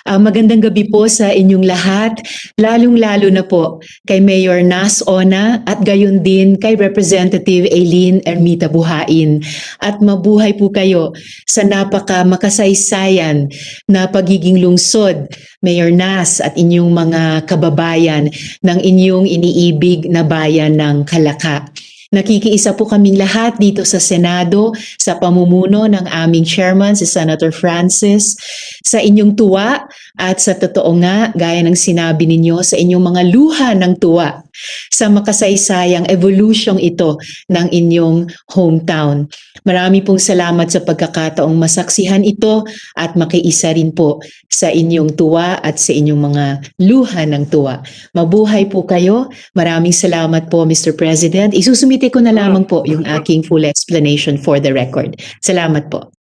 [SPEAKER 17] Magandang gabi po sa inyong lahat, lalong-lalo na po kay Mayor Nas Ona at gayon din kay Representative Eileen Ermita Buhain. At mabuhay po kayo sa makasaysayan na pagiging lungsod, Mayor Nas at inyong mga kababayan ng inyong iniibig na bayan ng Calaca. Nakikiisa po kaming lahat dito sa Senado sa pamumuno ng aming chairman, si Senator Francis, sa inyong tuwa at sa totoo nga, gaya ng sinabi ninyo, sa inyong mga luha ng tuwa sa makasaysayang evolusyong ito ng inyong hometown. Marami pong salamat sa pagkakataong masaksihan ito at makiisa rin po sa inyong tuwa at sa inyong mga luha ng tuwa. Mabuhay po kayo. Maraming salamat po, Mr. President. Isusumite ko na lamang po yung aking full explanation for the record. Salamat po.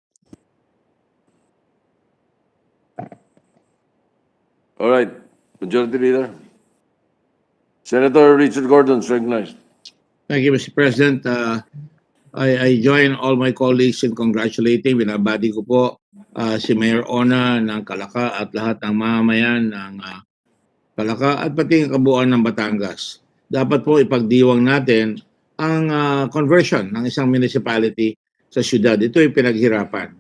[SPEAKER 1] All right, Majority Leader. Senator Richard Gordon, recognized.
[SPEAKER 13] Thank you, Mr. President. I join all my colleagues in congratulating. Binabati ko po si Mayor Ona ng Calaca at lahat ng mamamayan ng Calaca at pati ang kabuuan ng Batangas. Dapat po ipagdiwang natin ang conversion ng isang municipality sa syudad. Ito ay pinaghirapan.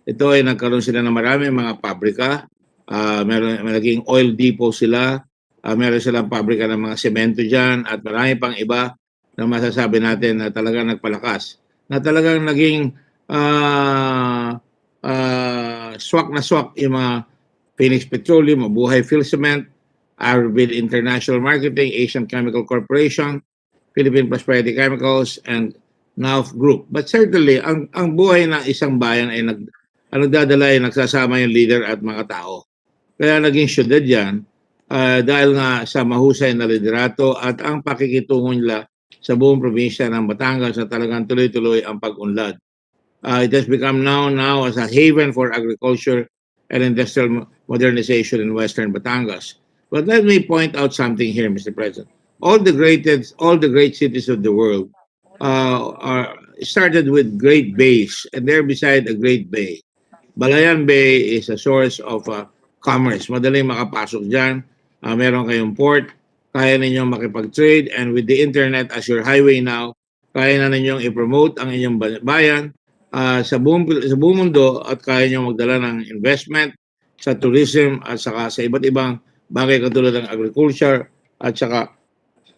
[SPEAKER 13] Ito ay nagkaroon sila ng marami mga pabrika. Meron naging oil depot sila. Meron silang pabrika ng mga semento dyan at marami pang iba na masasabi natin na talagang nagpalakas. Na talagang naging swak na swak yung mga Phoenix Petroleum, Mabuhay Phil Cement, Arvil International Marketing, Asian Chemical Corporation, Philippine Prosperity Chemicals, and Nauf Group. But certainly, ang buhay ng isang bayan ay nagdadala ay nagsasama yung leader at mga tao. Kaya naging syudad yan dahil nga sa mahusay na liderato at ang pakikitungo nila sa buong probinsya ng Batangas na talagang tuloy-tuloy ang pag-unlad. It has become now as a haven for agriculture and industrial modernization in Western Batangas. But let me point out something here, Mr. President. All the great cities of the world are started with great bays, and they're beside a great bay. Balayan Bay is a source of commerce. Madaling makapasok dyan. Meron kayong port, kaya ninyong makipag-trade, and with the internet as your highway now, kaya na ninyong i-promote ang inyong bayan sa buong mundo at kaya ninyong magdala ng investment sa tourism at saka sa iba't ibang bagay katulad ng agriculture at saka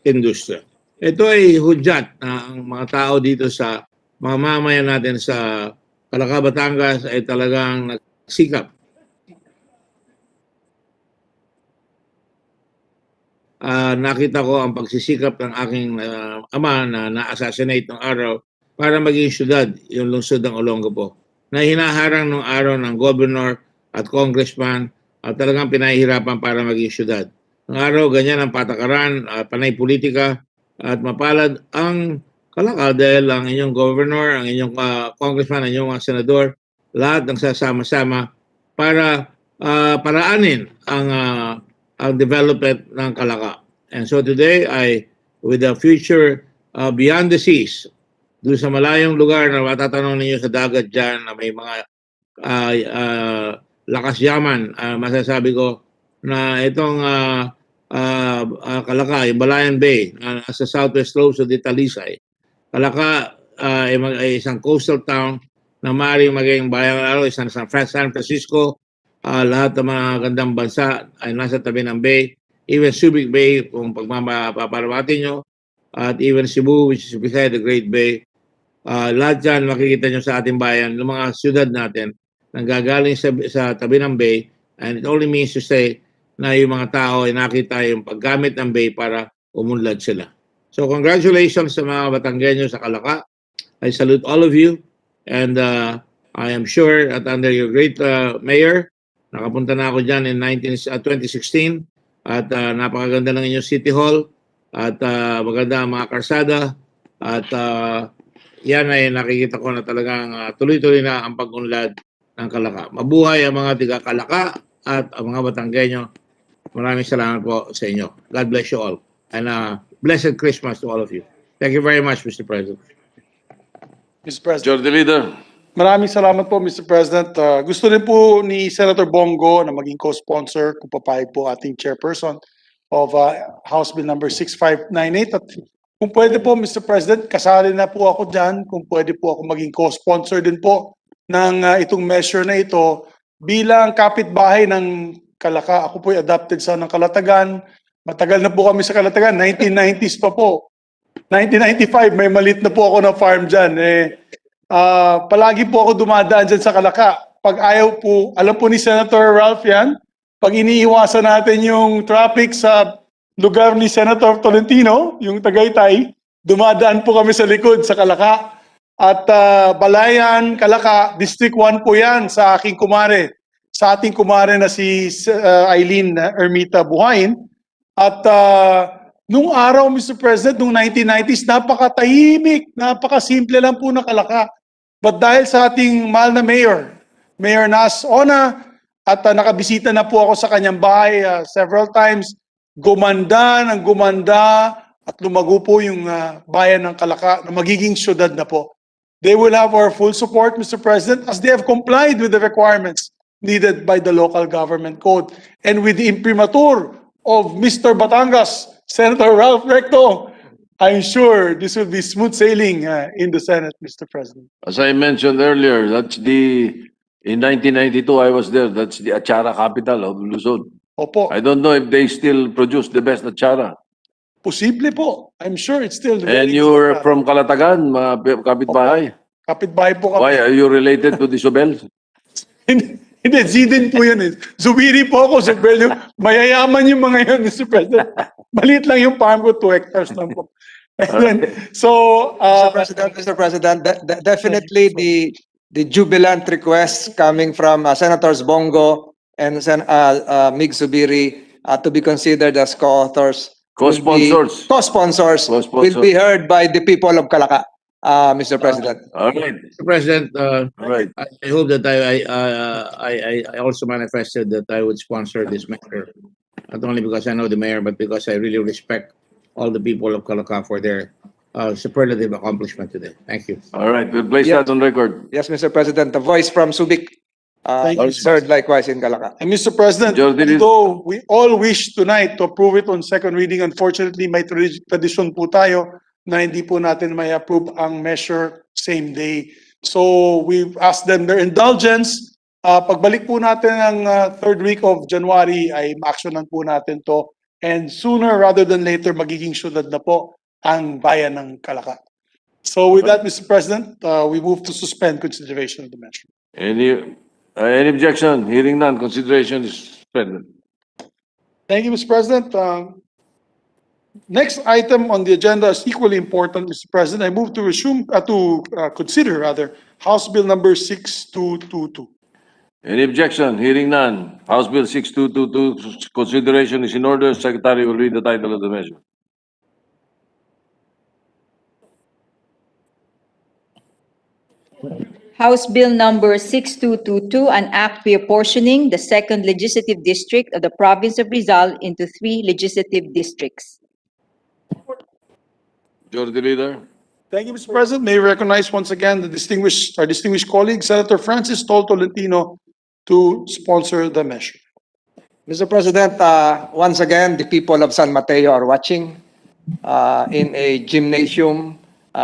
[SPEAKER 13] industry. Ito ay hudyat na ang mga tao dito sa mga mamayan natin sa Calaca, Batangas ay talagang nagsikap. Nakita ko ang pagsisikap ng aking ama na na-assassinate ng araw para maging syudad, yung lungsod ng Olongapo, na hinaharang ng araw ng governor at congressman at talagang pinahihirapan para maging syudad. Ng araw, ganyan ang patakaran, panay politika at mapalad ang Calaca dahil ang inyong governor, ang inyong congressman, ang inyong mga senador, lahat ng sasama-sama para paraanin ang development ng Calaca. And so today, with the future beyond the seas, doon sa malayong lugar na matatanong ninyo sa dagat dyan na may mga lakas yaman, masasabi ko na itong Calaca, yung Balayan Bay, sa southwest slopes of the Talisay. Calaca ay isang coastal town na maaaring maging bayan lalo, isang San Francisco. Lahat ng mga gandang bansa ay nasa tabi ng bay. Even Subic Bay, kung pagmapapalawati nyo, at even Cebu, which is beside the Great Bay. Lahat yan makikita nyo sa ating bayan, ng mga syudad natin, nang gagaling sa tabi ng bay, and it only means to say na yung mga tao ay nakita yung paggamit ng bay para umunlad sila. So congratulations sa mga Batanggenyo sa Calaca. I salute all of you, and I am sure that under your great mayor, nakapunta na ako dyan in 2016, at napakaganda ng inyong City Hall, at maganda ang mga karsada, at yan ay nakikita ko na talagang tuloy-tuloy na ang pag-unlad ng Calaca. Mabuhay ang mga tiga Calaca at ang mga Batanggenyo. Maraming salamat po sa inyo. God bless you all. And blessed Christmas to all of you. Thank you very much, Mr. President.
[SPEAKER 9] Mr. President.
[SPEAKER 1] Majority Leader.
[SPEAKER 9] Maraming salamat po, Mr. President. Gusto rin po ni Senator Bongo na maging co-sponsor kung papayag po ating chairperson of House Bill number 6598. At kung pwede po, Mr. President, kasali na po ako dyan. Kung pwede po ako maging co-sponsor din po ng itong measure na ito bilang kapitbahay ng Calaca. Ako po ay adopted sa ng Calatagan. Matagal na po kami sa Calatagan, 1990s pa po. 1995, may malit na po ako na farm dyan. Palagi po ako dumadaan dyan sa Calaca. Pag ayaw po, alam po ni Senator Ralph yan, pag iniiwasan natin yung traffic sa lugar ni Senator Tolentino, yung Tagaytay, dumadaan po kami sa likod sa Calaca. At Balayan, Calaca, District 1 po yan sa aking kumare. Sa ating kumare na si Eileen Ermita Buhain. At nung araw, Mr. President, nung 1990s, napakatahimik, napakasimple lang po na Calaca. But dahil sa ating mahal na mayor, Mayor Nas Ona, at nakabisita na po ako sa kanyang bahay several times, gumanda ng gumanda at lumago po yung bayan ng Calaca na magiging syudad na po. They will have our full support, Mr. President, as they have complied with the requirements needed by the local government code. And with the imprimatur of Mr. Batangas, Senator Ralph Recto, I'm sure this will be smooth sailing in the Senate, Mr. President.
[SPEAKER 1] As I mentioned earlier, in 1992, I was there. That's the achara capital of Luzon.
[SPEAKER 9] Opo,
[SPEAKER 1] I don't know if they still produce the best achara.
[SPEAKER 9] posible po. I'm sure it's still the
[SPEAKER 1] And you're from Calatagan, kapitbahay.
[SPEAKER 9] kapitbahay po
[SPEAKER 1] Why,
[SPEAKER 9] kami.
[SPEAKER 1] are you related to the Sobel?
[SPEAKER 9] Hindi, Zidin po yun eh. Zubiri po ako, Zubel. Mayayaman yung mga yun, Mr. President. Maliit lang yung farm ko, 2 hectares lang po. And then, so,
[SPEAKER 18] Mr. President, definitely the jubilant request coming from Senators Bongo and Mig Subiri to be considered as co-authors.
[SPEAKER 1] Co-sponsors.
[SPEAKER 18] Co-sponsors will be heard by the people of Calaca, Mr. President.
[SPEAKER 1] All right.
[SPEAKER 13] Mr. President,
[SPEAKER 1] Right.
[SPEAKER 13] I hope that I also manifested that I would sponsor this measure, not only because I know the mayor, but because I really respect all the people of Calaca for their superlative accomplishment today. Thank you.
[SPEAKER 1] All right. We'll place
[SPEAKER 18] Yeah.
[SPEAKER 1] that on record.
[SPEAKER 18] Yes, Mr. President, the voice from Subic
[SPEAKER 9] Thank you,
[SPEAKER 18] is heard likewise in Calaca.
[SPEAKER 9] and Mr. President,
[SPEAKER 1] Majority
[SPEAKER 9] although we all wish tonight to approve it on second reading, unfortunately, may tradition po tayo na hindi po natin may approve ang measure same day. So we've asked them their indulgence. Pagbalik po natin ng third week of January ay ma-actionan po natin to. And sooner rather than later, magiging syudad na po ang bayan ng Calaca. So with that, Mr. President, we move to suspend consideration of the measure.
[SPEAKER 1] Any objection? Hearing none, consideration is suspended.
[SPEAKER 9] Thank you, Mr. President. Next item on the agenda is equally important, Mr. President. I move to consider House Bill number 6222.
[SPEAKER 1] Any objection? Hearing none. House Bill 6222, consideration is in order. Secretary will read the title of the measure.
[SPEAKER 3] House Bill number 6222, an act reapportioning the second legislative district of the province of Rizal into 3 legislative districts.
[SPEAKER 1] Majority Leader.
[SPEAKER 9] Thank you, Mr. President. May I recognize once again our distinguished colleague, Senator Francis Tolentino, to sponsor the measure.
[SPEAKER 18] Mr. President, once again, the people of San Mateo are watching in a gymnasium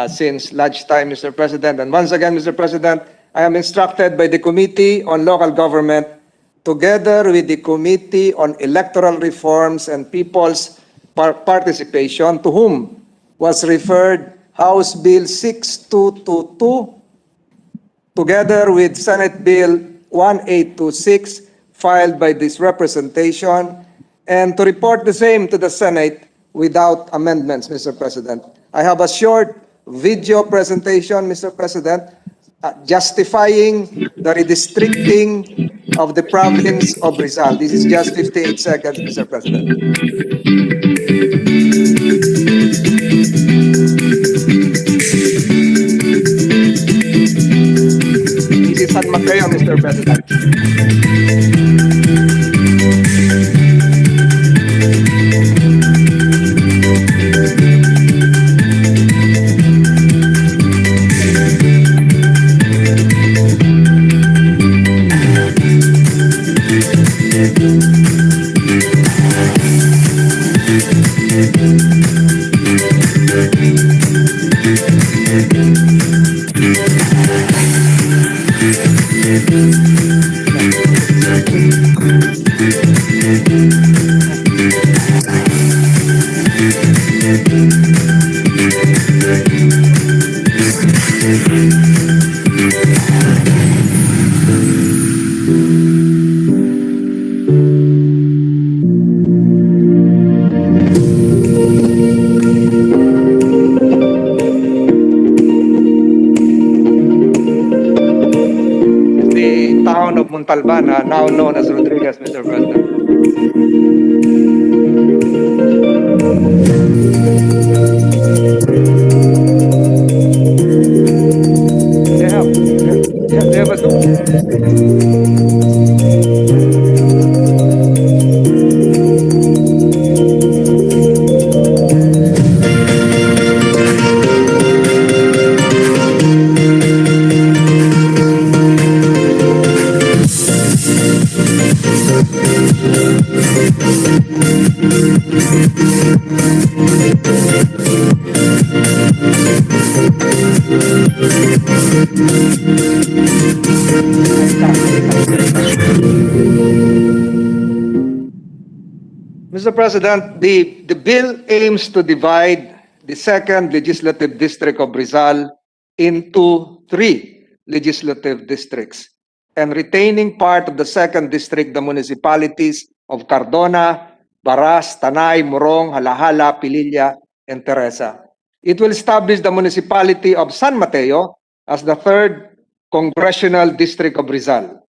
[SPEAKER 18] since lunchtime, Mr. President. And once again, Mr. President, I am instructed by the Committee on Local Government, together with the Committee on Electoral Reforms and People's Participation, to whom was referred House Bill 6222, together with Senate Bill 1826, filed by this representation, and to report the same to the Senate without amendments, Mr. President. I have a short video presentation, Mr. President, justifying the redistricting of the province of Rizal. This is just 58 seconds, Mr. President. This is San Mateo, Mr. President. The town of Montalban, now known as Rodriguez, Mr. President. They have a Zoom. Mr. President, the bill aims to divide the second legislative district of Rizal into 3 legislative districts and retaining part of the second district, the municipalities of Cardona, Baras, Tanay, Morong, Halahala, Pililla, and Teresa. It will establish the municipality of San Mateo as the 3rd congressional district of Rizal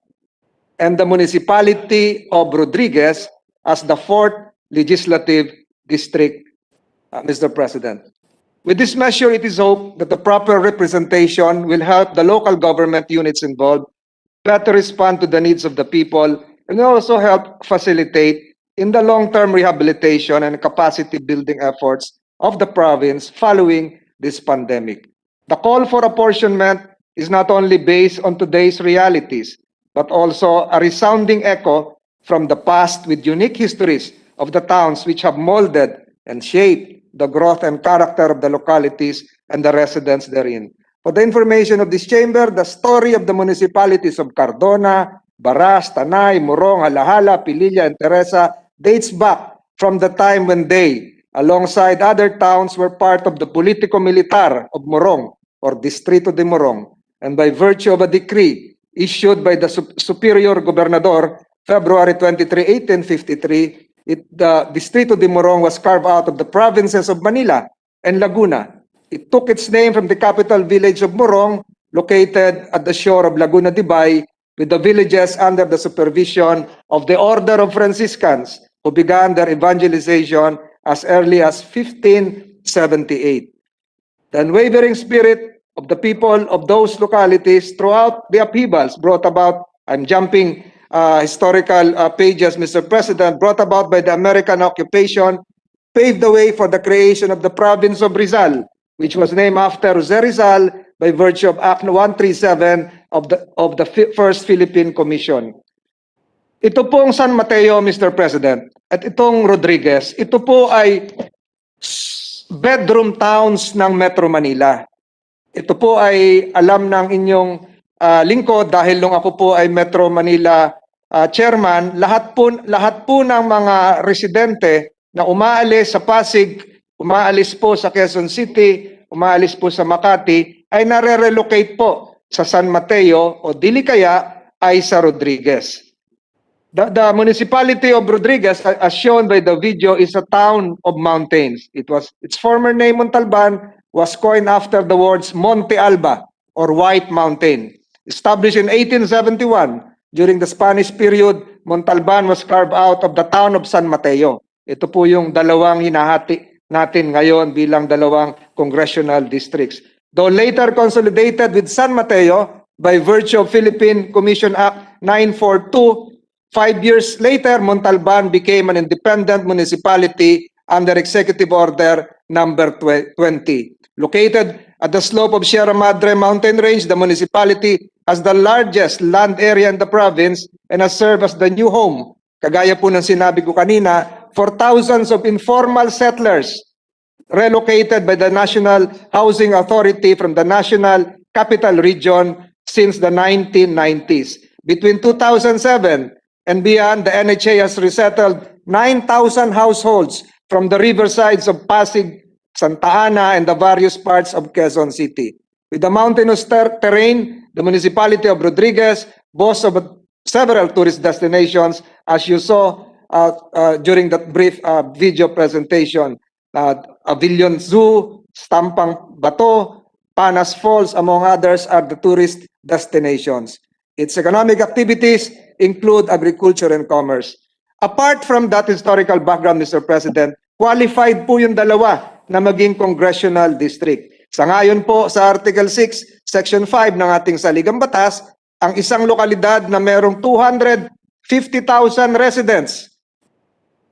[SPEAKER 18] and the municipality of Rodriguez as the 4th legislative district, Mr. President. With this measure, it is hoped that the proper representation will help the local government units involved better respond to the needs of the people and also help facilitate in the long-term rehabilitation and capacity building efforts of the province following this pandemic. The call for apportionment is not only based on today's realities, but also a resounding echo from the past with unique histories of the towns which have molded and shaped the growth and character of the localities and the residents therein. For the information of this chamber, the story of the municipalities of Cardona, Baras, Tanay, Morong, Halahala, Pililla, and Teresa dates back from the time when they, alongside other towns, were part of the Politico-Militar of Morong or Distrito de Morong, and by virtue of a decree issued by the Superior Gobernador, February 23, 1853, the Distrito de Morong was carved out of the provinces of Manila and Laguna. It took its name from the capital village of Morong, located at the shore of Laguna de Bay, with the villages under the supervision of the Order of Franciscans, who began their evangelization as early as 1578. The unwavering spirit of the people of those localities throughout the upheavals brought about, I'm jumping historical pages, Mr. President, brought about by the American occupation, paved the way for the creation of the province of Rizal, which was named after Jose Rizal by virtue of Act 137 of the First Philippine Commission. Ito pong San Mateo, Mr. President, at itong Rodriguez, ito po ay bedroom towns ng Metro Manila. Ito po ay alam ng inyong lingkod dahil nung ako po ay Metro Manila chairman, lahat po ng mga residente na umaalis sa Pasig, umaalis po sa Quezon City, umaalis po sa Makati, ay nare-relocate po sa San Mateo o dili kaya ay sa Rodriguez. The municipality of Rodriguez, as shown by the video, is a town of mountains. Its former name, Montalban, was coined after the words Monte Alba, or White Mountain. Established in 1871, during the Spanish period, Montalban was carved out of the town of San Mateo. Ito po yung dalawang hinahati natin ngayon bilang dalawang congressional districts. Though later consolidated with San Mateo by virtue of Philippine Commission Act 942, 5 years later, Montalban became an independent municipality under Executive Order number 20. Located at the slope of Sierra Madre mountain range, the municipality has the largest land area in the province and has served as the new home, kagaya po ng sinabi ko kanina, for thousands of informal settlers relocated by the National Housing Authority from the National Capital Region since the 1990s. Between 2007 and beyond, the NHA has resettled 9,000 households from the riversides of Pasig, Santa Ana, and the various parts of Quezon City. With the mountainous terrain, the municipality of Rodriguez boasts of several tourist destinations, as you saw during that brief video presentation. Avilion Zoo, Stampang Bato, Panas Falls, among others, are the tourist destinations. Its economic activities include agriculture and commerce. Apart from that historical background, Mr. President, qualified po yung dalawa na maging congressional district. Sa ngayon po, sa Article 6, Section 5 ng ating saligang batas, ang isang lokalidad na merong 250,000 residents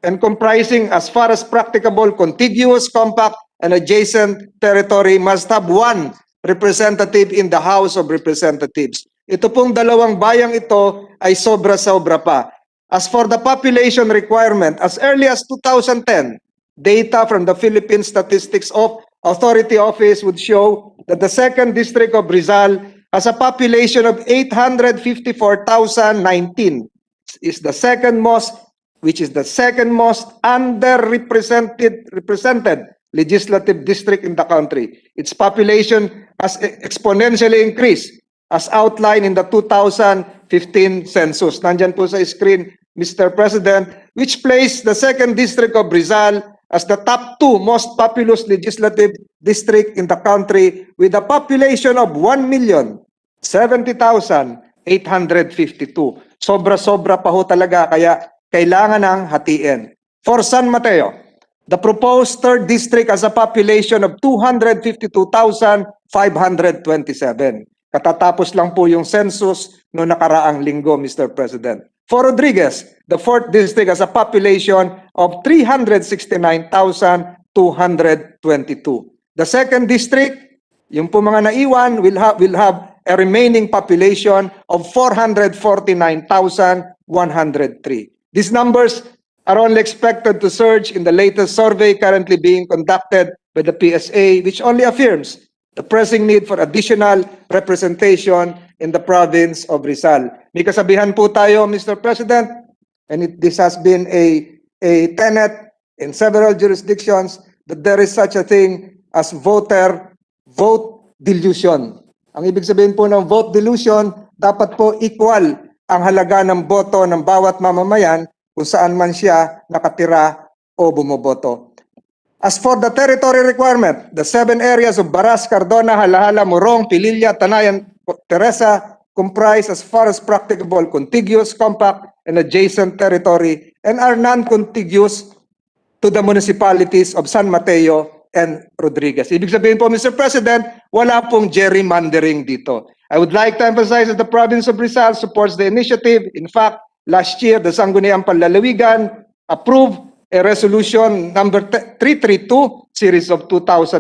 [SPEAKER 18] and comprising as far as practicable contiguous, compact, and adjacent territory must have one representative in the House of Representatives. Ito pong dalawang bayang ito ay sobra-sobra pa. As for the population requirement, as early as 2010, data from the Philippine Statistics Authority Office would show that the 2nd District of Rizal has a population of 854,019. Is the second most, which is the second most underrepresented legislative district in the country. Its population has exponentially increased as outlined in the 2015 census. Nandyan po sa screen, Mr. President, which placed the 2nd District of Rizal as the top 2 most populous legislative district in the country with a population of 1,070,852. Sobra-sobra pa ho talaga, kaya kailangan ng hatiin. For San Mateo, the proposed 3rd district has a population of 252,527. Katatapos lang po yung census no nakaraang linggo, Mr. President. For Rodriguez, the 4th district has a population of 369,222. The 2nd district, yung po mga naiwan, will have a remaining population of 449,103. These numbers are only expected to surge in the latest survey currently being conducted by the PSA, which only affirms the pressing need for additional representation in the province of Rizal. May kasabihan po tayo, Mr. President, and this has been a tenet in several jurisdictions, that there is such a thing as vote dilution. Ang ibig sabihin po ng vote dilution, dapat po equal ang halaga ng boto ng bawat mamamayan kung saan man siya nakatira o bumoboto. As for the territory requirement, the 7 areas of Baras, Cardona, Halahala, Morong, Pililla, Tanay, and Teresa comprise as far as practicable contiguous, compact, and adjacent territory and are non-contiguous to the municipalities of San Mateo and Rodriguez. Ibig sabihin po, Mr. President, wala pong gerrymandering dito. I would like to emphasize that the province of Rizal supports the initiative. In fact, last year, the Sangguniang Panlalawigan approved a resolution number 332, series of 2019,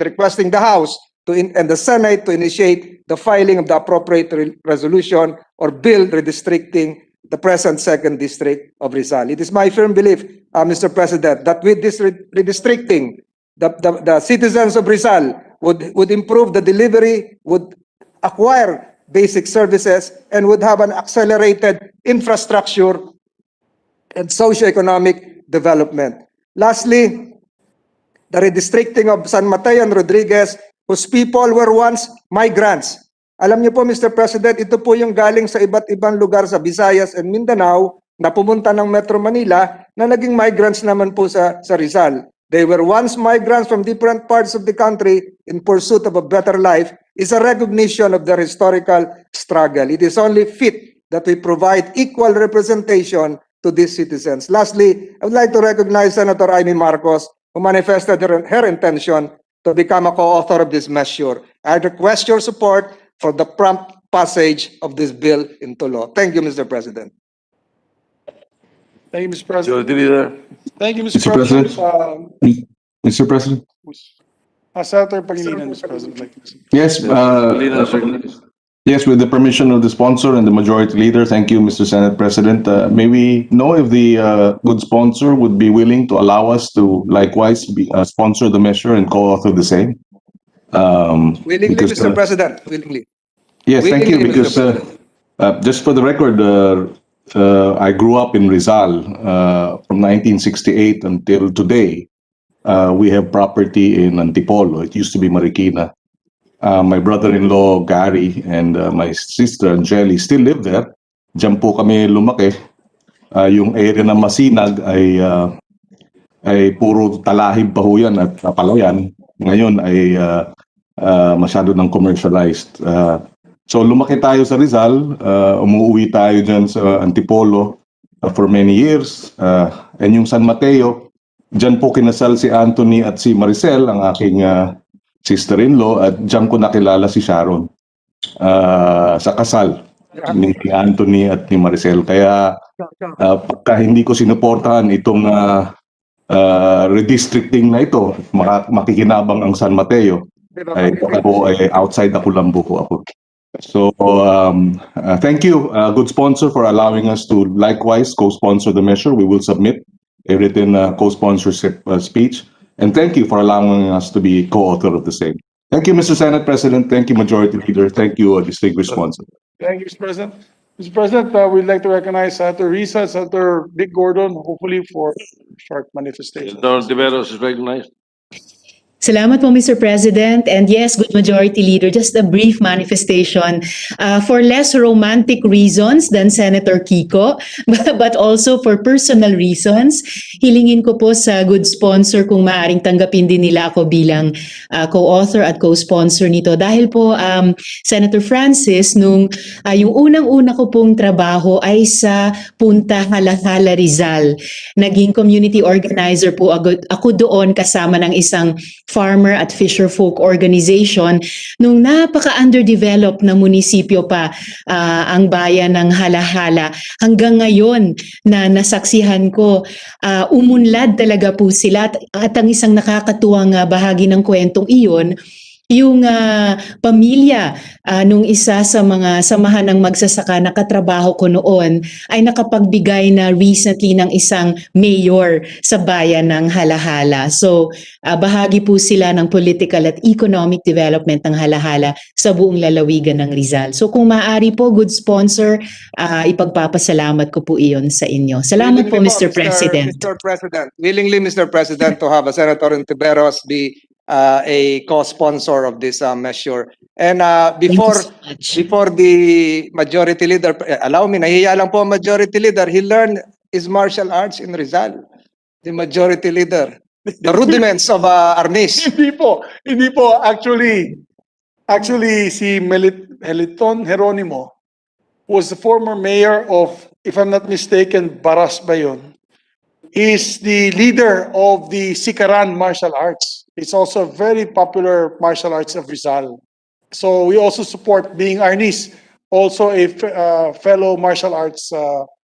[SPEAKER 18] requesting the House and the Senate to initiate the filing of the appropriate resolution or bill redistricting the present 2nd District of Rizal. It is my firm belief, Mr. President, that with this redistricting, the citizens of Rizal would improve the delivery, would acquire basic services, and would have an accelerated infrastructure and socio-economic development. Lastly, the redistricting of San Mateo and Rodriguez, whose people were once migrants. Alam niyo po, Mr. President, ito po yung galing sa iba't ibang lugar sa Visayas and Mindanao na pumunta ng Metro Manila na naging migrants naman po sa Rizal. They were once migrants from different parts of the country in pursuit of a better life is a recognition of their historical struggle. It is only fit that we provide equal representation to these citizens. Lastly, I would like to recognize Senator Amy Marcos, who manifested her intention to become a co-author of this measure. I request your support for the prompt passage of this bill into law. Thank you, Mr. President.
[SPEAKER 9] Thank you, Mr. President.
[SPEAKER 1] Majority Leader.
[SPEAKER 9] Thank you, Mr.
[SPEAKER 19] Mr.
[SPEAKER 9] President.
[SPEAKER 19] Mr. President.
[SPEAKER 9] Senator Pangilinan, Mr. President, would like to speak.
[SPEAKER 19] Yes,
[SPEAKER 1] Leader, recognized.
[SPEAKER 19] yes, with the permission of the sponsor and the majority leader, thank you, Mr. Senate President. May we know if the good sponsor would be willing to allow us to likewise sponsor the measure and co-author the same?
[SPEAKER 18] Willingly,
[SPEAKER 19] Because,
[SPEAKER 18] Mr. President, willingly.
[SPEAKER 19] Yes, thank you,
[SPEAKER 18] Willingly,
[SPEAKER 19] because
[SPEAKER 18] Mr. President.
[SPEAKER 19] just for the record, I grew up in Rizal from 1968 until today. We have property in Antipolo. It used to be Marikina. My brother-in-law, Gary, and my sister, Angeli, still live there. Diyan po kami lumaki. Yung area ng Masinag ay puro talahib pa ho yan at palayan. Ngayon ay masyado ng commercialized. So lumaki tayo sa Rizal, umuwi tayo dyan sa Antipolo for many years. And yung San Mateo, dyan po kinasal si Anthony at si Maricel, ang aking sister-in-law, at dyan ko nakilala si Sharon sa kasal ni Anthony at ni Maricel. Kaya pagka hindi ko sinuportahan itong redistricting na ito, makikinabang ang San Mateo, ay outside ako lang buko ako. So thank you, good sponsor, for allowing us to likewise co-sponsor the measure. We will submit a written co-sponsorship speech. And thank you for allowing us to be co-author of the same. Thank you, Mr. Senate President. Thank you, Majority Leader. Thank you, distinguished sponsor.
[SPEAKER 9] Thank you, Mr. President. Mr. President, we'd like to recognize Senator Risa, Senator Dick Gordon, hopefully for short manifestation.
[SPEAKER 1] Senator Tiveros is recognized.
[SPEAKER 17] Salamat po, Mr. President. And yes, good majority leader, just a brief manifestation for less romantic reasons than Senator Kiko, but also for personal reasons. Hilingin ko po sa good sponsor kung maaaring tanggapin din nila ako bilang co-author at co-sponsor nito. Dahil po, Senator Francis, yung unang-una ko pong trabaho ay sa Punta Halahala, Rizal. Naging community organizer po ako doon kasama ng isang farmer at fisher folk organization nung napaka-underdeveloped na munisipyo pa ang bayan ng Halahala. Hanggang ngayon na nasaksihan ko, umunlad talaga po sila at ang isang nakakatuwang bahagi ng kwentong iyon, yung pamilya nung isa sa mga samahan ng magsasaka na katrabaho ko noon ay nakapagbigay na recently ng isang mayor sa bayan ng Halahala. So bahagi po sila ng political at economic development ng Halahala sa buong lalawigan ng Rizal. So kung maaari po, good sponsor, ipagpapasalamat ko po iyon sa inyo. Salamat po, Mr. President.
[SPEAKER 18] Mr. President, willingly, Mr. President, to have a Senator Tiveros be a co-sponsor of this measure. And before the majority leader, allow me, nahiya lang po ang majority leader, he learned his martial arts in Rizal. The majority leader. The rudiments of Arnis.
[SPEAKER 9] Hindi po. Actually, si Meliton Jeronimo was the former mayor of, if I'm not mistaken, Baras ba yun? Is the leader of the Sikaran martial arts. It's also a very popular martial arts of Rizal. So we also support being Arnis, also a fellow martial arts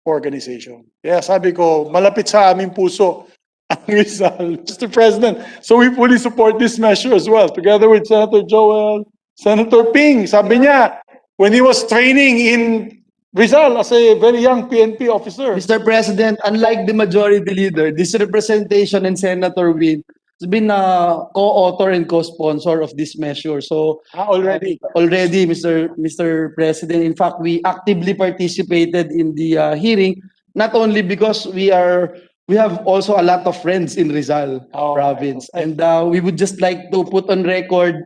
[SPEAKER 9] organization. Kaya sabi ko, malapit sa aming puso ang Rizal, Mr. President. So we fully support this measure as well, together with Senator Joel, Senator Ping. Sabi niya, when he was training in Rizal as a very young PNP officer.
[SPEAKER 10] Mr. President, unlike the majority leader, this representation and Senator Win has been a co-author and co-sponsor of this measure. So
[SPEAKER 9] already,
[SPEAKER 10] Mr. President, in fact, we actively participated in the hearing, not only because we have also a lot of friends in Rizal province, and we would just like to put on record,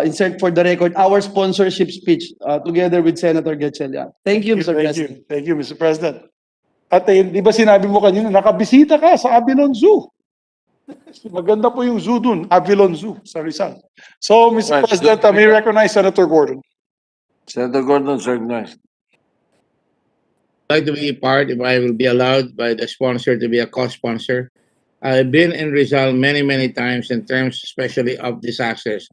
[SPEAKER 10] insert for the record, our sponsorship speech together with Senator Gatchalian. Thank you, Mr. President.
[SPEAKER 9] Thank you, Mr. President. At di ba sinabi mo kanina, nakabisita ka sa Avilon Zoo. Maganda po yung zoo dun, Avilon Zoo sa Rizal. So, Mr.
[SPEAKER 1] Right.
[SPEAKER 9] President, may recognize Senator Gordon.
[SPEAKER 1] Senator Gordon is recognized.
[SPEAKER 13] I'd like to be part, if I will be allowed by the sponsor to be a co-sponsor. I've been in Rizal many, many times in terms especially of disasters.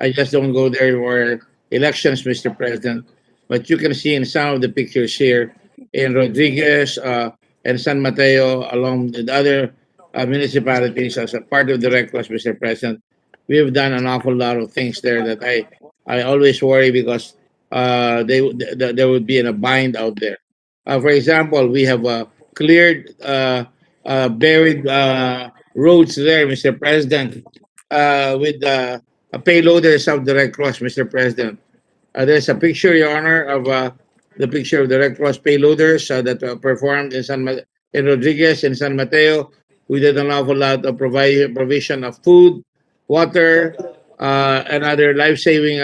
[SPEAKER 13] I just don't go there for elections, Mr. President. But you can see in some of the pictures here in Rodriguez and San Mateo, along with other municipalities as a part of the Red Cross, Mr. President. We have done an awful lot of things there that I always worry because there would be in a bind out there. For example, we have cleared buried roads there, Mr. President, with payloaders of the Red Cross, Mr. President. There's a picture, Your Honor, of the picture of the Red Cross payloaders that performed in Rodriguez and San Mateo. We did an awful lot of provision of food, water, and other life-saving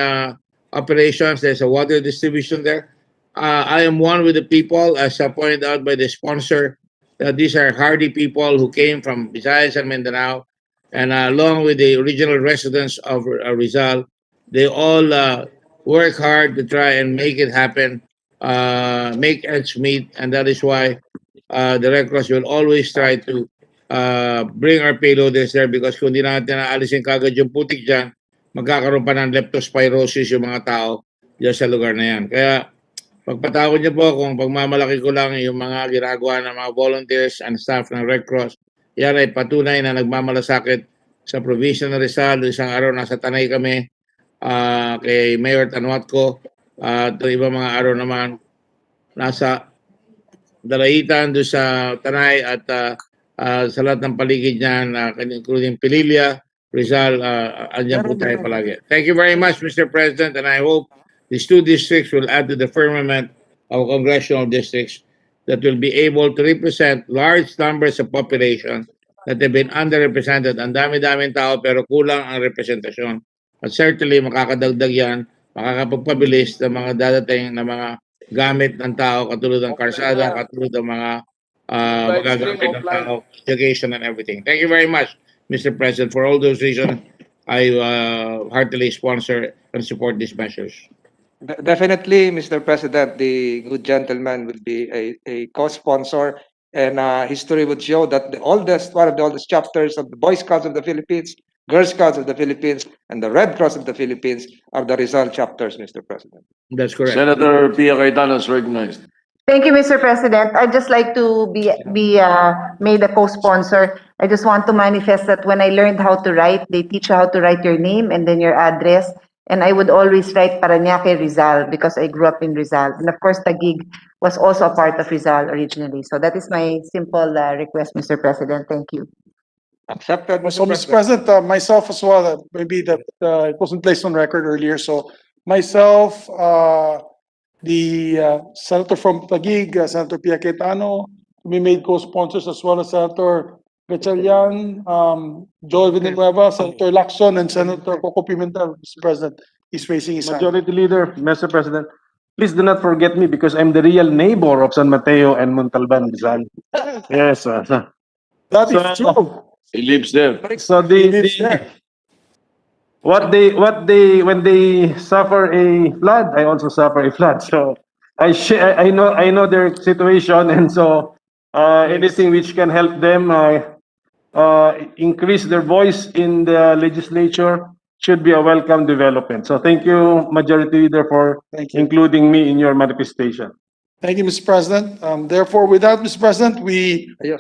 [SPEAKER 13] operations. There's a water distribution there. I am one with the people, as pointed out by the sponsor, that these are hardy people who came from Visayas and Mindanao, and along with the original residents of Rizal, they all work hard to try and make it happen, make ends meet, and that is why the Red Cross will always try to bring our payloaders there because kung di natin naalisin kagad yung putik dyan, magkakaroon pa ng leptospirosis yung mga tao dyan sa lugar na yan. Kaya pagpatawad niyo po kung pagmamalaki ko lang yung mga ginagawa ng mga volunteers and staff ng Red Cross. Yan ay patunay na nagmamalasakit sa probinsya ng Rizal. Isang araw nasa Tanay kami kay Mayor Tanuatco at ibang mga araw naman nasa Dalaitan doon sa Tanay at sa lahat ng paligid niyan, including Pilipia, Rizal, andyan po tayo palagi. Thank you very much, Mr. President, and I hope these two districts will add to the firmament of congressional districts that will be able to represent large numbers of population that have been underrepresented. Ang dami-daming tao pero kulang ang representasyon. At certainly, makakadagdag yan, makakapagpabilis ng mga dadating na mga gamit ng tao katulad ng karsada, katulad ng mga magagamit ng tao, education and everything. Thank you very much, Mr. President. For all those reasons, I heartily sponsor and support these measures.
[SPEAKER 18] Definitely, Mr. President, the good gentleman will be a co-sponsor, and history would show that one of the oldest chapters of the Boy Scouts of the Philippines, Girl Scouts of the Philippines, and the Red Cross of the Philippines are the Rizal chapters, Mr. President.
[SPEAKER 13] That's correct.
[SPEAKER 1] Senator Pia Cayetano is recognized.
[SPEAKER 2] Thank you, Mr. President. I'd just like to be made a co-sponsor. I just want to manifest that when I learned how to write, they teach you how to write your name and then your address. And I would always write Parañaque, Rizal, because I grew up in Rizal. And of course, Taguig was also a part of Rizal originally. So that is my simple request, Mr. President. Thank you.
[SPEAKER 18] Accepted,
[SPEAKER 9] So, Mr. President, myself as well, maybe that it wasn't placed on record earlier. So, myself, the Senator from Taguig, Senator Pia Cayetano, we made co-sponsors as well as Senator Gatchalian, Joel Villanueva, Senator Lacson, and Senator Coco Pimentel. Mr. President, he's raising his hand.
[SPEAKER 15] Majority Leader, Mr. President, please do not forget me because I'm the real neighbor of San Mateo and Montalban, Rizal. Yes,
[SPEAKER 9] That is true.
[SPEAKER 1] He lives there.
[SPEAKER 15] So when they suffer a flood, I also suffer a flood. So I know their situation, and so anything which can help them increase their voice in the legislature should be a welcome development. So thank you, Majority Leader, for including me in your manifestation.
[SPEAKER 9] Thank you, Mr. President. Therefore, with that, Mr. President, we, to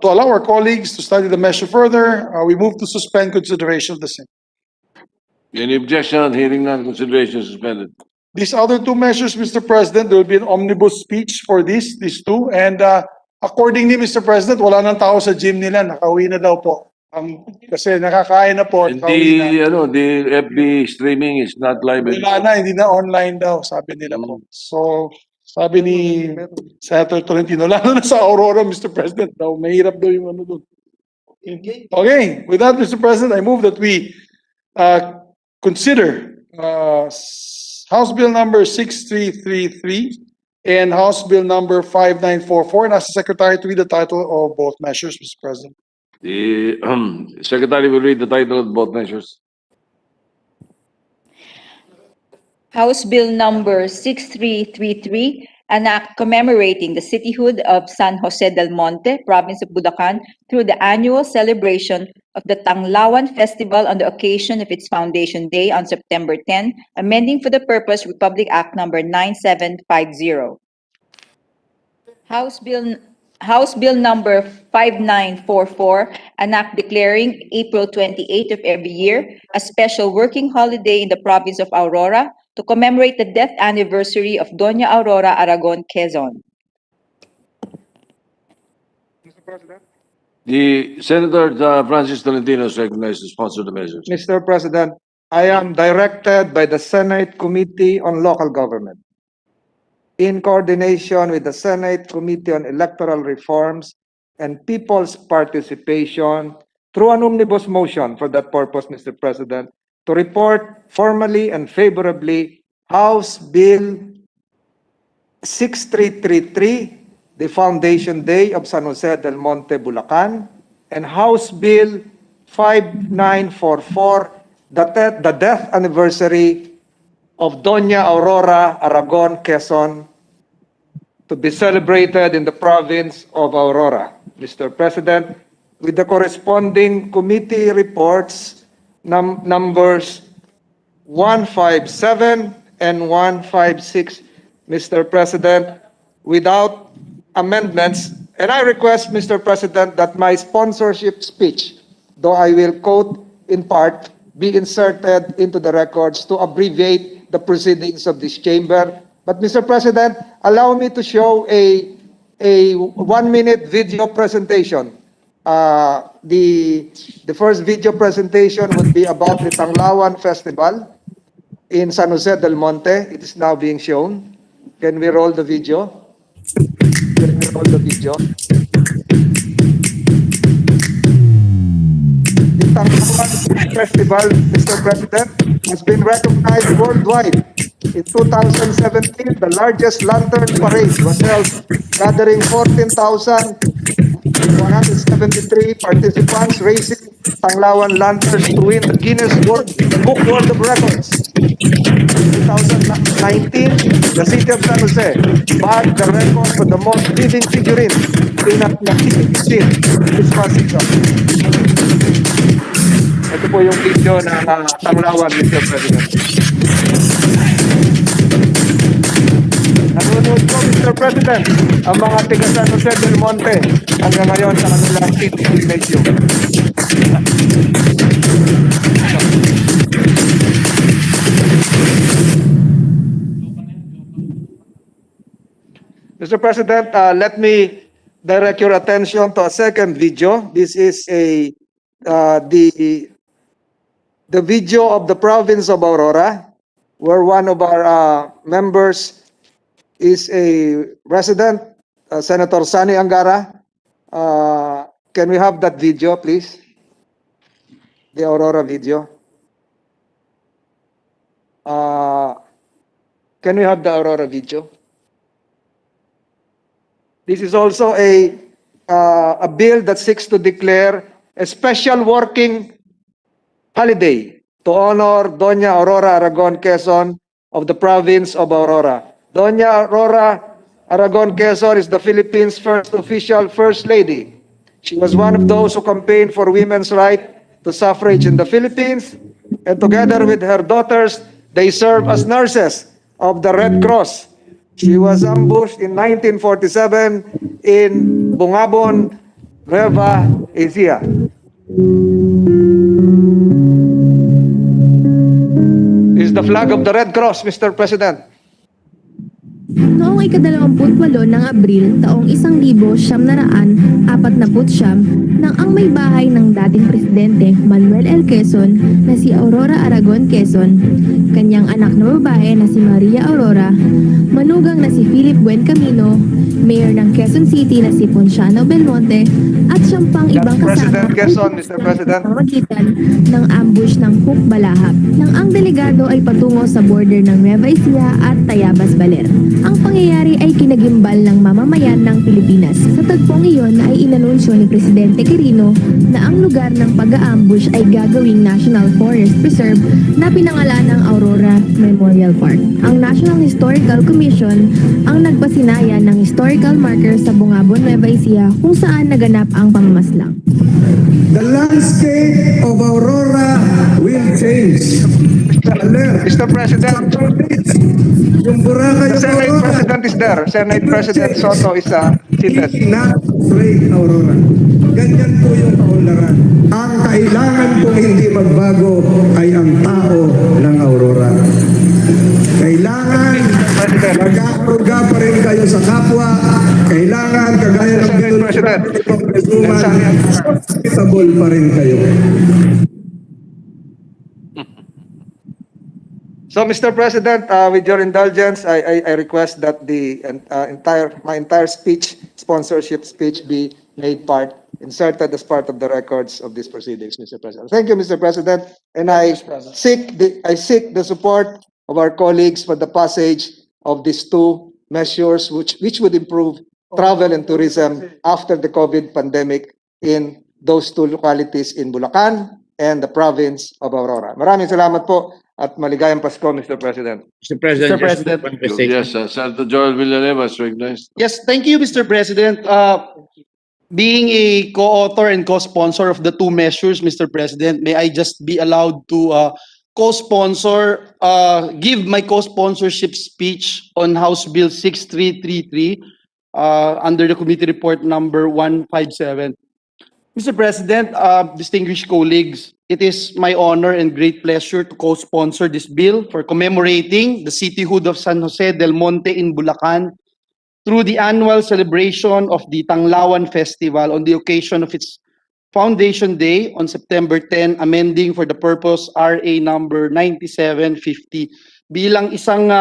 [SPEAKER 9] allow our colleagues to study the measure further, we move to suspend consideration of the same.
[SPEAKER 1] Any objection? Hearing none, consideration suspended.
[SPEAKER 9] These other two measures, Mr. President, there will be an omnibus speech for these two. And accordingly, Mr. President, wala nang tao sa gym nila. Nakauwi na daw po. Kasi nakakain na po.
[SPEAKER 1] The FB streaming is not live.
[SPEAKER 9] Wala na, hindi na online daw, sabi nila po. So, sabi ni Senator Tolentino, lalo na sa Aurora, Mr. President, daw, mahirap daw yung ano doon. Okay, with that, Mr. President, I move that we consider House Bill number 6333, and House Bill number 5944. And ask the Secretary to read the title of both measures, Mr. President.
[SPEAKER 1] The Secretary will read the title of both measures.
[SPEAKER 3] House Bill number 6333, an act commemorating the cityhood of San Jose del Monte, province of Bulacan, through the annual celebration of the Tanglawan Festival on the occasion of its foundation day on September 10, amending for the purpose Republic Act number 9750. House Bill number 5944, an act declaring April 28 of every year a special working holiday in the province of Aurora to commemorate the death anniversary of Doña Aurora Aragon Quezon.
[SPEAKER 1] The Senator Francis Tolentino is recognized to sponsor the measures.
[SPEAKER 18] Mr. President, I am directed by the Senate Committee on Local Government, in coordination with the Senate Committee on Electoral Reforms and People's Participation, through an omnibus motion for that purpose, Mr. President, to report formally and favorably House Bill 6333, the Foundation Day of San Jose del Monte, Bulacan, and House Bill 5944, the death anniversary of Doña Aurora Aragon Quezon, to be celebrated in the province of Aurora. Mr. President, with the corresponding committee reports numbers 157 and 156, Mr. President, without amendments. And I request, Mr. President, that my sponsorship speech, though I will quote in part, be inserted into the records to abbreviate the proceedings of this chamber. But Mr. President, allow me to show a 1-minute video presentation. The first video presentation would be about the Tanglawan Festival in San Jose del Monte. It is now being shown. Can we roll the video? Can we roll the video? The Tanglawan Festival, Mr. President, has been recognized worldwide. In 2017, the largest lantern parade was held, gathering 14,173 participants, raising Tanglawan lanterns to win the Guinness Book World of Records. In 2019, the city of San Jose bagged the record for the most living figurines in a nativity scene this past season. Ito po yung video ng Tanglawan, Mr. President. Nanonood po, Mr. President, ang mga tiga San Jose del Monte hanggang ngayon sa kanilang city gymnasium. Mr. President, let me direct your attention to a second video. This is the video of the province of Aurora, where one of our members is a resident, Senator Sani Angara. Can we have that video, please? The Aurora video. Can we have the Aurora video? This is also a bill that seeks to declare a special working holiday to honor Doña Aurora Aragon Quezon of the province of Aurora. Doña Aurora Aragon Quezon is the Philippines' first official First Lady. She was one of those who campaigned for women's right to suffrage in the Philippines, and together with her daughters, they serve as nurses of the Red Cross. She was ambushed in 1947 in Bungabon, Nueva Ecija. This is the flag of the Red Cross, Mr. President.
[SPEAKER 20] Noong ika-28 ng Abril taong 1949, nang ang may bahay ng dating presidente Manuel L. Quezon na si Aurora Aragon Quezon, kanyang anak na babae na si Maria Aurora, manugang na si Philip Buen Camino, mayor ng Quezon City na si Ponciano Belmonte, at siyang pang ibang kasama sa pamamagitan ng ambush ng Hook Balahap, nang ang delegado ay patungo sa border ng Nueva Ecija at Tayabas Baler. Ang pangyayari ay kinagimbal ng mamamayan ng Pilipinas. Sa tagpong iyon ay inanunsyo ni Presidente Quirino na ang lugar ng pag-aambush ay gagawing National Forest Preserve na pinangalan ng Aurora Memorial Park. Ang National Historical Commission ang nagpasinaya ng historical marker sa Bungabon, Nueva Ecija kung saan naganap ang pamamaslang.
[SPEAKER 21] The landscape of Aurora will change.
[SPEAKER 18] Mr. President,
[SPEAKER 21] Yung Boracay
[SPEAKER 18] the
[SPEAKER 21] of
[SPEAKER 18] Senate
[SPEAKER 21] Aurora.
[SPEAKER 18] President is there. Senate President Soto is seated.
[SPEAKER 21] Be not afraid, Aurora. Ganyan po yung kaunlaran. Ang kailangan kong hindi magbago ay ang tao ng Aurora. Kailangan mag-aaruga pa rin kayo sa kapwa. Kailangan, kagaya ng
[SPEAKER 18] President,
[SPEAKER 21] hospitable pa rin kayo.
[SPEAKER 18] So, Mr. President, with your indulgence, I request that the my entire speech, sponsorship speech, be inserted as part of the records of these proceedings, Mr. President. Thank you, Mr. President, and I seek the support of our colleagues for the passage of these two measures, which would improve travel and tourism after the COVID pandemic in those two localities in Bulacan and the province of Aurora. Maraming salamat po. At maligayang Pasko, Mr. President.
[SPEAKER 13] Mr. President,
[SPEAKER 10] Mr. President.
[SPEAKER 13] Yes,
[SPEAKER 1] Senator Joel Villanueva is recognized.
[SPEAKER 10] Yes, thank you, Mr. President. Being a co-author and co-sponsor of the two measures, Mr. President, may I just be allowed to co-sponsor, give my co-sponsorship speech on House Bill 6333 under the committee report number 157. Mr. President, distinguished colleagues, it is my honor and great pleasure to co-sponsor this bill for commemorating the cityhood of San Jose del Monte in Bulacan through the annual celebration of the Tanglawan Festival on the occasion of its Foundation Day on September 10, amending for the purpose RA number 9750. Bilang isang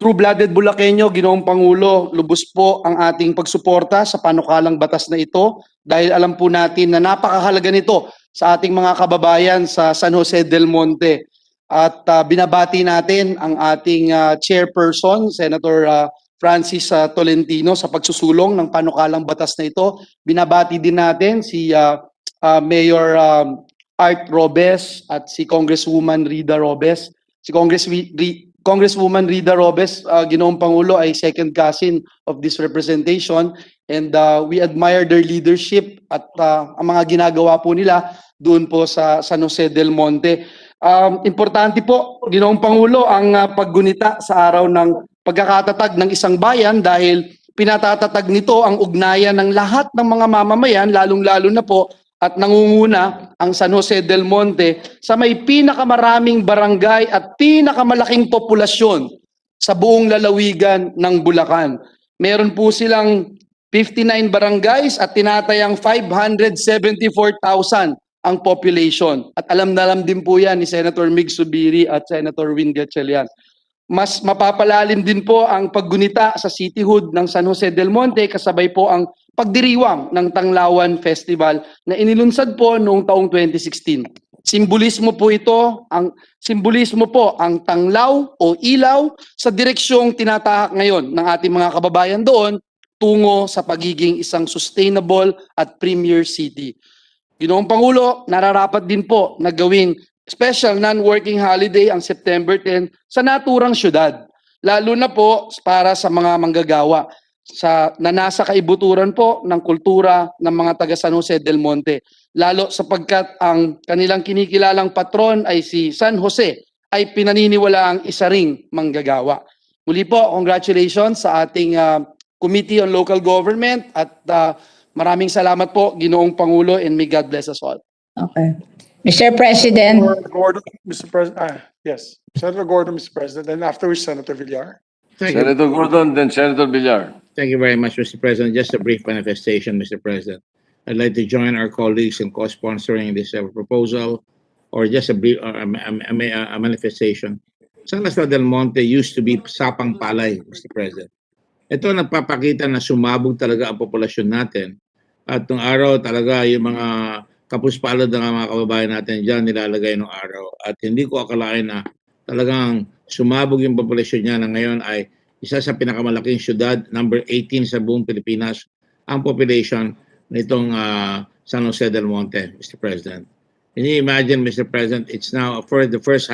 [SPEAKER 10] true-blooded Bulakenyo, Ginoong Pangulo, lubos po ang ating pagsuporta sa panukalang batas na ito dahil alam po natin na napakahalaga nito sa ating mga kababayan sa San Jose del Monte. At binabati natin ang ating chairperson, Senator Francis Tolentino, sa pagsusulong ng panukalang batas na ito. Binabati din natin si Mayor Art Robes at si Congresswoman Rida Robes. Si Congresswoman Rida Robes, Ginoong Pangulo, ay second cousin of this representation, and we admire their leadership at ang mga ginagawa po nila doon po sa San Jose del Monte. Importante po, Ginoong Pangulo, ang paggunita sa araw ng pagkakatatag ng isang bayan dahil pinatatatag nito ang ugnayan ng lahat ng mga mamamayan, lalong-lalo na po at nangunguna ang San Jose del Monte sa may pinakamaraming barangay at pinakamalaking populasyon sa buong lalawigan ng Bulacan. Meron po silang 59 barangays at tinatayang 574,000 ang population. At alam na alam din po yan ni Senator Mig Subiri at Senator Win Gatchalian. Mas mapapalalim din po ang paggunita sa cityhood ng San Jose del Monte kasabay po ang pagdiriwang ng Tanglawan Festival na inilunsad po noong taong 2016. Simbolismo po ang tanglaw o ilaw sa direksyong tinatahak ngayon ng ating mga kababayan doon tungo sa pagiging isang sustainable at premier city. Ginoong Pangulo, nararapat din po na gawing special non-working holiday ang September 10 sa naturang syudad, lalo na po para sa mga manggagawa na nasa kaibuturan po ng kultura ng mga taga San Jose del Monte, lalo sapagkat ang kanilang kinikilalang patron ay si San Jose ay pinaniniwalaang isa ring manggagawa. Muli po, congratulations sa ating Committee on Local Government at maraming salamat po, Ginoong Pangulo, and may God bless us all.
[SPEAKER 6] Okay. Mr. President.
[SPEAKER 9] Gordon, Mr. President. Yes, Senator Gordon, Mr. President, and afterwards Senator Villar.
[SPEAKER 1] Senator Gordon, then Senator Villar.
[SPEAKER 13] Thank you very much, Mr. President. Just a brief manifestation, Mr. President. I'd like to join our colleagues in co-sponsoring this proposal, or just a brief a manifestation. San Jose del Monte used to be Sapang Palay, Mr. President. Ito nagpapakita na sumabog talaga ang populasyon natin. At nung araw talaga yung mga kapuspalad ng mga kababayan natin dyan nilalagay nung araw. At hindi ko akalain na talagang sumabog yung populasyon niya na ngayon ay isa sa pinakamalaking syudad, number 18 sa buong Pilipinas, ang population nitong San Jose del Monte, Mr. President. Can you imagine, Mr. President, it's now the first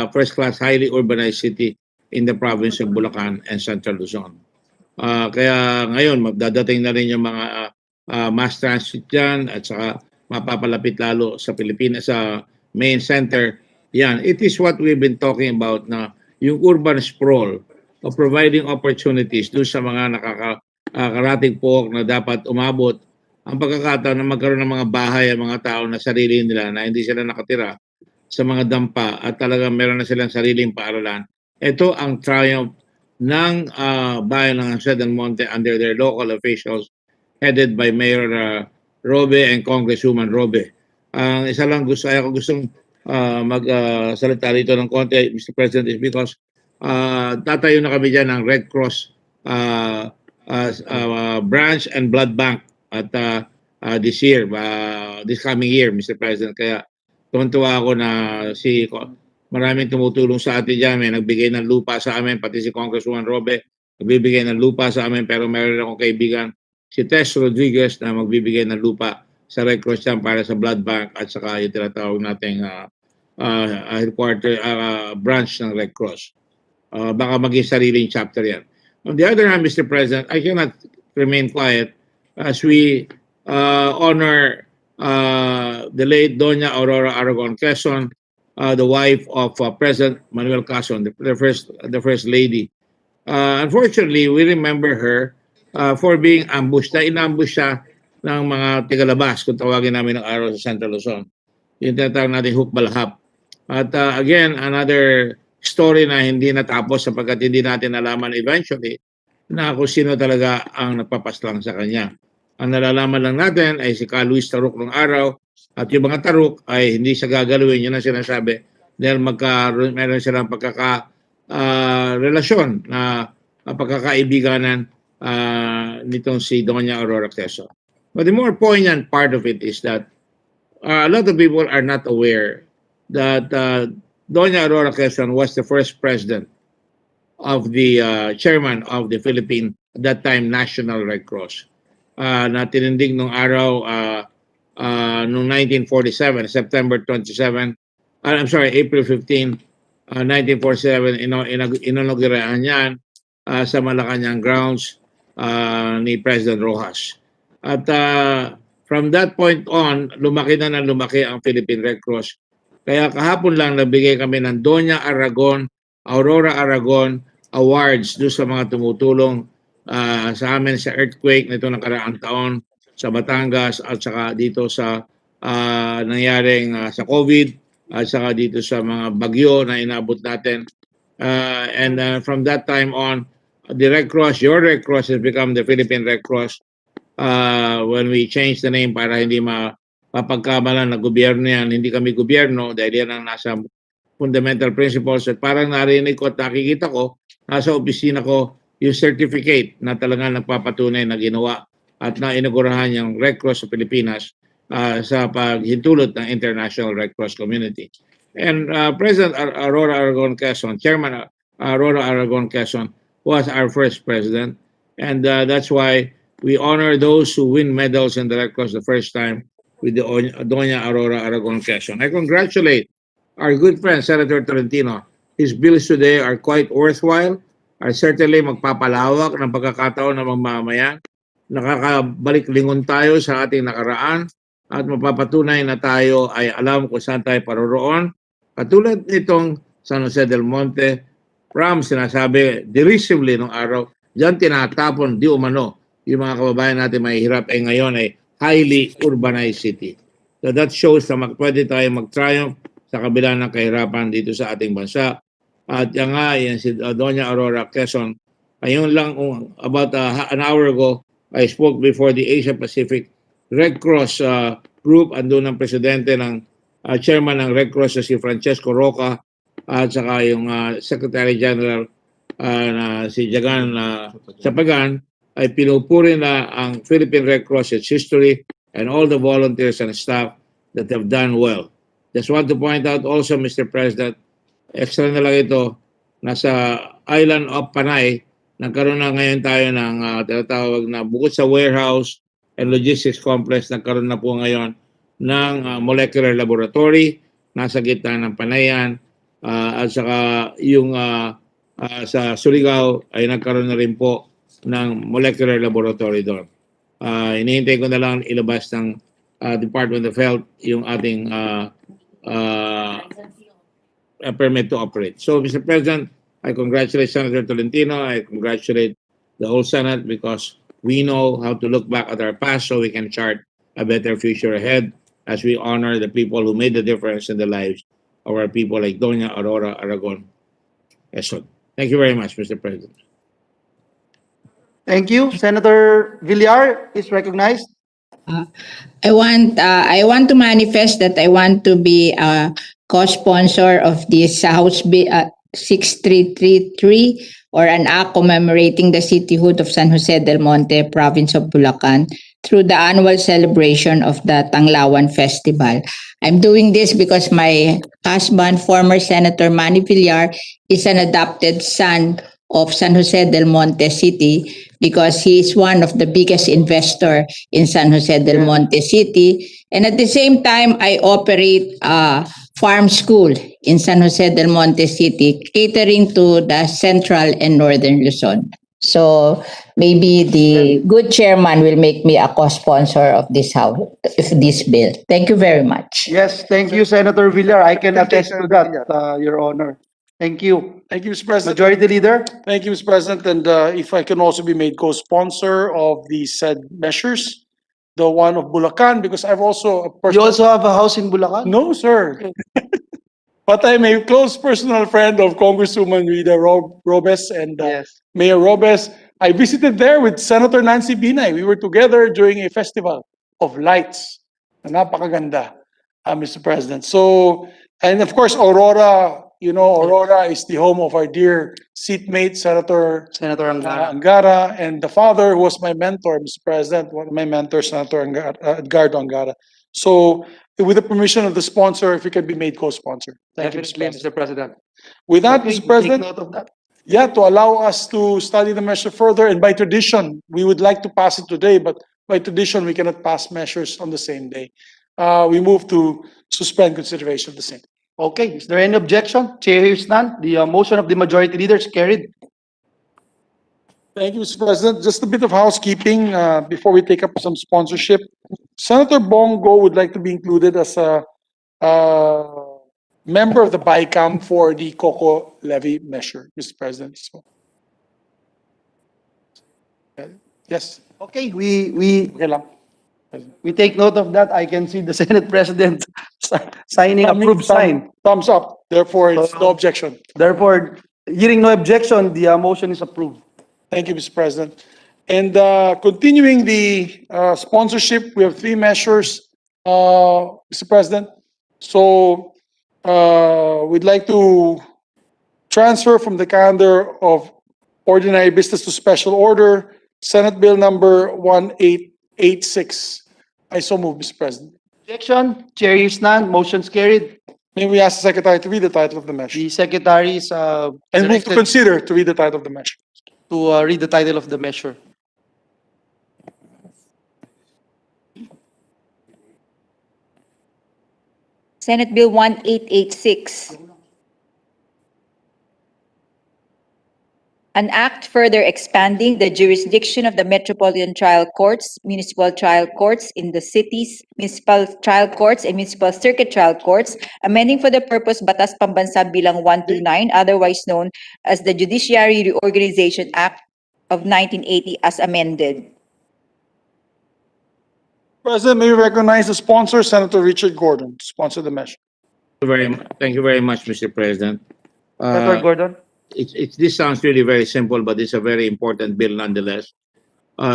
[SPEAKER 13] first-class, highly urbanized city in the province of Bulacan and Central Luzon. Kaya ngayon, dadating na rin yung mga mass transit dyan at saka mapapalapit lalo sa Pilipinas, sa main center. Yan, it is what we've been talking about na yung urban sprawl of providing opportunities doon sa mga nakakarating po na dapat umabot ang pagkakataon na magkaroon ng mga bahay ang mga tao na sarili nila, na hindi sila nakatira sa mga dampa at talagang meron na silang sariling paaralan. Ito ang triumph ng bayan ng San Del Monte under their local officials headed by Mayor Robe and Congresswoman Robe. Ang isa lang gustong magsalita rito ng konti, Mr. President, is because tatayo na kami dyan ng Red Cross branch and blood bank at this coming year, Mr. President. Kaya tuwan-tuwa ako na maraming tumutulong sa atin dyan. May nagbigay ng lupa sa amin, pati si Congresswoman Robe, nagbibigay ng lupa sa amin, pero meron akong kaibigan, si Tess Rodriguez, na magbibigay ng lupa sa Red Cross dyan para sa blood bank at saka yung tinatawag nating branch ng Red Cross. Baka maging sariling chapter yan. On the other hand, Mr. President, I cannot remain quiet as we honor the late Doña Aurora Aragon Quezon, the wife of President Manuel Quezon, the first lady. Unfortunately, we remember her for being ambushed. Inambush siya ng mga tigalabas, kung tawagin namin ng araw sa Central Luzon. Yung tinatawag natin hook balhap. At again, another story na hindi natapos sapagkat hindi natin nalaman eventually na kung sino talaga ang nagpapaslang sa kanya. Ang nalalaman lang natin ay si Luis Taruk ng araw at yung mga Taruk ay hindi siya gagalawin. Yun ang sinasabi dahil meron silang relasyon na pagkakaibiganan nitong si Doña Aurora Quezon. But the more poignant part of it is that a lot of people are not aware that Doña Aurora Quezon was the first president of the chairman of the Philippine, at that time, National Red Cross. Na tinindig nung araw, noong 1947, April 15, 1947, inonogirahan yan sa Malacanang grounds ni President Rojas. At from that point on, lumaki na ang Philippine Red Cross. Kaya kahapon lang nabigay kami ng Doña Aurora Aragon Awards doon sa mga tumutulong sa amin sa earthquake nito nakaraang taon sa Batangas at saka dito sa nangyaring sa COVID at saka dito sa mga bagyo na inabot natin. And from that time on, the Red Cross, your Red Cross, has become the Philippine Red Cross when we changed the name para hindi mapagkamalan na gobyerno yan. Hindi kami gobyerno dahil yan ang nasa fundamental principles. At parang narinig ko at nakikita ko, nasa opisina ko yung certificate na talagang nagpapatunay na ginawa at na-inaugurahan yung Red Cross sa Pilipinas sa paghintulot ng International Red Cross Community. And President Aurora Aragon Quezon, Chairman Aurora Aragon Quezon, was our first president. And that's why we honor those who win medals in the Red Cross the first time with the Doña Aurora Aragon Quezon. I congratulate our good friend, Senator Tolentino. His bills today are quite worthwhile, are certainly magpapalawak ng pagkakataon ng mga mamamayan. Nakakabalik lingon tayo sa ating nakaraan at mapapatunay na tayo ay alam kung saan tayo paroroon. Katulad nitong San Jose del Monte, Ram sinasabi derisively nung araw, diyan tinatapon di umano yung mga kababayan natin mahihirap ay ngayon ay highly urbanized city. So that shows na pwede tayo mag-triumph sa kabila ng kahirapan dito sa ating bansa. At yan nga, yan si Doña Aurora Quezon. Ayun lang, about an hour ago, I spoke before the Asia Pacific Red Cross group. Andun ang presidente ng chairman ng Red Cross si Francesco Roca at saka yung Secretary General na si Jagan Sapagan ay pinupuri na ang Philippine Red Cross, its history, and all the volunteers and staff that have done well. Just want to point out also, Mr. President, extra na lang ito, nasa island of Panay, nagkaroon na ngayon tayo ng tinatawag na bukod sa warehouse and logistics complex, nagkaroon na po ngayon ng molecular laboratory, nasa gitna ng Panayan, at saka yung sa Surigao ay nagkaroon na rin po ng molecular laboratory doon. Hinihintay ko na lang ilabas ng Department of Health yung ating permit to operate. So, Mr. President, I congratulate Senator Tolentino. I congratulate the whole Senate because we know how to look back at our past so we can chart a better future ahead as we honor the people who made the difference in the lives of our people like Doña Aurora Aragon. Eso. Thank you very much, Mr. President.
[SPEAKER 10] Thank you. Senator Villar is recognized.
[SPEAKER 6] I want to manifest that I want to be a co-sponsor of this House Bill 6333 or an act commemorating the cityhood of San Jose del Monte, province of Bulacan, through the annual celebration of the Tanglawan Festival. I'm doing this because my husband, former Senator Manny Villar, is an adopted son of San Jose del Monte City because he is one of the biggest investor in San Jose del Monte City. And at the same time, I operate a farm school in San Jose del Monte City, catering to the central and northern Luzon. So maybe the good chairman will make me a co-sponsor of this house, of this bill. Thank you very much.
[SPEAKER 10] Yes, thank you, Senator Villar. I can attest to that, Your Honor. Thank you.
[SPEAKER 9] Thank you, Mr. President.
[SPEAKER 10] Majority Leader?
[SPEAKER 9] Thank you, Mr. President. And if I can also be made co-sponsor of the said measures, the one of Bulacan, because I've also
[SPEAKER 10] You also have a house in Bulacan?
[SPEAKER 9] No, sir. But I'm a close personal friend of Congresswoman Rita Robes and Mayor Robes. I visited there with Senator Nancy Binay. We were together during a festival of lights. Napakaganda, Mr. President. So, and of course, Aurora, you know, Aurora is the home of our dear seatmate, Senator Angara, and the father who was my mentor, Mr. President, one of my mentors, Senator Edgardo Angara. So, with the permission of the sponsor, if we can be made co-sponsor. Thank you, Mr. President. With that, Mr. President,
[SPEAKER 10] Take note of that.
[SPEAKER 9] yeah, to allow us to study the measure further, and by tradition, we would like to pass it today, but by tradition, we cannot pass measures on the same day. We move to suspend consideration of the same.
[SPEAKER 10] Okay, is there any objection? Chair hears none. The motion of the Majority Leader is carried.
[SPEAKER 9] Thank you, Mr. President. Just a bit of housekeeping before we take up some sponsorship. Senator Bongo would like to be included as a member of the BICAM for the COCO levy measure, Mr. President. So, yes.
[SPEAKER 10] Okay, we take note of that. I can see the Senate President signing approved sign.
[SPEAKER 9] Thumbs up. Therefore, it's no objection.
[SPEAKER 10] Therefore, hearing no objection, the motion is approved.
[SPEAKER 9] Thank you, Mr. President. And continuing the sponsorship, we have three measures, Mr. President. So we'd like to transfer from the calendar of ordinary business to special order, Senate Bill number 1886. I so move, Mr. President.
[SPEAKER 10] Objection? Chair hears none. Motion's carried.
[SPEAKER 9] May we ask the Secretary to read the title of the measure?
[SPEAKER 10] The Secretary is
[SPEAKER 9] And move to
[SPEAKER 10] directed
[SPEAKER 9] consider to read the title of the measure.
[SPEAKER 10] to read the title of the measure.
[SPEAKER 3] Senate Bill 1886. An act further expanding the jurisdiction of the Metropolitan Trial Courts, Municipal Trial Courts in the cities, Municipal Trial Courts, and Municipal Circuit Trial Courts, amending for the purpose Batas Pambansa Bilang 129, otherwise known as the Judiciary Reorganization Act of 1980 as amended.
[SPEAKER 9] President, may we recognize the sponsor, Senator Richard Gordon, to sponsor the measure.
[SPEAKER 13] Thank you very much, Mr. President.
[SPEAKER 10] Senator Gordon?
[SPEAKER 13] This sounds really very simple, but it's a very important bill nonetheless.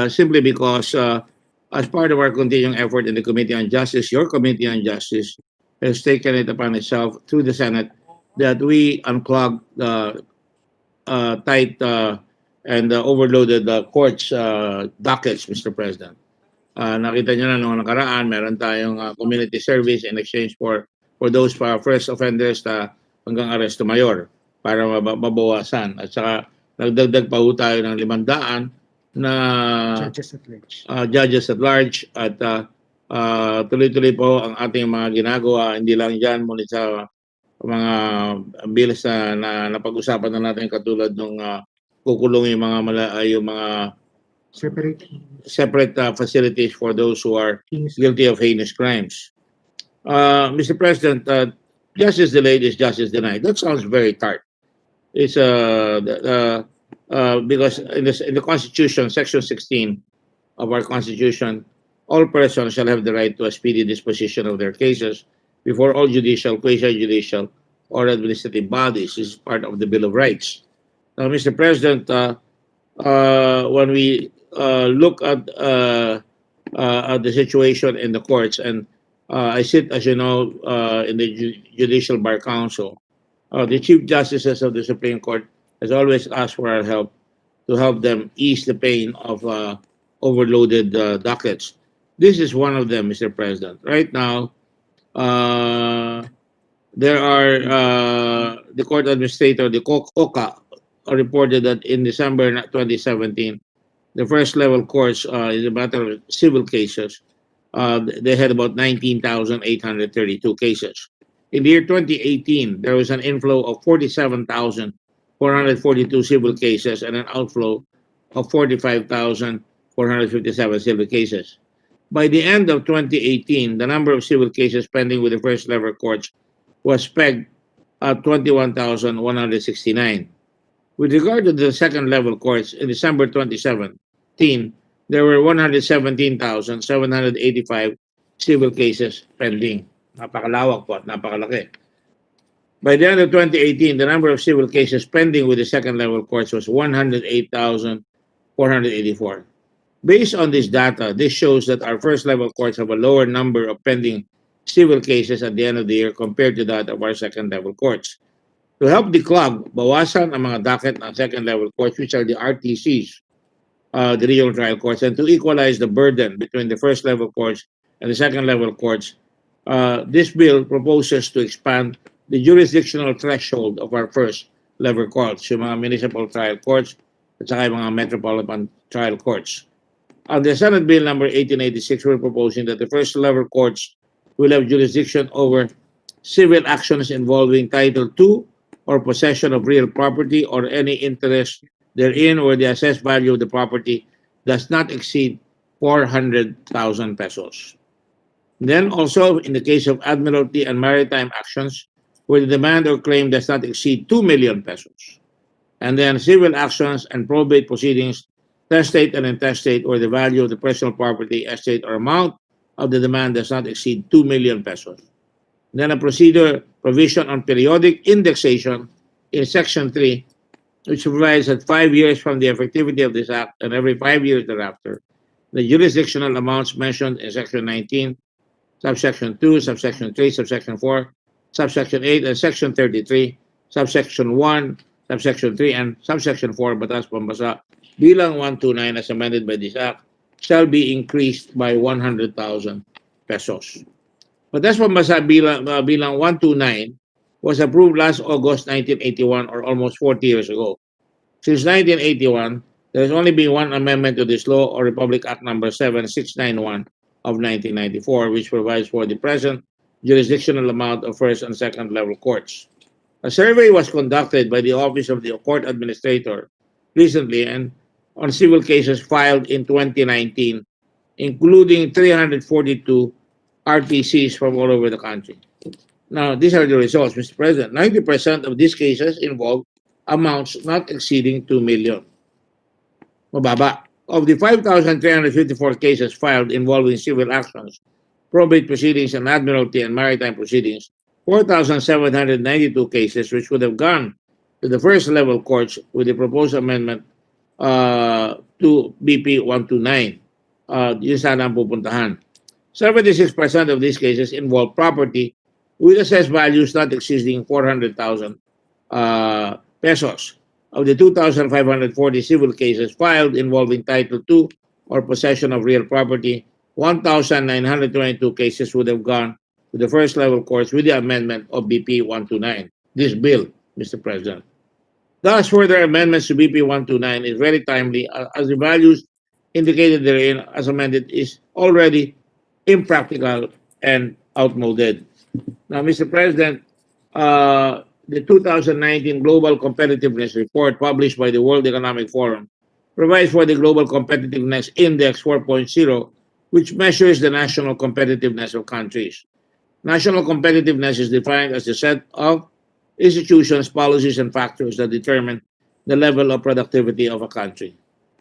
[SPEAKER 13] Simply because as part of our continuing effort in the Committee on Justice, your Committee on Justice has taken it upon itself through the Senate that we unclog the tight and overloaded courts dockets, Mr. President. Nakita nyo na noong nakaraan, meron tayong community service in exchange for those first offenders hanggang arresto mayor. para mabawasan. At saka nagdagdag pa ho tayo ng 500 na judges at large at tuloy-tuloy po ang ating mga ginagawa, hindi lang dyan, ngunit sa mga bilis na napag-usapan na natin katulad ng kukulong yung mga separate facilities for those who are guilty of heinous crimes. Mr. President, justice delayed is justice denied. That sounds very tart. It's because in the Constitution, Section 16 of our Constitution, all persons shall have the right to a speedy disposition of their cases before all judicial, quasi-judicial, or administrative bodies. This is part of the Bill of Rights. Now, Mr. President, when we look at the situation in the courts, and I sit, as you know, in the Judicial Bar Council, the Chief Justices of the Supreme Court has always asked for our help to help them ease the pain of overloaded dockets. This is one of them, Mr. President. Right now, there are the court administrator, the COCA, reported that in December 2017, the first level courts, in a matter of civil cases, they had about 19,832 cases. In the year 2018, there was an inflow of 47,442 civil cases and an outflow of 45,457 civil cases. By the end of 2018, the number of civil cases pending with the first level courts was pegged at 21,169. With regard to the second level courts, in December 2017, there were 117,785 civil cases pending. Napakalawak po at napakalaki. By the end of 2018, the number of civil cases pending with the second level courts was 108,484. Based on this data, this shows that our first level courts have a lower number of pending civil cases at the end of the year compared to that of our second level courts. To help declog, bawasan ang mga docket ng second level courts, which are the RTCs, the regional trial courts, and to equalize the burden between the first level courts and the second level courts, this bill proposes to expand the jurisdictional threshold of our first level courts, yung mga municipal trial courts at saka yung mga metropolitan trial courts. Under Senate Bill number 1886, we're proposing that the first level courts will have jurisdiction over civil actions involving Title II or possession of real property or any interest therein where the assessed value of the property does not exceed 400,000 pesos. Then also, in the case of admiralty and maritime actions, where the demand or claim does not exceed 2 million pesos. And then civil actions and probate proceedings, testate and intestate, where the value of the personal property, estate, or amount of the demand does not exceed 2 million pesos. Then a procedure provision on periodic indexation in Section 3, which provides that 5 years from the effectivity of this act and every 5 years thereafter, the jurisdictional amounts mentioned in Section 19, Subsection 2, Subsection 3, Subsection 4, Subsection 8, and Section 33, Subsection 1, Subsection 3, and Subsection 4, Batas Pambasa, bilang 129 as amended by this act, shall be increased by 100,000 pesos. Batas Pambasa bilang 129 was approved last August 1981, or almost 40 years ago. Since 1981, there has only been one amendment to this law, or Republic Act Number 7691 of 1994, which provides for the present jurisdictional amount of first and second level courts. A survey was conducted by the Office of the Court Administrator recently and on civil cases filed in 2019, including 342 RTCs from all over the country. Now, these are the results, Mr. President. 90% of these cases involve amounts not exceeding 2 million. Mababa. Of the 5,354 cases filed involving civil actions, probate proceedings, and admiralty and maritime proceedings, 4,792 cases which would have gone to the first level courts with the proposed amendment to BP 129. Yun sana ang pupuntahan. 76% of these cases involve property with assessed values not exceeding 400,000 pesos. Of the 2,540 civil cases filed involving Title II or possession of real property, 1,922 cases would have gone to the first level courts with the amendment of BP 129. This bill, Mr. President. Thus, further amendments to BP 129 is very timely as the values indicated therein as amended is already impractical and outmoded. Now, Mr. President, the 2019 Global Competitiveness Report published by the World Economic Forum provides for the Global Competitiveness Index 4.0, which measures the national competitiveness of countries. National competitiveness is defined as the set of institutions, policies, and factors that determine the level of productivity of a country.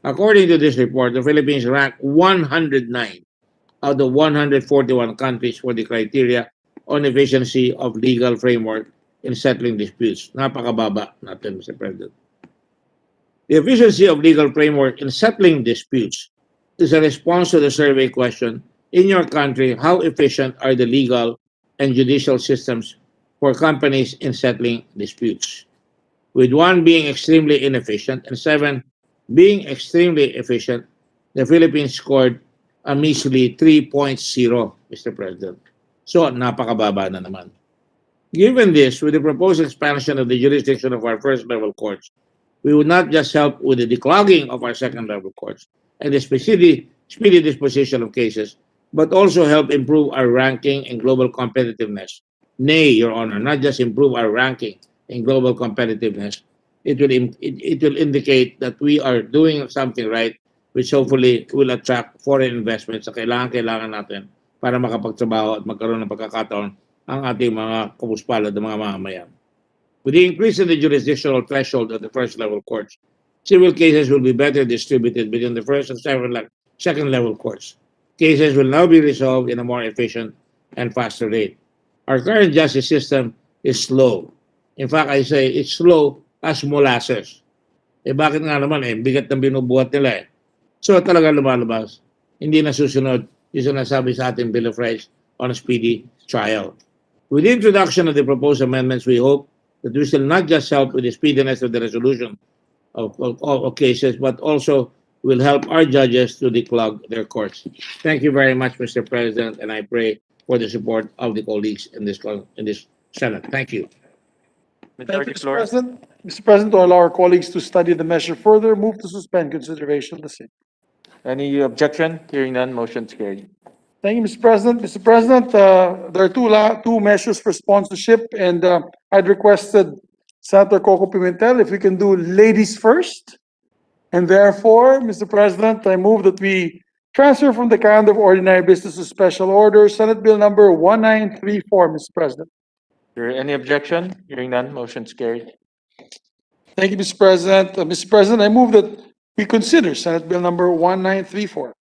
[SPEAKER 13] According to this report, the Philippines ranked 109 out of 141 countries for the criteria on efficiency of legal framework in settling disputes. Napakababa natin, Mr. President. The efficiency of legal framework in settling disputes is a response to the survey question, in your country, how efficient are the legal and judicial systems for companies in settling disputes? With 1 being extremely inefficient and 7 being extremely efficient, the Philippines scored a measly 3.0, Mr. President. So, napakababa na naman. Given this, with the proposed expansion of the jurisdiction of our first-level courts, we would not just help with the declogging of our second-level courts and the speedy disposition of cases, but also help improve our ranking in global competitiveness. Nay, Your Honor, not just improve our ranking in global competitiveness, it will indicate that we are doing something right, which hopefully will attract foreign investments sa kailangan natin para makapagtrabaho at magkaroon ng pagkakataon ang ating mga kapuspalad ng mga mamamayan. With the increase in the jurisdictional threshold of the first-level courts, civil cases will be better distributed between the first and second-level courts. Cases will now be resolved in a more efficient and faster rate. Our current justice system is slow. In fact, I say it's slow as molasses. Bakit nga naman bigat ng binubuhat nila So talaga lumalabas, hindi nasusunod yung sinasabi sa ating Bill of Rights on a speedy trial. With the introduction of the proposed amendments, we hope that we shall not just help with the speediness of the resolution of cases, but also will help our judges to declog their courts. Thank you very much, Mr. President, and I pray for the support of the colleagues in this Senate. Thank you.
[SPEAKER 9] Thank you, Mr. President. Mr. President, to allow our colleagues to study the measure further, move to suspend consideration of the same.
[SPEAKER 16] Any objection? Hearing none, motion is carried.
[SPEAKER 9] Thank you, Mr. President. Mr. President, there are two measures for sponsorship, and I'd requested Senator Coco Pimentel if we can do ladies first. And therefore, Mr. President, I move that we transfer from the calendar of ordinary business to special order Senate Bill number 1934, Mr. President.
[SPEAKER 16] Is there any objection? Hearing none, motion is carried.
[SPEAKER 9] Thank you, Mr. President. Mr. President, I move that we consider Senate Bill number 1934.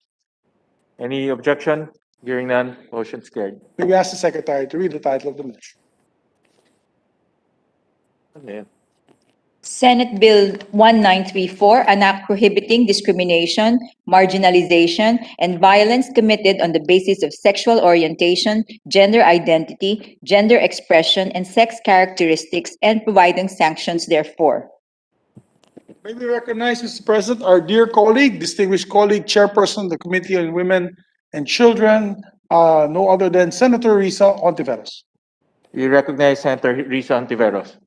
[SPEAKER 16] Any objection? Hearing none, motion is carried.
[SPEAKER 9] We ask the Secretary to read the title of the measure.
[SPEAKER 16] Okay.
[SPEAKER 3] Senate Bill 1934, an act prohibiting discrimination, marginalization, and violence committed on the basis of sexual orientation, gender identity, gender expression, and sex characteristics, and providing sanctions therefor.
[SPEAKER 9] May we recognize, Mr. President, our dear colleague, distinguished colleague, Chairperson of the Committee on Women and Children, no other than Senator Risa Ontiveros.
[SPEAKER 16] We recognize Senator Risa Ontiveros.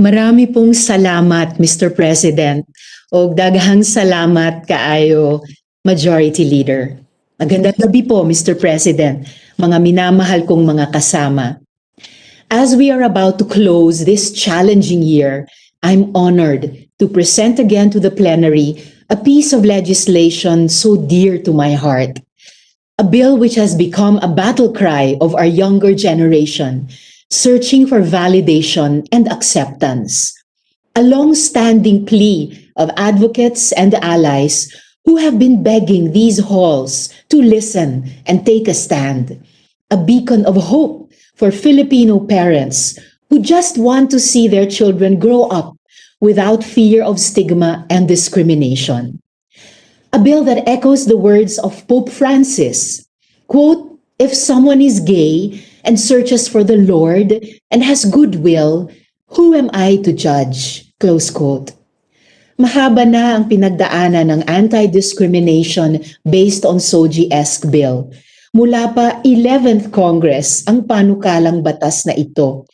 [SPEAKER 17] Marami pong salamat, Mr. President. O daghang salamat kaayo, Majority Leader. Magandang gabi po, Mr. President, mga minamahal kong mga kasama. As we are about to close this challenging year, I'm honored to present again to the plenary a piece of legislation so dear to my heart. A bill which has become a battle cry of our younger generation, searching for validation and acceptance. A long-standing plea of advocates and allies who have been begging these halls to listen and take a stand. A beacon of hope for Filipino parents who just want to see their children grow up without fear of stigma and discrimination. A bill that echoes the words of Pope Francis, quote, "If someone is gay and searches for the Lord and has goodwill, who am I to judge?" Close quote. Mahaba na ang pinagdaanan ng anti-discrimination based on SOGI-esque bill. Mula pa 11th Congress ang panukalang batas na ito.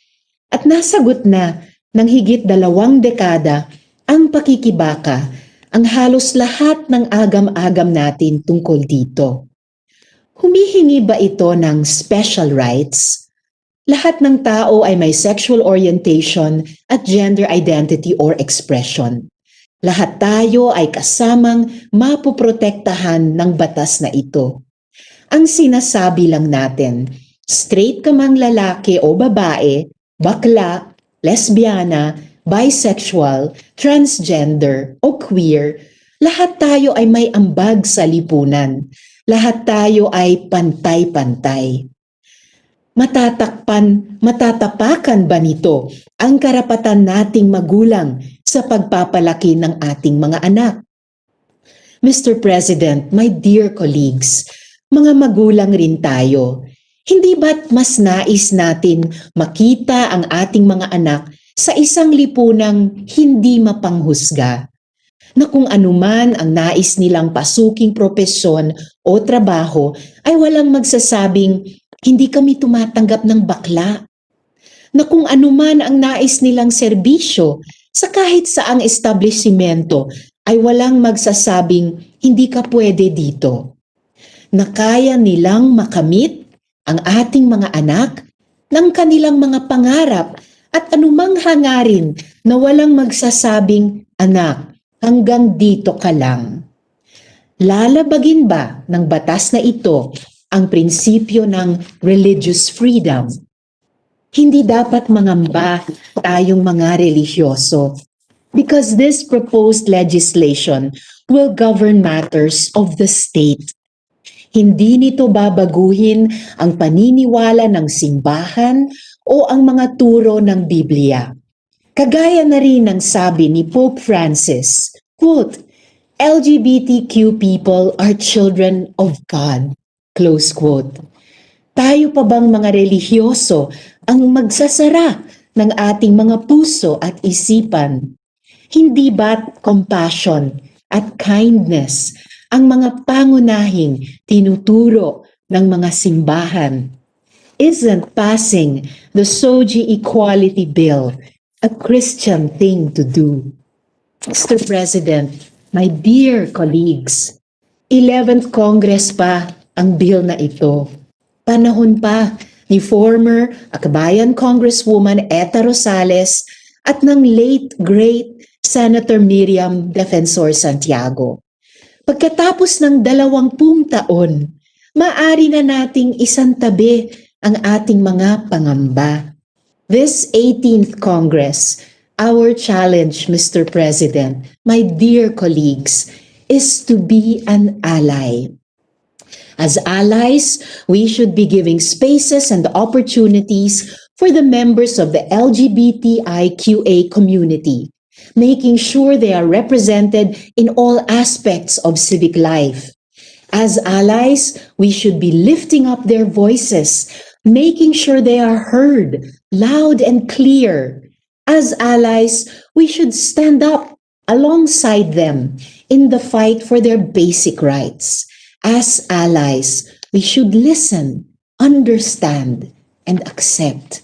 [SPEAKER 17] At nasagot na Nang higit 2 dekada, ang pakikibaka ang halos lahat ng agam-agam natin tungkol dito. Humihingi ba ito ng special rights? Lahat ng tao ay may sexual orientation at gender identity or expression. Lahat tayo ay kasamang mapoprotektahan ng batas na ito. Ang sinasabi lang natin, straight ka mang lalaki o babae, bakla, lesbiana, bisexual, transgender o queer, lahat tayo ay may ambag sa lipunan. Lahat tayo ay pantay-pantay. Matatapakan ba nito ang karapatan nating magulang sa pagpapalaki ng ating mga anak? Mr. President, my dear colleagues, mga magulang rin tayo. Hindi ba't mas nais natin makita ang ating mga anak sa isang lipunang hindi mapanghusga? Na kung anuman ang nais nilang pasuking propesyon o trabaho ay walang magsasabing hindi kami tumatanggap ng bakla. Na kung anuman ang nais nilang serbisyo sa kahit saang establishmento ay walang magsasabing hindi ka pwede dito. Na kaya nilang makamit ang ating mga anak ng kanilang mga pangarap at anumang hangarin na walang magsasabing, anak, hanggang dito ka lang. Lalabagin ba ng batas na ito ang prinsipyo ng religious freedom? Hindi dapat mangamba tayong mga relihiyoso because this proposed legislation will govern matters of the state. Hindi nito babaguhin ang paniniwala ng simbahan o ang mga turo ng Biblia. Kagaya na rin ng sabi ni Pope Francis, quote, LGBTQ people are children of God, close quote. Tayo pa bang mga relihiyoso ang magsasara ng ating mga puso at isipan? Hindi ba't compassion at kindness ang mga pangunahing tinuturo ng mga simbahan? Isn't passing the SOGI Equality Bill a Christian thing to do? Mr. President, my dear colleagues, 11th Congress pa ang bill na ito. Panahon pa ni former Akabayan Congresswoman Eta Rosales at ng late great Senator Miriam Defensor Santiago. Pagkatapos ng 20 taon, maaari na nating isantabi ang ating mga pangamba. This 18th Congress, our challenge, Mr. President, my dear colleagues, is to be an ally. As allies, we should be giving spaces and opportunities for the members of the LGBTIQA community, making sure they are represented in all aspects of civic life. As allies, we should be lifting up their voices, making sure they are heard loud and clear. As allies, we should stand up alongside them in the fight for their basic rights. As allies, we should listen, understand, and accept.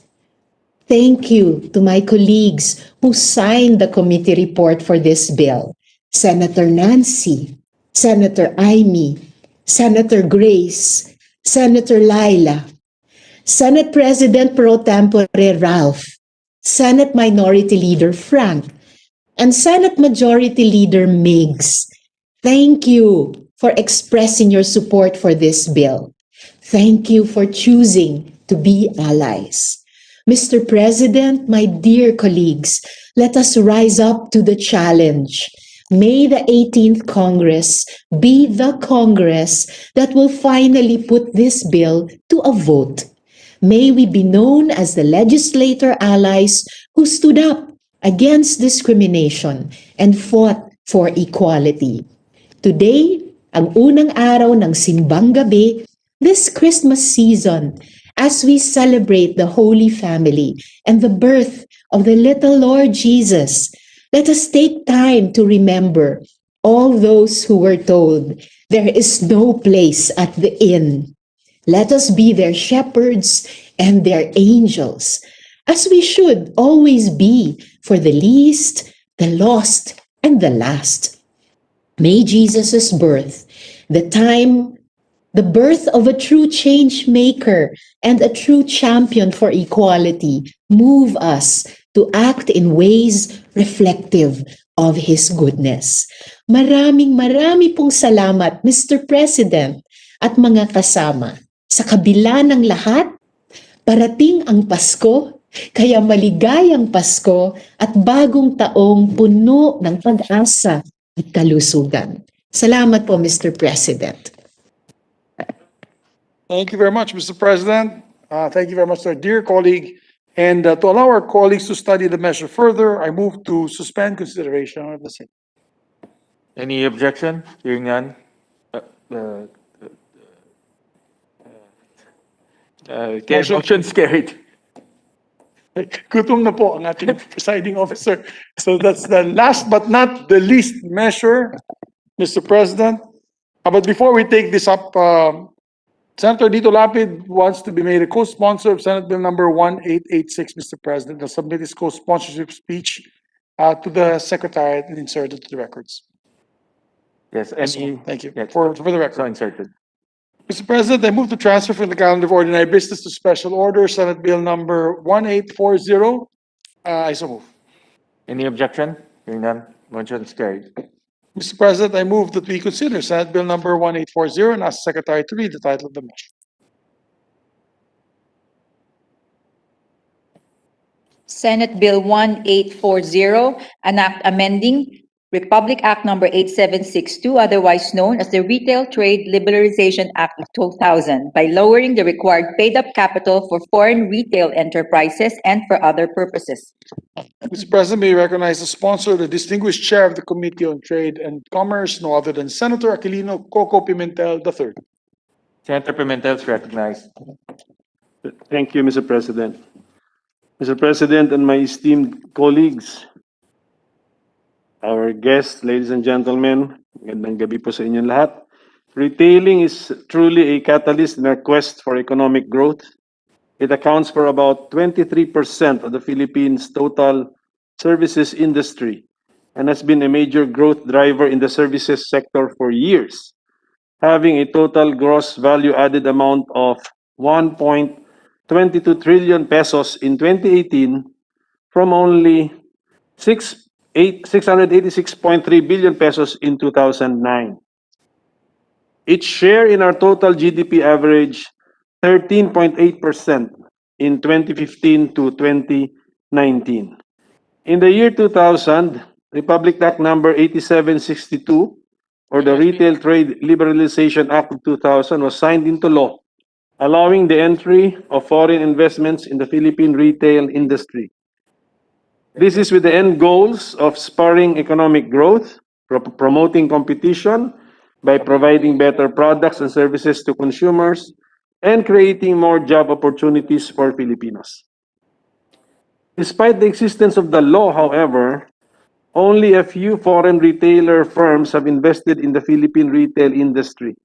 [SPEAKER 17] Thank you to my colleagues who signed the committee report for this bill. Senator Nancy, Senator Amy, Senator Grace, Senator Laila, Senate President Pro Tempore Ralph, Senate Minority Leader Frank, and Senate Majority Leader Miggs. Thank you for expressing your support for this bill. Thank you for choosing to be allies. Mr. President, my dear colleagues, let us rise up to the challenge. May the 18th Congress be the Congress that will finally put this bill to a vote. May we be known as the legislator allies who stood up against discrimination and fought for equality. Today, ang unang araw ng Simbang Gabi, this Christmas season, as we celebrate the Holy Family and the birth of the little Lord Jesus, let us take time to remember all those who were told there is no place at the inn. Let us be their shepherds and their angels. as we should always be for the least, the lost, and the last. May Jesus' birth, the birth of a true change maker and a true champion for equality, move us to act in ways reflective of His goodness. Maraming pong salamat, Mr. President at mga kasama. Sa kabila ng lahat, parating ang Pasko, kaya maligayang Pasko at bagong taong puno ng pag-asa at kalusugan. Salamat po, Mr. President.
[SPEAKER 9] Thank you very much, Mr. President. Thank you very much to our dear colleague. And to allow our colleagues to study the measure further, I move to suspend consideration of the same.
[SPEAKER 16] Any objection? Hearing none. Motion's carried.
[SPEAKER 9] Gutom na po ang ating presiding officer. So that's the last but not the least measure, Mr. President. But before we take this up, Senator Dito Lapid wants to be made a co-sponsor of Senate Bill number 1886, Mr. President. He'll submit his co-sponsorship speech to the Secretariat and insert it to the records.
[SPEAKER 16] Yes,
[SPEAKER 9] Thank you.
[SPEAKER 16] Yes.
[SPEAKER 9] For the record.
[SPEAKER 16] So inserted.
[SPEAKER 9] Mr. President, I move to transfer from the calendar of ordinary business to special order, Senate Bill number 1840. I so move.
[SPEAKER 16] Any objection? Hearing none. Motion's carried.
[SPEAKER 9] Mr. President, I move that we consider Senate Bill number 1840 and ask the Secretary to read the title of the measure.
[SPEAKER 3] Senate Bill 1840, an act amending Republic Act number 8762, otherwise known as the Retail Trade Liberalization Act of 2000, by lowering the required paid-up capital for foreign retail enterprises and for other purposes.
[SPEAKER 9] Mr. President, may I recognize the sponsor, the distinguished chair of the Committee on Trade and Commerce, no other than Senator Aquilino Coco Pimentel III.
[SPEAKER 16] Senator Pimentel is recognized.
[SPEAKER 15] Thank you, Mr. President. Mr. President and my esteemed colleagues, our guests, ladies and gentlemen, magandang gabi po sa inyong lahat. Retailing is truly a catalyst in our quest for economic growth. It accounts for about 23% of the Philippines' total services industry and has been a major growth driver in the services sector for years, having a total gross value added amount of 1.22 trillion pesos in 2018 from only 686.3 billion pesos in 2009. Its share in our total GDP average 13.8% in 2015 to 2019. In the year 2000, Republic Act number 8762, or the Retail Trade Liberalization Act of 2000, was signed into law, allowing the entry of foreign investments in the Philippine retail industry. This is with the end goals of spurring economic growth, promoting competition by providing better products and services to consumers, and creating more job opportunities for Filipinos. Despite the existence of the law, however, only a few foreign retailer firms have invested in the Philippine retail industry.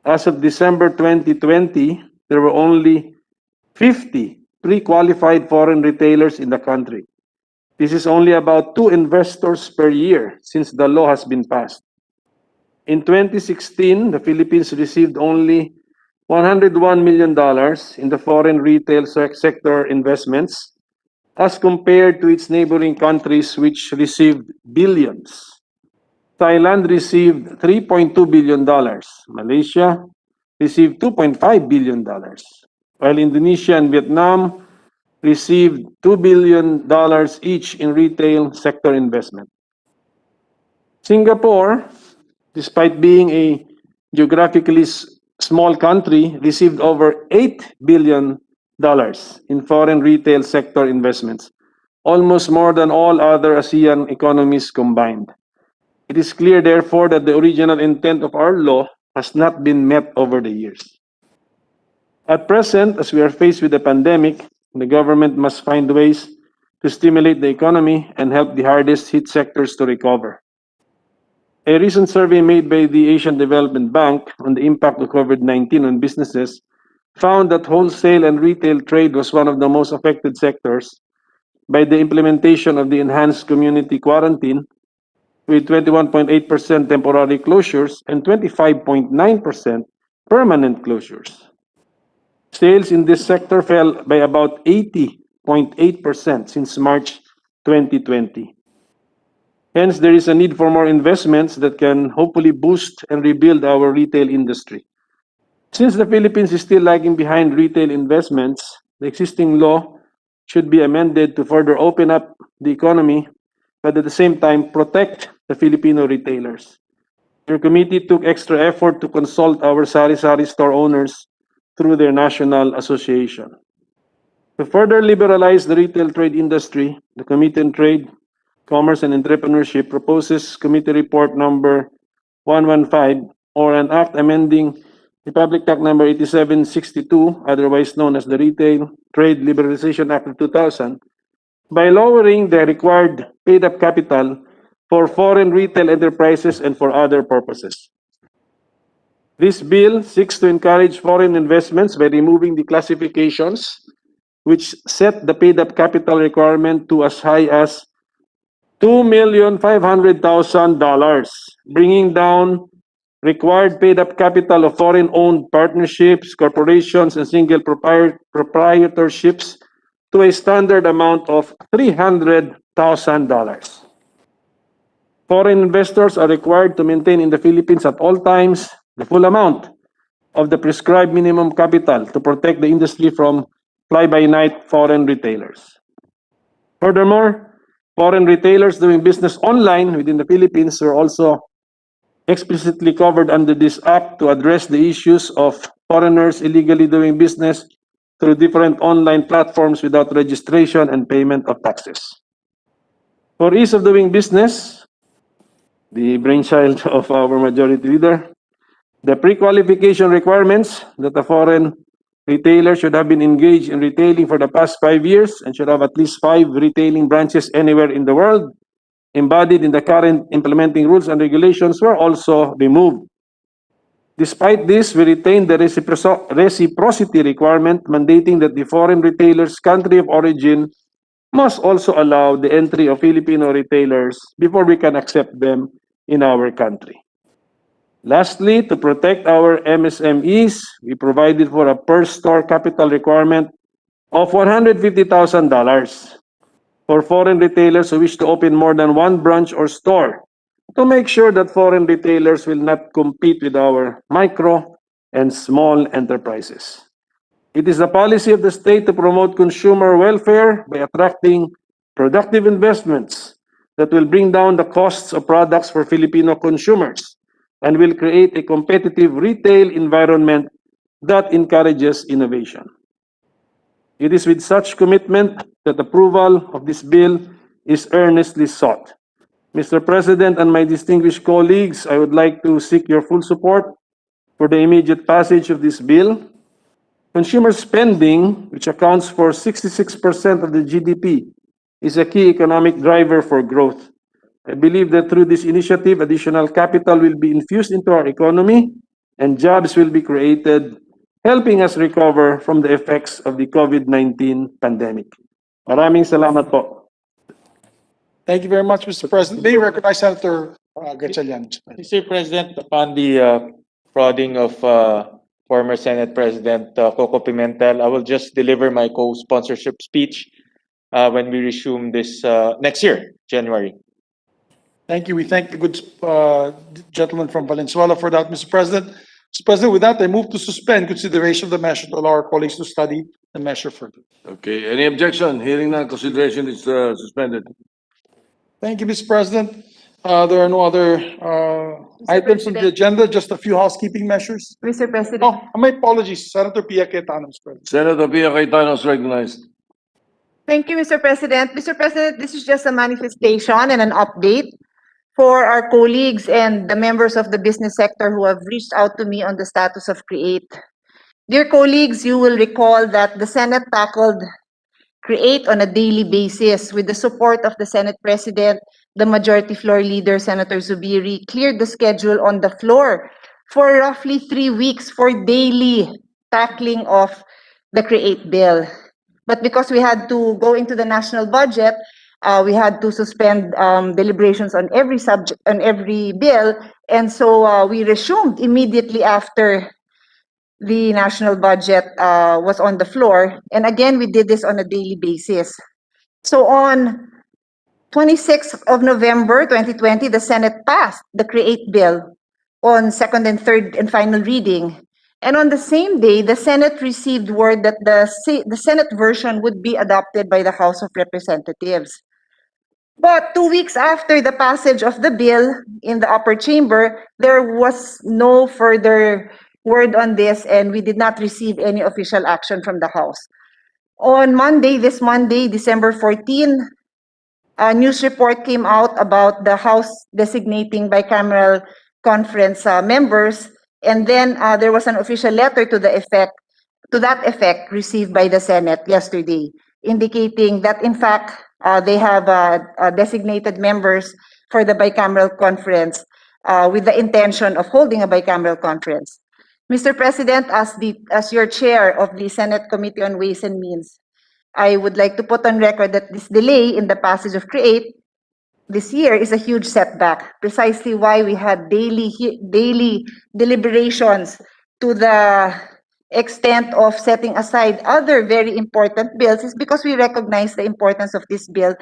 [SPEAKER 15] As of December 2020, there were only 50 pre-qualified foreign retailers in the country. This is only about 2 investors per year since the law has been passed. In 2016, the Philippines received only $101 million in the foreign retail sector investments as compared to its neighboring countries which received billions. Thailand received $3.2 billion. Malaysia received $2.5 billion, while Indonesia and Vietnam received $2 billion each in retail sector investment. Singapore, despite being a geographically small country, received over $8 billion in foreign retail sector investments, almost more than all other ASEAN economies combined. It is clear, therefore, that the original intent of our law has not been met over the years. At present, as we are faced with the pandemic, the government must find ways to stimulate the economy and help the hardest hit sectors to recover. A recent survey made by the Asian Development Bank on the impact of COVID-19 on businesses found that wholesale and retail trade was one of the most affected sectors by the implementation of the enhanced community quarantine, with 21.8% temporary closures and 25.9% permanent closures. Sales in this sector fell by about 80.8% since March 2020. Hence, there is a need for more investments that can hopefully boost and rebuild our retail industry. Since the Philippines is still lagging behind retail investments, the existing law should be amended to further open up the economy, but at the same time protect the Filipino retailers. Your committee took extra effort to consult our sari-sari store owners through their national association. To further liberalize the retail trade industry, the Committee on Trade, Commerce and Entrepreneurship proposes Committee Report number 115, or an act amending Republic Act number 8762, otherwise known as the Retail Trade Liberalization Act of 2000, by lowering the required paid-up capital for foreign retail enterprises and for other purposes. This bill seeks to encourage foreign investments by removing the classifications which set the paid-up capital requirement to as high as $2,500,000, bringing down required paid-up capital of foreign-owned partnerships, corporations, and single proprietorships to a standard amount of $300,000. Foreign investors are required to maintain in the Philippines at all times the full amount of the prescribed minimum capital to protect the industry from fly-by-night foreign retailers. Furthermore, foreign retailers doing business online within the Philippines are also explicitly covered under this act to address the issues of foreigners illegally doing business through different online platforms without registration and payment of taxes. For ease of doing business, the brainchild of our majority leader, the pre-qualification requirements that a foreign retailer should have been engaged in retailing for the past 5 years and should have at least 5 retailing branches anywhere in the world, embodied in the current implementing rules and regulations, were also removed. Despite this, we retain the reciprocity requirement mandating that the foreign retailer's country of origin must also allow the entry of Filipino retailers before we can accept them in our country. Lastly, to protect our MSMEs, we provided for a per-store capital requirement of $150,000 for foreign retailers who wish to open more than one branch or store, to make sure that foreign retailers will not compete with our micro and small enterprises. It is the policy of the state to promote consumer welfare by attracting productive investments that will bring down the costs of products for Filipino consumers and will create a competitive retail environment that encourages innovation. It is with such commitment that approval of this bill is earnestly sought. Mr. President and my distinguished colleagues, I would like to seek your full support for the immediate passage of this bill. Consumer spending, which accounts for 66% of the GDP, is a key economic driver for growth. I believe that through this initiative, additional capital will be infused into our economy and jobs will be created, helping us recover from the effects of the COVID-19 pandemic. Maraming salamat po.
[SPEAKER 9] Thank you very much, Mr. President. May I recognize Senator Gatchalian.
[SPEAKER 16] Mr. President, upon the prodding of former Senate President Coco Pimentel, I will just deliver my co-sponsorship speech when we resume this next year, January.
[SPEAKER 9] Thank you. We thank the good gentleman from Valenzuela for that, Mr. President. Mr. President, with that, I move to suspend consideration of the measure to allow our colleagues to study the measure further.
[SPEAKER 1] Okay, any objection? Hearing none, consideration is suspended.
[SPEAKER 9] Thank you, Mr. President. There are no other items on the agenda, just a few housekeeping measures.
[SPEAKER 2] Mr. President.
[SPEAKER 9] Oh, my apologies, Senator Pia Cayetano, Mr. President.
[SPEAKER 1] Senator Pia Cayetano is recognized.
[SPEAKER 2] Thank you, Mr. President. Mr. President, this is just a manifestation and an update for our colleagues and the members of the business sector who have reached out to me on the status of CREATE. Dear colleagues, you will recall that the Senate tackled CREATE on a daily basis with the support of the Senate President. The Majority Floor Leader, Senator Zubiri, cleared the schedule on the floor for roughly 3 weeks for daily tackling of the CREATE bill. But because we had to go into the national budget, we had to suspend deliberations on every subject, on every bill, and so we resumed immediately after the national budget was on the floor. And again, we did this on a daily basis. So on 26th of November 2020, the Senate passed the CREATE bill on second and third and final reading. And on the same day, the Senate received word that the Senate version would be adopted by the House of Representatives. But 2 weeks after the passage of the bill in the upper chamber, there was no further word on this, and we did not receive any official action from the House. On Monday, this Monday, December 14, a news report came out about the House designating bicameral conference members, and then there was an official letter to that effect received by the Senate yesterday, indicating that in fact they have designated members for the bicameral conference with the intention of holding a bicameral conference. Mr. President, as your chair of the Senate Committee on Ways and Means, I would like to put on record that this delay in the passage of CREATE this year is a huge setback, precisely why we had daily deliberations to the extent of setting aside other very important bills, is because we recognize the importance of this bill,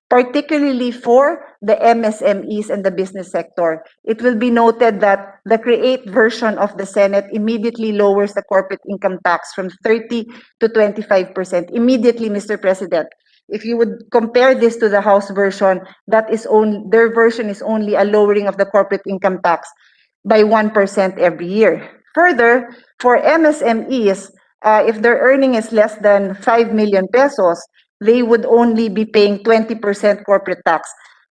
[SPEAKER 2] particularly for the MSMEs and the business sector. It will be noted that the CREATE version of the Senate immediately lowers the corporate income tax from 30 to 25%. Immediately, Mr. President. If you would compare this to the House version, their version is only a lowering of the corporate income tax by 1% every year. Further, for MSMEs, if their earning is less than 5 million pesos, they would only be paying 20% corporate tax.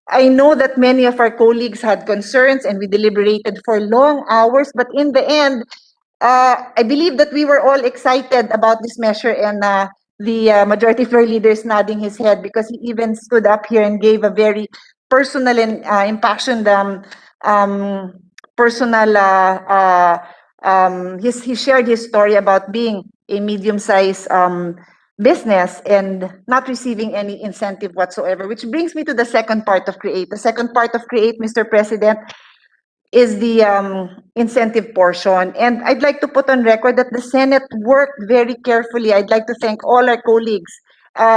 [SPEAKER 2] I know that many of our colleagues had concerns and we deliberated for long hours, but in the end, I believe that we were all excited about this measure, and the majority floor leader is nodding his head because he even stood up here and gave a very personal and impassioned he shared his story about being a medium-sized business and not receiving any incentive whatsoever, which brings me to the second part of CREATE. The second part of CREATE, Mr. President, is the incentive portion. And I'd like to put on record that the Senate worked very carefully. I'd like to thank all our colleagues.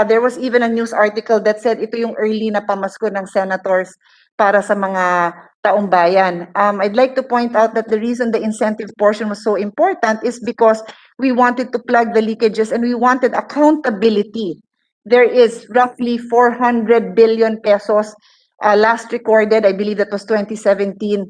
[SPEAKER 2] There was even a news article that said ito yung early na pamasko ng senators para sa mga taong bayan. I'd like to point out that the reason the incentive portion was so important is because we wanted to plug the leakages and we wanted accountability. There is roughly 400 billion pesos last recorded, I believe that was 2017,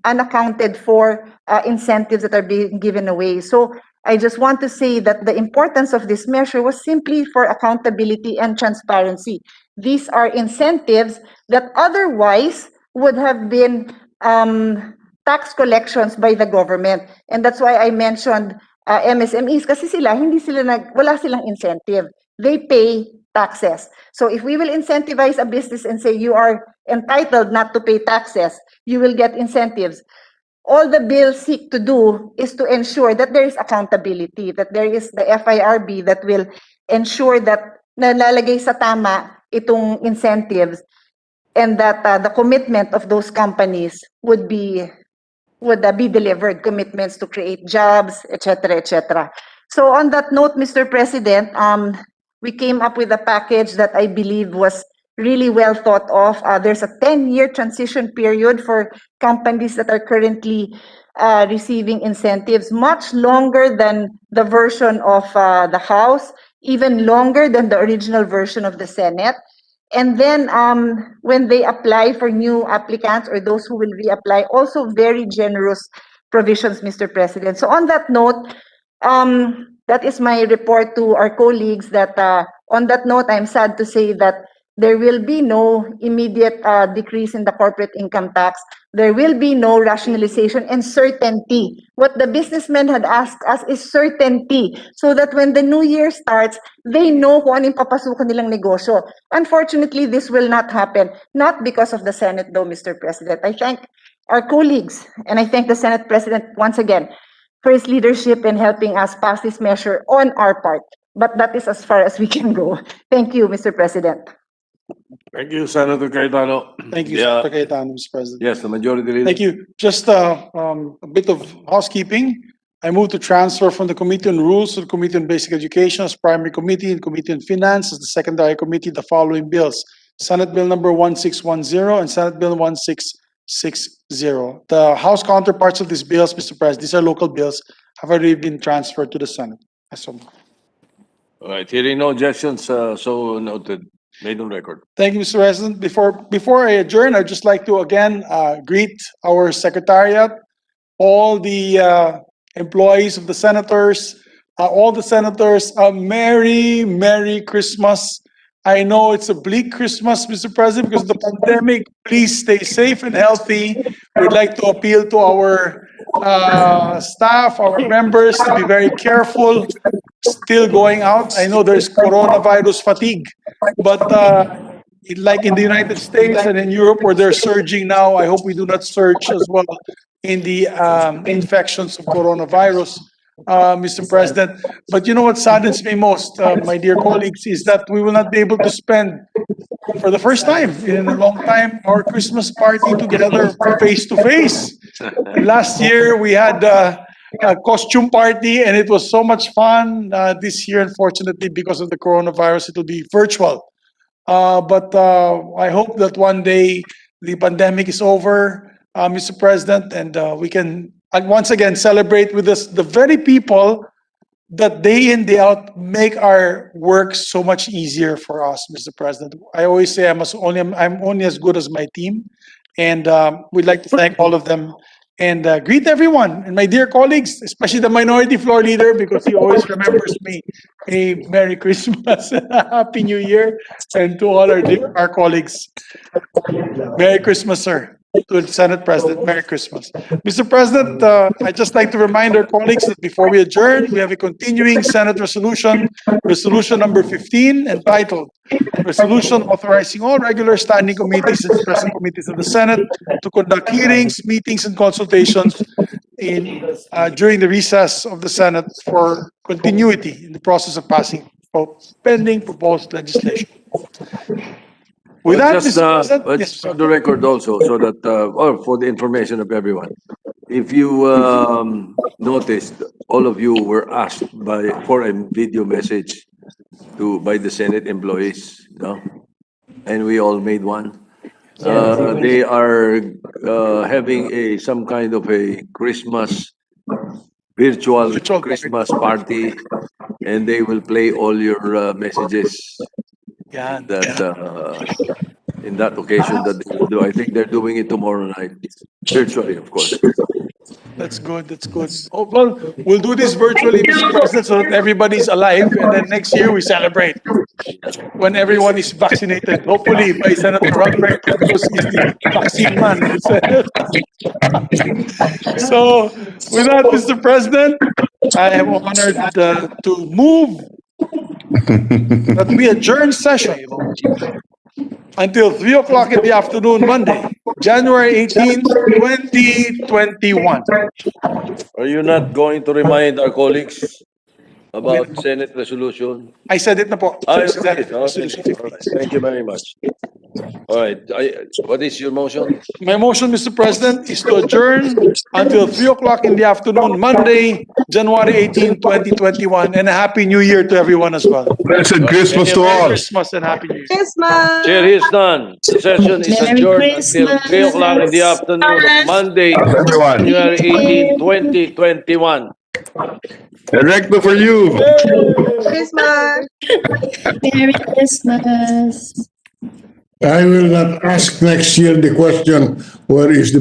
[SPEAKER 2] unaccounted for incentives that are being given away. So I just want to say that the importance of this measure was simply for accountability and transparency. These are incentives that otherwise would have been tax collections by the government. And that's why I mentioned MSMEs, kasi wala silang incentive. They pay taxes. So if we will incentivize a business and say you are entitled not to pay taxes, you will get incentives. All the bills seek to do is to ensure that there is accountability, that there is the FIRB that will ensure that nalalagay sa tama itong incentives, and that the commitment of those companies would be delivered, commitments to create jobs, etc., etc. So on that note, Mr. President, we came up with a package that I believe was really well thought of. There's a 10-year transition period for companies that are currently receiving incentives, much longer than the version of the House, even longer than the original version of the Senate. And then when they apply for new applicants or those who will reapply, also very generous provisions, Mr. President. So on that note, that is my report to our colleagues. That on that note, I'm sad to say that there will be no immediate decrease in the corporate income tax. There will be no rationalization and certainty. What the businessmen had asked us is certainty, so that when the new year starts, they know kung anong papasukan nilang negosyo. Unfortunately, this will not happen, not because of the Senate though, Mr. President. I thank our colleagues and I thank the Senate President once again for his leadership in helping us pass this measure on our part. But that is as far as we can go. Thank you, Mr. President.
[SPEAKER 1] Thank you, Senator Cayetano.
[SPEAKER 9] Thank you,
[SPEAKER 1] Yeah.
[SPEAKER 9] Senator Cayetano, Mr. President.
[SPEAKER 1] Yes, the majority leader.
[SPEAKER 9] Thank you. Just a bit of housekeeping. I move to transfer from the Committee on Rules to the Committee on Basic Education as primary committee and Committee on Finance as the secondary committee the following bills. Senate Bill number 1610 and Senate Bill 1660. The House counterparts of these bills, Mr. President, these are local bills, have already been transferred to the Senate. So,
[SPEAKER 1] All right, hearing no objections, so noted, made on record.
[SPEAKER 9] thank you, Mr. President. Before I adjourn, I'd just like to again greet our secretariat, all the employees of the senators, all the senators, a Merry Christmas. I know it's a bleak Christmas, Mr. President, because of the pandemic. Please stay safe and healthy. We'd like to appeal to our staff, our members, to be very careful. Still going out. I know there's coronavirus fatigue, but like in the United States and in Europe where they're surging now, I hope we do not surge as well in the infections of coronavirus, Mr. President. But you know what saddens me most, my dear colleagues, is that we will not be able to spend, for the first time in a long time, our Christmas party together face to face. Last year we had a costume party and it was so much fun. This year, unfortunately, because of the coronavirus, it will be virtual. But I hope that one day the pandemic is over, Mr. President, and we can once again celebrate with us the very people that day in, day out make our work so much easier for us, Mr. President. I always say I'm only as good as my team, and we'd like to thank all of them and greet everyone. And my dear colleagues, especially the Minority Floor Leader, because he always remembers me, a Merry Christmas and a Happy New Year, and to all our colleagues, Merry Christmas, sir. To the Senate President, Merry Christmas. Mr. President, I'd just like to remind our colleagues that before we adjourn, we have a continuing Senate resolution, resolution number 15, entitled Resolution Authorizing All Regular Standing Committees and Special Committees of the Senate to conduct hearings, meetings, and consultations during the recess of the Senate for continuity in the process of passing pending proposed legislation. With that,
[SPEAKER 1] Just,
[SPEAKER 9] Mr. President, yes,
[SPEAKER 1] for the record also, so that, or for the information of everyone, if you noticed, all of you were asked for a video message by the Senate employees, no? And we all made one. They are having some kind of a virtual Christmas party, and they will play all your messages.
[SPEAKER 9] Yeah.
[SPEAKER 1] In that occasion that they will do. I think they're doing it tomorrow night, virtually, of course.
[SPEAKER 9] That's good. That's good. Oh, well, we'll do this virtually, Mr. President, so that everybody's alive, and then next year we celebrate when everyone is vaccinated. Hopefully by Senator Rutherford, because he's the vaccine man in the Senate. So, with that, Mr. President, I am honored to move that we adjourn session until 3 o'clock in the afternoon, Monday, January 18, 2021.
[SPEAKER 1] Are you not going to remind our colleagues about Senate resolution?
[SPEAKER 9] I said it na po.
[SPEAKER 1] Thank you very much. All right. What is your motion?
[SPEAKER 9] My motion, Mr. President, is to adjourn until 3 o'clock in the afternoon, Monday, January 18, 2021, and a Happy New Year to everyone as well.
[SPEAKER 14] Blessed Christmas to
[SPEAKER 9] Merry
[SPEAKER 14] all.
[SPEAKER 9] Christmas and Happy New Year.
[SPEAKER 8] Christmas!
[SPEAKER 1] Chair is done. The session is
[SPEAKER 17] Merry
[SPEAKER 1] adjourned until 3 o'clock in the afternoon of Monday,
[SPEAKER 14] Everyone.
[SPEAKER 1] January 18, 2021.
[SPEAKER 14] Directo for you.
[SPEAKER 8] Christmas!
[SPEAKER 17] Merry Christmas.
[SPEAKER 5] I will not ask next year the question, where is the